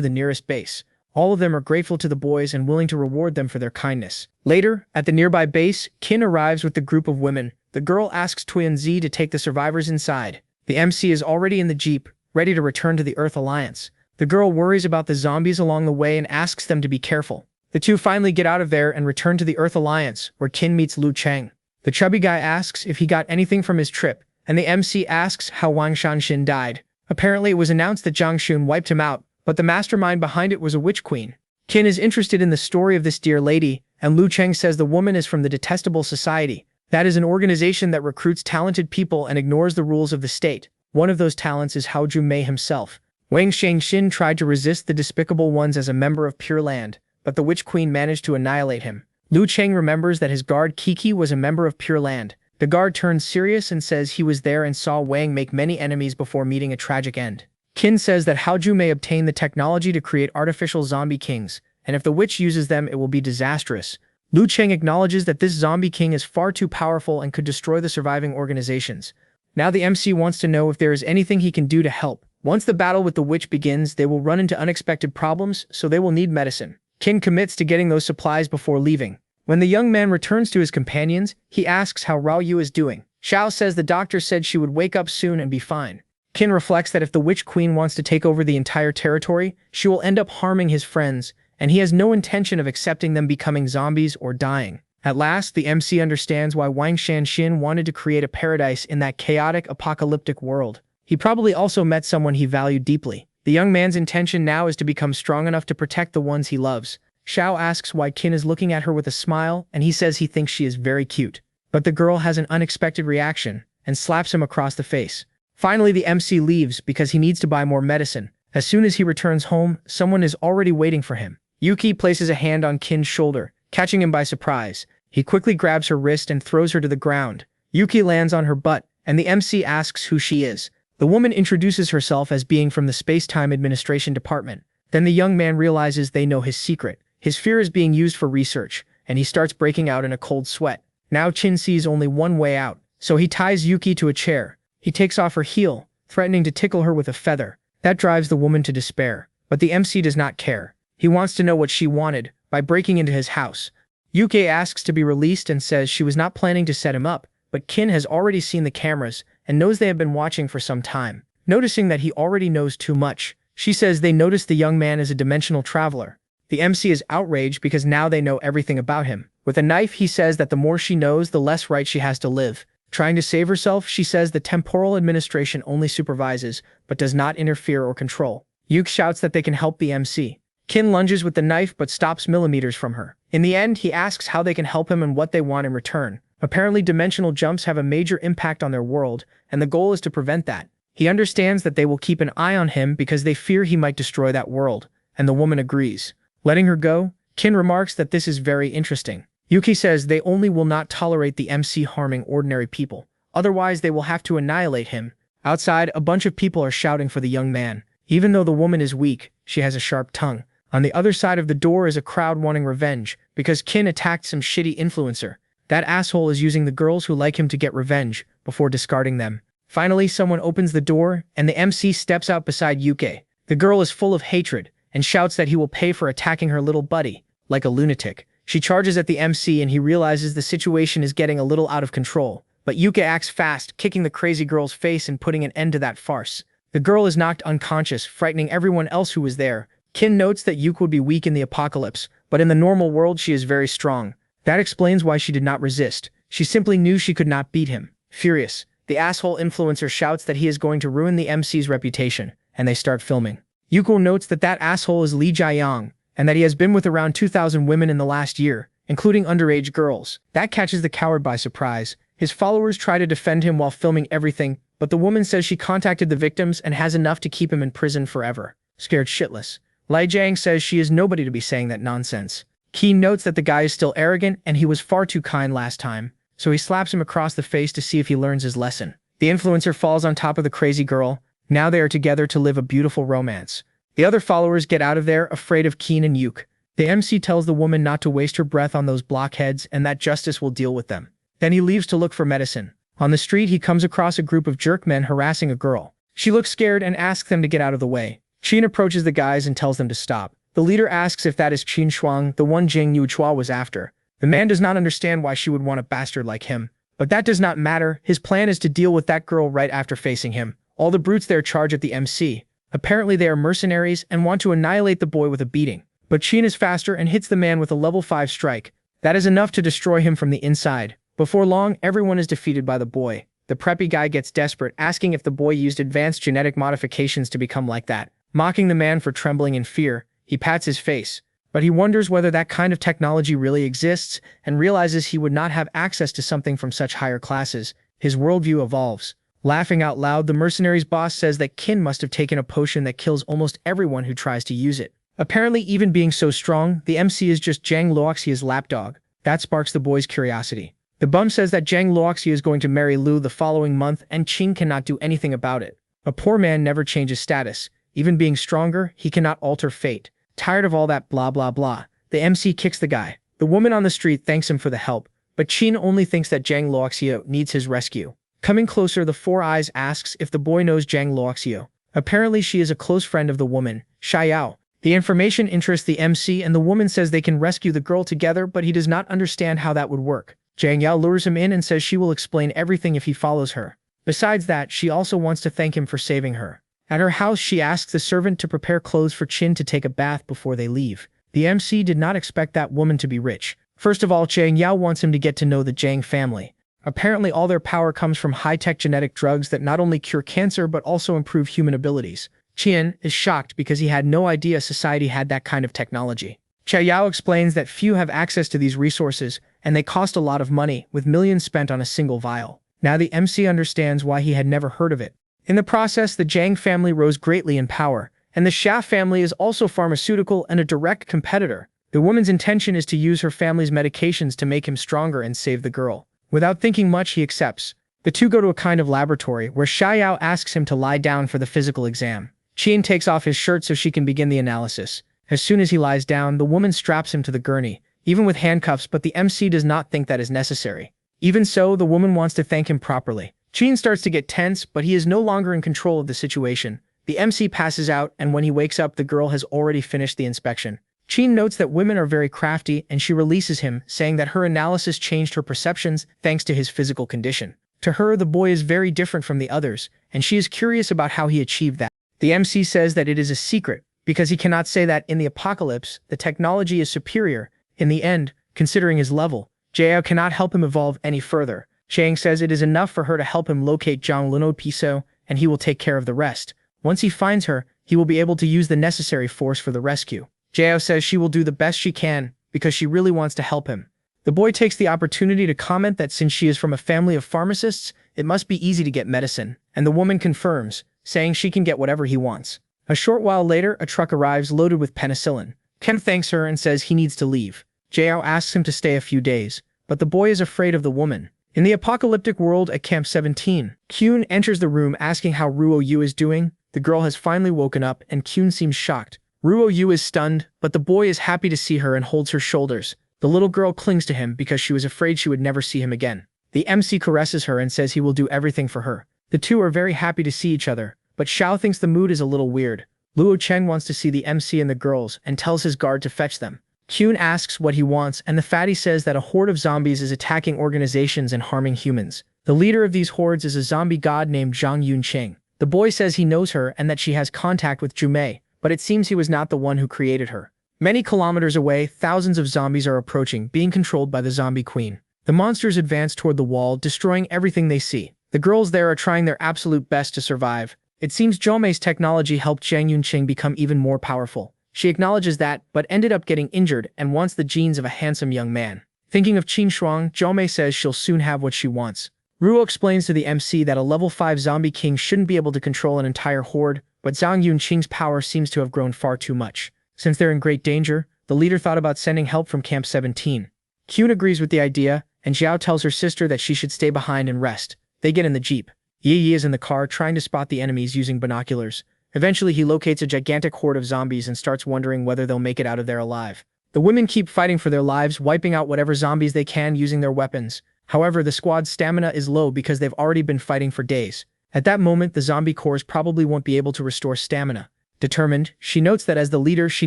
A: the nearest base. All of them are grateful to the boys and willing to reward them for their kindness. Later, at the nearby base, Qin arrives with the group of women. The girl asks Tuyanzi to take the survivors inside. The MC is already in the jeep, ready to return to the Earth Alliance. The girl worries about the zombies along the way and asks them to be careful. The two finally get out of there and return to the Earth Alliance, where Qin meets Lu Cheng. The chubby guy asks if he got anything from his trip, and the MC asks how Wang Shanshin died. Apparently it was announced that Zhang Xun wiped him out, but the mastermind behind it was a witch queen. Qin is interested in the story of this dear lady, and Lu Cheng says the woman is from the detestable society. That is an organization that recruits talented people and ignores the rules of the state. One of those talents is Mei himself. Wang Shangxin tried to resist the despicable ones as a member of Pure Land, but the Witch Queen managed to annihilate him. Lu Cheng remembers that his guard Kiki was a member of Pure Land. The guard turns serious and says he was there and saw Wang make many enemies before meeting a tragic end. Qin says that Mei obtained the technology to create artificial zombie kings, and if the witch uses them it will be disastrous. Lu Cheng acknowledges that this zombie king is far too powerful and could destroy the surviving organizations. Now the MC wants to know if there is anything he can do to help. Once the battle with the witch begins, they will run into unexpected problems, so they will need medicine. Qin commits to getting those supplies before leaving. When the young man returns to his companions, he asks how Rao Yu is doing. Xiao says the doctor said she would wake up soon and be fine. Qin reflects that if the Witch Queen wants to take over the entire territory, she will end up harming his friends, and he has no intention of accepting them becoming zombies or dying. At last, the MC understands why Wang Shanxin wanted to create a paradise in that chaotic, apocalyptic world. He probably also met someone he valued deeply. The young man's intention now is to become strong enough to protect the ones he loves. Xiao asks why Qin is looking at her with a smile, and he says he thinks she is very cute. But the girl has an unexpected reaction, and slaps him across the face. Finally, the MC leaves because he needs to buy more medicine. As soon as he returns home, someone is already waiting for him. Yuki places a hand on Qin's shoulder, catching him by surprise. He quickly grabs her wrist and throws her to the ground. Yuki lands on her butt, and the MC asks who she is. The woman introduces herself as being from the Space-Time Administration Department. Then the young man realizes they know his secret. His fear is being used for research, and he starts breaking out in a cold sweat. Now Qin sees only one way out, so he ties Yuki to a chair. He takes off her heel, threatening to tickle her with a feather. That drives the woman to despair, but the MC does not care. He wants to know what she wanted by breaking into his house. Yuki asks to be released and says she was not planning to set him up, but Qin has already seen the cameras and knows they have been watching for some time. Noticing that he already knows too much, she says they noticed the young man is a dimensional traveler. The MC is outraged because now they know everything about him. With a knife, he says that the more she knows, the less right she has to live. Trying to save herself, she says the temporal administration only supervises, but does not interfere or control. Yuke shouts that they can help the MC. Qin lunges with the knife but stops millimeters from her. In the end, he asks how they can help him and what they want in return. Apparently, dimensional jumps have a major impact on their world, and the goal is to prevent that. He understands that they will keep an eye on him because they fear he might destroy that world, and the woman agrees. Letting her go, Qin remarks that this is very interesting. Yuki says they only will not tolerate the MC harming ordinary people. Otherwise, they will have to annihilate him. Outside, a bunch of people are shouting for the young man. Even though the woman is weak, she has a sharp tongue. On the other side of the door is a crowd wanting revenge, because Qin attacked some shitty influencer. That asshole is using the girls who like him to get revenge, before discarding them. Finally, someone opens the door, and the MC steps out beside Yuki. The girl is full of hatred, and shouts that he will pay for attacking her little buddy, like a lunatic. She charges at the MC and he realizes the situation is getting a little out of control. But Yuki acts fast, kicking the crazy girl's face and putting an end to that farce. The girl is knocked unconscious, frightening everyone else who was there. Qin notes that Yuki would be weak in the apocalypse, but in the normal world she is very strong. That explains why she did not resist. She simply knew she could not beat him. Furious, the asshole influencer shouts that he is going to ruin the MC's reputation, and they start filming. Yuko notes that that asshole is Li Jiayang, and that he has been with around 2,000 women in the last year, including underage girls. That catches the coward by surprise. His followers try to defend him while filming everything, but the woman says she contacted the victims and has enough to keep him in prison forever. Scared shitless, Li Jiang says she is nobody to be saying that nonsense. Qi notes that the guy is still arrogant and he was far too kind last time, so he slaps him across the face to see if he learns his lesson. The influencer falls on top of the crazy girl. Now they are together to live a beautiful romance. The other followers get out of there, afraid of Qin and Yuke. The MC tells the woman not to waste her breath on those blockheads and that justice will deal with them. Then he leaves to look for medicine. On the street, he comes across a group of jerkmen harassing a girl. She looks scared and asks them to get out of the way. Qin approaches the guys and tells them to stop. The leader asks if that is Qin Shuang, the one Jing Yuchua was after. The man does not understand why she would want a bastard like him. But that does not matter. His plan is to deal with that girl right after facing him. All the brutes there charge at the MC. Apparently they are mercenaries and want to annihilate the boy with a beating. But Qin is faster and hits the man with a level 5 strike. That is enough to destroy him from the inside. Before long, everyone is defeated by the boy. The preppy guy gets desperate, asking if the boy used advanced genetic modifications to become like that. Mocking the man for trembling in fear, he pats his face. But he wonders whether that kind of technology really exists and realizes he would not have access to something from such higher classes. His worldview evolves. Laughing out loud, the mercenary's boss says that Qin must have taken a potion that kills almost everyone who tries to use it. Apparently, even being so strong, the MC is just Zhang Luoxia's lapdog. That sparks the boy's curiosity. The bum says that Zhang Luoxia is going to marry Lu the following month and Qin cannot do anything about it. A poor man never changes status. Even being stronger, he cannot alter fate. Tired of all that blah blah blah, the MC kicks the guy. The woman on the street thanks him for the help, but Qin only thinks that Zhang Luoxia needs his rescue. Coming closer, the Four Eyes asks if the boy knows Zhang Luoxia. Apparently she is a close friend of the woman, Xiao. The information interests the MC and the woman says they can rescue the girl together, but he does not understand how that would work. Zhang Yao lures him in and says she will explain everything if he follows her. Besides that, she also wants to thank him for saving her. At her house, she asks the servant to prepare clothes for Qin to take a bath before they leave. The MC did not expect that woman to be rich. First of all, Zhang Yao wants him to get to know the Zhang family. Apparently, all their power comes from high-tech genetic drugs that not only cure cancer but also improve human abilities. Qin is shocked because he had no idea society had that kind of technology. Xiao explains that few have access to these resources, and they cost a lot of money, with millions spent on a single vial. Now the MC understands why he had never heard of it. In the process, the Zhang family rose greatly in power, and the Xia family is also pharmaceutical and a direct competitor. The woman's intention is to use her family's medications to make him stronger and save the girl. Without thinking much, he accepts. The two go to a kind of laboratory where Xiao asks him to lie down for the physical exam. Qin takes off his shirt so she can begin the analysis. As soon as he lies down, the woman straps him to the gurney, even with handcuffs, but the MC does not think that is necessary. Even so, the woman wants to thank him properly. Qin starts to get tense, but he is no longer in control of the situation. The MC passes out, and when he wakes up, the girl has already finished the inspection. Qin notes that women are very crafty, and she releases him, saying that her analysis changed her perceptions thanks to his physical condition. To her, the boy is very different from the others, and she is curious about how he achieved that. The MC says that it is a secret, because he cannot say that in the apocalypse, the technology is superior. In the end, considering his level, Jiao cannot help him evolve any further. Chang says it is enough for her to help him locate Zhang Lunod Piso, and he will take care of the rest. Once he finds her, he will be able to use the necessary force for the rescue. Jiao says she will do the best she can, because she really wants to help him. The boy takes the opportunity to comment that since she is from a family of pharmacists, it must be easy to get medicine, and the woman confirms, saying she can get whatever he wants. A short while later, a truck arrives loaded with penicillin. Ken thanks her and says he needs to leave. Jiao asks him to stay a few days, but the boy is afraid of the woman. In the apocalyptic world at Camp 17, Kyun enters the room asking how Ruo Yu is doing. The girl has finally woken up and Kyun seems shocked. Ruo Yu is stunned, but the boy is happy to see her and holds her shoulders. The little girl clings to him because she was afraid she would never see him again. The MC caresses her and says he will do everything for her. The two are very happy to see each other, but Xiao thinks the mood is a little weird. Luo Cheng wants to see the MC and the girls and tells his guard to fetch them. Kyun asks what he wants, and the fatty says that a horde of zombies is attacking organizations and harming humans. The leader of these hordes is a zombie god named Zhang Yunqing. The boy says he knows her and that she has contact with Jumei, but it seems he was not the one who created her. Many kilometers away, thousands of zombies are approaching, being controlled by the zombie queen. The monsters advance toward the wall, destroying everything they see. The girls there are trying their absolute best to survive. It seems Jomei's technology helped Zhang Yunqing become even more powerful. She acknowledges that, but ended up getting injured and wants the genes of a handsome young man. Thinking of Qin Shuang, Zhomei says she'll soon have what she wants. Ruo explains to the MC that a level 5 zombie king shouldn't be able to control an entire horde, but Zhang Yunqing's power seems to have grown far too much. Since they're in great danger, the leader thought about sending help from Camp 17. Kyun agrees with the idea, and Xiao tells her sister that she should stay behind and rest. They get in the jeep. Yi is in the car trying to spot the enemies using binoculars. Eventually, he locates a gigantic horde of zombies and starts wondering whether they'll make it out of there alive. The women keep fighting for their lives, wiping out whatever zombies they can using their weapons. However, the squad's stamina is low because they've already been fighting for days. At that moment, the zombie cores probably won't be able to restore stamina. Determined, she notes that as the leader, she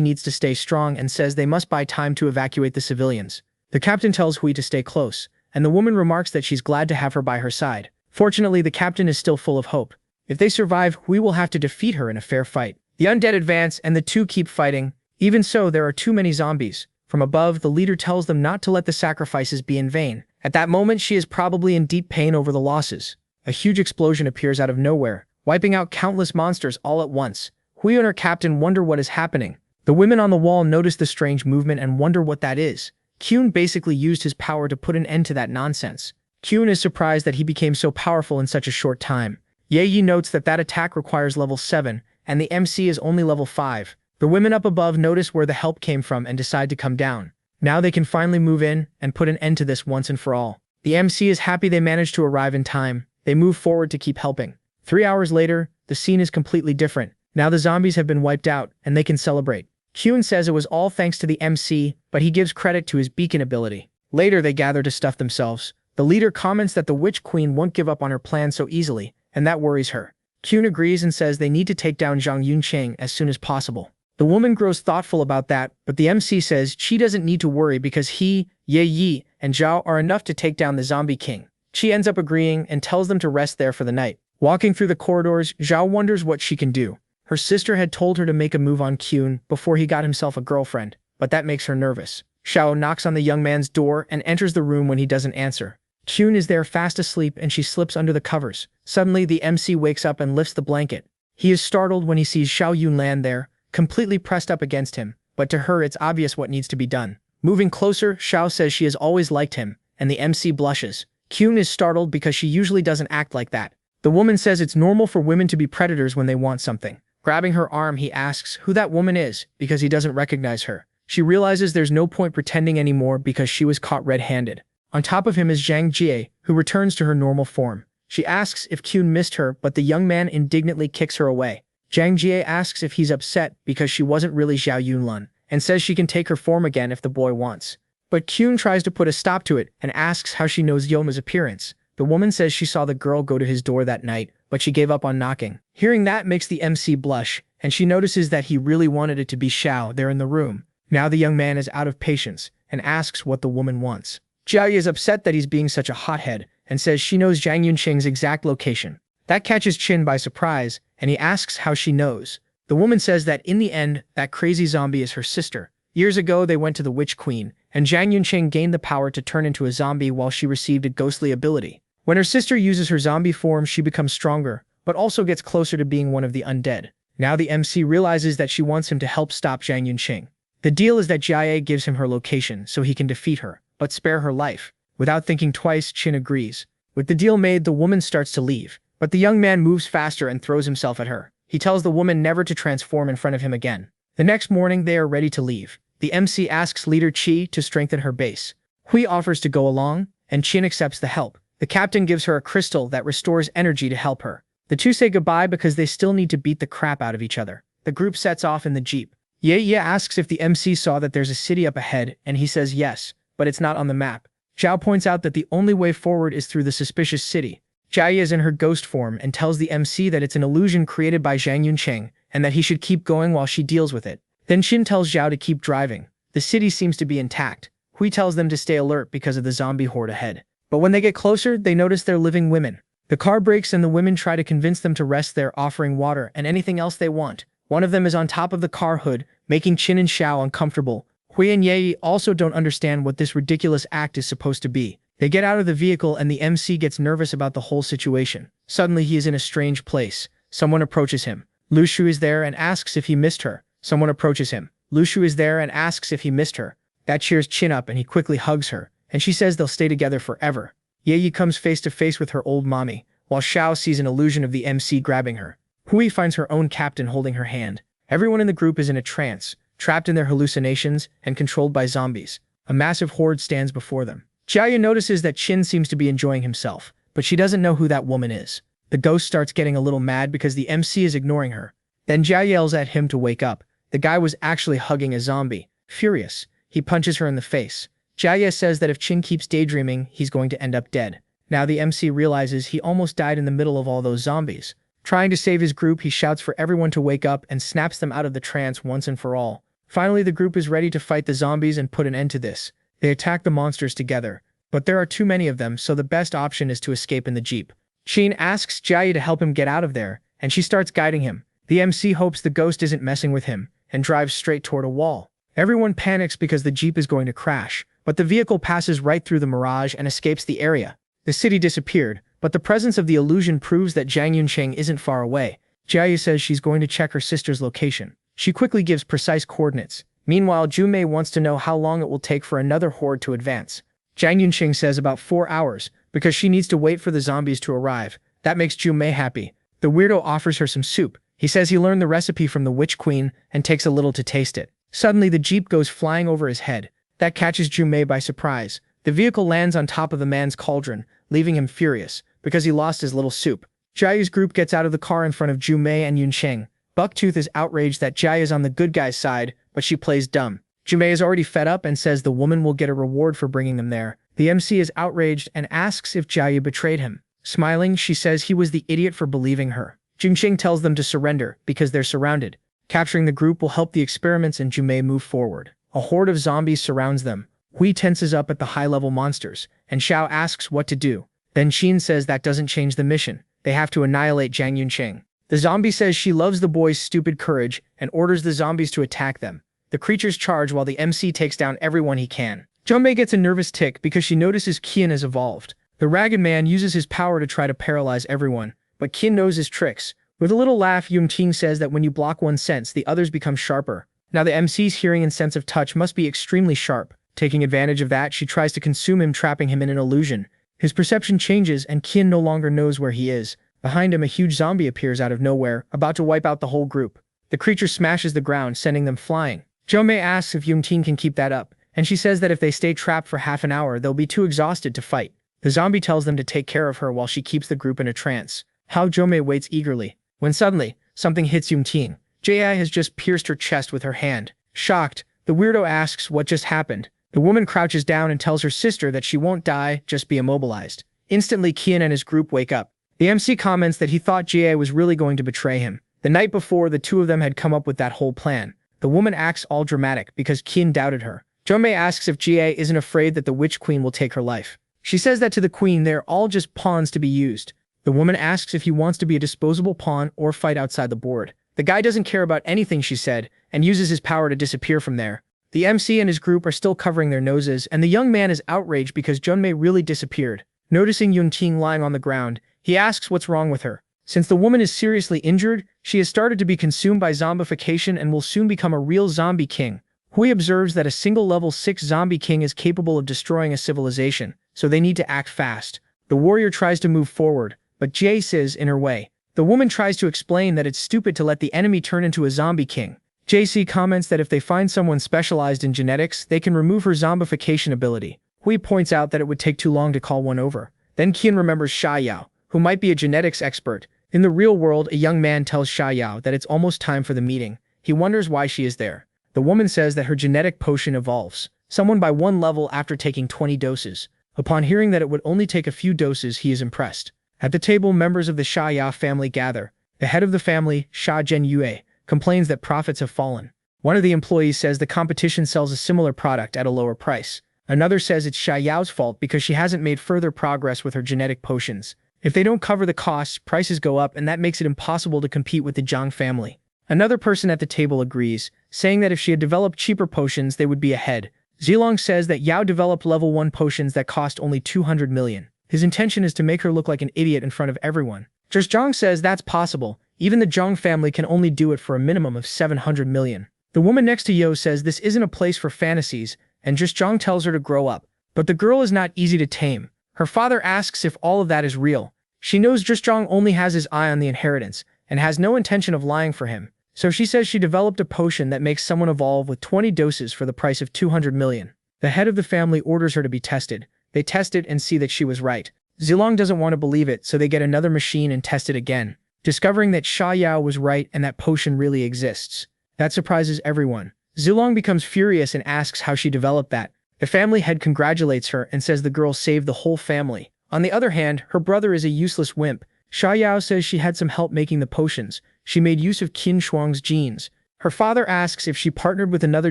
A: needs to stay strong and says they must buy time to evacuate the civilians. The captain tells Hui to stay close, and the woman remarks that she's glad to have her by her side. Fortunately, the captain is still full of hope. If they survive, Hui will have to defeat her in a fair fight. The undead advance, and the two keep fighting. Even so, there are too many zombies. From above, the leader tells them not to let the sacrifices be in vain. At that moment, she is probably in deep pain over the losses. A huge explosion appears out of nowhere, wiping out countless monsters all at once. Hui and her captain wonder what is happening. The women on the wall notice the strange movement and wonder what that is. Kyun basically used his power to put an end to that nonsense. Kyun is surprised that he became so powerful in such a short time. Ye notes that that attack requires level 7, and the MC is only level 5. The women up above notice where the help came from and decide to come down. Now they can finally move in and put an end to this once and for all. The MC is happy they managed to arrive in time. They move forward to keep helping. 3 hours later, the scene is completely different. Now the zombies have been wiped out, and they can celebrate. Kyun says it was all thanks to the MC, but he gives credit to his beacon ability. Later, they gather to stuff themselves. The leader comments that the Witch Queen won't give up on her plan so easily, and that worries her. Kyun agrees and says they need to take down Zhang Yuncheng as soon as possible. The woman grows thoughtful about that, but the MC says she doesn't need to worry because he, Ye Yi, and Zhao are enough to take down the zombie king. She ends up agreeing and tells them to rest there for the night. Walking through the corridors, Zhao wonders what she can do. Her sister had told her to make a move on Kyun before he got himself a girlfriend, but that makes her nervous. Xiao knocks on the young man's door and enters the room when he doesn't answer. Kyun is there fast asleep and she slips under the covers. Suddenly, the MC wakes up and lifts the blanket. He is startled when he sees Xiao Yun land there, completely pressed up against him, but to her it's obvious what needs to be done. Moving closer, Xiao says she has always liked him, and the MC blushes. Kyun is startled because she usually doesn't act like that. The woman says it's normal for women to be predators when they want something. Grabbing her arm, he asks who that woman is because he doesn't recognize her. She realizes there's no point pretending anymore because she was caught red-handed. On top of him is Zhang Jie, who returns to her normal form. She asks if Kyun missed her, but the young man indignantly kicks her away. Zhang Jie asks if he's upset because she wasn't really Xiao Yunlun, and says she can take her form again if the boy wants. But Kyun tries to put a stop to it and asks how she knows Yoma's appearance. The woman says she saw the girl go to his door that night, but she gave up on knocking. Hearing that makes the MC blush, and she notices that he really wanted it to be Xiao there in the room. Now the young man is out of patience and asks what the woman wants. Jiayi is upset that he's being such a hothead and says she knows Zhang Yuncheng's exact location. That catches Qin by surprise, and he asks how she knows. The woman says that in the end, that crazy zombie is her sister. Years ago, they went to the Witch Queen, and Zhang Yuncheng gained the power to turn into a zombie while she received a ghostly ability. When her sister uses her zombie form, she becomes stronger, but also gets closer to being one of the undead. Now the MC realizes that she wants him to help stop Zhang Yuncheng. The deal is that Jiaye gives him her location so he can defeat her, but spare her life. Without thinking twice, Qin agrees. With the deal made, the woman starts to leave, but the young man moves faster and throws himself at her. He tells the woman never to transform in front of him again. The next morning, they are ready to leave. The MC asks leader Qi to strengthen her base. Hui offers to go along, and Qin accepts the help. The captain gives her a crystal that restores energy to help her. The two say goodbye because they still need to beat the crap out of each other. The group sets off in the jeep. Ye asks if the MC saw that there's a city up ahead, and he says yes, but it's not on the map. Zhao points out that the only way forward is through the suspicious city. Jiaye is in her ghost form and tells the MC that it's an illusion created by Zhang Yuncheng, and that he should keep going while she deals with it. Then Qin tells Zhao to keep driving. The city seems to be intact. Hui tells them to stay alert because of the zombie horde ahead. But when they get closer, they notice they're living women. The car brakes and the women try to convince them to rest there, offering water and anything else they want. One of them is on top of the car hood, making Qin and Xiao uncomfortable. Hui and Ye also don't understand what this ridiculous act is supposed to be. They get out of the vehicle and the MC gets nervous about the whole situation. Suddenly he is in a strange place. Someone approaches him. Lu Shu is there and asks if he missed her. Someone approaches him. Lu Shu is there and asks if he missed her. That cheers Qin up and he quickly hugs her, and she says they'll stay together forever. Ye comes face to face with her old mommy, while Xiao sees an illusion of the MC grabbing her. Hui finds her own captain holding her hand. Everyone in the group is in a trance, trapped in their hallucinations and controlled by zombies. A massive horde stands before them. Jiaye notices that Qin seems to be enjoying himself, but she doesn't know who that woman is. The ghost starts getting a little mad because the MC is ignoring her. Then Jiaye yells at him to wake up. The guy was actually hugging a zombie. Furious, he punches her in the face. Jiaye says that if Qin keeps daydreaming, he's going to end up dead. Now the MC realizes he almost died in the middle of all those zombies. Trying to save his group, he shouts for everyone to wake up and snaps them out of the trance once and for all. Finally, the group is ready to fight the zombies and put an end to this. They attack the monsters together, but there are too many of them, so the best option is to escape in the jeep. Qin asks Jiaye to help him get out of there, and she starts guiding him. The MC hopes the ghost isn't messing with him, and drives straight toward a wall. Everyone panics because the jeep is going to crash, but the vehicle passes right through the mirage and escapes the area. The city disappeared, but the presence of the illusion proves that Zhang Yuncheng isn't far away. Jiaye says she's going to check her sister's location. She quickly gives precise coordinates. Meanwhile, Junmei wants to know how long it will take for another horde to advance. Jang Yunqing says about 4 hours, because she needs to wait for the zombies to arrive. That makes Junmei happy. The weirdo offers her some soup. He says he learned the recipe from the Witch Queen and takes a little to taste it. Suddenly, the jeep goes flying over his head. That catches Junmei by surprise. The vehicle lands on top of the man's cauldron, leaving him furious, because he lost his little soup. Jiayu's group gets out of the car in front of Junmei and Yunqing. Bucktooth is outraged that Jiayu is on the good guy's side, but she plays dumb. Junmei is already fed up and says the woman will get a reward for bringing them there. The MC is outraged and asks if Jiayu betrayed him. Smiling, she says he was the idiot for believing her. Yunqing tells them to surrender, because they're surrounded. Capturing the group will help the experiments and Junmei move forward. A horde of zombies surrounds them. Hui tenses up at the high-level monsters, and Xiao asks what to do. Then Qin says that doesn't change the mission. They have to annihilate Jang Yunqing. The zombie says she loves the boy's stupid courage and orders the zombies to attack them. The creatures charge while the MC takes down everyone he can. Junmei gets a nervous tick because she notices Qian has evolved. The Ragged Man uses his power to try to paralyze everyone, but Qian knows his tricks. With a little laugh, Yunqing says that when you block one sense, the others become sharper. Now the MC's hearing and sense of touch must be extremely sharp. Taking advantage of that, she tries to consume him, trapping him in an illusion. His perception changes and Qian no longer knows where he is. Behind him, a huge zombie appears out of nowhere, about to wipe out the whole group. The creature smashes the ground, sending them flying. Junmei asks if Yunqing can keep that up, and she says that if they stay trapped for half an hour, they'll be too exhausted to fight. The zombie tells them to take care of her while she keeps the group in a trance. Junmei waits eagerly, when suddenly, something hits Yunqing. Jai has just pierced her chest with her hand. Shocked, the weirdo asks what just happened. The woman crouches down and tells her sister that she won't die, just be immobilized. Instantly, Qian and his group wake up. The MC comments that he thought Jia was really going to betray him. The night before, the two of them had come up with that whole plan. The woman acts all dramatic because Qian doubted her. Junmei asks if Jia isn't afraid that the Witch Queen will take her life. She says that to the Queen, they're all just pawns to be used. The woman asks if he wants to be a disposable pawn or fight outside the board. The guy doesn't care about anything she said, and uses his power to disappear from there. The MC and his group are still covering their noses, and the young man is outraged because Junmei really disappeared. Noticing Yunqing lying on the ground, he asks what's wrong with her. Since the woman is seriously injured, she has started to be consumed by zombification and will soon become a real zombie king. Hui observes that a single level 6 zombie king is capable of destroying a civilization, so they need to act fast. The warrior tries to move forward, but Jie says in her way. The woman tries to explain that it's stupid to let the enemy turn into a zombie king. JC comments that if they find someone specialized in genetics, they can remove her zombification ability. Hui points out that it would take too long to call one over. Then Qian remembers Sha Yao, who might be a genetics expert. In the real world, a young man tells Sha Yao that it's almost time for the meeting. He wonders why she is there. The woman says that her genetic potion evolves someone by 1 level after taking 20 doses. Upon hearing that it would only take a few doses, he is impressed. At the table, members of the Sha Yao family gather. The head of the family, Sha Zhenyue, complains that profits have fallen. One of the employees says the competition sells a similar product at a lower price. Another says it's Sha Yao's fault because she hasn't made further progress with her genetic potions. If they don't cover the costs, prices go up, and that makes it impossible to compete with the Zhang family. Another person at the table agrees, saying that if she had developed cheaper potions, they would be ahead. Zilong says that Yao developed level 1 potions that cost only 200 million. His intention is to make her look like an idiot in front of everyone. Zhang says that's possible. Even the Zhang family can only do it for a minimum of 700 million. The woman next to Yo says this isn't a place for fantasies, and Zhang tells her to grow up. But the girl is not easy to tame. Her father asks if all of that is real. She knows Zhang only has his eye on the inheritance, and has no intention of lying for him. So she says she developed a potion that makes someone evolve with 20 doses for the price of 200 million. The head of the family orders her to be tested. They test it and see that she was right. Zilong doesn't want to believe it, so they get another machine and test it again, discovering that Sha Yao was right and that potion really exists. That surprises everyone. Zilong becomes furious and asks how she developed that. The family head congratulates her and says the girl saved the whole family. On the other hand, her brother is a useless wimp. Sha Yao says she had some help making the potions. She made use of Qin Shuang's genes. Her father asks if she partnered with another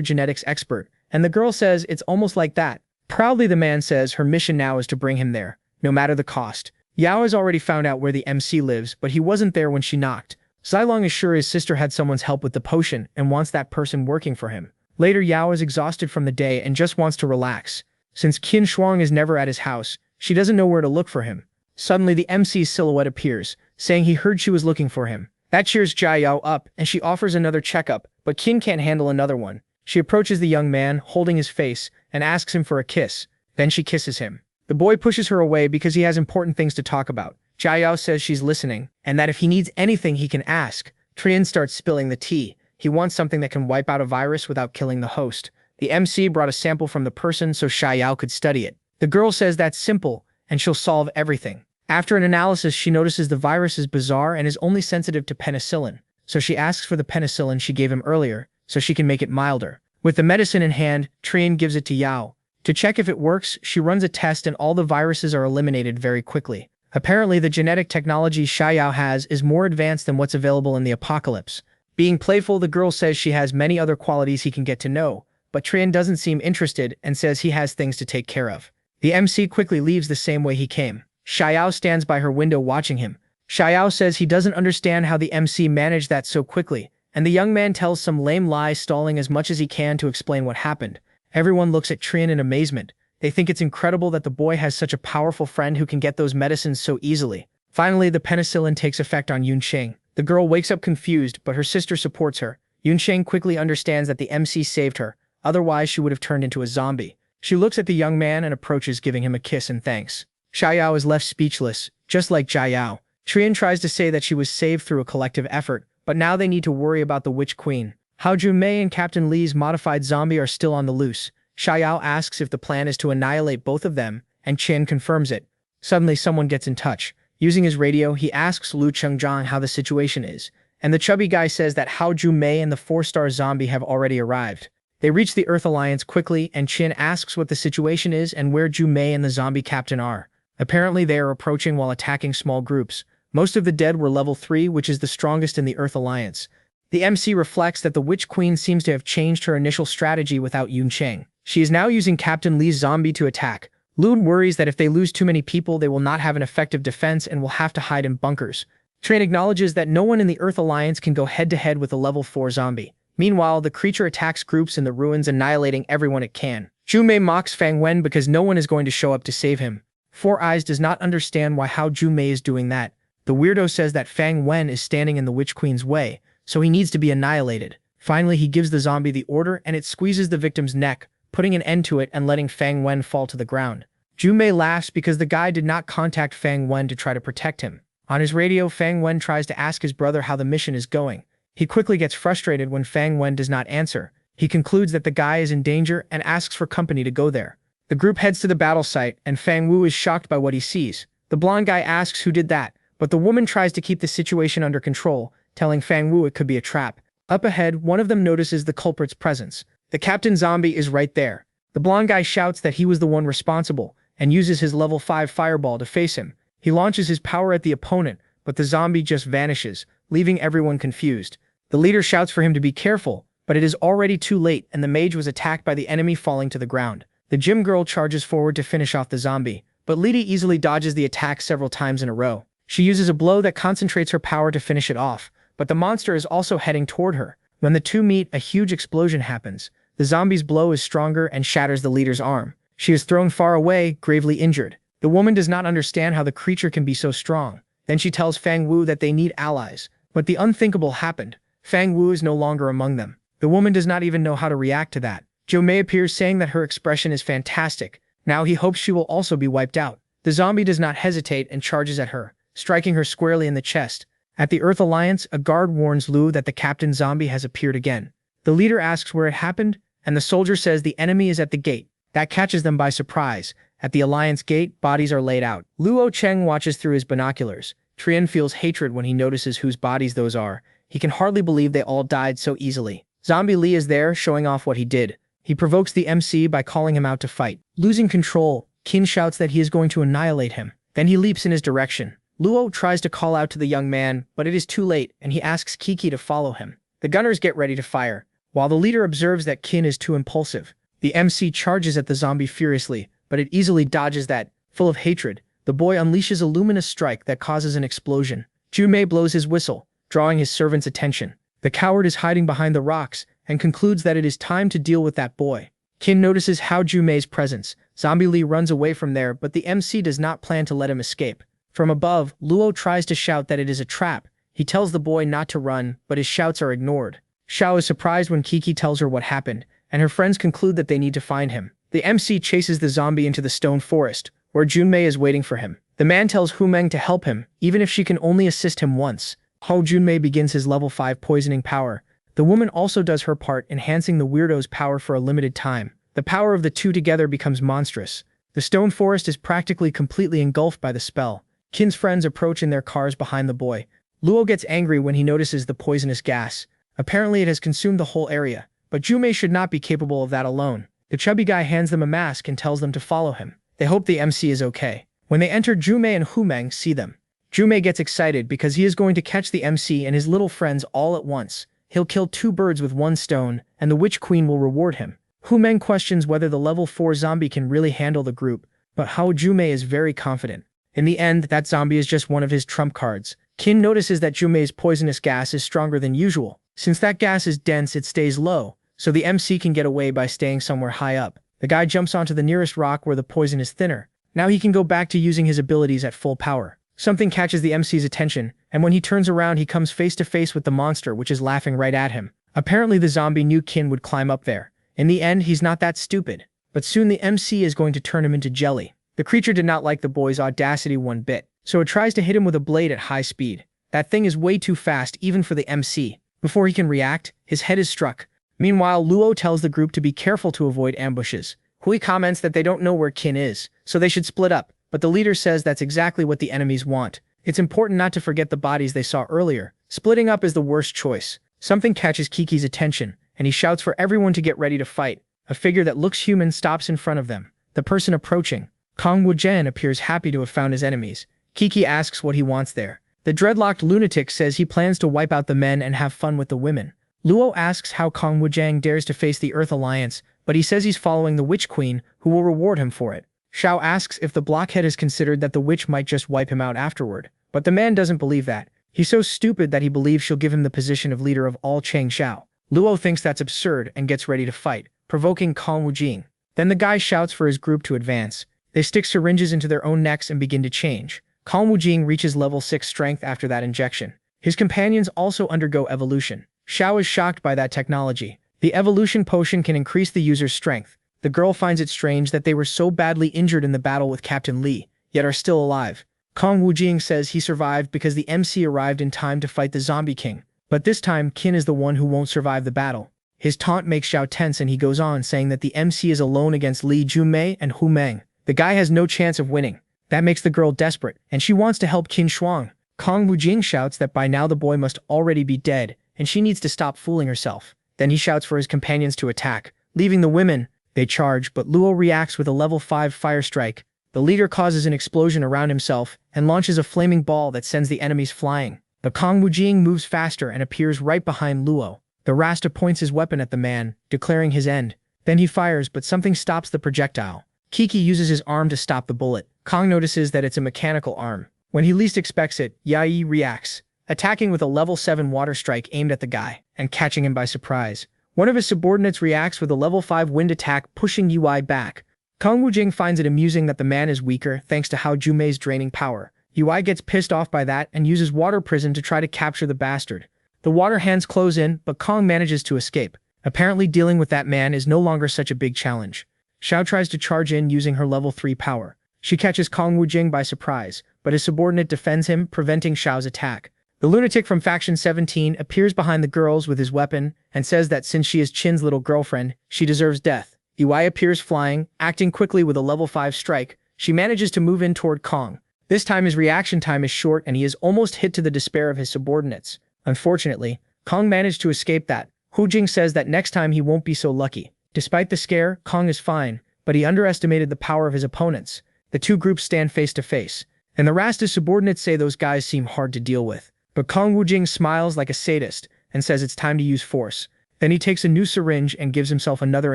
A: genetics expert, and the girl says it's almost like that. Proudly, the man says her mission now is to bring him there, no matter the cost. Yao has already found out where the MC lives, but he wasn't there when she knocked. Zilong is sure his sister had someone's help with the potion and wants that person working for him. Later, Yao is exhausted from the day and just wants to relax. Since Qin Shuang is never at his house, she doesn't know where to look for him. Suddenly, the MC's silhouette appears, saying he heard she was looking for him. That cheers Jia Yao up, and she offers another checkup, but Kin can't handle another one. She approaches the young man, holding his face, and asks him for a kiss. Then she kisses him. The boy pushes her away because he has important things to talk about. Jiao says she's listening, and that if he needs anything he can ask. Trian starts spilling the tea. He wants something that can wipe out a virus without killing the host. The MC brought a sample from the person so Xiao could study it. The girl says that's simple, and she'll solve everything. After an analysis, she notices the virus is bizarre and is only sensitive to penicillin. So she asks for the penicillin she gave him earlier, so she can make it milder. With the medicine in hand, Trian gives it to Yao. To check if it works, she runs a test and all the viruses are eliminated very quickly. Apparently, the genetic technology Xiao has is more advanced than what's available in the apocalypse. Being playful, the girl says she has many other qualities he can get to know, but Trian doesn't seem interested and says he has things to take care of. The MC quickly leaves the same way he came. Xiao stands by her window watching him. Xiao says he doesn't understand how the MC managed that so quickly, and the young man tells some lame lie, stalling as much as he can to explain what happened. Everyone looks at Trian in amazement. They think it's incredible that the boy has such a powerful friend who can get those medicines so easily. Finally, the penicillin takes effect on Yunsheng. The girl wakes up confused, but her sister supports her. Yunsheng quickly understands that the MC saved her, otherwise she would have turned into a zombie. She looks at the young man and approaches, giving him a kiss and thanks. Xiao is left speechless, just like Jiao. Trian tries to say that she was saved through a collective effort, but now they need to worry about the Witch Queen. Hao Junmei and Captain Li's modified zombie are still on the loose. Xiao asks if the plan is to annihilate both of them, and Qian confirms it. Suddenly someone gets in touch. Using his radio, he asks Lu Chengzhang how the situation is, and the chubby guy says that Hao Junmei and the 4-star zombie have already arrived. They reach the Earth Alliance quickly, and Qian asks what the situation is and where Junmei and the zombie captain are. Apparently they are approaching while attacking small groups. Most of the dead were level 3, which is the strongest in the Earth Alliance. The MC reflects that the Witch Queen seems to have changed her initial strategy without Yunsheng. She is now using Captain Li's zombie to attack. Lune worries that if they lose too many people, they will not have an effective defense and will have to hide in bunkers. Tran acknowledges that no one in the Earth Alliance can go head-to-head with a level 4 zombie. Meanwhile, the creature attacks groups in the ruins, annihilating everyone it can. Junmei mocks Fang Wen because no one is going to show up to save him. Four Eyes does not understand why Hao Junmei is doing that. The weirdo says that Fang Wen is standing in the Witch Queen's way, so he needs to be annihilated. Finally, he gives the zombie the order and it squeezes the victim's neck, putting an end to it and letting Fang Wen fall to the ground. Junmei laughs because the guy did not contact Fang Wen to try to protect him. On his radio, Fang Wen tries to ask his brother how the mission is going. He quickly gets frustrated when Fang Wen does not answer. He concludes that the guy is in danger and asks for company to go there. The group heads to the battle site, and Fang Wu is shocked by what he sees. The blonde guy asks who did that, but the woman tries to keep the situation under control, telling Fang Wu it could be a trap. Up ahead, one of them notices the culprit's presence. The captain zombie is right there. The blonde guy shouts that he was the one responsible, and uses his level 5 fireball to face him. He launches his power at the opponent, but the zombie just vanishes, leaving everyone confused. The leader shouts for him to be careful, but it is already too late and the mage was attacked by the enemy, falling to the ground. The gym girl charges forward to finish off the zombie, but Lidi easily dodges the attack several times in a row. She uses a blow that concentrates her power to finish it off, but the monster is also heading toward her. When the two meet, a huge explosion happens. The zombie's blow is stronger and shatters the leader's arm. She is thrown far away, gravely injured. The woman does not understand how the creature can be so strong. Then she tells Fang Wu that they need allies. But the unthinkable happened. Fang Wu is no longer among them. The woman does not even know how to react to that. Jo Mei appears, saying that her expression is fantastic. Now he hopes she will also be wiped out. The zombie does not hesitate and charges at her, striking her squarely in the chest. At the Earth Alliance, a guard warns Lu that the captain zombie has appeared again. The leader asks where it happened, and the soldier says the enemy is at the gate. That catches them by surprise. At the Alliance gate, bodies are laid out. Luo Cheng watches through his binoculars. Trian feels hatred when he notices whose bodies those are. He can hardly believe they all died so easily. Zombie Li is there, showing off what he did. He provokes the MC by calling him out to fight. Losing control, Qin shouts that he is going to annihilate him. Then he leaps in his direction. Luo tries to call out to the young man, but it is too late, and he asks Kiki to follow him. The gunners get ready to fire, while the leader observes that Qin is too impulsive. The MC charges at the zombie furiously, but it easily dodges that. Full of hatred, the boy unleashes a luminous strike that causes an explosion. Junmei blows his whistle, drawing his servant's attention. The coward is hiding behind the rocks, and concludes that it is time to deal with that boy. Qin notices Hao Junmei's presence. Zombie Li runs away from there, but the MC does not plan to let him escape. From above, Luo tries to shout that it is a trap. He tells the boy not to run, but his shouts are ignored. Xiao is surprised when Kiki tells her what happened, and her friends conclude that they need to find him. The MC chases the zombie into the stone forest, where Junmei is waiting for him. The man tells Hu Meng to help him, even if she can only assist him once. Junmei begins his level 5 poisoning power. The woman also does her part, enhancing the weirdo's power for a limited time. The power of the two together becomes monstrous. The stone forest is practically completely engulfed by the spell. Qin's friends approach in their cars behind the boy. Luo gets angry when he notices the poisonous gas. Apparently it has consumed the whole area, but Junmei should not be capable of that alone. The chubby guy hands them a mask and tells them to follow him. They hope the MC is okay. When they enter, Junmei and Hu Meng see them. Junmei gets excited because he is going to catch the MC and his little friends all at once. He'll kill 2 birds with 1 stone, and the Witch Queen will reward him. Hu Meng questions whether the level 4 zombie can really handle the group, but Junmei is very confident. In the end, that zombie is just one of his trump cards. Qin notices that Junmei's poisonous gas is stronger than usual. Since that gas is dense, it stays low, so the MC can get away by staying somewhere high up. The guy jumps onto the nearest rock where the poison is thinner. Now he can go back to using his abilities at full power. Something catches the MC's attention, and when he turns around he comes face to face with the monster, which is laughing right at him. Apparently the zombie knew Qin would climb up there. In the end, he's not that stupid. But soon the MC is going to turn him into jelly. The creature did not like the boy's audacity one bit, so it tries to hit him with a blade at high speed. That thing is way too fast even for the MC. Before he can react, his head is struck. Meanwhile, Luo tells the group to be careful to avoid ambushes. Hui comments that they don't know where Qin is, so they should split up, but the leader says that's exactly what the enemies want. It's important not to forget the bodies they saw earlier. Splitting up is the worst choice. Something catches Kiki's attention, and he shouts for everyone to get ready to fight. A figure that looks human stops in front of them. The person approaching, Kong Wuzhen, appears happy to have found his enemies. Kiki asks what he wants there. The dreadlocked lunatic says he plans to wipe out the men and have fun with the women. Luo asks how Kong Wuzhen dares to face the Earth Alliance, but he says he's following the Witch Queen, who will reward him for it. Xiao asks if the blockhead has considered that the witch might just wipe him out afterward, but the man doesn't believe that. He's so stupid that he believes she'll give him the position of leader of all Changxiao. Luo thinks that's absurd and gets ready to fight, provoking Kong Wujing. Then the guy shouts for his group to advance. They stick syringes into their own necks and begin to change. Kong Wujing reaches level 6 strength after that injection. His companions also undergo evolution. Xiao is shocked by that technology. The evolution potion can increase the user's strength. The girl finds it strange that they were so badly injured in the battle with Captain Li, yet are still alive. Kong Wujing says he survived because the MC arrived in time to fight the Zombie King. But this time, Qin is the one who won't survive the battle. His taunt makes Xiao tense and he goes on saying that the MC is alone against Li Junmei and Hu Meng. The guy has no chance of winning. That makes the girl desperate, and she wants to help Qin Shuang. Kong Wujing shouts that by now the boy must already be dead, and she needs to stop fooling herself. Then he shouts for his companions to attack, leaving the women. They charge, but Luo reacts with a level 5 fire strike. The leader causes an explosion around himself and launches a flaming ball that sends the enemies flying. But Kong Wujing moves faster and appears right behind Luo. The Rasta points his weapon at the man, declaring his end. Then he fires, but something stops the projectile. Kiki uses his arm to stop the bullet. Kong notices that it's a mechanical arm. When he least expects it, Yayi reacts, attacking with a level 7 water strike aimed at the guy, and catching him by surprise. One of his subordinates reacts with a level 5 wind attack, pushing Yui back. Kong Wujing finds it amusing that the man is weaker thanks to Junmei's draining power. Yui gets pissed off by that and uses water prison to try to capture the bastard. The water hands close in, but Kong manages to escape. Apparently dealing with that man is no longer such a big challenge. Xiao tries to charge in using her level 3 power. She catches Kong Wujing by surprise, but his subordinate defends him, preventing Xiao's attack. The lunatic from Faction 17 appears behind the girls with his weapon and says that since she is Qin's little girlfriend, she deserves death. Yui appears flying, acting quickly with a level 5 strike. She manages to move in toward Kong. This time his reaction time is short and he is almost hit to the despair of his subordinates. Unfortunately, Kong managed to escape that. Hujing says that next time he won't be so lucky. Despite the scare, Kong is fine, but he underestimated the power of his opponents. The two groups stand face to face, and the Rasta's subordinates say those guys seem hard to deal with. But Kong Wujing smiles like a sadist and says it's time to use force. Then he takes a new syringe and gives himself another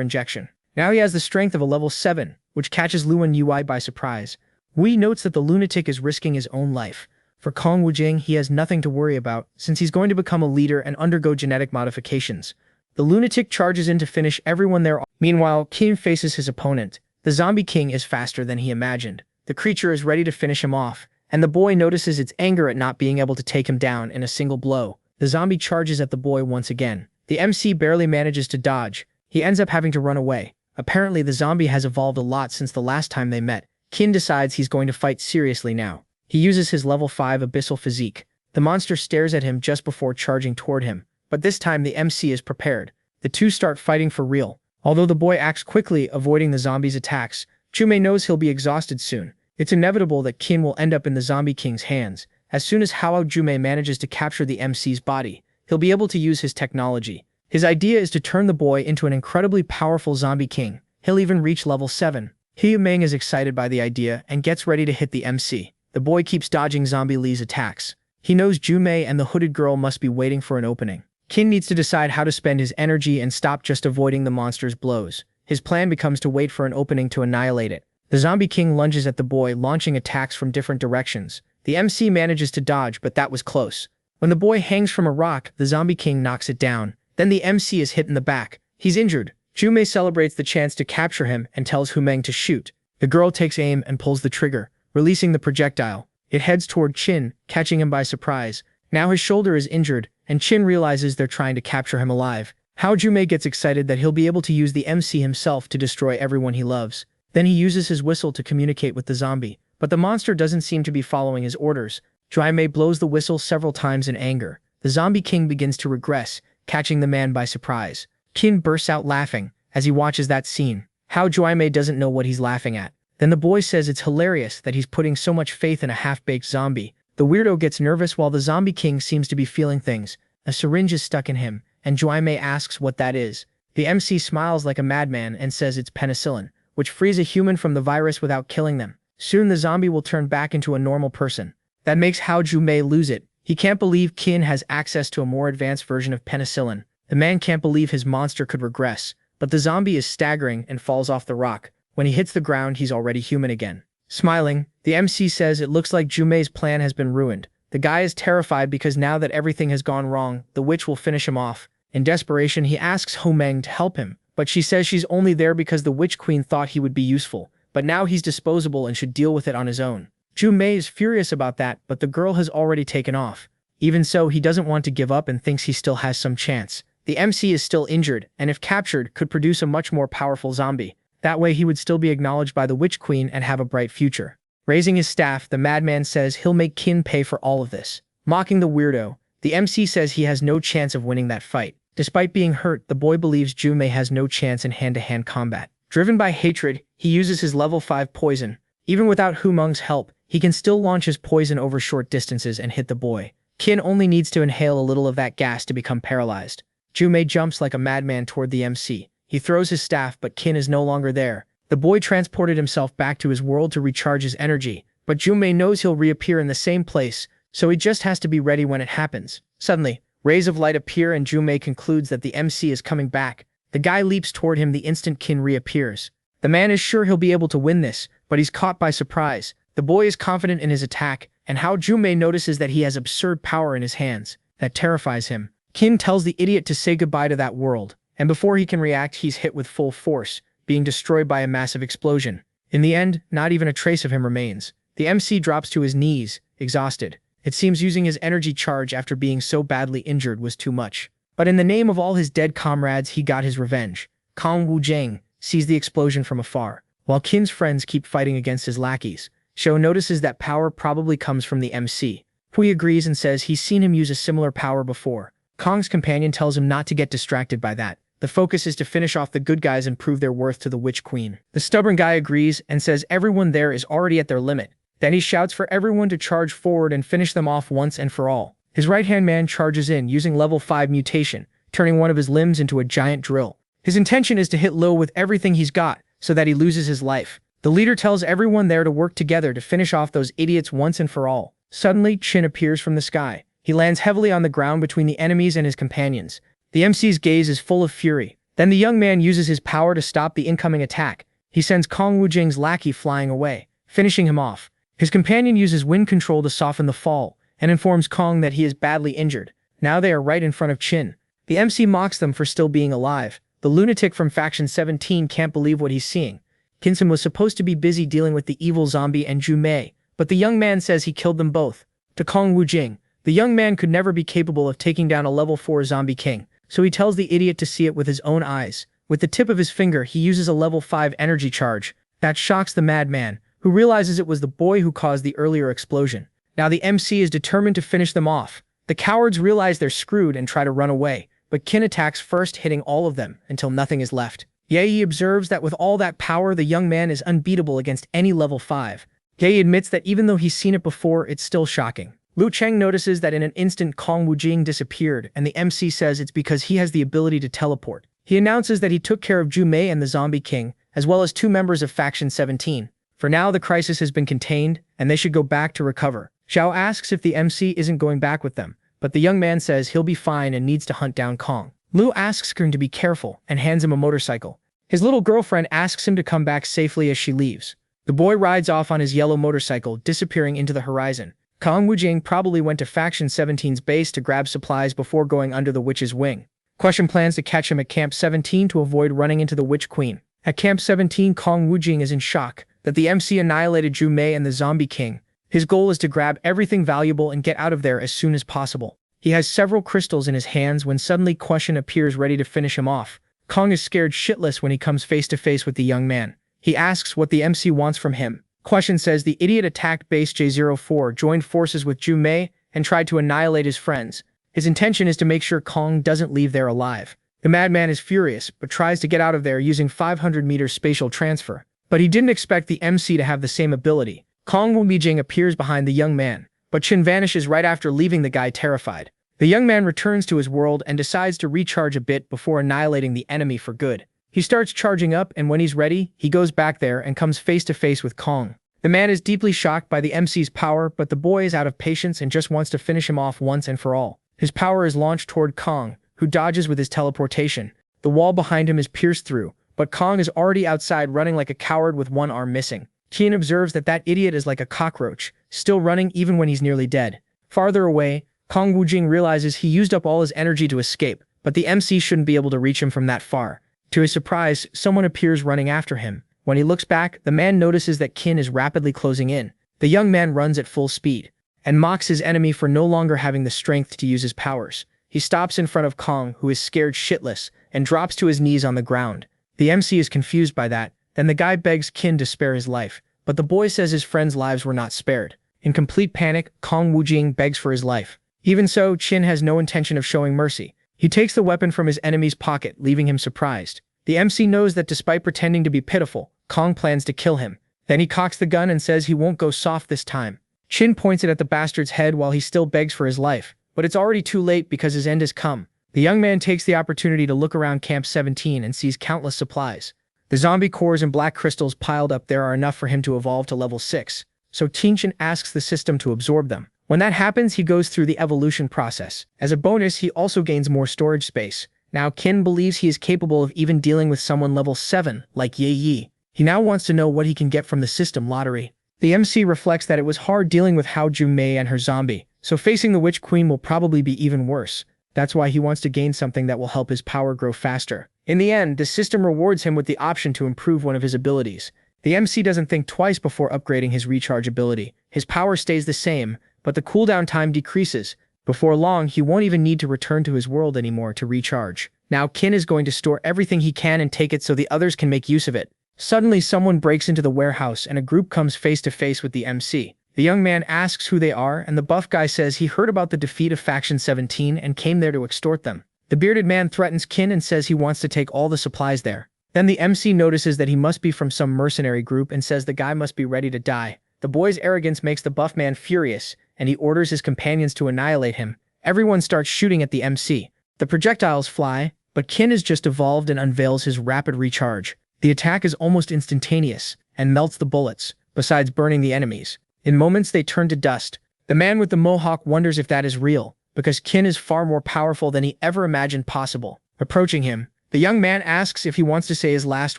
A: injection. Now he has the strength of a level 7, which catches Luan Yui by surprise. Wu notes that the lunatic is risking his own life. For Kong Wujing, he has nothing to worry about, since he's going to become a leader and undergo genetic modifications. The lunatic charges in to finish everyone there. Meanwhile, Qin faces his opponent. The Zombie King is faster than he imagined. The creature is ready to finish him off, and the boy notices its anger at not being able to take him down in a single blow. The zombie charges at the boy once again. The MC barely manages to dodge. He ends up having to run away. Apparently, the zombie has evolved a lot since the last time they met. Kin decides he's going to fight seriously now. He uses his level 5 abyssal physique. The monster stares at him just before charging toward him, but this time the MC is prepared. The two start fighting for real. Although the boy acts quickly, avoiding the zombie's attacks, Jume knows he'll be exhausted soon. It's inevitable that Kin will end up in the Zombie King's hands. As soon as Hao Jume manages to capture the MC's body, he'll be able to use his technology. His idea is to turn the boy into an incredibly powerful Zombie King. He'll even reach level 7. Meng is excited by the idea and gets ready to hit the MC. The boy keeps dodging Zombie Lee's attacks. He knows Jume and the hooded girl must be waiting for an opening. Kin needs to decide how to spend his energy and stop just avoiding the monster's blows. His plan becomes to wait for an opening to annihilate it. The Zombie King lunges at the boy, launching attacks from different directions. The MC manages to dodge, but that was close. When the boy hangs from a rock, the Zombie King knocks it down. Then the MC is hit in the back. He's injured. Jume celebrates the chance to capture him and tells Humeng to shoot. The girl takes aim and pulls the trigger, releasing the projectile. It heads toward Chin, catching him by surprise. Now his shoulder is injured, and Chin realizes they're trying to capture him alive. Hao Jume gets excited that he'll be able to use the MC himself to destroy everyone he loves. Then he uses his whistle to communicate with the zombie, but the monster doesn't seem to be following his orders. Jume blows the whistle several times in anger. The Zombie King begins to regress, catching the man by surprise. Kin bursts out laughing as he watches that scene. Hao Jume doesn't know what he's laughing at. Then the boy says it's hilarious that he's putting so much faith in a half-baked zombie. The weirdo gets nervous while the Zombie King seems to be feeling things. A syringe is stuck in him, and Jume asks what that is. The MC smiles like a madman and says it's penicillin, which frees a human from the virus without killing them. Soon the zombie will turn back into a normal person. That makes Hao Jume lose it. He can't believe Kin has access to a more advanced version of penicillin. The man can't believe his monster could regress, but the zombie is staggering and falls off the rock. When he hits the ground, he's already human again. Smiling, the MC says it looks like Jume's plan has been ruined. The guy is terrified because now that everything has gone wrong, the witch will finish him off. In desperation, he asks Humeng to help him, but she says she's only there because the Witch Queen thought he would be useful, but now he's disposable and should deal with it on his own. Jume is furious about that, but the girl has already taken off. Even so, he doesn't want to give up and thinks he still has some chance. The MC is still injured, and if captured, could produce a much more powerful zombie. That way he would still be acknowledged by the Witch Queen and have a bright future. Raising his staff, the madman says he'll make Kin pay for all of this. Mocking the weirdo, the MC says he has no chance of winning that fight. Despite being hurt, the boy believes Jume has no chance in hand-to-hand combat. Driven by hatred, he uses his level 5 poison. Even without Humeng's help, he can still launch his poison over short distances and hit the boy. Kin only needs to inhale a little of that gas to become paralyzed. Jume jumps like a madman toward the MC. He throws his staff, but Kin is no longer there. The boy transported himself back to his world to recharge his energy, but Jume knows he'll reappear in the same place, so he just has to be ready when it happens. Suddenly, rays of light appear and Jume concludes that the MC is coming back. The guy leaps toward him the instant Kin reappears. The man is sure he'll be able to win this, but he's caught by surprise. The boy is confident in his attack, and Hao Jume notices that he has absurd power in his hands. That terrifies him. Kin tells the idiot to say goodbye to that world, and before he can react, he's hit with full force, being destroyed by a massive explosion. In the end, not even a trace of him remains. The MC drops to his knees, exhausted. It seems using his energy charge after being so badly injured was too much. But in the name of all his dead comrades, he got his revenge. Kong Wuzheng sees the explosion from afar, while Kin's friends keep fighting against his lackeys. Shou notices that power probably comes from the MC. Hui agrees and says he's seen him use a similar power before. Kong's companion tells him not to get distracted by that. The focus is to finish off the good guys and prove their worth to the Witch Queen. The stubborn guy agrees and says everyone there is already at their limit. Then he shouts for everyone to charge forward and finish them off once and for all. His right-hand man charges in using level 5 mutation, turning one of his limbs into a giant drill. His intention is to hit Lo with everything he's got, so that he loses his life. The leader tells everyone there to work together to finish off those idiots once and for all. Suddenly, Chin appears from the sky. He lands heavily on the ground between the enemies and his companions. The MC's gaze is full of fury. Then the young man uses his power to stop the incoming attack. He sends Kong Wuzheng's lackey flying away, finishing him off. His companion uses wind control to soften the fall, and informs Kong that he is badly injured. Now they are right in front of Chin. The MC mocks them for still being alive. The lunatic from Faction 17 can't believe what he's seeing. Kinsen was supposed to be busy dealing with the evil zombie and Jume, but the young man says he killed them both. To Kong Wuzheng, the young man could never be capable of taking down a level 4 zombie king, so he tells the idiot to see it with his own eyes. With the tip of his finger, he uses a level 5 energy charge. That shocks the madman, who realizes it was the boy who caused the earlier explosion. Now the MC is determined to finish them off. The cowards realize they're screwed and try to run away, but Kin attacks first, hitting all of them until nothing is left. Yae observes that with all that power, the young man is unbeatable against any level 5. Yae admits that even though he's seen it before, it's still shocking. Lu Cheng notices that in an instant Kong Wujing disappeared, and the MC says it's because he has the ability to teleport. He announces that he took care of Zhu Mei and the Zombie King, as well as 2 members of Faction 17. For now, the crisis has been contained, and they should go back to recover. Xiao asks if the MC isn't going back with them, but the young man says he'll be fine and needs to hunt down Kong. Lu asks Kern to be careful and hands him a motorcycle. His little girlfriend asks him to come back safely as she leaves. The boy rides off on his yellow motorcycle, disappearing into the horizon. Kong Wujing probably went to Faction 17's base to grab supplies before going under the witch's wing. Question plans to catch him at Camp 17 to avoid running into the Witch Queen. At Camp 17, Kong Wujing is in shock that the MC annihilated Zhu Mei and the Zombie King. His goal is to grab everything valuable and get out of there as soon as possible. He has several crystals in his hands when suddenly Question appears ready to finish him off. Kong is scared shitless when he comes face to face with the young man. He asks what the MC wants from him. Question says the idiot attacked base J04, joined forces with Zhu Mei, and tried to annihilate his friends. His intention is to make sure Kong doesn't leave there alive. The madman is furious, but tries to get out of there using 500 meters spatial transfer. But he didn't expect the MC to have the same ability. Kong Wujing appears behind the young man, but Chin vanishes right after leaving the guy terrified. The young man returns to his world and decides to recharge a bit before annihilating the enemy for good. He starts charging up, and when he's ready, he goes back there and comes face to face with Kong. The man is deeply shocked by the MC's power, but the boy is out of patience and just wants to finish him off once and for all. His power is launched toward Kong, who dodges with his teleportation. The wall behind him is pierced through, but Kong is already outside running like a coward with one arm missing. Qian observes that that idiot is like a cockroach, still running even when he's nearly dead. Farther away, Kong Wujing realizes he used up all his energy to escape, but the MC shouldn't be able to reach him from that far. To his surprise, someone appears running after him. When he looks back, the man notices that Kin is rapidly closing in. The young man runs at full speed and mocks his enemy for no longer having the strength to use his powers. He stops in front of Kong, who is scared shitless, and drops to his knees on the ground. The MC is confused by that. Then the guy begs Kin to spare his life, but the boy says his friends' lives were not spared. In complete panic, Kong Wujing begs for his life. Even so, Qin has no intention of showing mercy. He takes the weapon from his enemy's pocket, leaving him surprised. The MC knows that despite pretending to be pitiful, Kong plans to kill him. Then he cocks the gun and says he won't go soft this time. Qin points it at the bastard's head while he still begs for his life, but it's already too late because his end has come. The young man takes the opportunity to look around Camp 17 and sees countless supplies. The zombie cores and black crystals piled up there are enough for him to evolve to level 6, so Tianqian asks the system to absorb them. When that happens, he goes through the evolution process. As a bonus, he also gains more storage space. Now Qin believes he is capable of even dealing with someone level 7, like Ye Yi. He now wants to know what he can get from the system lottery. The MC reflects that it was hard dealing with Hao Ju Mei and her zombie, so facing the Witch Queen will probably be even worse. That's why he wants to gain something that will help his power grow faster. In the end, the system rewards him with the option to improve one of his abilities. The MC doesn't think twice before upgrading his recharge ability. His power stays the same, but the cooldown time decreases. Before long, he won't even need to return to his world anymore to recharge. Now Qin is going to store everything he can and take it so the others can make use of it. Suddenly, someone breaks into the warehouse and a group comes face to face with the MC. The young man asks who they are, and the buff guy says he heard about the defeat of Faction 17 and came there to extort them. The bearded man threatens Qin and says he wants to take all the supplies there. Then the MC notices that he must be from some mercenary group and says the guy must be ready to die. The boy's arrogance makes the buff man furious, and he orders his companions to annihilate him. Everyone starts shooting at the MC. The projectiles fly, but Qin has just evolved and unveils his rapid recharge. The attack is almost instantaneous and melts the bullets, besides burning the enemies. In moments, they turn to dust. The man with the mohawk wonders if that is real, because Qin is far more powerful than he ever imagined possible. Approaching him, the young man asks if he wants to say his last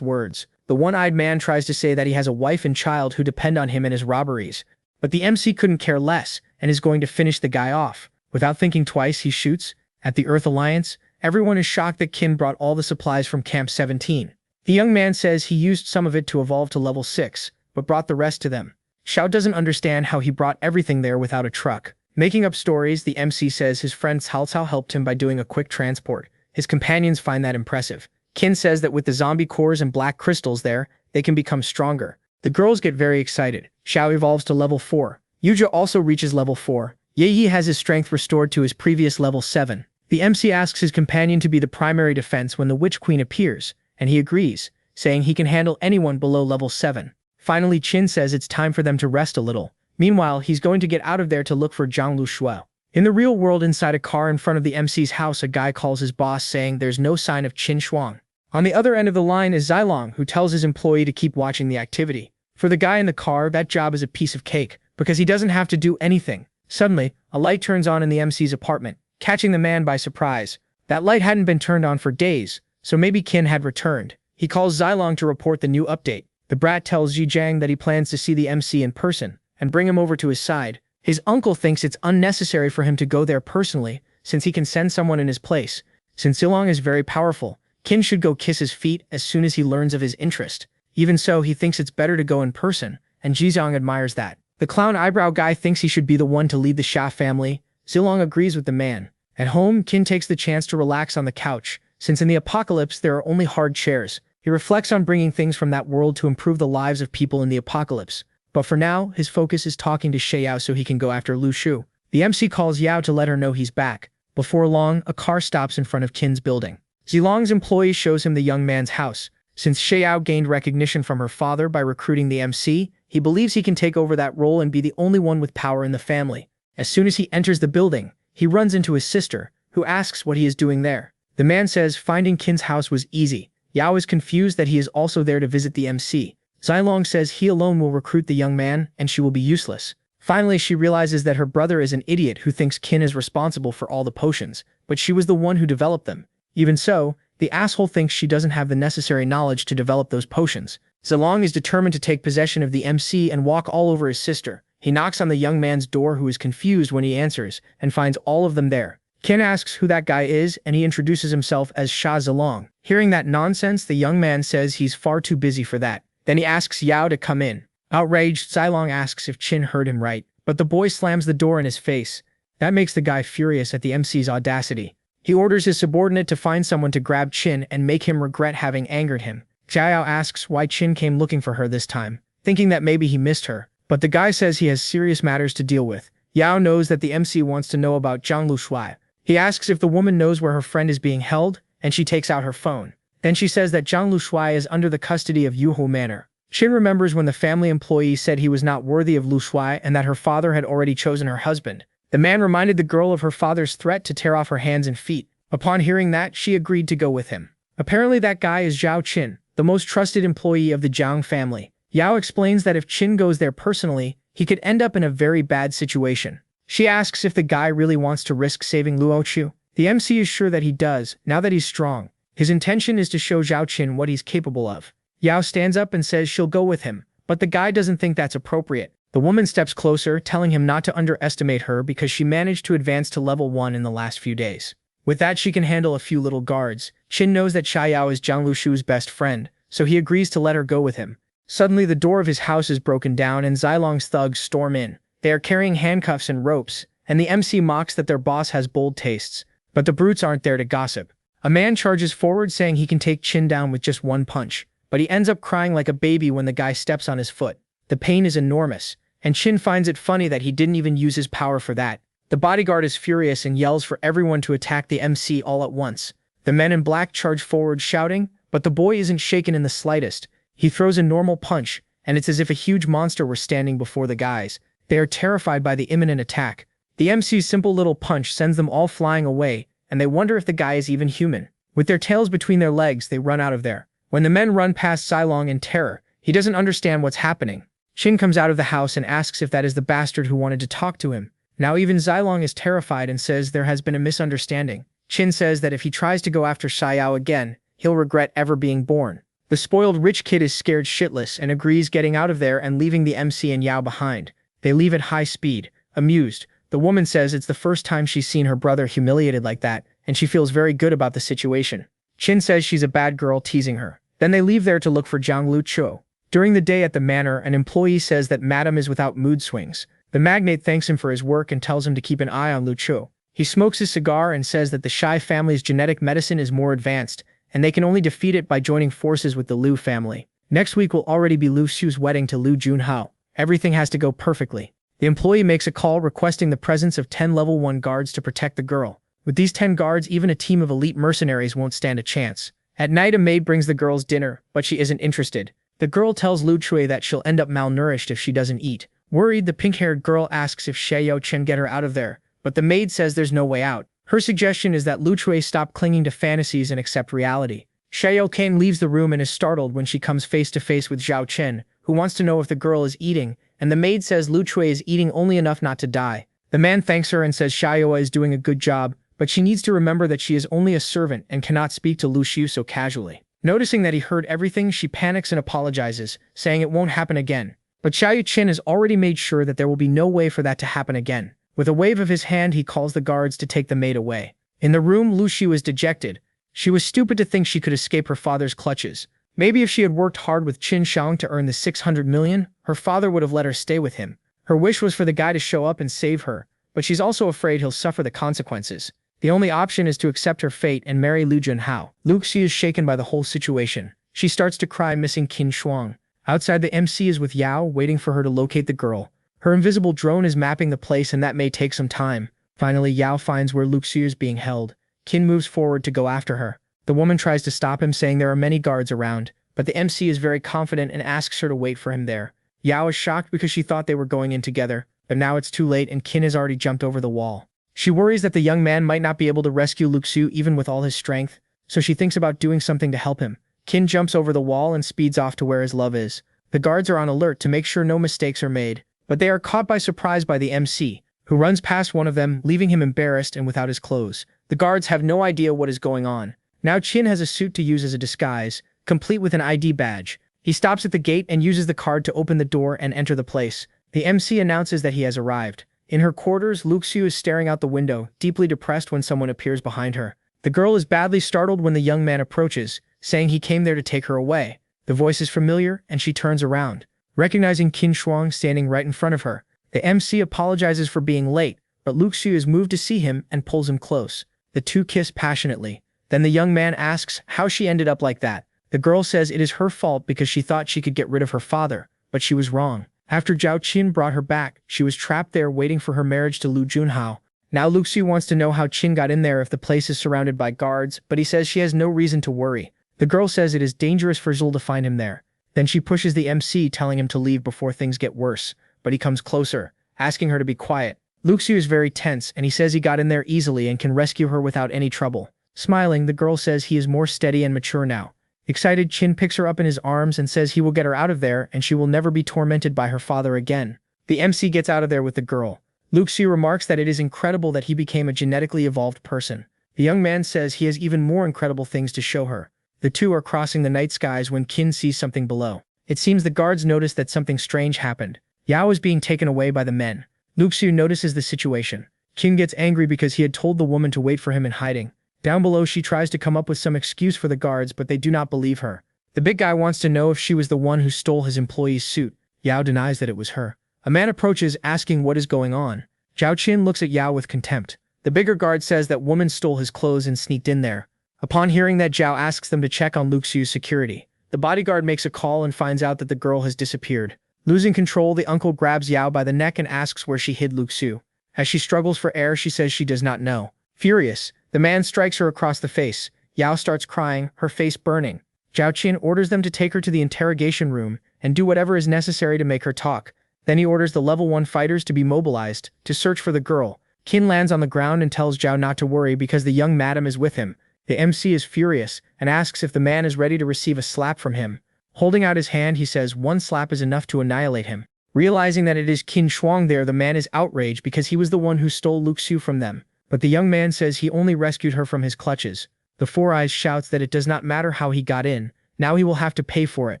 A: words. The one-eyed man tries to say that he has a wife and child who depend on him and his robberies. But the MC couldn't care less and is going to finish the guy off. Without thinking twice, he shoots. At the Earth Alliance, everyone is shocked that Qin brought all the supplies from Camp 17. The young man says he used some of it to evolve to level 6, but brought the rest to them. Xiao doesn't understand how he brought everything there without a truck. Making up stories, the MC says his friend Cao Cao helped him by doing a quick transport. His companions find that impressive. Qin says that with the zombie cores and black crystals there, they can become stronger. The girls get very excited. Xiao evolves to level 4. Yuja also reaches level 4. Yeyi has his strength restored to his previous level 7. The MC asks his companion to be the primary defense when the Witch Queen appears, and he agrees, saying he can handle anyone below level 7. Finally, Qin says it's time for them to rest a little. Meanwhile, he's going to get out of there to look for Zhang Lushuo. In the real world, inside a car in front of the MC's house, a guy calls his boss saying there's no sign of Qin Shuang. On the other end of the line is Zilong, who tells his employee to keep watching the activity. For the guy in the car, that job is a piece of cake, because he doesn't have to do anything. Suddenly, a light turns on in the MC's apartment, catching the man by surprise. That light hadn't been turned on for days, so maybe Qin had returned. He calls Zilong to report the new update. The brat tells Zhijiang that he plans to see the MC in person, and bring him over to his side. His uncle thinks it's unnecessary for him to go there personally, since he can send someone in his place. Since Zilong is very powerful, Qin should go kiss his feet as soon as he learns of his interest. Even so, he thinks it's better to go in person, and Zhijiang admires that. The clown eyebrow guy thinks he should be the one to lead the Xia family. Zilong agrees with the man. At home, Qin takes the chance to relax on the couch, since in the apocalypse there are only hard chairs. He reflects on bringing things from that world to improve the lives of people in the apocalypse. But for now, his focus is talking to Xiao so he can go after Lu Shu. The MC calls Yao to let her know he's back. Before long, a car stops in front of Qin's building. Zilong's employee shows him the young man's house. Since Xiao gained recognition from her father by recruiting the MC, he believes he can take over that role and be the only one with power in the family. As soon as he enters the building, he runs into his sister, who asks what he is doing there. The man says finding Qin's house was easy. Yao is confused that he is also there to visit the MC. Zilong says he alone will recruit the young man, and she will be useless. Finally, she realizes that her brother is an idiot who thinks Qin is responsible for all the potions, but she was the one who developed them. Even so, the asshole thinks she doesn't have the necessary knowledge to develop those potions. Zilong is determined to take possession of the MC and walk all over his sister. He knocks on the young man's door, who is confused when he answers, and finds all of them there. Qin asks who that guy is, and he introduces himself as Sha Zilong. Hearing that nonsense, the young man says he's far too busy for that. Then he asks Yao to come in. Outraged, Zilong asks if Qin heard him right, but the boy slams the door in his face. That makes the guy furious at the MC's audacity. He orders his subordinate to find someone to grab Qin and make him regret having angered him. Xiao asks why Qin came looking for her this time, thinking that maybe he missed her, but the guy says he has serious matters to deal with. Yao knows that the MC wants to know about Zhang Lushuai. He asks if the woman knows where her friend is being held, and she takes out her phone. Then she says that Zhang Lushuai is under the custody of Yuhu Manor. Qin remembers when the family employee said he was not worthy of Lushuai and that her father had already chosen her husband. The man reminded the girl of her father's threat to tear off her hands and feet. Upon hearing that, she agreed to go with him. Apparently that guy is Zhao Qin, the most trusted employee of the Zhang family. Yao explains that if Qin goes there personally, he could end up in a very bad situation. She asks if the guy really wants to risk saving Luo Chu. The MC is sure that he does, now that he's strong. His intention is to show Zhao Qin what he's capable of. Yao stands up and says she'll go with him, but the guy doesn't think that's appropriate. The woman steps closer, telling him not to underestimate her because she managed to advance to level 1 in the last few days. With that, she can handle a few little guards. Qin knows that Xiao is Zhang Lushu's best friend, so he agrees to let her go with him. Suddenly, the door of his house is broken down and Zilong's thugs storm in. They are carrying handcuffs and ropes, and the MC mocks that their boss has bold tastes. But the brutes aren't there to gossip. A man charges forward saying he can take Qin down with just one punch, but he ends up crying like a baby when the guy steps on his foot. The pain is enormous, and Qin finds it funny that he didn't even use his power for that. The bodyguard is furious and yells for everyone to attack the MC all at once. The men in black charge forward shouting, but the boy isn't shaken in the slightest. He throws a normal punch, and it's as if a huge monster were standing before the guys. They are terrified by the imminent attack. The MC's simple little punch sends them all flying away, and they wonder if the guy is even human. With their tails between their legs, they run out of there. When the men run past Zilong in terror, he doesn't understand what's happening. Qin comes out of the house and asks if that is the bastard who wanted to talk to him. Now even Zilong is terrified and says there has been a misunderstanding. Qin says that if he tries to go after Xiao again, he'll regret ever being born. The spoiled rich kid is scared shitless and agrees getting out of there and leaving the MC and Yao behind. They leave at high speed. Amused, the woman says it's the first time she's seen her brother humiliated like that, and she feels very good about the situation. Qin says she's a bad girl teasing her. Then they leave there to look for Zhang Luchuo. During the day at the manor, an employee says that Madam is without mood swings. The magnate thanks him for his work and tells him to keep an eye on Luchuo. He smokes his cigar and says that the Shai family's genetic medicine is more advanced, and they can only defeat it by joining forces with the Liu family. Next week will already be Lu Xiu's wedding to Lu Junhao. Everything has to go perfectly. The employee makes a call requesting the presence of 10 level 1 guards to protect the girl. With these 10 guards, even a team of elite mercenaries won't stand a chance. At night, a maid brings the girls dinner, but she isn't interested. The girl tells Lu Chui that she'll end up malnourished if she doesn't eat. Worried, the pink-haired girl asks if Xiao Chen get her out of there, but the maid says there's no way out. Her suggestion is that Lu Chui stop clinging to fantasies and accept reality. Xiao Chen leaves the room and is startled when she comes face to face with Zhao Chen, who wants to know if the girl is eating, and the maid says Lu Chui is eating only enough not to die. The man thanks her and says Xiao is doing a good job, but she needs to remember that she is only a servant and cannot speak to Lu Xiu so casually. Noticing that he heard everything, she panics and apologizes, saying it won't happen again. But Xiao Chen has already made sure that there will be no way for that to happen again. With a wave of his hand, he calls the guards to take the maid away. In the room, Lu Xiu is dejected. She was stupid to think she could escape her father's clutches. Maybe if she had worked hard with Qin Shang to earn the 600 million, her father would have let her stay with him. Her wish was for the guy to show up and save her, but she's also afraid he'll suffer the consequences. The only option is to accept her fate and marry Lu Junhao. Lu Xi is shaken by the whole situation. She starts to cry, missing Qin Shuang. Outside, the MC is with Yao, waiting for her to locate the girl. Her invisible drone is mapping the place, and that may take some time. Finally, Yao finds where Lu Xi is being held. Qin moves forward to go after her. The woman tries to stop him, saying there are many guards around, but the MC is very confident and asks her to wait for him there. Yao is shocked because she thought they were going in together, but now it's too late and Qin has already jumped over the wall. She worries that the young man might not be able to rescue Lu Xiu even with all his strength, so she thinks about doing something to help him. Qin jumps over the wall and speeds off to where his love is. The guards are on alert to make sure no mistakes are made, but they are caught by surprise by the MC, who runs past one of them, leaving him embarrassed and without his clothes. The guards have no idea what is going on. Now Qin has a suit to use as a disguise, complete with an ID badge. He stops at the gate and uses the card to open the door and enter the place. The MC announces that he has arrived. In her quarters, Lu Xiu is staring out the window, deeply depressed when someone appears behind her. The girl is badly startled when the young man approaches, saying he came there to take her away. The voice is familiar, and she turns around, recognizing Qin Shuang standing right in front of her. The MC apologizes for being late, but Lu Xiu is moved to see him and pulls him close. The two kiss passionately. Then the young man asks how she ended up like that. The girl says it is her fault because she thought she could get rid of her father, but she was wrong. After Zhao Qin brought her back, she was trapped there waiting for her marriage to Lu Junhao. Now Lu Xiu wants to know how Qin got in there if the place is surrounded by guards, but he says she has no reason to worry. The girl says it is dangerous for Zhul to find him there. Then she pushes the MC, telling him to leave before things get worse, but he comes closer, asking her to be quiet. Lu Xiu is very tense, and he says he got in there easily and can rescue her without any trouble. Smiling, the girl says he is more steady and mature now. Excited, Qin picks her up in his arms and says he will get her out of there and she will never be tormented by her father again. The MC gets out of there with the girl. Lu Xiu remarks that it is incredible that he became a genetically evolved person. The young man says he has even more incredible things to show her. The two are crossing the night skies when Qin sees something below. It seems the guards notice that something strange happened. Yao is being taken away by the men. Lu Xiu notices the situation. Qin gets angry because he had told the woman to wait for him in hiding. Down below, she tries to come up with some excuse for the guards, but they do not believe her. The big guy wants to know if she was the one who stole his employee's suit. Yao denies that it was her. A man approaches, asking what is going on. Zhao Qin looks at Yao with contempt. The bigger guard says that woman stole his clothes and sneaked in there. Upon hearing that, Zhao asks them to check on Lu Xiu's security. The bodyguard makes a call and finds out that the girl has disappeared. Losing control, the uncle grabs Yao by the neck and asks where she hid Lu Xiu. As she struggles for air, she says she does not know. Furious, the man strikes her across the face. Yao starts crying, her face burning. Zhao Qin orders them to take her to the interrogation room and do whatever is necessary to make her talk. Then he orders the level 1 fighters to be mobilized to search for the girl. Qin lands on the ground and tells Zhao not to worry because the young madam is with him. The MC is furious and asks if the man is ready to receive a slap from him. Holding out his hand, he says one slap is enough to annihilate him. Realizing that it is Qin Shuang there, the man is outraged because he was the one who stole Lu Xiu from them. But the young man says he only rescued her from his clutches. The Four Eyes shouts that it does not matter how he got in, now he will have to pay for it.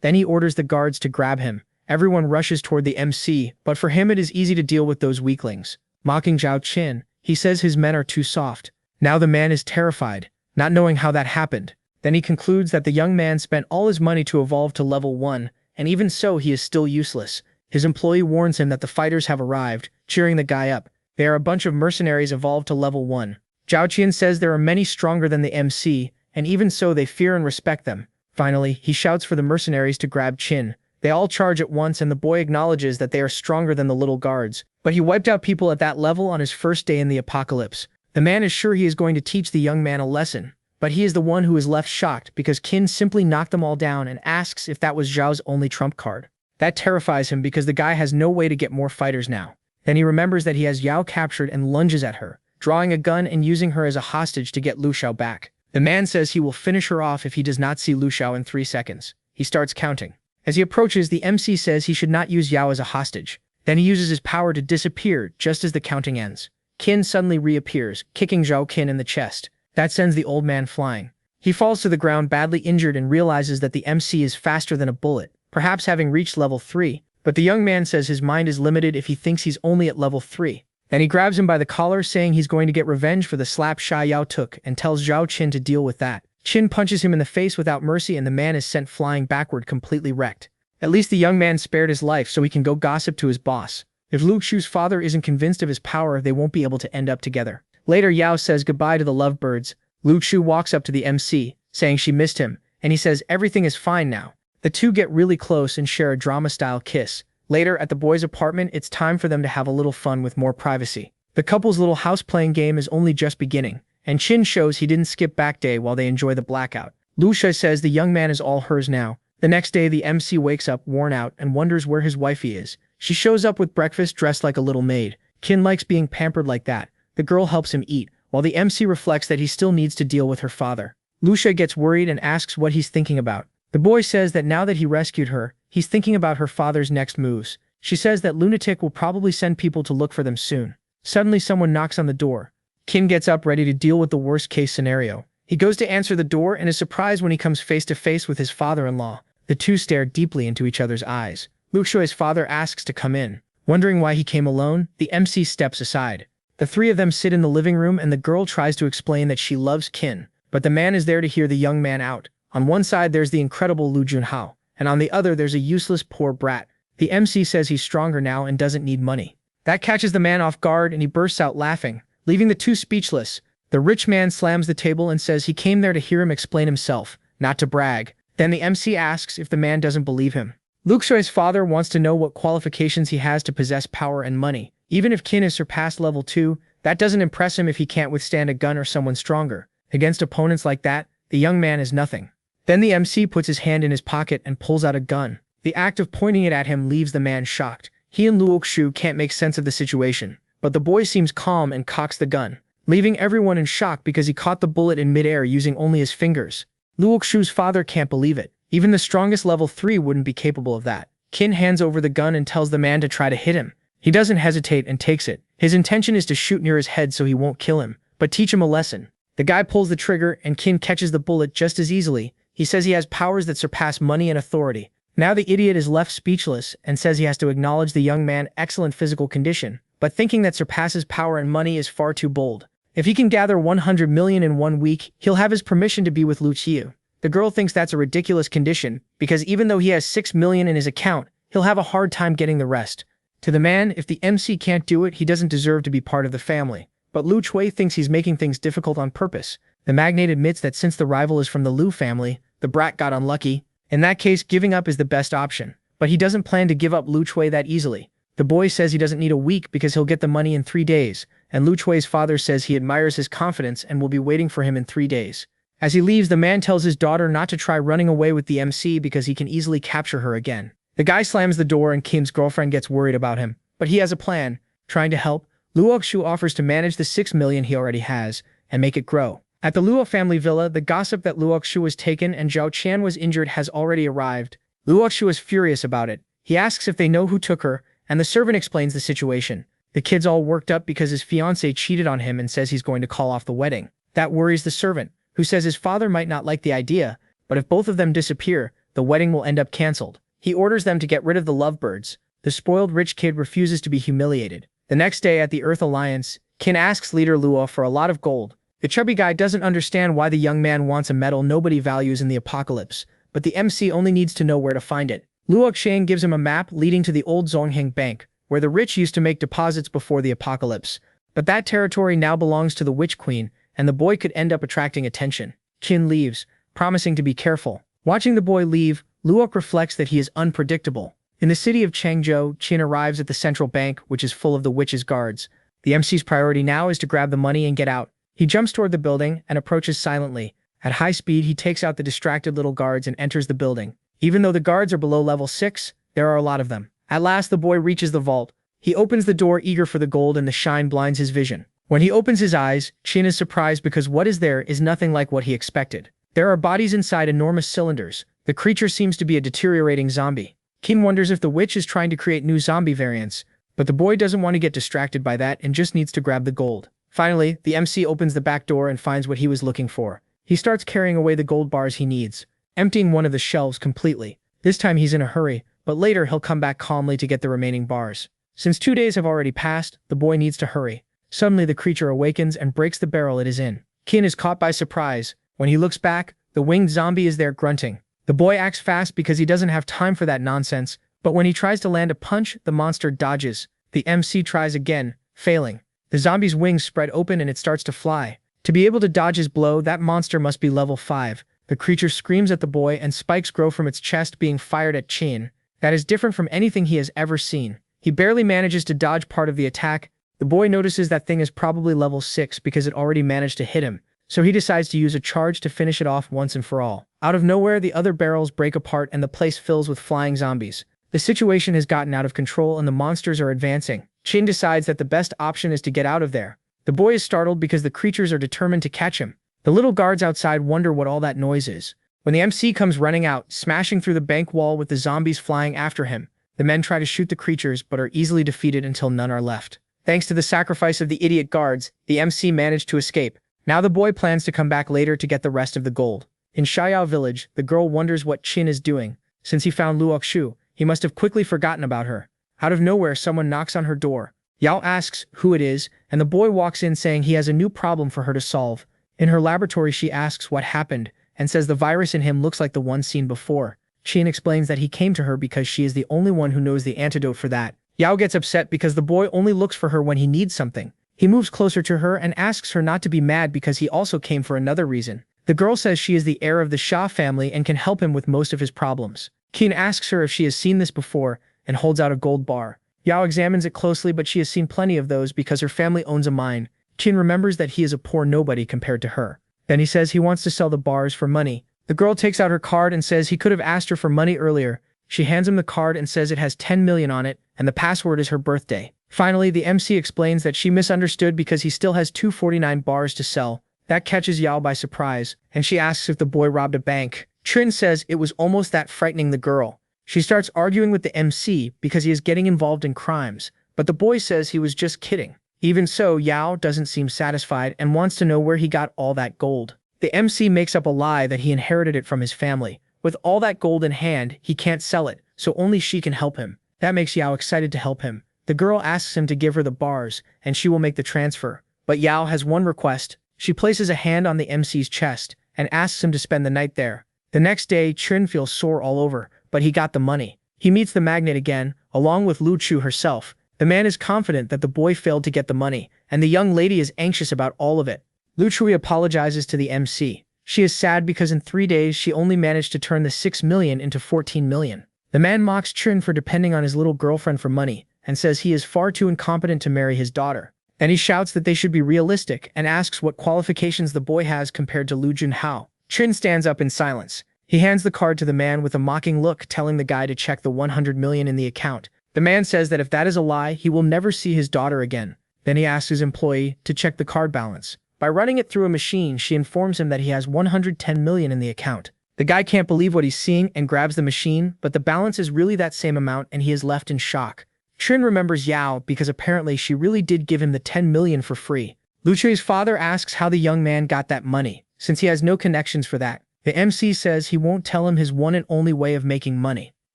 A: Then he orders the guards to grab him. Everyone rushes toward the MC, but for him it is easy to deal with those weaklings. Mocking Zhao Qin, he says his men are too soft. Now the man is terrified, not knowing how that happened. Then he concludes that the young man spent all his money to evolve to level 1, and even so he is still useless. His employee warns him that the fighters have arrived, cheering the guy up. They are a bunch of mercenaries evolved to level 1. Zhao Qian says there are many stronger than the MC, and even so they fear and respect them. Finally, he shouts for the mercenaries to grab Qin. They all charge at once and the boy acknowledges that they are stronger than the little guards. But he wiped out people at that level on his first day in the apocalypse. The man is sure he is going to teach the young man a lesson. But he is the one who is left shocked because Qin simply knocked them all down and asks if that was Zhao's only trump card. That terrifies him because the guy has no way to get more fighters now. Then he remembers that he has Yao captured and lunges at her, drawing a gun and using her as a hostage to get Lu Xiao back. The man says he will finish her off if he does not see Lu Xiao in 3 seconds. He starts counting. As he approaches, the MC says he should not use Yao as a hostage. Then he uses his power to disappear just as the counting ends. Qin suddenly reappears, kicking Zhao Qin in the chest. That sends the old man flying. He falls to the ground badly injured and realizes that the MC is faster than a bullet, perhaps having reached level 3, but the young man says his mind is limited if he thinks he's only at level 3. Then he grabs him by the collar, saying he's going to get revenge for the slap Sha Yao took and tells Zhao Qin to deal with that. Qin punches him in the face without mercy and the man is sent flying backward completely wrecked. At least the young man spared his life so he can go gossip to his boss. If Lu Xiu's father isn't convinced of his power, they won't be able to end up together. Later, Yao says goodbye to the lovebirds. Lu Xiu walks up to the MC, saying she missed him, and he says everything is fine now. The two get really close and share a drama-style kiss. Later, at the boys' apartment, it's time for them to have a little fun with more privacy. The couple's little house-playing game is only just beginning, and Qin shows he didn't skip back day while they enjoy the blackout. Lu Xiu says the young man is all hers now. The next day, the MC wakes up worn out and wonders where his wifey is. She shows up with breakfast dressed like a little maid. Qin likes being pampered like that. The girl helps him eat, while the MC reflects that he still needs to deal with her father. Lu Xiu gets worried and asks what he's thinking about. The boy says that now that he rescued her, he's thinking about her father's next moves. She says that Lunatic will probably send people to look for them soon. Suddenly someone knocks on the door. Qin gets up ready to deal with the worst-case scenario. He goes to answer the door and is surprised when he comes face-to-face with his father-in-law. The two stare deeply into each other's eyes. Lu Xiu's father asks to come in. Wondering why he came alone, the MC steps aside. The three of them sit in the living room and the girl tries to explain that she loves Qin, but the man is there to hear the young man out. On one side there's the incredible Lu Junhao, and on the other there's a useless poor brat. The MC says he's stronger now and doesn't need money. That catches the man off guard and he bursts out laughing, leaving the two speechless. The rich man slams the table and says he came there to hear him explain himself, not to brag. Then the MC asks if the man doesn't believe him. Lu Xiu's father wants to know what qualifications he has to possess power and money. Even if Qin has surpassed level 2, that doesn't impress him if he can't withstand a gun or someone stronger. Against opponents like that, the young man is nothing. Then the MC puts his hand in his pocket and pulls out a gun. The act of pointing it at him leaves the man shocked. He and Luo Xiu can't make sense of the situation, but the boy seems calm and cocks the gun, leaving everyone in shock because he caught the bullet in midair using only his fingers. Luo Xiu's father can't believe it. Even the strongest level 3 wouldn't be capable of that. Qin hands over the gun and tells the man to try to hit him. He doesn't hesitate and takes it. His intention is to shoot near his head so he won't kill him, but teach him a lesson. The guy pulls the trigger and Qin catches the bullet just as easily. He says he has powers that surpass money and authority. Now the idiot is left speechless and says he has to acknowledge the young man's excellent physical condition, but thinking that surpasses power and money is far too bold. If he can gather 100 million in 1 week, he'll have his permission to be with Lu Qiu. The girl thinks that's a ridiculous condition, because even though he has 6 million in his account, he'll have a hard time getting the rest. To the man, if the MC can't do it, he doesn't deserve to be part of the family. But Lu Chui thinks he's making things difficult on purpose. The magnate admits that since the rival is from the Lu family, the brat got unlucky. In that case, giving up is the best option. But he doesn't plan to give up Lu Chui that easily. The boy says he doesn't need a week because he'll get the money in 3 days, and Lu Chui's father says he admires his confidence and will be waiting for him in 3 days. As he leaves, the man tells his daughter not to try running away with the MC because he can easily capture her again. The guy slams the door and Kim's girlfriend gets worried about him, but he has a plan. Trying to help, Luo Xiu offers to manage the 6 million he already has and make it grow. At the Luo family villa, the gossip that Luo Xiu was taken and Zhao Qian was injured has already arrived. Luo Xiu is furious about it. He asks if they know who took her, and the servant explains the situation. The kid's all worked up because his fiancée cheated on him and says he's going to call off the wedding. That worries the servant, who says his father might not like the idea, but if both of them disappear, the wedding will end up cancelled. He orders them to get rid of the lovebirds. The spoiled rich kid refuses to be humiliated. The next day at the Earth Alliance, Qin asks leader Luo for a lot of gold. The chubby guy doesn't understand why the young man wants a metal nobody values in the apocalypse, but the MC only needs to know where to find it. Luo Xiang gives him a map leading to the old Zongheng Bank, where where the rich used to make deposits before the apocalypse. But that territory now belongs to the Witch Queen, and the boy could end up attracting attention. Qin leaves, promising to be careful. Watching the boy leave, Luok reflects that he is unpredictable. In the city of Changzhou, Qin arrives at the central bank, which is full of the witch's guards. The MC's priority now is to grab the money and get out. He jumps toward the building and approaches silently. At high speed, he takes out the distracted little guards and enters the building. Even though the guards are below level 6, there are a lot of them. At last, the boy reaches the vault. He opens the door eager for the gold, and the shine blinds his vision. When he opens his eyes, Qin is surprised because what is there is nothing like what he expected. There are bodies inside enormous cylinders. The creature seems to be a deteriorating zombie. Qin wonders if the witch is trying to create new zombie variants, but the boy doesn't want to get distracted by that and just needs to grab the gold. Finally, the MC opens the back door and finds what he was looking for. He starts carrying away the gold bars he needs, emptying one of the shelves completely. This time he's in a hurry, but later he'll come back calmly to get the remaining bars. Since 2 days have already passed, the boy needs to hurry. Suddenly the creature awakens and breaks the barrel it is in. Qin is caught by surprise. When he looks back, the winged zombie is there grunting. The boy acts fast because he doesn't have time for that nonsense, but when he tries to land a punch, the monster dodges. The MC tries again, failing. The zombie's wings spread open and it starts to fly. To be able to dodge his blow, that monster must be level 5. The creature screams at the boy and spikes grow from its chest, being fired at Qin. That is different from anything he has ever seen. He barely manages to dodge part of the attack. The boy notices that thing is probably level 6 because it already managed to hit him, so he decides to use a charge to finish it off once and for all. Out of nowhere, the other barrels break apart and the place fills with flying zombies. The situation has gotten out of control and the monsters are advancing. Qin decides that the best option is to get out of there. The boy is startled because the creatures are determined to catch him. The little guards outside wonder what all that noise is. When the MC comes running out, smashing through the bank wall with the zombies flying after him, the men try to shoot the creatures but are easily defeated until none are left. Thanks to the sacrifice of the idiot guards, the MC managed to escape. Now the boy plans to come back later to get the rest of the gold. In Xiao village, the girl wonders what Qin is doing. Since he found Luok Shu, he must have quickly forgotten about her. Out of nowhere, someone knocks on her door. Yao asks who it is, and the boy walks in saying he has a new problem for her to solve. In her laboratory, she asks what happened, and says the virus in him looks like the one seen before. Qin explains that he came to her because she is the only one who knows the antidote for that. Yao gets upset because the boy only looks for her when he needs something. He moves closer to her and asks her not to be mad because he also came for another reason. The girl says she is the heir of the Xia family and can help him with most of his problems. Qin asks her if she has seen this before and holds out a gold bar. Yao examines it closely, but she has seen plenty of those because her family owns a mine. Qin remembers that he is a poor nobody compared to her. Then he says he wants to sell the bars for money. The girl takes out her card and says he could have asked her for money earlier. She hands him the card and says it has 10 million on it, and the password is her birthday. Finally, the MC explains that she misunderstood because he still has 249 bars to sell. That catches Yao by surprise, and she asks if the boy robbed a bank. Qin says it was almost that frightening the girl. She starts arguing with the MC because he is getting involved in crimes, but the boy says he was just kidding. Even so, Yao doesn't seem satisfied and wants to know where he got all that gold. The MC makes up a lie that he inherited it from his family. With all that gold in hand, he can't sell it, so only she can help him. That makes Yao excited to help him. The girl asks him to give her the bars, and she will make the transfer. But Yao has one request. She places a hand on the MC's chest and asks him to spend the night there. The next day, Qin feels sore all over, but he got the money. He meets the magnate again, along with Lu Chu herself. The man is confident that the boy failed to get the money, and the young lady is anxious about all of it. Lu Chui apologizes to the MC. She is sad because in 3 days she only managed to turn the 6 million into 14 million. The man mocks Qin for depending on his little girlfriend for money, and says he is far too incompetent to marry his daughter. Then he shouts that they should be realistic and asks what qualifications the boy has compared to Lu Junhao. Qin stands up in silence. He hands the card to the man with a mocking look, telling the guy to check the 100 million in the account. The man says that if that is a lie, he will never see his daughter again. Then he asks his employee to check the card balance. By running it through a machine, she informs him that he has 110 million in the account. The guy can't believe what he's seeing and grabs the machine, but the balance is really that same amount and he is left in shock. Qin remembers Yao because apparently she really did give him the 10 million for free. Lu Chui's father asks how the young man got that money, since he has no connections for that. The MC says he won't tell him his one and only way of making money.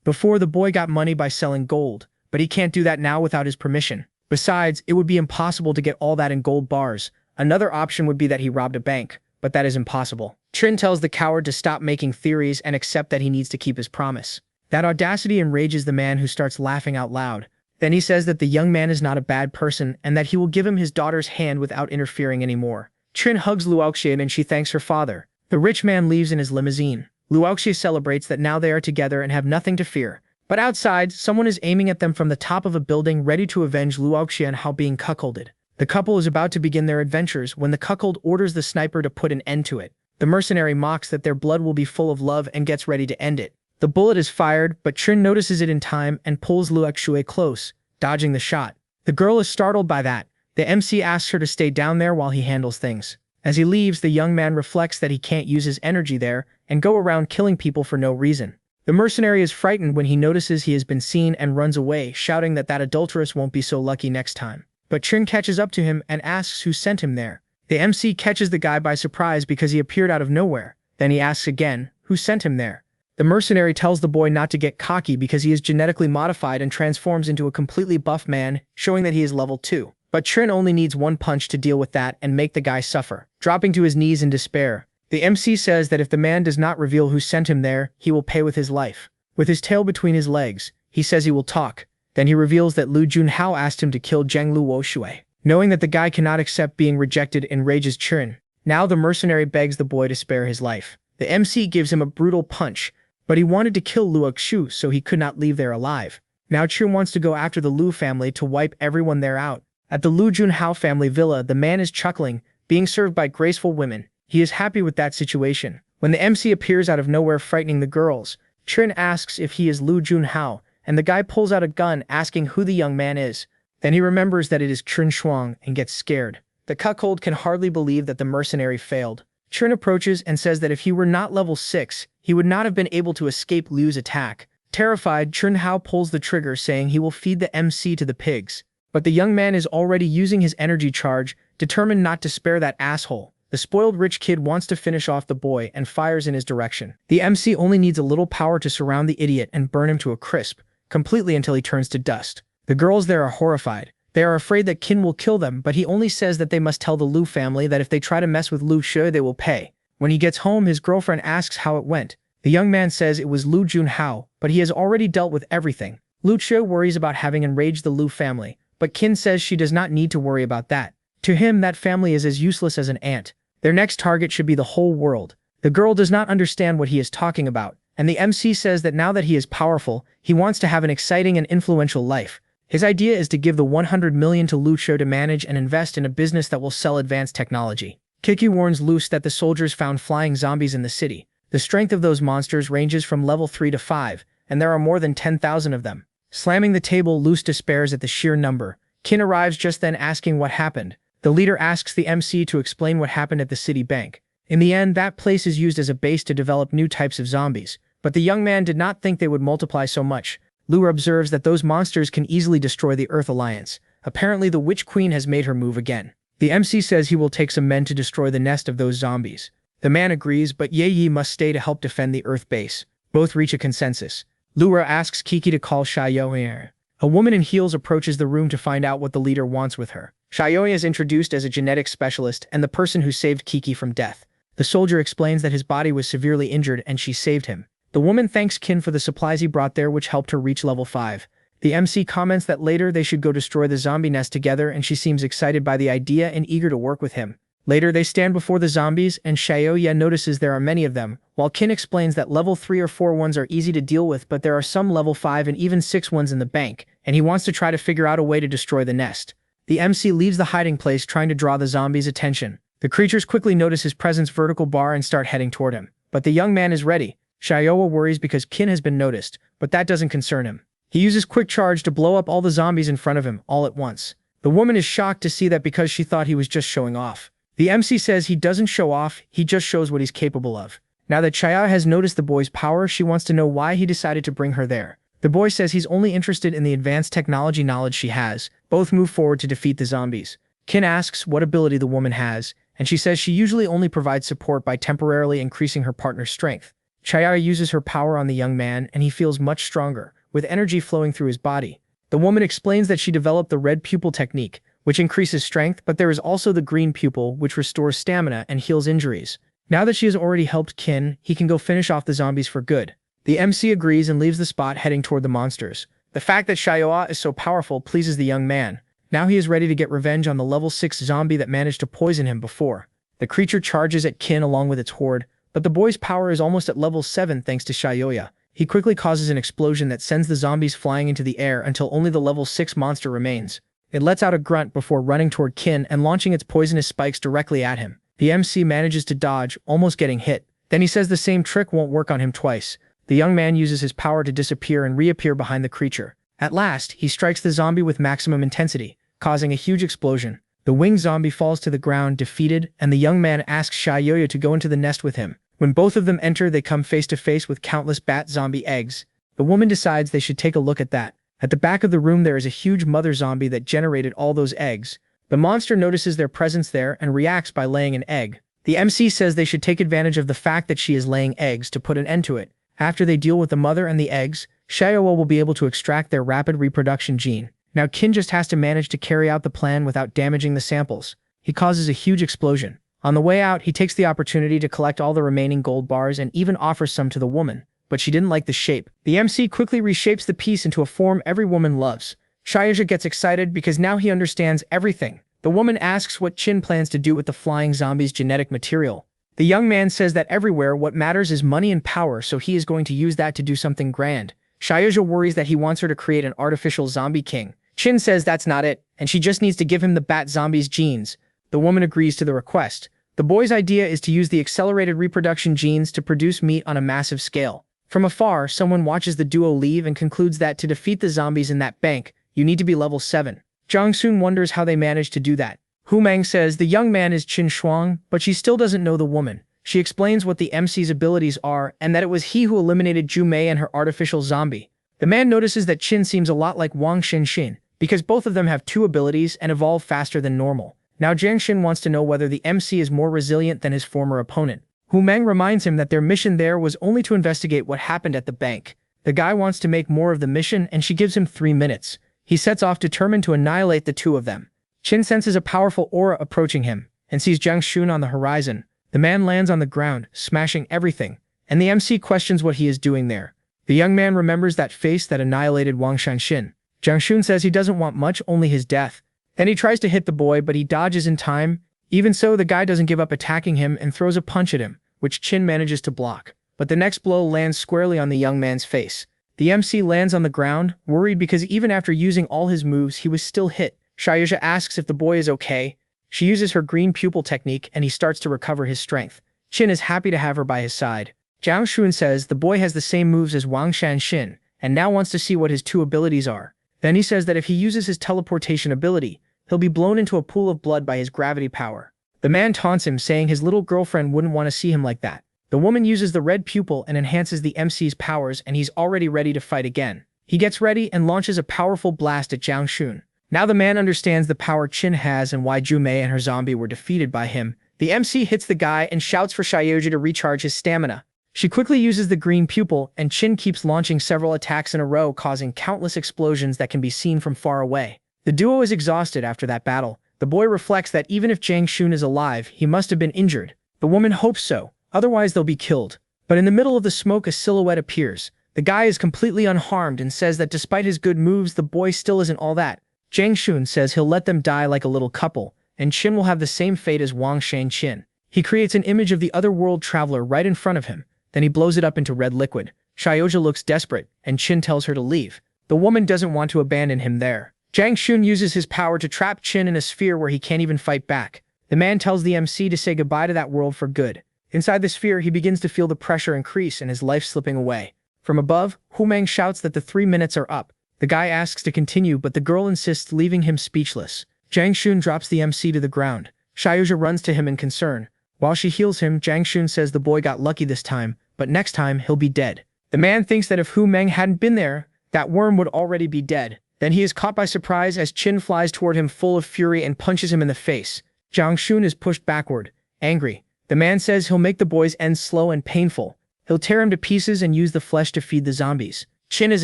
A: Before, the boy got money by selling gold, but he can't do that now without his permission. Besides, it would be impossible to get all that in gold bars. Another option would be that he robbed a bank, but that is impossible. Qin tells the coward to stop making theories and accept that he needs to keep his promise. That audacity enrages the man, who starts laughing out loud. Then he says that the young man is not a bad person and that he will give him his daughter's hand without interfering anymore. Trin hugs Luoxie and she thanks her father. The rich man leaves in his limousine. Luoxie celebrates that now they are together and have nothing to fear. But outside, someone is aiming at them from the top of a building, ready to avenge Luoxie on how being cuckolded. The couple is about to begin their adventures when the cuckold orders the sniper to put an end to it. The mercenary mocks that their blood will be full of love and gets ready to end it. The bullet is fired, but Trin notices it in time and pulls Luoxie close, dodging the shot. The girl is startled by that. The MC asks her to stay down there while he handles things. As he leaves, the young man reflects that he can't use his energy there and go around killing people for no reason. The mercenary is frightened when he notices he has been seen and runs away, shouting that adulteress won't be so lucky next time. But Trin catches up to him and asks who sent him there. The MC catches the guy by surprise because he appeared out of nowhere. Then he asks again, who sent him there? The mercenary tells the boy not to get cocky because he is genetically modified and transforms into a completely buff man, showing that he is level 2. But Trin only needs one punch to deal with that and make the guy suffer, dropping to his knees in despair. The MC says that if the man does not reveal who sent him there, he will pay with his life. With his tail between his legs, he says he will talk. Then he reveals that Lu Junhao asked him to kill Zheng Luoshui. Knowing that the guy cannot accept being rejected enrages Trin. Now the mercenary begs the boy to spare his life. The MC gives him a brutal punch, but he wanted to kill Luoxu so he could not leave there alive. Now Trin wants to go after the Lu family to wipe everyone there out. At the Lu Junhao family villa, the man is chuckling, being served by graceful women. He is happy with that situation. When the MC appears out of nowhere frightening the girls, Trin asks if he is Lu Junhao, and the guy pulls out a gun asking who the young man is. Then he remembers that it is Trin Shuang and gets scared. The cuckold can hardly believe that the mercenary failed. Trin approaches and says that if he were not level 6, he would not have been able to escape Lu's attack. Terrified, Trin Hao pulls the trigger saying he will feed the MC to the pigs. But the young man is already using his energy charge, determined not to spare that asshole. The spoiled rich kid wants to finish off the boy and fires in his direction. The MC only needs a little power to surround the idiot and burn him to a crisp, completely until he turns to dust. The girls there are horrified. They are afraid that Qin will kill them, but he only says that they must tell the Lu family that if they try to mess with Lu Shui, they will pay. When he gets home, his girlfriend asks how it went. The young man says it was Lu Junhao, but he has already dealt with everything. Lu Shui worries about having enraged the Lu family, but Qin says she does not need to worry about that. To him, that family is as useless as an ant. Their next target should be the whole world. The girl does not understand what he is talking about, and the MC says that now that he is powerful, he wants to have an exciting and influential life. His idea is to give the 100 million to Lu Shui to manage and invest in a business that will sell advanced technology. Kiki warns Luce that the soldiers found flying zombies in the city. The strength of those monsters ranges from level 3 to 5, and there are more than 10,000 of them. Slamming the table, Luce despairs at the sheer number. Qin arrives just then asking what happened. The leader asks the MC to explain what happened at the city bank. In the end, that place is used as a base to develop new types of zombies, but the young man did not think they would multiply so much. Lu observes that those monsters can easily destroy the Earth Alliance. Apparently, the Witch Queen has made her move again. The MC says he will take some men to destroy the nest of those zombies. The man agrees, but Ye Yi must stay to help defend the Earth base. Both reach a consensus. Lura asks Kiki to call Xiaoya. A woman in heels approaches the room to find out what the leader wants with her. Xiaoya is introduced as a genetics specialist and the person who saved Kiki from death. The soldier explains that his body was severely injured and she saved him. The woman thanks Qin for the supplies he brought there, which helped her reach level 5. The MC comments that later they should go destroy the zombie nest together, and she seems excited by the idea and eager to work with him. Later they stand before the zombies and Xiaoya notices there are many of them, while Qin explains that level 3 or 4 ones are easy to deal with, but there are some level 5 and even 6 ones in the bank, and he wants to try to figure out a way to destroy the nest. The MC leaves the hiding place trying to draw the zombies' attention. The creatures quickly notice his presence vertical bar and start heading toward him. But the young man is ready. Xiaoya worries because Qin has been noticed, but that doesn't concern him. He uses quick charge to blow up all the zombies in front of him, all at once. The woman is shocked to see that because she thought he was just showing off. The MC says he doesn't show off, he just shows what he's capable of. Now that Xiaoya has noticed the boy's power, she wants to know why he decided to bring her there. The boy says he's only interested in the advanced technology knowledge she has. Both move forward to defeat the zombies. Qin asks what ability the woman has, and she says she usually only provides support by temporarily increasing her partner's strength. Xiaoya uses her power on the young man, and he feels much stronger, with energy flowing through his body. The woman explains that she developed the red pupil technique, which increases strength, but there is also the green pupil, which restores stamina and heals injuries. Now that she has already helped Qin, he can go finish off the zombies for good. The MC agrees and leaves the spot heading toward the monsters. The fact that Shayoa is so powerful pleases the young man. Now he is ready to get revenge on the level 6 zombie that managed to poison him before. The creature charges at Kin along with its horde, but the boy's power is almost at level 7 thanks to Shayoya. He quickly causes an explosion that sends the zombies flying into the air until only the level 6 monster remains. It lets out a grunt before running toward Kin and launching its poisonous spikes directly at him. The MC manages to dodge, almost getting hit. Then he says the same trick won't work on him twice. The young man uses his power to disappear and reappear behind the creature. At last, he strikes the zombie with maximum intensity, causing a huge explosion. The winged zombie falls to the ground defeated, and the young man asks Shayoya to go into the nest with him. When both of them enter, they come face to face with countless bat zombie eggs. The woman decides they should take a look at that. At the back of the room there is a huge mother zombie that generated all those eggs. The monster notices their presence there and reacts by laying an egg. The MC says they should take advantage of the fact that she is laying eggs to put an end to it. After they deal with the mother and the eggs, Shayoa will be able to extract their rapid reproduction gene. Now Kin just has to manage to carry out the plan without damaging the samples. He causes a huge explosion. On the way out, he takes the opportunity to collect all the remaining gold bars and even offers some to the woman, but she didn't like the shape. The MC quickly reshapes the piece into a form every woman loves. Shayoja gets excited because now he understands everything. The woman asks what Chin plans to do with the flying zombie's genetic material. The young man says that everywhere what matters is money and power, so he is going to use that to do something grand. Shayoja worries that he wants her to create an artificial zombie king. Chin says that's not it, and she just needs to give him the bat zombie's genes. The woman agrees to the request. The boy's idea is to use the accelerated reproduction genes to produce meat on a massive scale. From afar, someone watches the duo leave and concludes that to defeat the zombies in that bank, you need to be level 7. Jong-soon wonders how they managed to do that. Hu-mang says the young man is Chin Shuang, but she still doesn't know the woman. She explains what the MC's abilities are and that it was he who eliminated Ju Mei and her artificial zombie. The man notices that Chin seems a lot like Wang Shenxin, because both of them have 2 abilities and evolve faster than normal. Now Jiang Xin wants to know whether the MC is more resilient than his former opponent. Hu-mang reminds him that their mission there was only to investigate what happened at the bank. The guy wants to make more of the mission and she gives him 3 minutes. He sets off determined to annihilate the 2 of them. Chin senses a powerful aura approaching him and sees Jiang Xun on the horizon. The man lands on the ground, smashing everything, and the MC questions what he is doing there. The young man remembers that face that annihilated Wang Shanxin. Jiang Xun says he doesn't want much, only his death. Then he tries to hit the boy, but he dodges in time. Even so, the guy doesn't give up attacking him and throws a punch at him, which Chin manages to block. But the next blow lands squarely on the young man's face. The MC lands on the ground, worried because even after using all his moves, he was still hit. Shayoja asks if the boy is okay. She uses her green pupil technique and he starts to recover his strength. Chin is happy to have her by his side. Jiang Xun says the boy has the same moves as Wang Shanxin and now wants to see what his 2 abilities are. Then he says that if he uses his teleportation ability, he'll be blown into a pool of blood by his gravity power. The man taunts him, saying his little girlfriend wouldn't want to see him like that. The woman uses the red pupil and enhances the MC's powers, and he's already ready to fight again. He gets ready and launches a powerful blast at Jiang Xun. Now the man understands the power Chin has and why Ju Mei and her zombie were defeated by him. The MC hits the guy and shouts for Shayoja to recharge his stamina. She quickly uses the green pupil, and Chin keeps launching several attacks in a row, causing countless explosions that can be seen from far away. The duo is exhausted after that battle. The boy reflects that even if Jiang Xun is alive, he must have been injured. The woman hopes so, otherwise they'll be killed. But in the middle of the smoke a silhouette appears. The guy is completely unharmed and says that despite his good moves, the boy still isn't all that. Jiang Xun says he'll let them die like a little couple, and Chin will have the same fate as Wang Shanxin. He creates an image of the other world traveler right in front of him. Then he blows it up into red liquid. Shayoja looks desperate, and Chin tells her to leave. The woman doesn't want to abandon him there. Jiang Xun uses his power to trap Chin in a sphere where he can't even fight back. The man tells the MC to say goodbye to that world for good. Inside the sphere, he begins to feel the pressure increase and his life slipping away. From above, Hu-mang shouts that the 3 minutes are up. The guy asks to continue, but the girl insists, leaving him speechless. Jiang Xun drops the MC to the ground. Shayoja runs to him in concern. While she heals him, Jiang Xun says the boy got lucky this time, but next time he'll be dead. The man thinks that if Hu-mang hadn't been there, that worm would already be dead. Then he is caught by surprise as Chin flies toward him full of fury and punches him in the face. Jiang Xun is pushed backward, angry. The man says he'll make the boy's end slow and painful. He'll tear him to pieces and use the flesh to feed the zombies. Chin is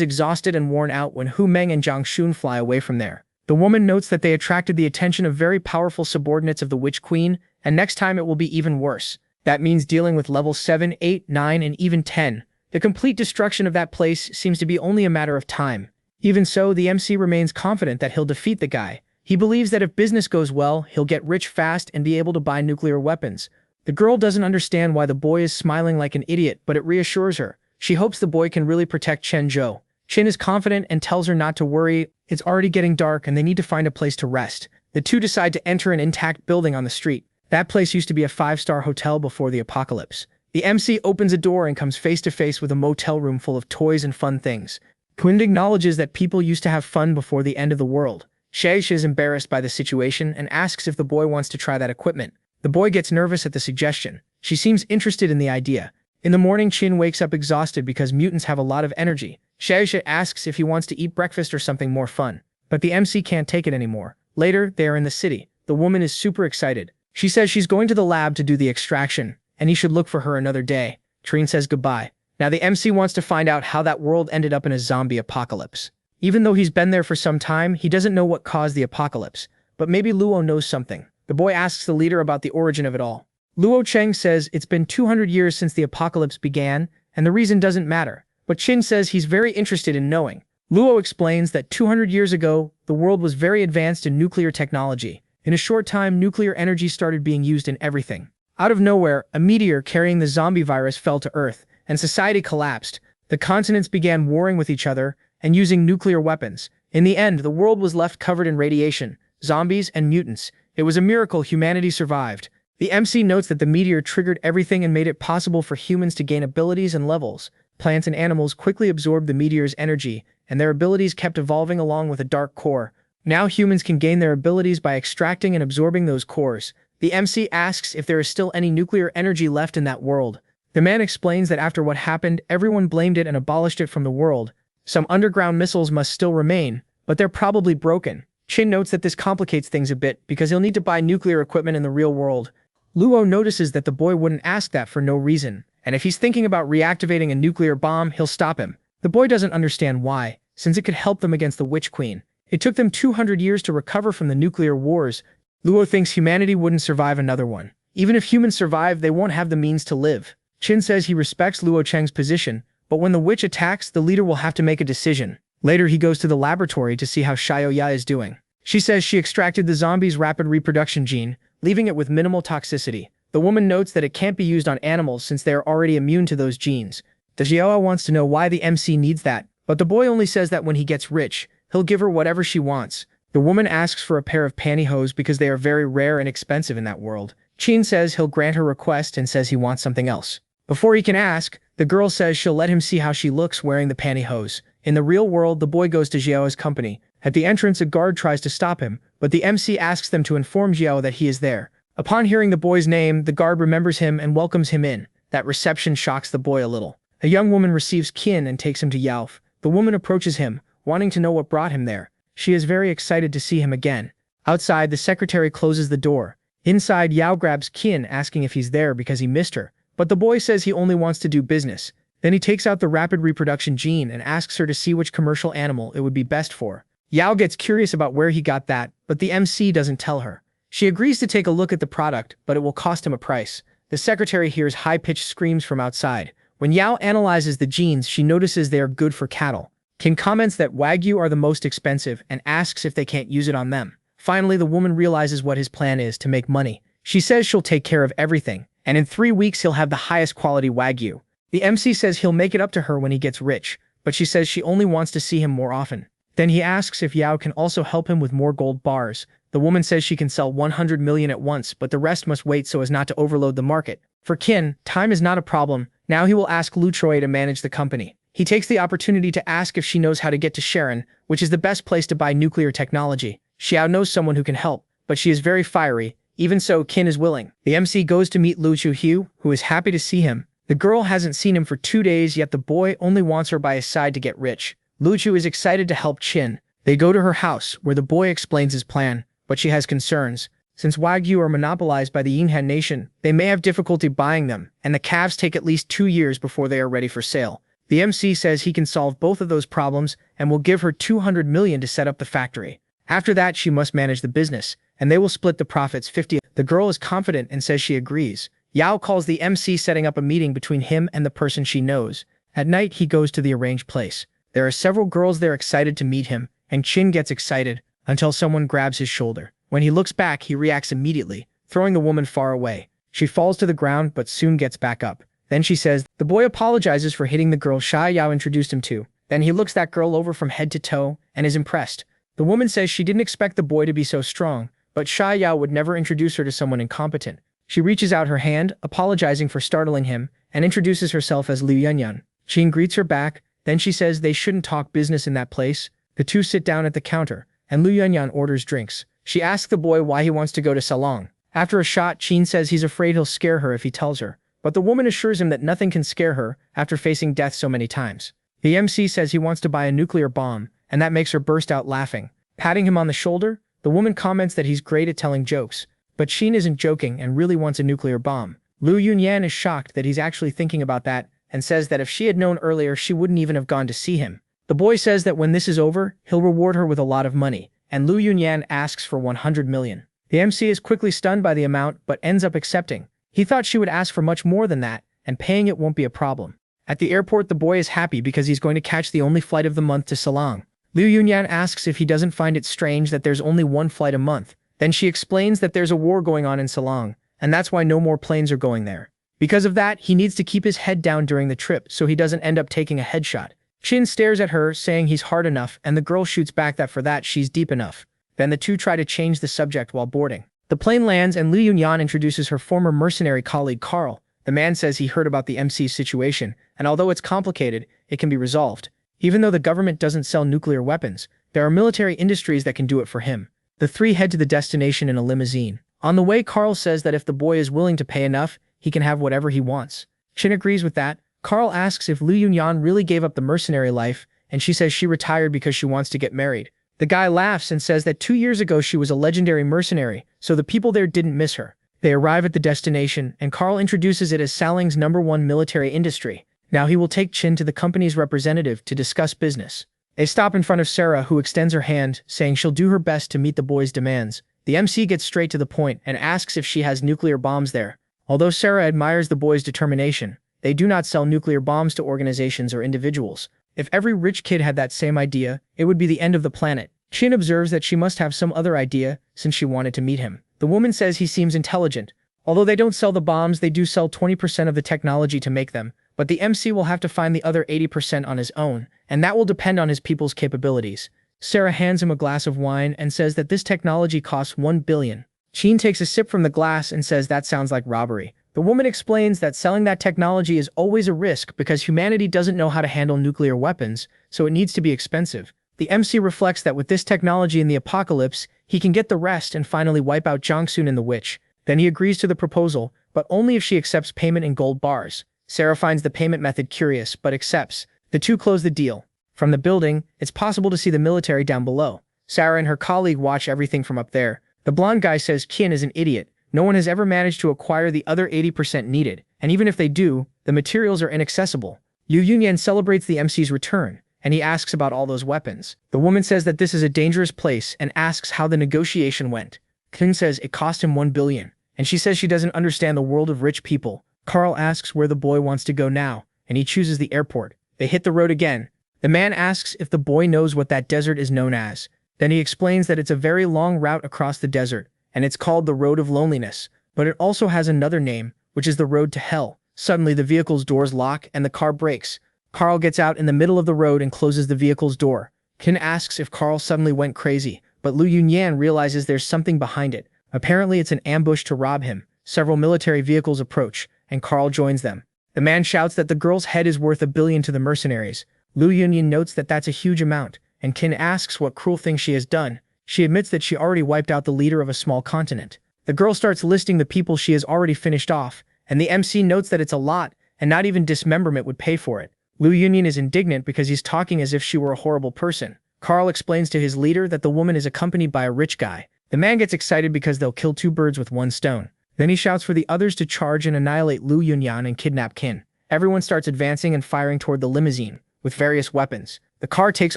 A: exhausted and worn out when Hu-mang and Jiang Xun fly away from there. The woman notes that they attracted the attention of very powerful subordinates of the Witch Queen, and next time it will be even worse. That means dealing with level 7, 8, 9, and even 10. The complete destruction of that place seems to be only a matter of time. Even so, the MC remains confident that he'll defeat the guy. He believes that if business goes well, he'll get rich fast and be able to buy nuclear weapons. The girl doesn't understand why the boy is smiling like an idiot, but it reassures her. She hopes the boy can really protect Chen Zhou. Chin is confident and tells her not to worry. It's already getting dark and they need to find a place to rest. The two decide to enter an intact building on the street. That place used to be a 5-star hotel before the apocalypse. The MC opens a door and comes face to face with a motel room full of toys and fun things. Quind acknowledges that people used to have fun before the end of the world. Shaish is embarrassed by the situation and asks if the boy wants to try that equipment. The boy gets nervous at the suggestion. She seems interested in the idea. In the morning, Chin wakes up exhausted because mutants have a lot of energy. Shaish asks if he wants to eat breakfast or something more fun. But the MC can't take it anymore. Later, they are in the city. The woman is super excited. She says she's going to the lab to do the extraction, and he should look for her another day. Trine says goodbye. Now the MC wants to find out how that world ended up in a zombie apocalypse. Even though he's been there for some time, he doesn't know what caused the apocalypse. But maybe Luo knows something. The boy asks the leader about the origin of it all. Luo Cheng says it's been 200 years since the apocalypse began, and the reason doesn't matter. But Chin says he's very interested in knowing. Luo explains that 200 years ago, the world was very advanced in nuclear technology. In a short time, nuclear energy started being used in everything. Out of nowhere, a meteor carrying the zombie virus fell to Earth, and society collapsed. The continents began warring with each other and using nuclear weapons. In the end, the world was left covered in radiation, zombies, and mutants. It was a miracle humanity survived. The MC notes that the meteor triggered everything and made it possible for humans to gain abilities and levels. Plants and animals quickly absorbed the meteor's energy, and their abilities kept evolving along with a dark core. Now humans can gain their abilities by extracting and absorbing those cores. The MC asks if there is still any nuclear energy left in that world. The man explains that after what happened, everyone blamed it and abolished it from the world. Some underground missiles must still remain, but they're probably broken. Chin notes that this complicates things a bit because he'll need to buy nuclear equipment in the real world. Luo notices that the boy wouldn't ask that for no reason, and if he's thinking about reactivating a nuclear bomb, he'll stop him. The boy doesn't understand why, since it could help them against the Witch Queen. It took them 200 years to recover from the nuclear wars. Luo thinks humanity wouldn't survive another one. Even if humans survive, they won't have the means to live. Chin says he respects Luo Cheng's position, but when the witch attacks, the leader will have to make a decision. Later, he goes to the laboratory to see how Xiaoya is doing. She says she extracted the zombie's rapid reproduction gene, leaving it with minimal toxicity. The woman notes that it can't be used on animals since they are already immune to those genes. The Xiaoya wants to know why the MC needs that, but the boy only says that when he gets rich, he'll give her whatever she wants. The woman asks for a pair of pantyhose because they are very rare and expensive in that world. Chin says he'll grant her request and says he wants something else. Before he can ask, the girl says she'll let him see how she looks wearing the pantyhose. In the real world, the boy goes to Xiao's company. At the entrance, a guard tries to stop him, but the MC asks them to inform Xiao that he is there. Upon hearing the boy's name, the guard remembers him and welcomes him in. That reception shocks the boy a little. A young woman receives Qin and takes him to Yaof. The woman approaches him, wanting to know what brought him there. She is very excited to see him again. Outside, the secretary closes the door. Inside, Yao grabs Qin, asking if he's there because he missed her. But the boy says he only wants to do business. Then he takes out the rapid reproduction gene and asks her to see which commercial animal it would be best for. Yao gets curious about where he got that, but the MC doesn't tell her. She agrees to take a look at the product, but it will cost him a price. The secretary hears high-pitched screams from outside. When Yao analyzes the genes, she notices they are good for cattle. Qin comments that Wagyu are the most expensive and asks if they can't use it on them. Finally, the woman realizes what his plan is to make money. She says she'll take care of everything, and in 3 weeks he'll have the highest quality Wagyu. The MC says he'll make it up to her when he gets rich, but she says she only wants to see him more often. Then he asks if Yao can also help him with more gold bars. The woman says she can sell 100 million at once, but the rest must wait so as not to overload the market. For Qin, time is not a problem. Now he will ask Lu Troy to manage the company. He takes the opportunity to ask if she knows how to get to Sharon, which is the best place to buy nuclear technology. Xiao knows someone who can help, but she is very fiery. Even so, Qin is willing. The MC goes to meet Lu Chuhu, who is happy to see him. The girl hasn't seen him for 2 days, yet the boy only wants her by his side to get rich. Lu Chu is excited to help Qin. They go to her house, where the boy explains his plan, but she has concerns. Since Wagyu are monopolized by the Yinghan nation, they may have difficulty buying them, and the calves take at least 2 years before they are ready for sale. The MC says he can solve both of those problems and will give her 200 million to set up the factory. After that, she must manage the business, and they will split the profits 50. The girl is confident and says she agrees. Yao calls the MC, setting up a meeting between him and the person she knows. At night, he goes to the arranged place. There are several girls there excited to meet him, and Chin gets excited until someone grabs his shoulder. When he looks back, he reacts immediately, throwing the woman far away. She falls to the ground but soon gets back up. Then she says, the boy apologizes for hitting the girl Sha Yao introduced him to. Then he looks that girl over from head to toe and is impressed. The woman says she didn't expect the boy to be so strong, but Sha Yao would never introduce her to someone incompetent. She reaches out her hand, apologizing for startling him, and introduces herself as Liu Yunyan. Qin greets her back, then she says they shouldn't talk business in that place. The two sit down at the counter, and Liu Yunyan orders drinks. She asks the boy why he wants to go to Salong. After a shot, Qin says he's afraid he'll scare her if he tells her, but the woman assures him that nothing can scare her after facing death so many times. The MC says he wants to buy a nuclear bomb, and that makes her burst out laughing. Patting him on the shoulder, the woman comments that he's great at telling jokes, but Qin isn't joking and really wants a nuclear bomb. Liu Yunyan is shocked that he's actually thinking about that and says that if she had known earlier, she wouldn't even have gone to see him. The boy says that when this is over, he'll reward her with a lot of money, and Liu Yunyan asks for 100 million. The MC is quickly stunned by the amount but ends up accepting. He thought she would ask for much more than that, and paying it won't be a problem. At the airport, the boy is happy because he's going to catch the only flight of the month to Salong. Liu Yunyan asks if he doesn't find it strange that there's only one flight a month. Then she explains that there's a war going on in Salong, and that's why no more planes are going there. Because of that, he needs to keep his head down during the trip so he doesn't end up taking a headshot. Qin stares at her, saying he's hard enough, and the girl shoots back that for that she's deep enough. Then the two try to change the subject while boarding. The plane lands and Liu Yunyan introduces her former mercenary colleague Carl. The man says he heard about the MC's situation, and although it's complicated, it can be resolved. Even though the government doesn't sell nuclear weapons, there are military industries that can do it for him. The three head to the destination in a limousine. On the way, Carl says that if the boy is willing to pay enough, he can have whatever he wants. Qin agrees with that. Carl asks if Liu Yunyan really gave up the mercenary life, and she says she retired because she wants to get married. The guy laughs and says that 2 years ago she was a legendary mercenary, so the people there didn't miss her. They arrive at the destination, and Carl introduces it as Saling's #1 military industry. Now he will take Qin to the company's representative to discuss business. They stop in front of Sarah, who extends her hand, saying she'll do her best to meet the boy's demands. The MC gets straight to the point and asks if she has nuclear bombs there. Although Sarah admires the boy's determination, they do not sell nuclear bombs to organizations or individuals. If every rich kid had that same idea, it would be the end of the planet. Qin observes that she must have some other idea since she wanted to meet him. The woman says he seems intelligent. Although they don't sell the bombs, they do sell 20% of the technology to make them, but the MC will have to find the other 80% on his own, and that will depend on his people's capabilities. Sarah hands him a glass of wine and says that this technology costs 1 billion. Qin takes a sip from the glass and says that sounds like robbery. The woman explains that selling that technology is always a risk because humanity doesn't know how to handle nuclear weapons, so it needs to be expensive. The MC reflects that with this technology in the apocalypse, he can get the rest and finally wipe out Jongsun and the witch. Then he agrees to the proposal, but only if she accepts payment in gold bars. Sarah finds the payment method curious, but accepts. The two close the deal. From the building, it's possible to see the military down below. Sarah and her colleague watch everything from up there. The blonde guy says Qin is an idiot. No one has ever managed to acquire the other 80% needed, and even if they do, the materials are inaccessible. Liu Yunyan celebrates the MC's return, and he asks about all those weapons. The woman says that this is a dangerous place and asks how the negotiation went. Qin says it cost him 1 billion, and she says she doesn't understand the world of rich people. Carl asks where the boy wants to go now, and he chooses the airport. They hit the road again. The man asks if the boy knows what that desert is known as. Then he explains that it's a very long route across the desert, and it's called the Road of Loneliness, but it also has another name, which is the Road to Hell. Suddenly, the vehicle's doors lock and the car brakes. Carl gets out in the middle of the road and closes the vehicle's door. Qin asks if Carl suddenly went crazy, but Liu Yunyan realizes there's something behind it. Apparently, it's an ambush to rob him. Several military vehicles approach, and Carl joins them. The man shouts that the girl's head is worth 1 billion to the mercenaries. Liu Yunyan notes that that's a huge amount, and Qin asks what cruel thing she has done. She admits that she already wiped out the leader of a small continent. The girl starts listing the people she has already finished off, and the MC notes that it's a lot, and not even dismemberment would pay for it. Liu Yunyan is indignant because he's talking as if she were a horrible person. Carl explains to his leader that the woman is accompanied by a rich guy. The man gets excited because they'll kill 2 birds with 1 stone. Then he shouts for the others to charge and annihilate Liu Yunyan and kidnap Qin. Everyone starts advancing and firing toward the limousine with various weapons. The car takes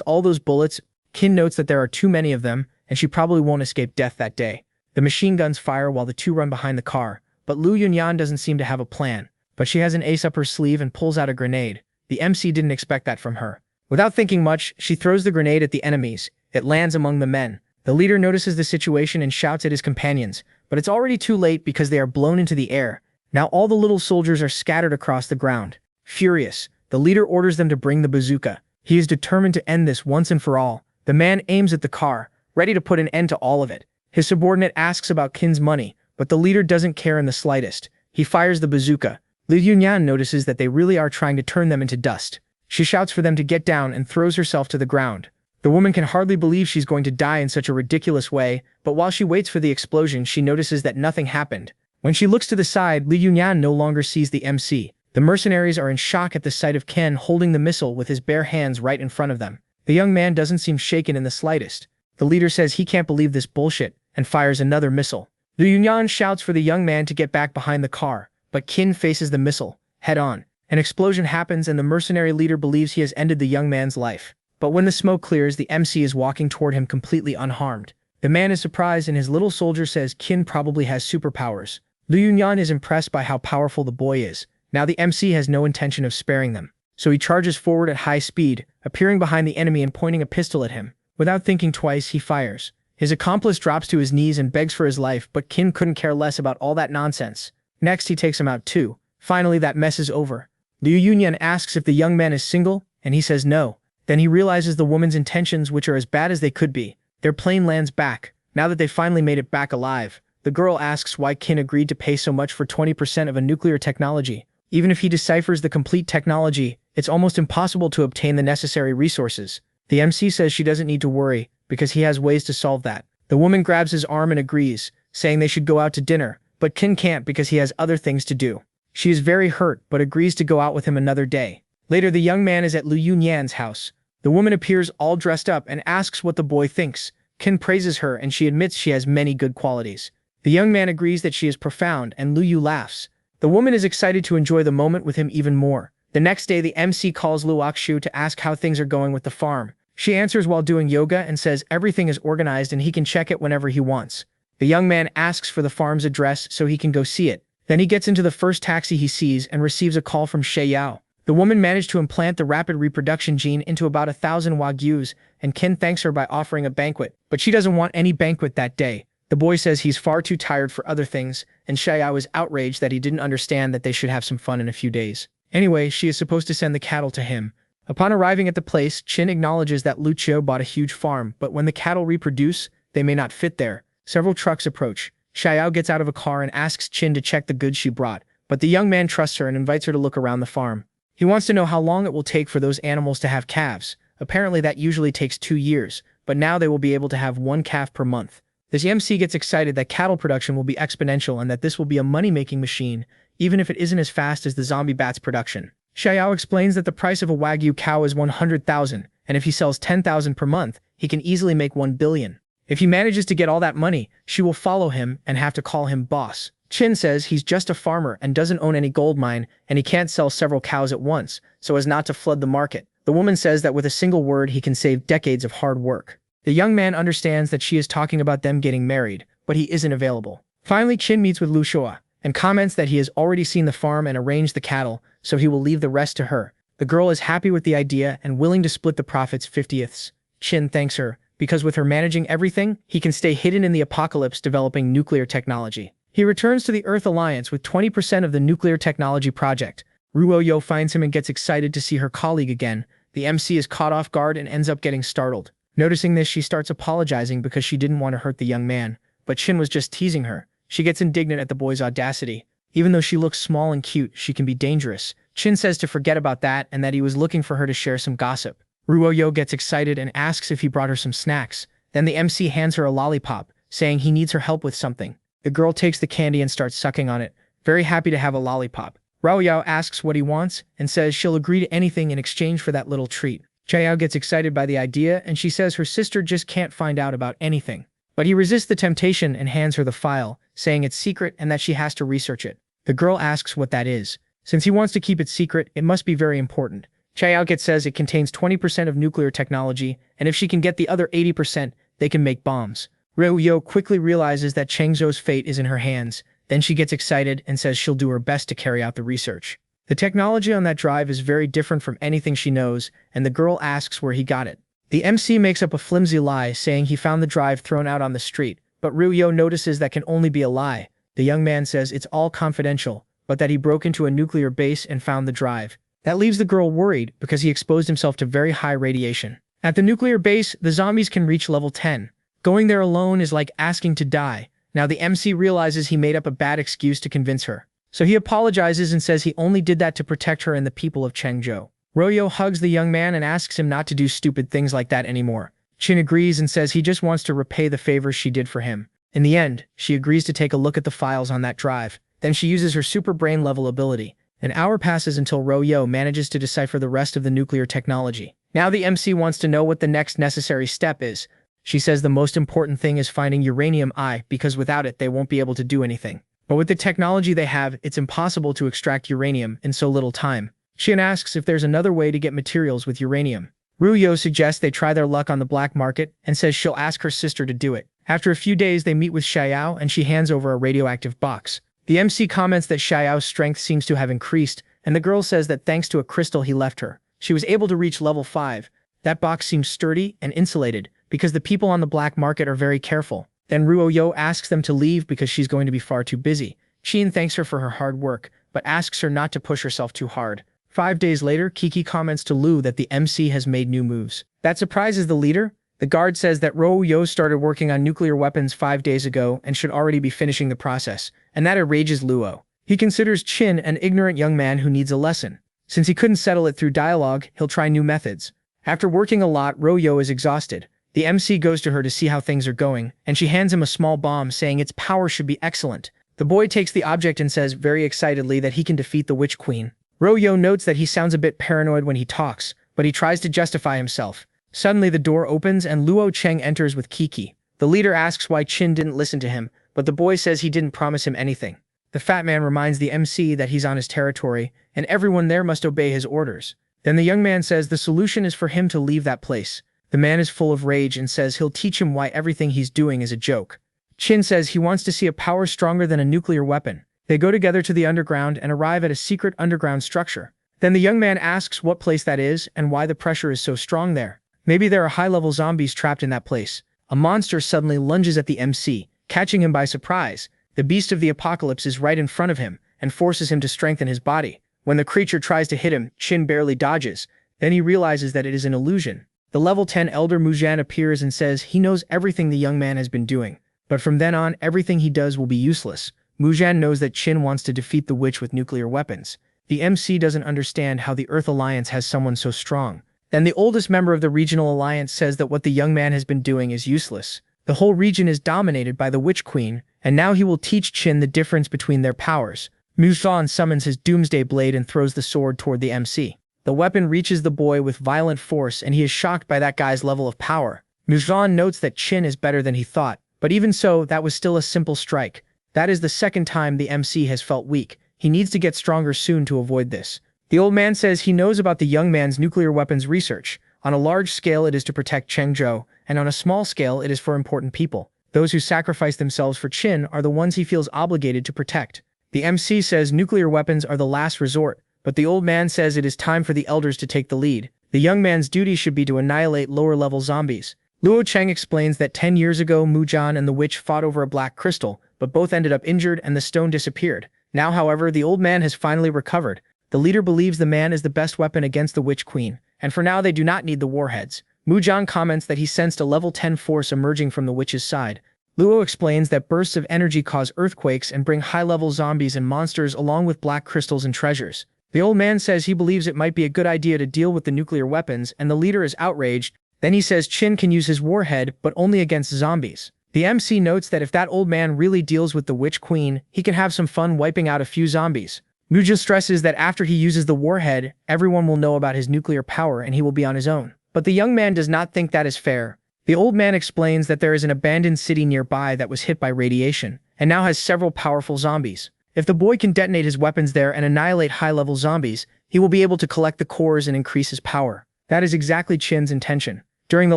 A: all those bullets. Qin notes that there are too many of them, and she probably won't escape death that day. The machine guns fire while the two run behind the car, but Liu Yunyan doesn't seem to have a plan. But she has an ace up her sleeve and pulls out a grenade. The MC didn't expect that from her. Without thinking much, she throws the grenade at the enemies. It lands among the men. The leader notices the situation and shouts at his companions, but it's already too late because they are blown into the air. Now all the little soldiers are scattered across the ground. Furious, the leader orders them to bring the bazooka. He is determined to end this once and for all. The man aims at the car, ready to put an end to all of it. His subordinate asks about Qin's money, but the leader doesn't care in the slightest. He fires the bazooka. Liu Yunyan notices that they really are trying to turn them into dust. She shouts for them to get down and throws herself to the ground. The woman can hardly believe she's going to die in such a ridiculous way, but while she waits for the explosion, she notices that nothing happened. When she looks to the side, Liu Yunyan no longer sees the MC. The mercenaries are in shock at the sight of Ken holding the missile with his bare hands right in front of them. The young man doesn't seem shaken in the slightest. The leader says he can't believe this bullshit and fires another missile. Liu Yunyan shouts for the young man to get back behind the car, but Qin faces the missile head-on. An explosion happens and the mercenary leader believes he has ended the young man's life. But when the smoke clears, the MC is walking toward him completely unharmed. The man is surprised and his little soldier says Qin probably has superpowers. Liu Yunyan is impressed by how powerful the boy is. Now the MC has no intention of sparing them. So he charges forward at high speed, appearing behind the enemy and pointing a pistol at him. Without thinking twice, he fires. His accomplice drops to his knees and begs for his life, but Qin couldn't care less about all that nonsense. Next, he takes him out too. Finally, that mess is over. Liu Yunyan asks if the young man is single, and he says no. Then he realizes the woman's intentions, which are as bad as they could be. Their plane lands back. Now that they finally made it back alive, the girl asks why Qin agreed to pay so much for 20% of a nuclear technology. Even if he deciphers the complete technology, it's almost impossible to obtain the necessary resources. The MC says she doesn't need to worry, because he has ways to solve that. The woman grabs his arm and agrees, saying they should go out to dinner, but Qin can't because he has other things to do. She is very hurt, but agrees to go out with him another day. Later, the young man is at Liu Yunyan's house. The woman appears all dressed up and asks what the boy thinks. Qin praises her and she admits she has many good qualities. The young man agrees that she is profound and Liu Yu laughs. The woman is excited to enjoy the moment with him even more. The next day, the MC calls Lu Akshu to ask how things are going with the farm. She answers while doing yoga and says everything is organized and he can check it whenever he wants. The young man asks for the farm's address so he can go see it. Then he gets into the first taxi he sees and receives a call from She Yao. The woman managed to implant the rapid reproduction gene into about 1,000 wagyus, and Qin thanks her by offering a banquet, but she doesn't want any banquet that day. The boy says he's far too tired for other things, and She Yao is outraged that he didn't understand that they should have some fun in a few days. Anyway, she is supposed to send the cattle to him. Upon arriving at the place, Qin acknowledges that Lu Qiu bought a huge farm, but when the cattle reproduce, they may not fit there. Several trucks approach. She Yao gets out of a car and asks Qin to check the goods she brought, but the young man trusts her and invites her to look around the farm. He wants to know how long it will take for those animals to have calves. Apparently that usually takes 2 years, but now they will be able to have 1 calf per month. This MC gets excited that cattle production will be exponential and that this will be a money-making machine, even if it isn't as fast as the zombie bats production. She Yao explains that the price of a Wagyu cow is 100,000, and if he sells 10,000 per month, he can easily make 1 billion. If he manages to get all that money, she will follow him and have to call him boss. Qin says he's just a farmer and doesn't own any gold mine, and he can't sell several cows at once, so as not to flood the market. The woman says that with a single word he can save decades of hard work. The young man understands that she is talking about them getting married, but he isn't available. Finally, Qin meets with Lu Shua and comments that he has already seen the farm and arranged the cattle, so he will leave the rest to her. The girl is happy with the idea and willing to split the profits 50ths. Qin thanks her, because with her managing everything, he can stay hidden in the apocalypse developing nuclear technology. He returns to the Earth Alliance with 20% of the nuclear technology project. Ruo Yo finds him and gets excited to see her colleague again. The MC is caught off guard and ends up getting startled. Noticing this, she starts apologizing because she didn't want to hurt the young man, but Qin was just teasing her. She gets indignant at the boy's audacity. Even though she looks small and cute, she can be dangerous. Qin says to forget about that and that he was looking for her to share some gossip. Ruo Yo gets excited and asks if he brought her some snacks. Then the MC hands her a lollipop, saying he needs her help with something. The girl takes the candy and starts sucking on it, very happy to have a lollipop. Ruo Yo asks what he wants and says she'll agree to anything in exchange for that little treat. She Yao gets excited by the idea and she says her sister just can't find out about anything. But he resists the temptation and hands her the file, saying it's secret and that she has to research it. The girl asks what that is. Since he wants to keep it secret, it must be very important. Chayaoket says it contains 20% of nuclear technology, and if she can get the other 80%, they can make bombs. Ruo Yo quickly realizes that Cheng Zhou's fate is in her hands. Then she gets excited and says she'll do her best to carry out the research. The technology on that drive is very different from anything she knows, and the girl asks where he got it. The MC makes up a flimsy lie, saying he found the drive thrown out on the street, but Ryuyo notices that can only be a lie. The young man says it's all confidential, but that he broke into a nuclear base and found the drive. That leaves the girl worried because he exposed himself to very high radiation. At the nuclear base, the zombies can reach level 10. Going there alone is like asking to die. Now the MC realizes he made up a bad excuse to convince her. So he apologizes and says he only did that to protect her and the people of Chengzhou. Royo hugs the young man and asks him not to do stupid things like that anymore. Chin agrees and says he just wants to repay the favors she did for him. In the end, she agrees to take a look at the files on that drive. Then she uses her super brain level ability. An hour passes until Royo manages to decipher the rest of the nuclear technology. Now the MC wants to know what the next necessary step is. She says the most important thing is finding uranium I, because without it they won't be able to do anything. But with the technology they have, it's impossible to extract uranium in so little time. Chin asks if there's another way to get materials with uranium. Ryuyo suggests they try their luck on the black market and says she'll ask her sister to do it. After a few days, they meet with Xiao and she hands over a radioactive box. The MC comments that Xiao's strength seems to have increased, and the girl says that thanks to a crystal he left her, she was able to reach level 5. That box seems sturdy and insulated, because the people on the black market are very careful. Then Ryuyo asks them to leave because she's going to be far too busy. Chin thanks her for her hard work, but asks her not to push herself too hard. 5 days later, Kiki comments to Lu that the MC has made new moves. That surprises the leader. The guard says that Ryuyo started working on nuclear weapons 5 days ago and should already be finishing the process, and that enrages Luo. He considers Chin an ignorant young man who needs a lesson. Since he couldn't settle it through dialogue, he'll try new methods. After working a lot, Ryuyo is exhausted. The MC goes to her to see how things are going, and she hands him a small bomb saying its power should be excellent. The boy takes the object and says very excitedly that he can defeat the Witch Queen. Ryuyo notes that he sounds a bit paranoid when he talks, but he tries to justify himself. Suddenly the door opens and Luo Cheng enters with Kiki. The leader asks why Chin didn't listen to him, but the boy says he didn't promise him anything. The fat man reminds the MC that he's on his territory, and everyone there must obey his orders. Then the young man says the solution is for him to leave that place. The man is full of rage and says he'll teach him why everything he's doing is a joke. Chin says he wants to see a power stronger than a nuclear weapon. They go together to the underground and arrive at a secret underground structure. Then the young man asks what place that is and why the pressure is so strong there. Maybe there are high-level zombies trapped in that place. A monster suddenly lunges at the MC, catching him by surprise. The beast of the apocalypse is right in front of him and forces him to strengthen his body. When the creature tries to hit him, Chin barely dodges. Then he realizes that it is an illusion. The level 10 elder Mujan appears and says he knows everything the young man has been doing. But from then on, everything he does will be useless. Mujan knows that Chin wants to defeat the witch with nuclear weapons. The MC doesn't understand how the Earth Alliance has someone so strong. Then the oldest member of the regional alliance says that what the young man has been doing is useless. The whole region is dominated by the Witch Queen, and now he will teach Chin the difference between their powers. Mujan summons his Doomsday Blade and throws the sword toward the MC. The weapon reaches the boy with violent force and he is shocked by that guy's level of power. Mujan notes that Chin is better than he thought, but even so, that was still a simple strike. That is the second time the MC has felt weak. He needs to get stronger soon to avoid this. The old man says he knows about the young man's nuclear weapons research. On a large scale, it is to protect Chengzhou, and on a small scale, it is for important people. Those who sacrifice themselves for Chin are the ones he feels obligated to protect. The MC says nuclear weapons are the last resort, but the old man says it is time for the elders to take the lead. The young man's duty should be to annihilate lower-level zombies. Luo Cheng explains that 10 years ago, Mujan and the witch fought over a black crystal, but both ended up injured and the stone disappeared. Now, however, the old man has finally recovered. The leader believes the man is the best weapon against the Witch Queen, and for now they do not need the warheads. Mujan comments that he sensed a level 10 force emerging from the witch's side. Luo explains that bursts of energy cause earthquakes and bring high-level zombies and monsters along with black crystals and treasures. The old man says he believes it might be a good idea to deal with the nuclear weapons, and the leader is outraged. Then he says Chin can use his warhead, but only against zombies. The MC notes that if that old man really deals with the Witch Queen, he can have some fun wiping out a few zombies. Muja stresses that after he uses the warhead, everyone will know about his nuclear power and he will be on his own. But the young man does not think that is fair. The old man explains that there is an abandoned city nearby that was hit by radiation, and now has several powerful zombies. If the boy can detonate his weapons there and annihilate high-level zombies, he will be able to collect the cores and increase his power. That is exactly Chin's intention. During the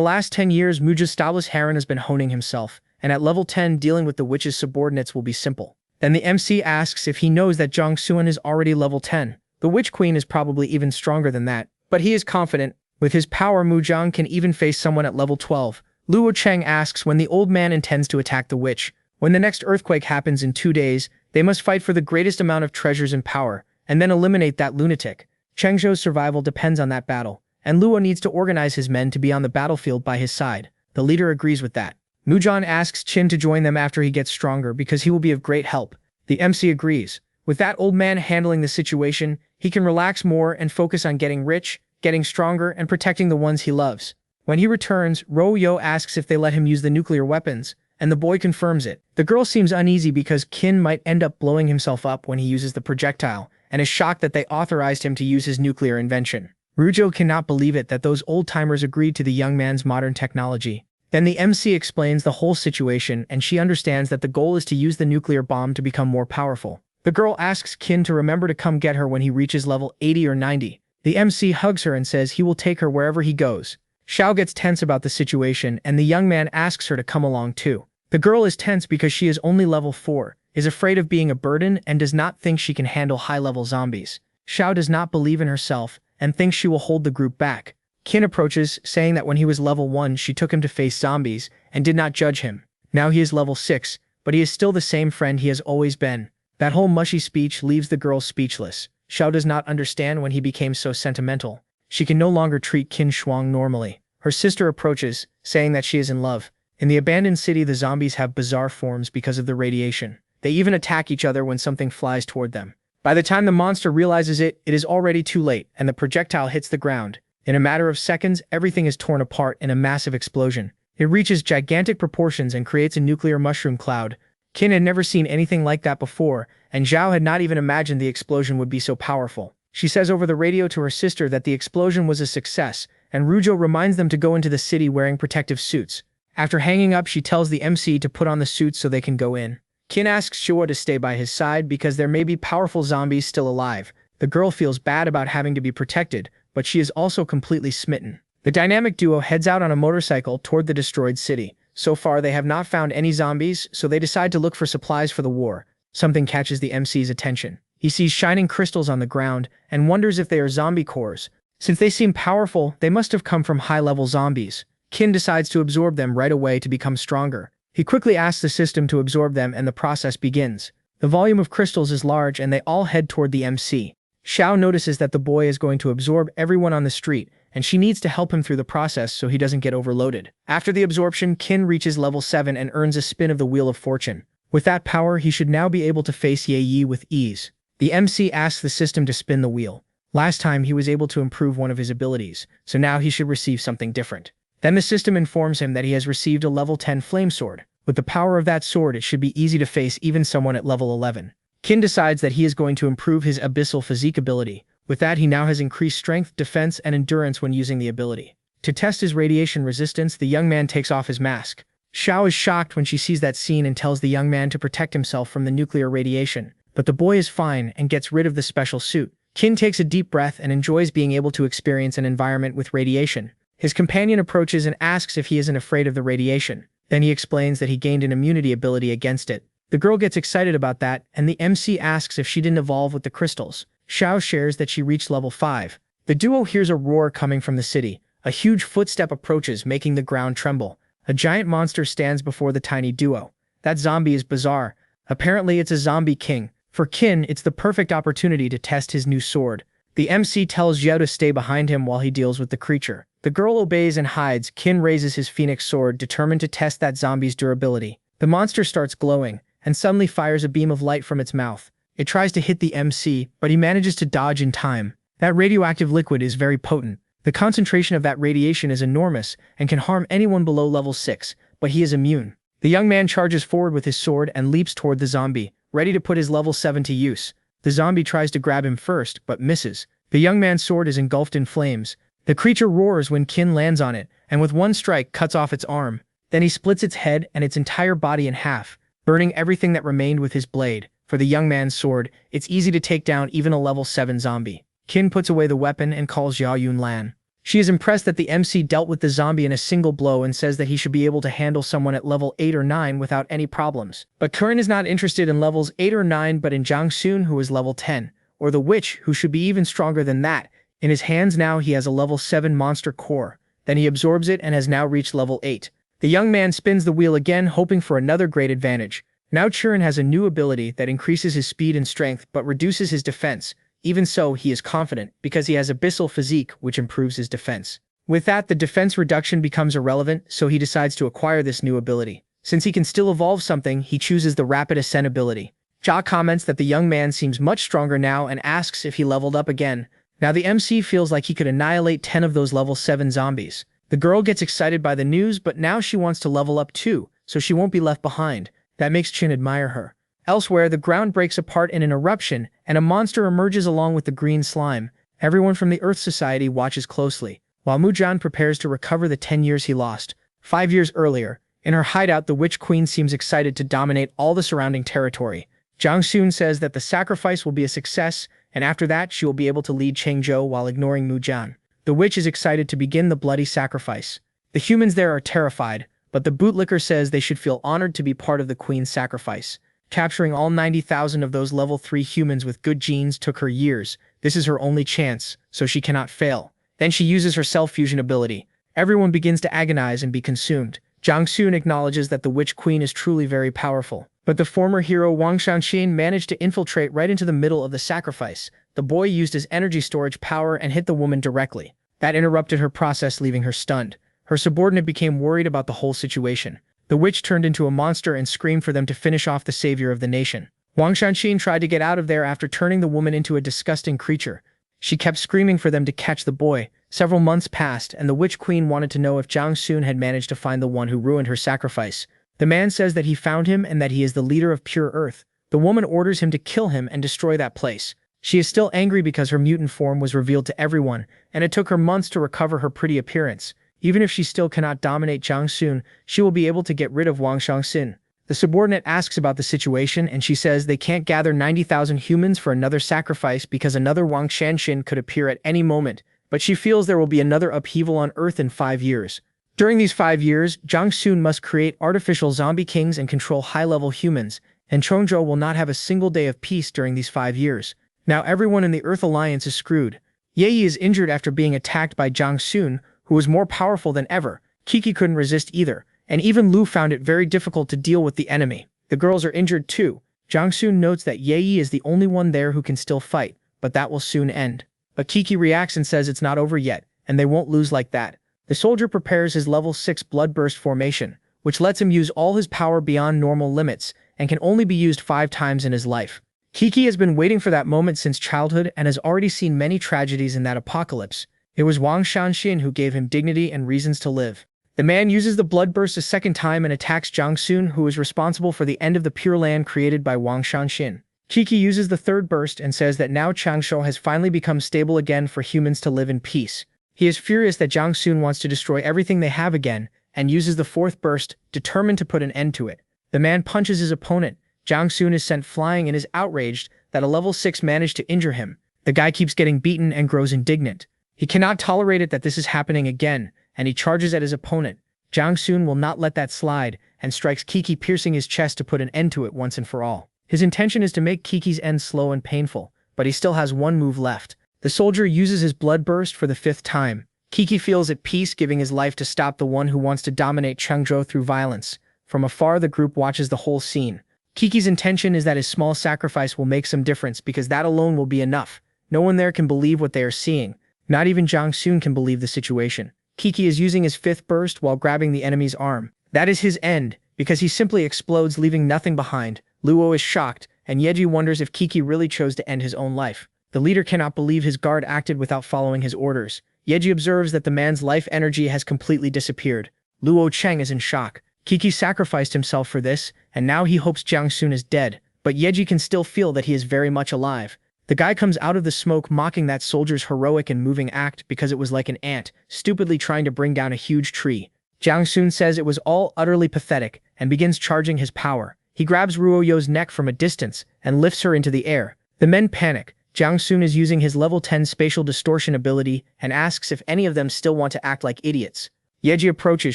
A: last 10 years, Mujastalis Haran has been honing himself, and at level 10, dealing with the witch's subordinates will be simple. Then the MC asks if he knows that Zhang Xuan is already level 10. The Witch Queen is probably even stronger than that, but he is confident. With his power, Muzhang can even face someone at level 12. Luo Cheng asks when the old man intends to attack the witch. When the next earthquake happens in 2 days, they must fight for the greatest amount of treasures and power, and then eliminate that lunatic. Cheng Zhou's survival depends on that battle, and Luo needs to organize his men to be on the battlefield by his side. The leader agrees with that. Muzhang asks Qin to join them after he gets stronger because he will be of great help. The MC agrees. With that old man handling the situation, he can relax more and focus on getting rich, getting stronger, and protecting the ones he loves. When he returns, Ro Yo asks if they let him use the nuclear weapons, and the boy confirms it. The girl seems uneasy because Qin might end up blowing himself up when he uses the projectile, and is shocked that they authorized him to use his nuclear invention. Rujo cannot believe it that those old-timers agreed to the young man's modern technology. Then the MC explains the whole situation, and she understands that the goal is to use the nuclear bomb to become more powerful. The girl asks Qin to remember to come get her when he reaches level 80 or 90. The MC hugs her and says he will take her wherever he goes. Xiao gets tense about the situation, and the young man asks her to come along too. The girl is tense because she is only level 4, is afraid of being a burden, and does not think she can handle high-level zombies. Xiao does not believe in herself, and thinks she will hold the group back. Qin approaches, saying that when he was level 1 she took him to face zombies, and did not judge him. Now he is level 6, but he is still the same friend he has always been. That whole mushy speech leaves the girl speechless. Xiao does not understand when he became so sentimental. She can no longer treat Qin Shuang normally. Her sister approaches, saying that she is in love. In the abandoned city, the zombies have bizarre forms because of the radiation. They even attack each other when something flies toward them. By the time the monster realizes it, it is already too late, and the projectile hits the ground. In a matter of seconds, everything is torn apart in a massive explosion. It reaches gigantic proportions and creates a nuclear mushroom cloud. Qin had never seen anything like that before, and Zhao had not even imagined the explosion would be so powerful. She says over the radio to her sister that the explosion was a success, and Rujo reminds them to go into the city wearing protective suits. After hanging up, she tells the MC to put on the suits so they can go in. Qin asks Shua to stay by his side because there may be powerful zombies still alive. The girl feels bad about having to be protected, but she is also completely smitten. The dynamic duo heads out on a motorcycle toward the destroyed city. So far, they have not found any zombies, so they decide to look for supplies for the war. Something catches the MC's attention. He sees shining crystals on the ground and wonders if they are zombie cores. Since they seem powerful, they must have come from high-level zombies. Qin decides to absorb them right away to become stronger. He quickly asks the system to absorb them, and the process begins. The volume of crystals is large, and they all head toward the MC. Xiao notices that the boy is going to absorb everyone on the street, and she needs to help him through the process so he doesn't get overloaded. After the absorption, Qin reaches level 7 and earns a spin of the Wheel of Fortune. With that power, he should now be able to face Ye Yi with ease. The MC asks the system to spin the wheel. Last time, he was able to improve one of his abilities, so now he should receive something different. Then the system informs him that he has received a level 10 flame sword. With the power of that sword, it should be easy to face even someone at level 11. Qin decides that he is going to improve his abyssal physique ability. With that, he now has increased strength, defense, and endurance when using the ability. To test his radiation resistance, the young man takes off his mask. Xiao is shocked when she sees that scene and tells the young man to protect himself from the nuclear radiation. But the boy is fine and gets rid of the special suit. Qin takes a deep breath and enjoys being able to experience an environment with radiation. His companion approaches and asks if he isn't afraid of the radiation. Then he explains that he gained an immunity ability against it. The girl gets excited about that, and the MC asks if she didn't evolve with the crystals. Xiao shares that she reached level 5. The duo hears a roar coming from the city. A huge footstep approaches, making the ground tremble. A giant monster stands before the tiny duo. That zombie is bizarre. Apparently it's a zombie king. For Qin, it's the perfect opportunity to test his new sword. The MC tells Xiao to stay behind him while he deals with the creature. The girl obeys and hides. Qin raises his phoenix sword, determined to test that zombie's durability. The monster starts glowing, and suddenly fires a beam of light from its mouth. It tries to hit the MC, but he manages to dodge in time. That radioactive liquid is very potent. The concentration of that radiation is enormous and can harm anyone below level 6, but he is immune. The young man charges forward with his sword and leaps toward the zombie, ready to put his level 7 to use. The zombie tries to grab him first, but misses. The young man's sword is engulfed in flames. The creature roars when Qin lands on it, and with one strike cuts off its arm. Then he splits its head and its entire body in half, burning everything that remained with his blade. For the young man's sword, it's easy to take down even a level 7 zombie. Qin puts away the weapon and calls Zhao Yunlan. She is impressed that the MC dealt with the zombie in a single blow and says that he should be able to handle someone at level 8 or 9 without any problems. But Curran is not interested in levels 8 or 9 but in Jiang Xun, who is level 10. or the witch, who should be even stronger than that. In his hands now he has a level 7 monster core. Then he absorbs it and has now reached level 8. The young man spins the wheel again, hoping for another great advantage. Now Chirin has a new ability that increases his speed and strength but reduces his defense. Even so, he is confident, because he has Abyssal Physique, which improves his defense. With that, the defense reduction becomes irrelevant, so he decides to acquire this new ability. Since he can still evolve something, he chooses the Rapid Ascent ability. Ja comments that the young man seems much stronger now and asks if he leveled up again. Now the MC feels like he could annihilate 10 of those level 7 zombies. The girl gets excited by the news, but now she wants to level up too, so she won't be left behind. That makes Chin admire her. Elsewhere, the ground breaks apart in an eruption, and a monster emerges along with the green slime. Everyone from the Earth Society watches closely, while Mujan prepares to recover the 10 years he lost. 5 years earlier, in her hideout, the Witch Queen seems excited to dominate all the surrounding territory. Jiang Xun says that the sacrifice will be a success, and after that she will be able to lead Chengzhou while ignoring Mujan. The witch is excited to begin the bloody sacrifice. The humans there are terrified, but the bootlicker says they should feel honored to be part of the queen's sacrifice. Capturing all 90,000 of those level 3 humans with good genes took her years. This is her only chance, so she cannot fail. Then she uses her self-fusion ability. Everyone begins to agonize and be consumed. Jiang Xun acknowledges that the Witch Queen is truly very powerful. But the former hero Wang Shaoxin managed to infiltrate right into the middle of the sacrifice. The boy used his energy storage power and hit the woman directly. That interrupted her process, leaving her stunned. Her subordinate became worried about the whole situation. The witch turned into a monster and screamed for them to finish off the savior of the nation. Wang Shaoxin tried to get out of there after turning the woman into a disgusting creature. She kept screaming for them to catch the boy. Several months passed, and the Witch Queen wanted to know if Jiang Xun had managed to find the one who ruined her sacrifice. The man says that he found him and that he is the leader of pure earth. The woman orders him to kill him and destroy that place. She is still angry because her mutant form was revealed to everyone, and it took her months to recover her pretty appearance. Even if she still cannot dominate Jiang Xun, she will be able to get rid of Wang Shaoxin. The subordinate asks about the situation, and she says they can't gather 90,000 humans for another sacrifice because another Wang Shaoxin could appear at any moment, but she feels there will be another upheaval on Earth in 5 years. During these 5 years, Jiang Xun must create artificial zombie kings and control high-level humans, and Chongzhou will not have a single day of peace during these 5 years. Now everyone in the Earth Alliance is screwed. Ye is injured after being attacked by Jiang Xun, who was more powerful than ever. Kiki couldn't resist either, and even Lu found it very difficult to deal with the enemy. The girls are injured too. Jiang Xun notes that Ye is the only one there who can still fight, but that will soon end. But Kiki reacts and says it's not over yet, and they won't lose like that. The soldier prepares his level 6 Bloodburst formation, which lets him use all his power beyond normal limits, and can only be used 5 times in his life. Kiki has been waiting for that moment since childhood and has already seen many tragedies in that apocalypse. It was Wang Shaoxin who gave him dignity and reasons to live. The man uses the Bloodburst a second time and attacks Jiang Xun, who is responsible for the end of the Pure Land created by Wang Shaoxin. Kiki uses the third burst and says that now Changzhou has finally become stable again for humans to live in peace. He is furious that Jiang Xun wants to destroy everything they have again, and uses the fourth burst, determined to put an end to it. The man punches his opponent. Jiang Xun is sent flying and is outraged that a level 6 managed to injure him. The guy keeps getting beaten and grows indignant. He cannot tolerate it that this is happening again, and he charges at his opponent. Jiang Xun will not let that slide, and strikes Kiki, piercing his chest to put an end to it once and for all. His intention is to make Kiki's end slow and painful, but he still has one move left. The soldier uses his Bloodburst for the 5th time. Kiki feels at peace, giving his life to stop the one who wants to dominate Chengzhou through violence. From afar, the group watches the whole scene. Kiki's intention is that his small sacrifice will make some difference because that alone will be enough. No one there can believe what they are seeing. Not even Jiang Xun can believe the situation. Kiki is using his 5th burst while grabbing the enemy's arm. That is his end, because he simply explodes, leaving nothing behind. Luo is shocked, and Yeji wonders if Kiki really chose to end his own life. The leader cannot believe his guard acted without following his orders. Yeji observes that the man's life energy has completely disappeared. Luo Cheng is in shock. Kiki sacrificed himself for this, and now he hopes Jiang Xun is dead, but Yeji can still feel that he is very much alive. The guy comes out of the smoke mocking that soldier's heroic and moving act because it was like an ant, stupidly trying to bring down a huge tree. Jiang Xun says it was all utterly pathetic, and begins charging his power. He grabs Ruo Yo's neck from a distance, and lifts her into the air. The men panic. Jiang Xun is using his level 10 spatial distortion ability, and asks if any of them still want to act like idiots. Yeji approaches,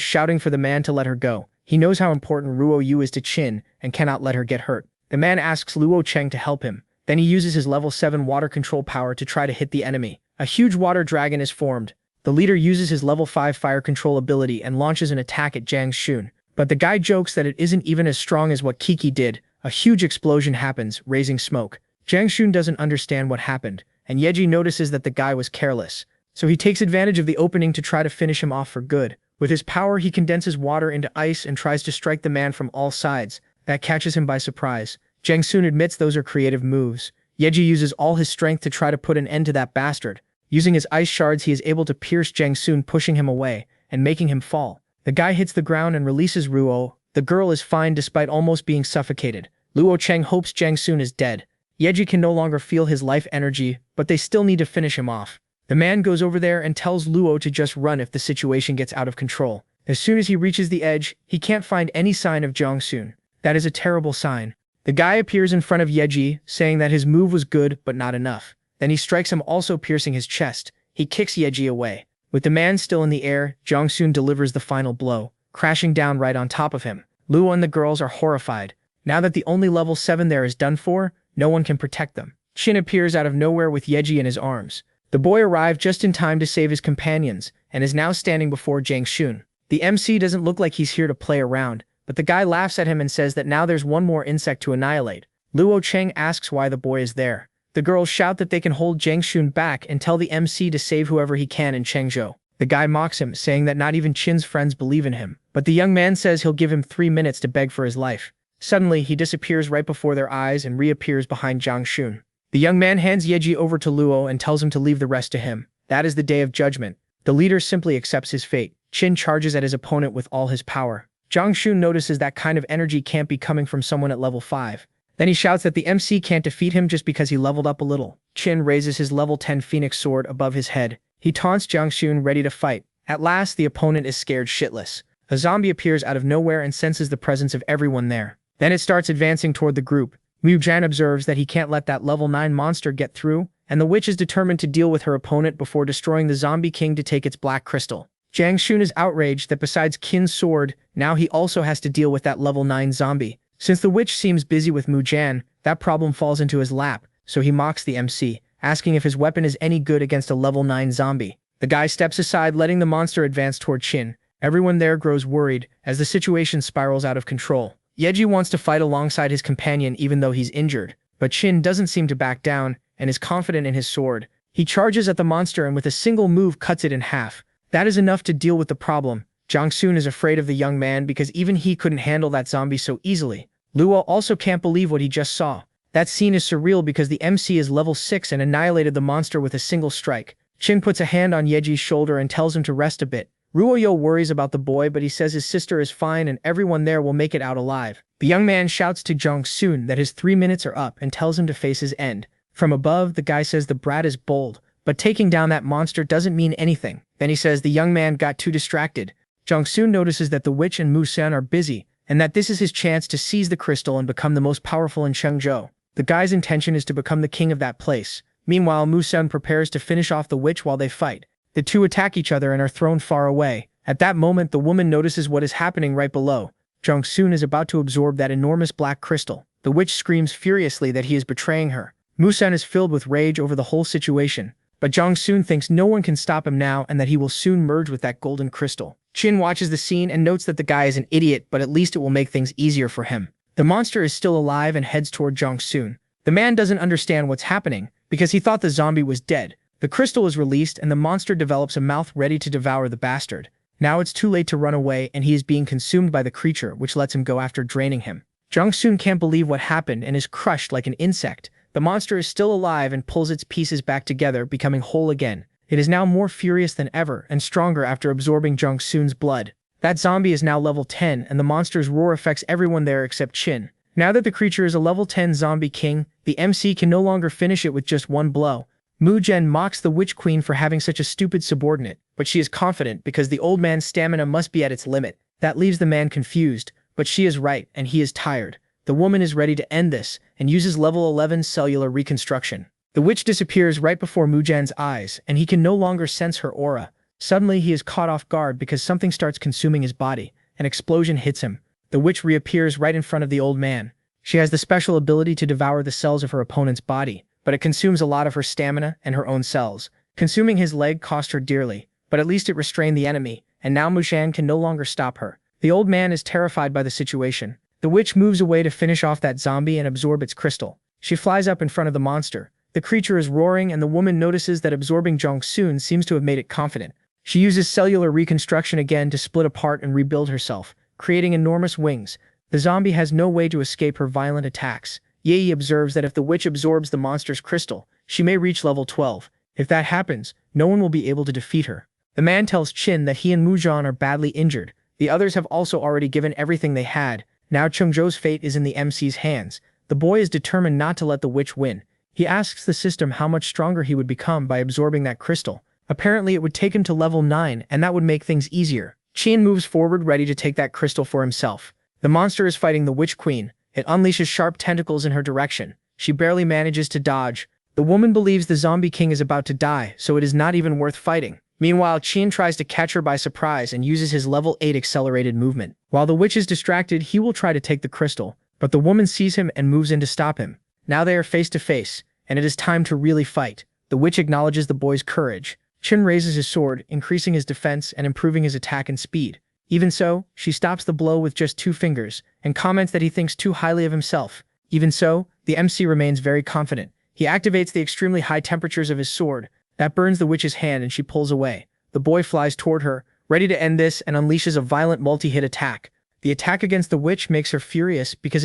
A: shouting for the man to let her go. He knows how important Ruo Yu is to Qin, and cannot let her get hurt. The man asks Luo Cheng to help him. Then he uses his level 7 water control power to try to hit the enemy. A huge water dragon is formed. The leader uses his level 5 fire control ability and launches an attack at Jiang Shun. But the guy jokes that it isn't even as strong as what Kiki did. A huge explosion happens, raising smoke. Jiang Shun doesn't understand what happened, and Yeji notices that the guy was careless. So he takes advantage of the opening to try to finish him off for good. With his power, he condenses water into ice and tries to strike the man from all sides. That catches him by surprise. Jiang Shun admits those are creative moves. Yeji uses all his strength to try to put an end to that bastard. Using his ice shards, he is able to pierce Jiang Shun, pushing him away and making him fall. The guy hits the ground and releases Ruo. The girl is fine despite almost being suffocated. Luo Cheng hopes Jiang Shun is dead. Yeji can no longer feel his life energy, but they still need to finish him off. The man goes over there and tells Luo to just run if the situation gets out of control. As soon as he reaches the edge, he can't find any sign of Jiang Shun. That is a terrible sign. The guy appears in front of Yeji, saying that his move was good but not enough. Then he strikes him, also piercing his chest. He kicks Yeji away. With the man still in the air, Jiang Shun delivers the final blow, crashing down right on top of him. Luo and the girls are horrified. Now that the only level 7 there is done for, no one can protect them. Qin appears out of nowhere with Yeji in his arms. The boy arrived just in time to save his companions, and is now standing before Jiang Shun. The MC doesn't look like he's here to play around, but the guy laughs at him and says that now there's one more insect to annihilate. Luo Cheng asks why the boy is there. The girls shout that they can hold Jiang Shun back and tell the MC to save whoever he can in Chengzhou. The guy mocks him, saying that not even Qin's friends believe in him, but the young man says he'll give him 3 minutes to beg for his life. Suddenly, he disappears right before their eyes and reappears behind Jiang Shun. The young man hands Yeji over to Luo and tells him to leave the rest to him. That is the day of judgment. The leader simply accepts his fate. Qin charges at his opponent with all his power. Jiang Shun notices that kind of energy can't be coming from someone at level 5. Then he shouts that the MC can't defeat him just because he leveled up a little. Qin raises his level 10 Phoenix sword above his head. He taunts Jiang Shun, ready to fight. At last, the opponent is scared shitless. A zombie appears out of nowhere and senses the presence of everyone there. Then it starts advancing toward the group. Mu Jan observes that he can't let that level 9 monster get through, and the witch is determined to deal with her opponent before destroying the zombie king to take its black crystal. Jiang Shun is outraged that besides Qin's sword, now he also has to deal with that level 9 zombie. Since the witch seems busy with Mu Jan, that problem falls into his lap, so he mocks the MC, asking if his weapon is any good against a level 9 zombie. The guy steps aside, letting the monster advance toward Qin. Everyone there grows worried as the situation spirals out of control. Yeji wants to fight alongside his companion even though he's injured, but Qin doesn't seem to back down and is confident in his sword. He charges at the monster and with a single move cuts it in half. That is enough to deal with the problem. Jiang Shun is afraid of the young man because even he couldn't handle that zombie so easily. Luo also can't believe what he just saw. That scene is surreal because the MC is level 6 and annihilated the monster with a single strike. Qin puts a hand on Yeji's shoulder and tells him to rest a bit. Ruoyo worries about the boy, but he says his sister is fine and everyone there will make it out alive. The young man shouts to Jiang Shun that his 3 minutes are up and tells him to face his end. From above, the guy says the brat is bold, but taking down that monster doesn't mean anything. Then he says the young man got too distracted. Jiang Shun notices that the witch and Mu San are busy, and that this is his chance to seize the crystal and become the most powerful in Chengzhou. The guy's intention is to become the king of that place. Meanwhile, Mu San prepares to finish off the witch while they fight. The two attack each other and are thrown far away. At that moment, the woman notices what is happening right below. Jiang Shun is about to absorb that enormous black crystal. The witch screams furiously that he is betraying her. Mu San is filled with rage over the whole situation, but Jiang Shun thinks no one can stop him now and that he will soon merge with that golden crystal. Qin watches the scene and notes that the guy is an idiot, but at least it will make things easier for him. The monster is still alive and heads toward Jiang Shun. The man doesn't understand what's happening because he thought the zombie was dead. The crystal is released and the monster develops a mouth ready to devour the bastard. Now it's too late to run away and he is being consumed by the creature, which lets him go after draining him. Jiang Shun can't believe what happened and is crushed like an insect. The monster is still alive and pulls its pieces back together, becoming whole again. It is now more furious than ever and stronger after absorbing Jiang Shun's blood. That zombie is now level 10 and the monster's roar affects everyone there except Qin. Now that the creature is a level 10 zombie king, the MC can no longer finish it with just one blow. Mu Zhen mocks the Witch Queen for having such a stupid subordinate, but she is confident because the old man's stamina must be at its limit. That leaves the man confused, but she is right and he is tired. The woman is ready to end this and uses level 11 cellular reconstruction. The witch disappears right before Mu Zhen's eyes and he can no longer sense her aura. Suddenly he is caught off guard because something starts consuming his body. An explosion hits him. The witch reappears right in front of the old man. She has the special ability to devour the cells of her opponent's body, but it consumes a lot of her stamina and her own cells. Consuming his leg cost her dearly, but at least it restrained the enemy, and now Mushan can no longer stop her. The old man is terrified by the situation. The witch moves away to finish off that zombie and absorb its crystal. She flies up in front of the monster. The creature is roaring, and the woman notices that absorbing Jongsoon seems to have made it confident. She uses cellular reconstruction again to split apart and rebuild herself, creating enormous wings. The zombie has no way to escape her violent attacks. Yae observes that if the witch absorbs the monster's crystal, she may reach level 12. If that happens, no one will be able to defeat her. The man tells Chin that he and Mujan are badly injured. The others have also already given everything they had. Now Chungjo's fate is in the MC's hands. The boy is determined not to let the witch win. He asks the system how much stronger he would become by absorbing that crystal. Apparently it would take him to level 9, and that would make things easier. Chin moves forward ready to take that crystal for himself. The monster is fighting the Witch Queen. It unleashes sharp tentacles in her direction. She barely manages to dodge. The woman believes the zombie king is about to die, so it is not even worth fighting. Meanwhile, Chin tries to catch her by surprise and uses his level 8 accelerated movement. While the witch is distracted, he will try to take the crystal, but the woman sees him and moves in to stop him. Now they are face to face, and it is time to really fight. The witch acknowledges the boy's courage. Chin raises his sword, increasing his defense and improving his attack and speed. Even so, she stops the blow with just 2 fingers, and comments that he thinks too highly of himself. Even so, the MC remains very confident. He activates the extremely high temperatures of his sword. That burns the witch's hand and she pulls away. The boy flies toward her, ready to end this, and unleashes a violent multi-hit attack. The attack against the witch makes her furious because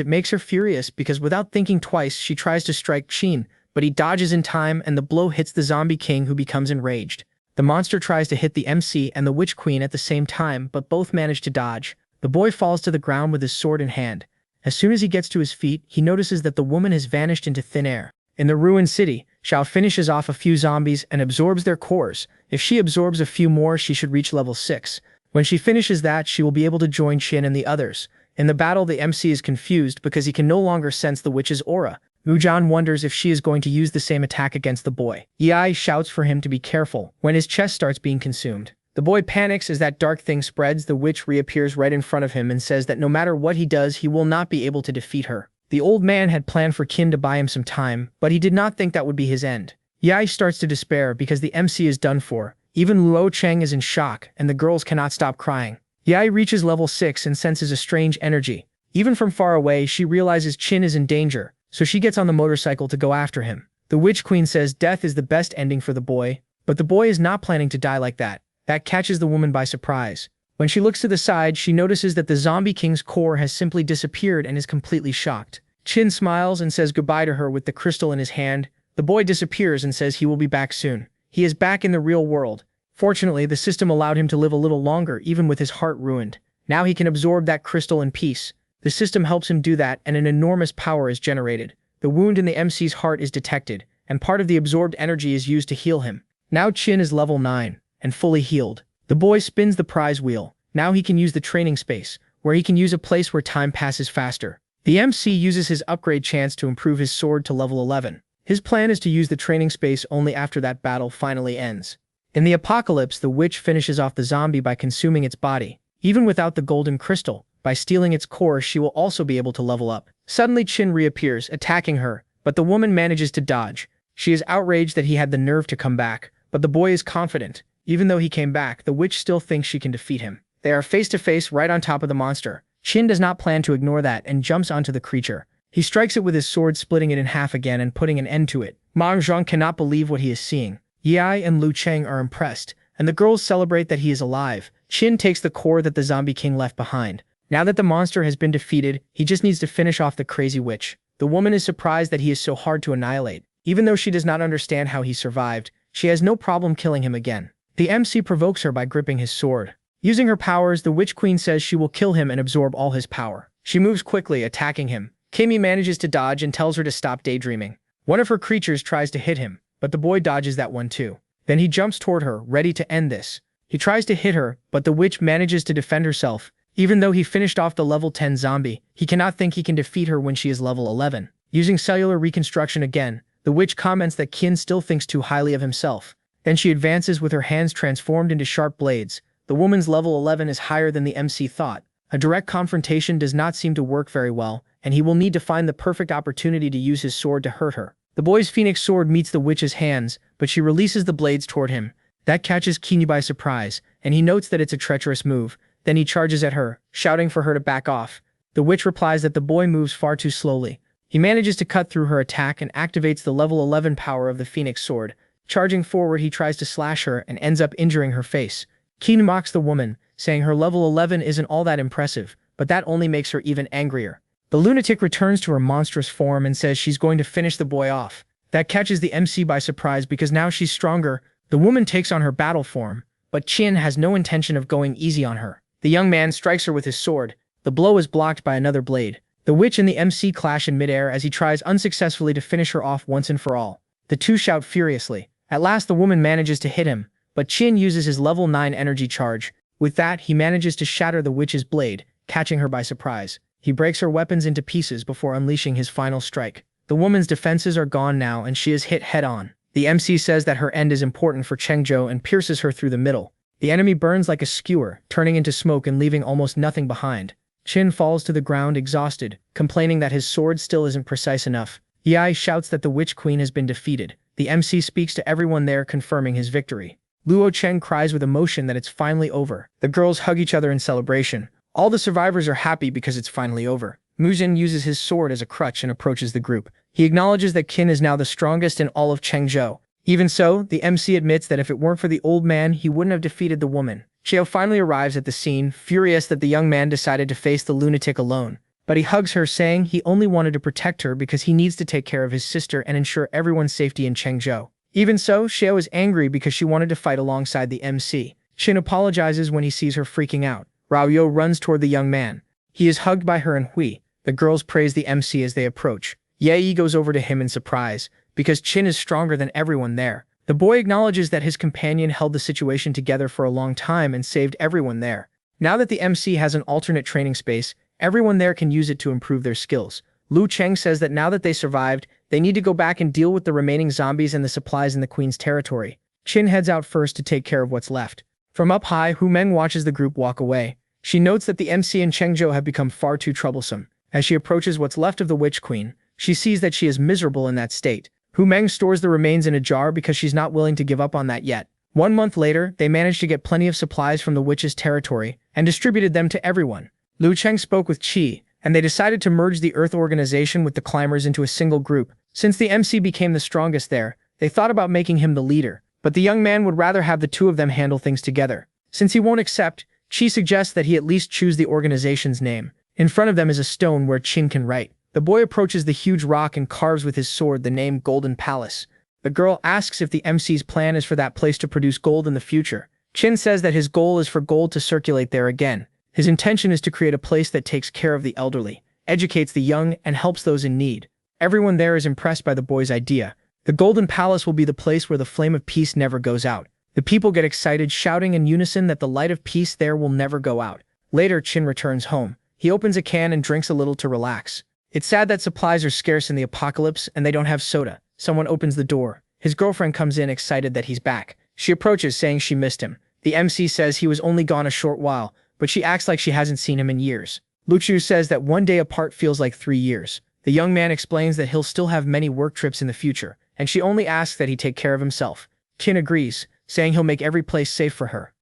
A: without thinking twice she tries to strike Chin, but he dodges in time and the blow hits the zombie king, who becomes enraged. The monster tries to hit the MC and the witch queen at the same time, but both manage to dodge. The boy falls to the ground with his sword in hand. As soon as he gets to his feet, he notices that the woman has vanished into thin air. In the ruined city, Xiao finishes off a few zombies and absorbs their cores. If she absorbs a few more, she should reach level 6. When she finishes that, she will be able to join Chin and the others. In the battle, the MC is confused because he can no longer sense the witch's aura. Mujan wonders if she is going to use the same attack against the boy. Yi shouts for him to be careful when his chest starts being consumed. The boy panics as that dark thing spreads. The witch reappears right in front of him and says that no matter what he does, he will not be able to defeat her. The old man had planned for Qin to buy him some time, but he did not think that would be his end. Yi starts to despair because the MC is done for. Even Luo Cheng is in shock, and the girls cannot stop crying. Yi reaches level 6 and senses a strange energy. Even from far away, she realizes Qin is in danger, so she gets on the motorcycle to go after him. The Witch Queen says death is the best ending for the boy, but the boy is not planning to die like that. That catches the woman by surprise. When she looks to the side, she notices that the Zombie King's core has simply disappeared and is completely shocked. Qin smiles and says goodbye to her with the crystal in his hand. The boy disappears and says he will be back soon. He is back in the real world. Fortunately, the system allowed him to live a little longer even with his heart ruined. Now he can absorb that crystal in peace. The system helps him do that, and an enormous power is generated. The wound in the MC's heart is detected, and part of the absorbed energy is used to heal him. Now Qin is level 9, and fully healed. The boy spins the prize wheel. Now he can use the training space, where he can use a place where time passes faster. The MC uses his upgrade chance to improve his sword to level 11. His plan is to use the training space only after that battle finally ends. In the apocalypse, the witch finishes off the zombie by consuming its body. Even without the golden crystal, by stealing its core, she will also be able to level up. Suddenly Qin reappears, attacking her, but the woman manages to dodge. She is outraged that he had the nerve to come back, but the boy is confident. Even though he came back, the witch still thinks she can defeat him. They are face to face right on top of the monster. Qin does not plan to ignore that and jumps onto the creature. He strikes it with his sword, splitting it in half again and putting an end to it. Ma Zhang cannot believe what he is seeing. Yi and Lu Cheng are impressed, and the girls celebrate that he is alive. Qin takes the core that the Zombie King left behind. Now that the monster has been defeated, he just needs to finish off the crazy witch. The woman is surprised that he is so hard to annihilate. Even though she does not understand how he survived, she has no problem killing him again. The MC provokes her by gripping his sword. Using her powers, the Witch Queen says she will kill him and absorb all his power. She moves quickly, attacking him. Kimi manages to dodge and tells her to stop daydreaming. One of her creatures tries to hit him, but the boy dodges that one too. Then he jumps toward her, ready to end this. He tries to hit her, but the witch manages to defend herself. Even though he finished off the level 10 zombie, he cannot think he can defeat her when she is level 11. Using cellular reconstruction again, the witch comments that Qin still thinks too highly of himself. Then she advances with her hands transformed into sharp blades. The woman's level 11 is higher than the MC thought. A direct confrontation does not seem to work very well, and he will need to find the perfect opportunity to use his sword to hurt her. The boy's phoenix sword meets the witch's hands, but she releases the blades toward him. That catches Kini by surprise, and he notes that it's a treacherous move. Then he charges at her, shouting for her to back off. The witch replies that the boy moves far too slowly. He manages to cut through her attack and activates the level 11 power of the phoenix sword. Charging forward, he tries to slash her and ends up injuring her face. Keen mocks the woman, saying her level 11 isn't all that impressive, but that only makes her even angrier. The lunatic returns to her monstrous form and says she's going to finish the boy off. That catches the MC by surprise because now she's stronger. The woman takes on her battle form, but Chin has no intention of going easy on her. The young man strikes her with his sword. The blow is blocked by another blade. The witch and the MC clash in midair as he tries unsuccessfully to finish her off once and for all. The two shout furiously. At last the woman manages to hit him, but Chin uses his level 9 energy charge. With that, he manages to shatter the witch's blade, catching her by surprise. He breaks her weapons into pieces before unleashing his final strike. The woman's defenses are gone now and she is hit head-on. The MC says that her end is important for Chengzhou and pierces her through the middle. The enemy burns like a skewer, turning into smoke and leaving almost nothing behind. Chin falls to the ground exhausted, complaining that his sword still isn't precise enough. Yai shouts that the Witch Queen has been defeated. The MC speaks to everyone there, confirming his victory. Luo Cheng cries with emotion that it's finally over. The girls hug each other in celebration. All the survivors are happy because it's finally over. Muzin uses his sword as a crutch and approaches the group. He acknowledges that Qin is now the strongest in all of Chengzhou. Even so, the MC admits that if it weren't for the old man, he wouldn't have defeated the woman. Xiao finally arrives at the scene, furious that the young man decided to face the lunatic alone. But he hugs her, saying he only wanted to protect her because he needs to take care of his sister and ensure everyone's safety in Chengzhou. Even so, Xiao is angry because she wanted to fight alongside the MC. Qin apologizes when he sees her freaking out. Rao Yo runs toward the young man. He is hugged by her and Hui. The girls praise the MC as they approach. Ye goes over to him in surprise, because Qin is stronger than everyone there. The boy acknowledges that his companion held the situation together for a long time and saved everyone there. Now that the MC has an alternate training space, everyone there can use it to improve their skills. Lu Cheng says that now that they survived, they need to go back and deal with the remaining zombies and the supplies in the Queen's territory. Qin heads out first to take care of what's left. From up high, Hu Meng watches the group walk away. She notes that the MC and Chengzhou have become far too troublesome. As she approaches what's left of the Witch Queen, she sees that she is miserable in that state. Hu Meng stores the remains in a jar because she's not willing to give up on that yet. 1 month later, they managed to get plenty of supplies from the witch's territory and distributed them to everyone. Lu Cheng spoke with Qi, and they decided to merge the Earth organization with the climbers into a single group. Since the MC became the strongest there, they thought about making him the leader, but the young man would rather have the two of them handle things together. Since he won't accept, Qi suggests that he at least choose the organization's name. In front of them is a stone where Qin can write. The boy approaches the huge rock and carves with his sword the name Golden Palace. The girl asks if the MC's plan is for that place to produce gold in the future. Qin says that his goal is for gold to circulate there again. His intention is to create a place that takes care of the elderly, educates the young, and helps those in need. Everyone there is impressed by the boy's idea. The Golden Palace will be the place where the flame of peace never goes out. The people get excited, shouting in unison that the light of peace there will never go out. Later, Qin returns home. He opens a can and drinks a little to relax. It's sad that supplies are scarce in the apocalypse and they don't have soda. Someone opens the door. His girlfriend comes in, excited that he's back. She approaches, saying she missed him. The MC says he was only gone a short while, but she acts like she hasn't seen him in years. Lu Chu says that 1 day apart feels like 3 years. The young man explains that he'll still have many work trips in the future, and she only asks that he take care of himself. Qin agrees, saying he'll make every place safe for her.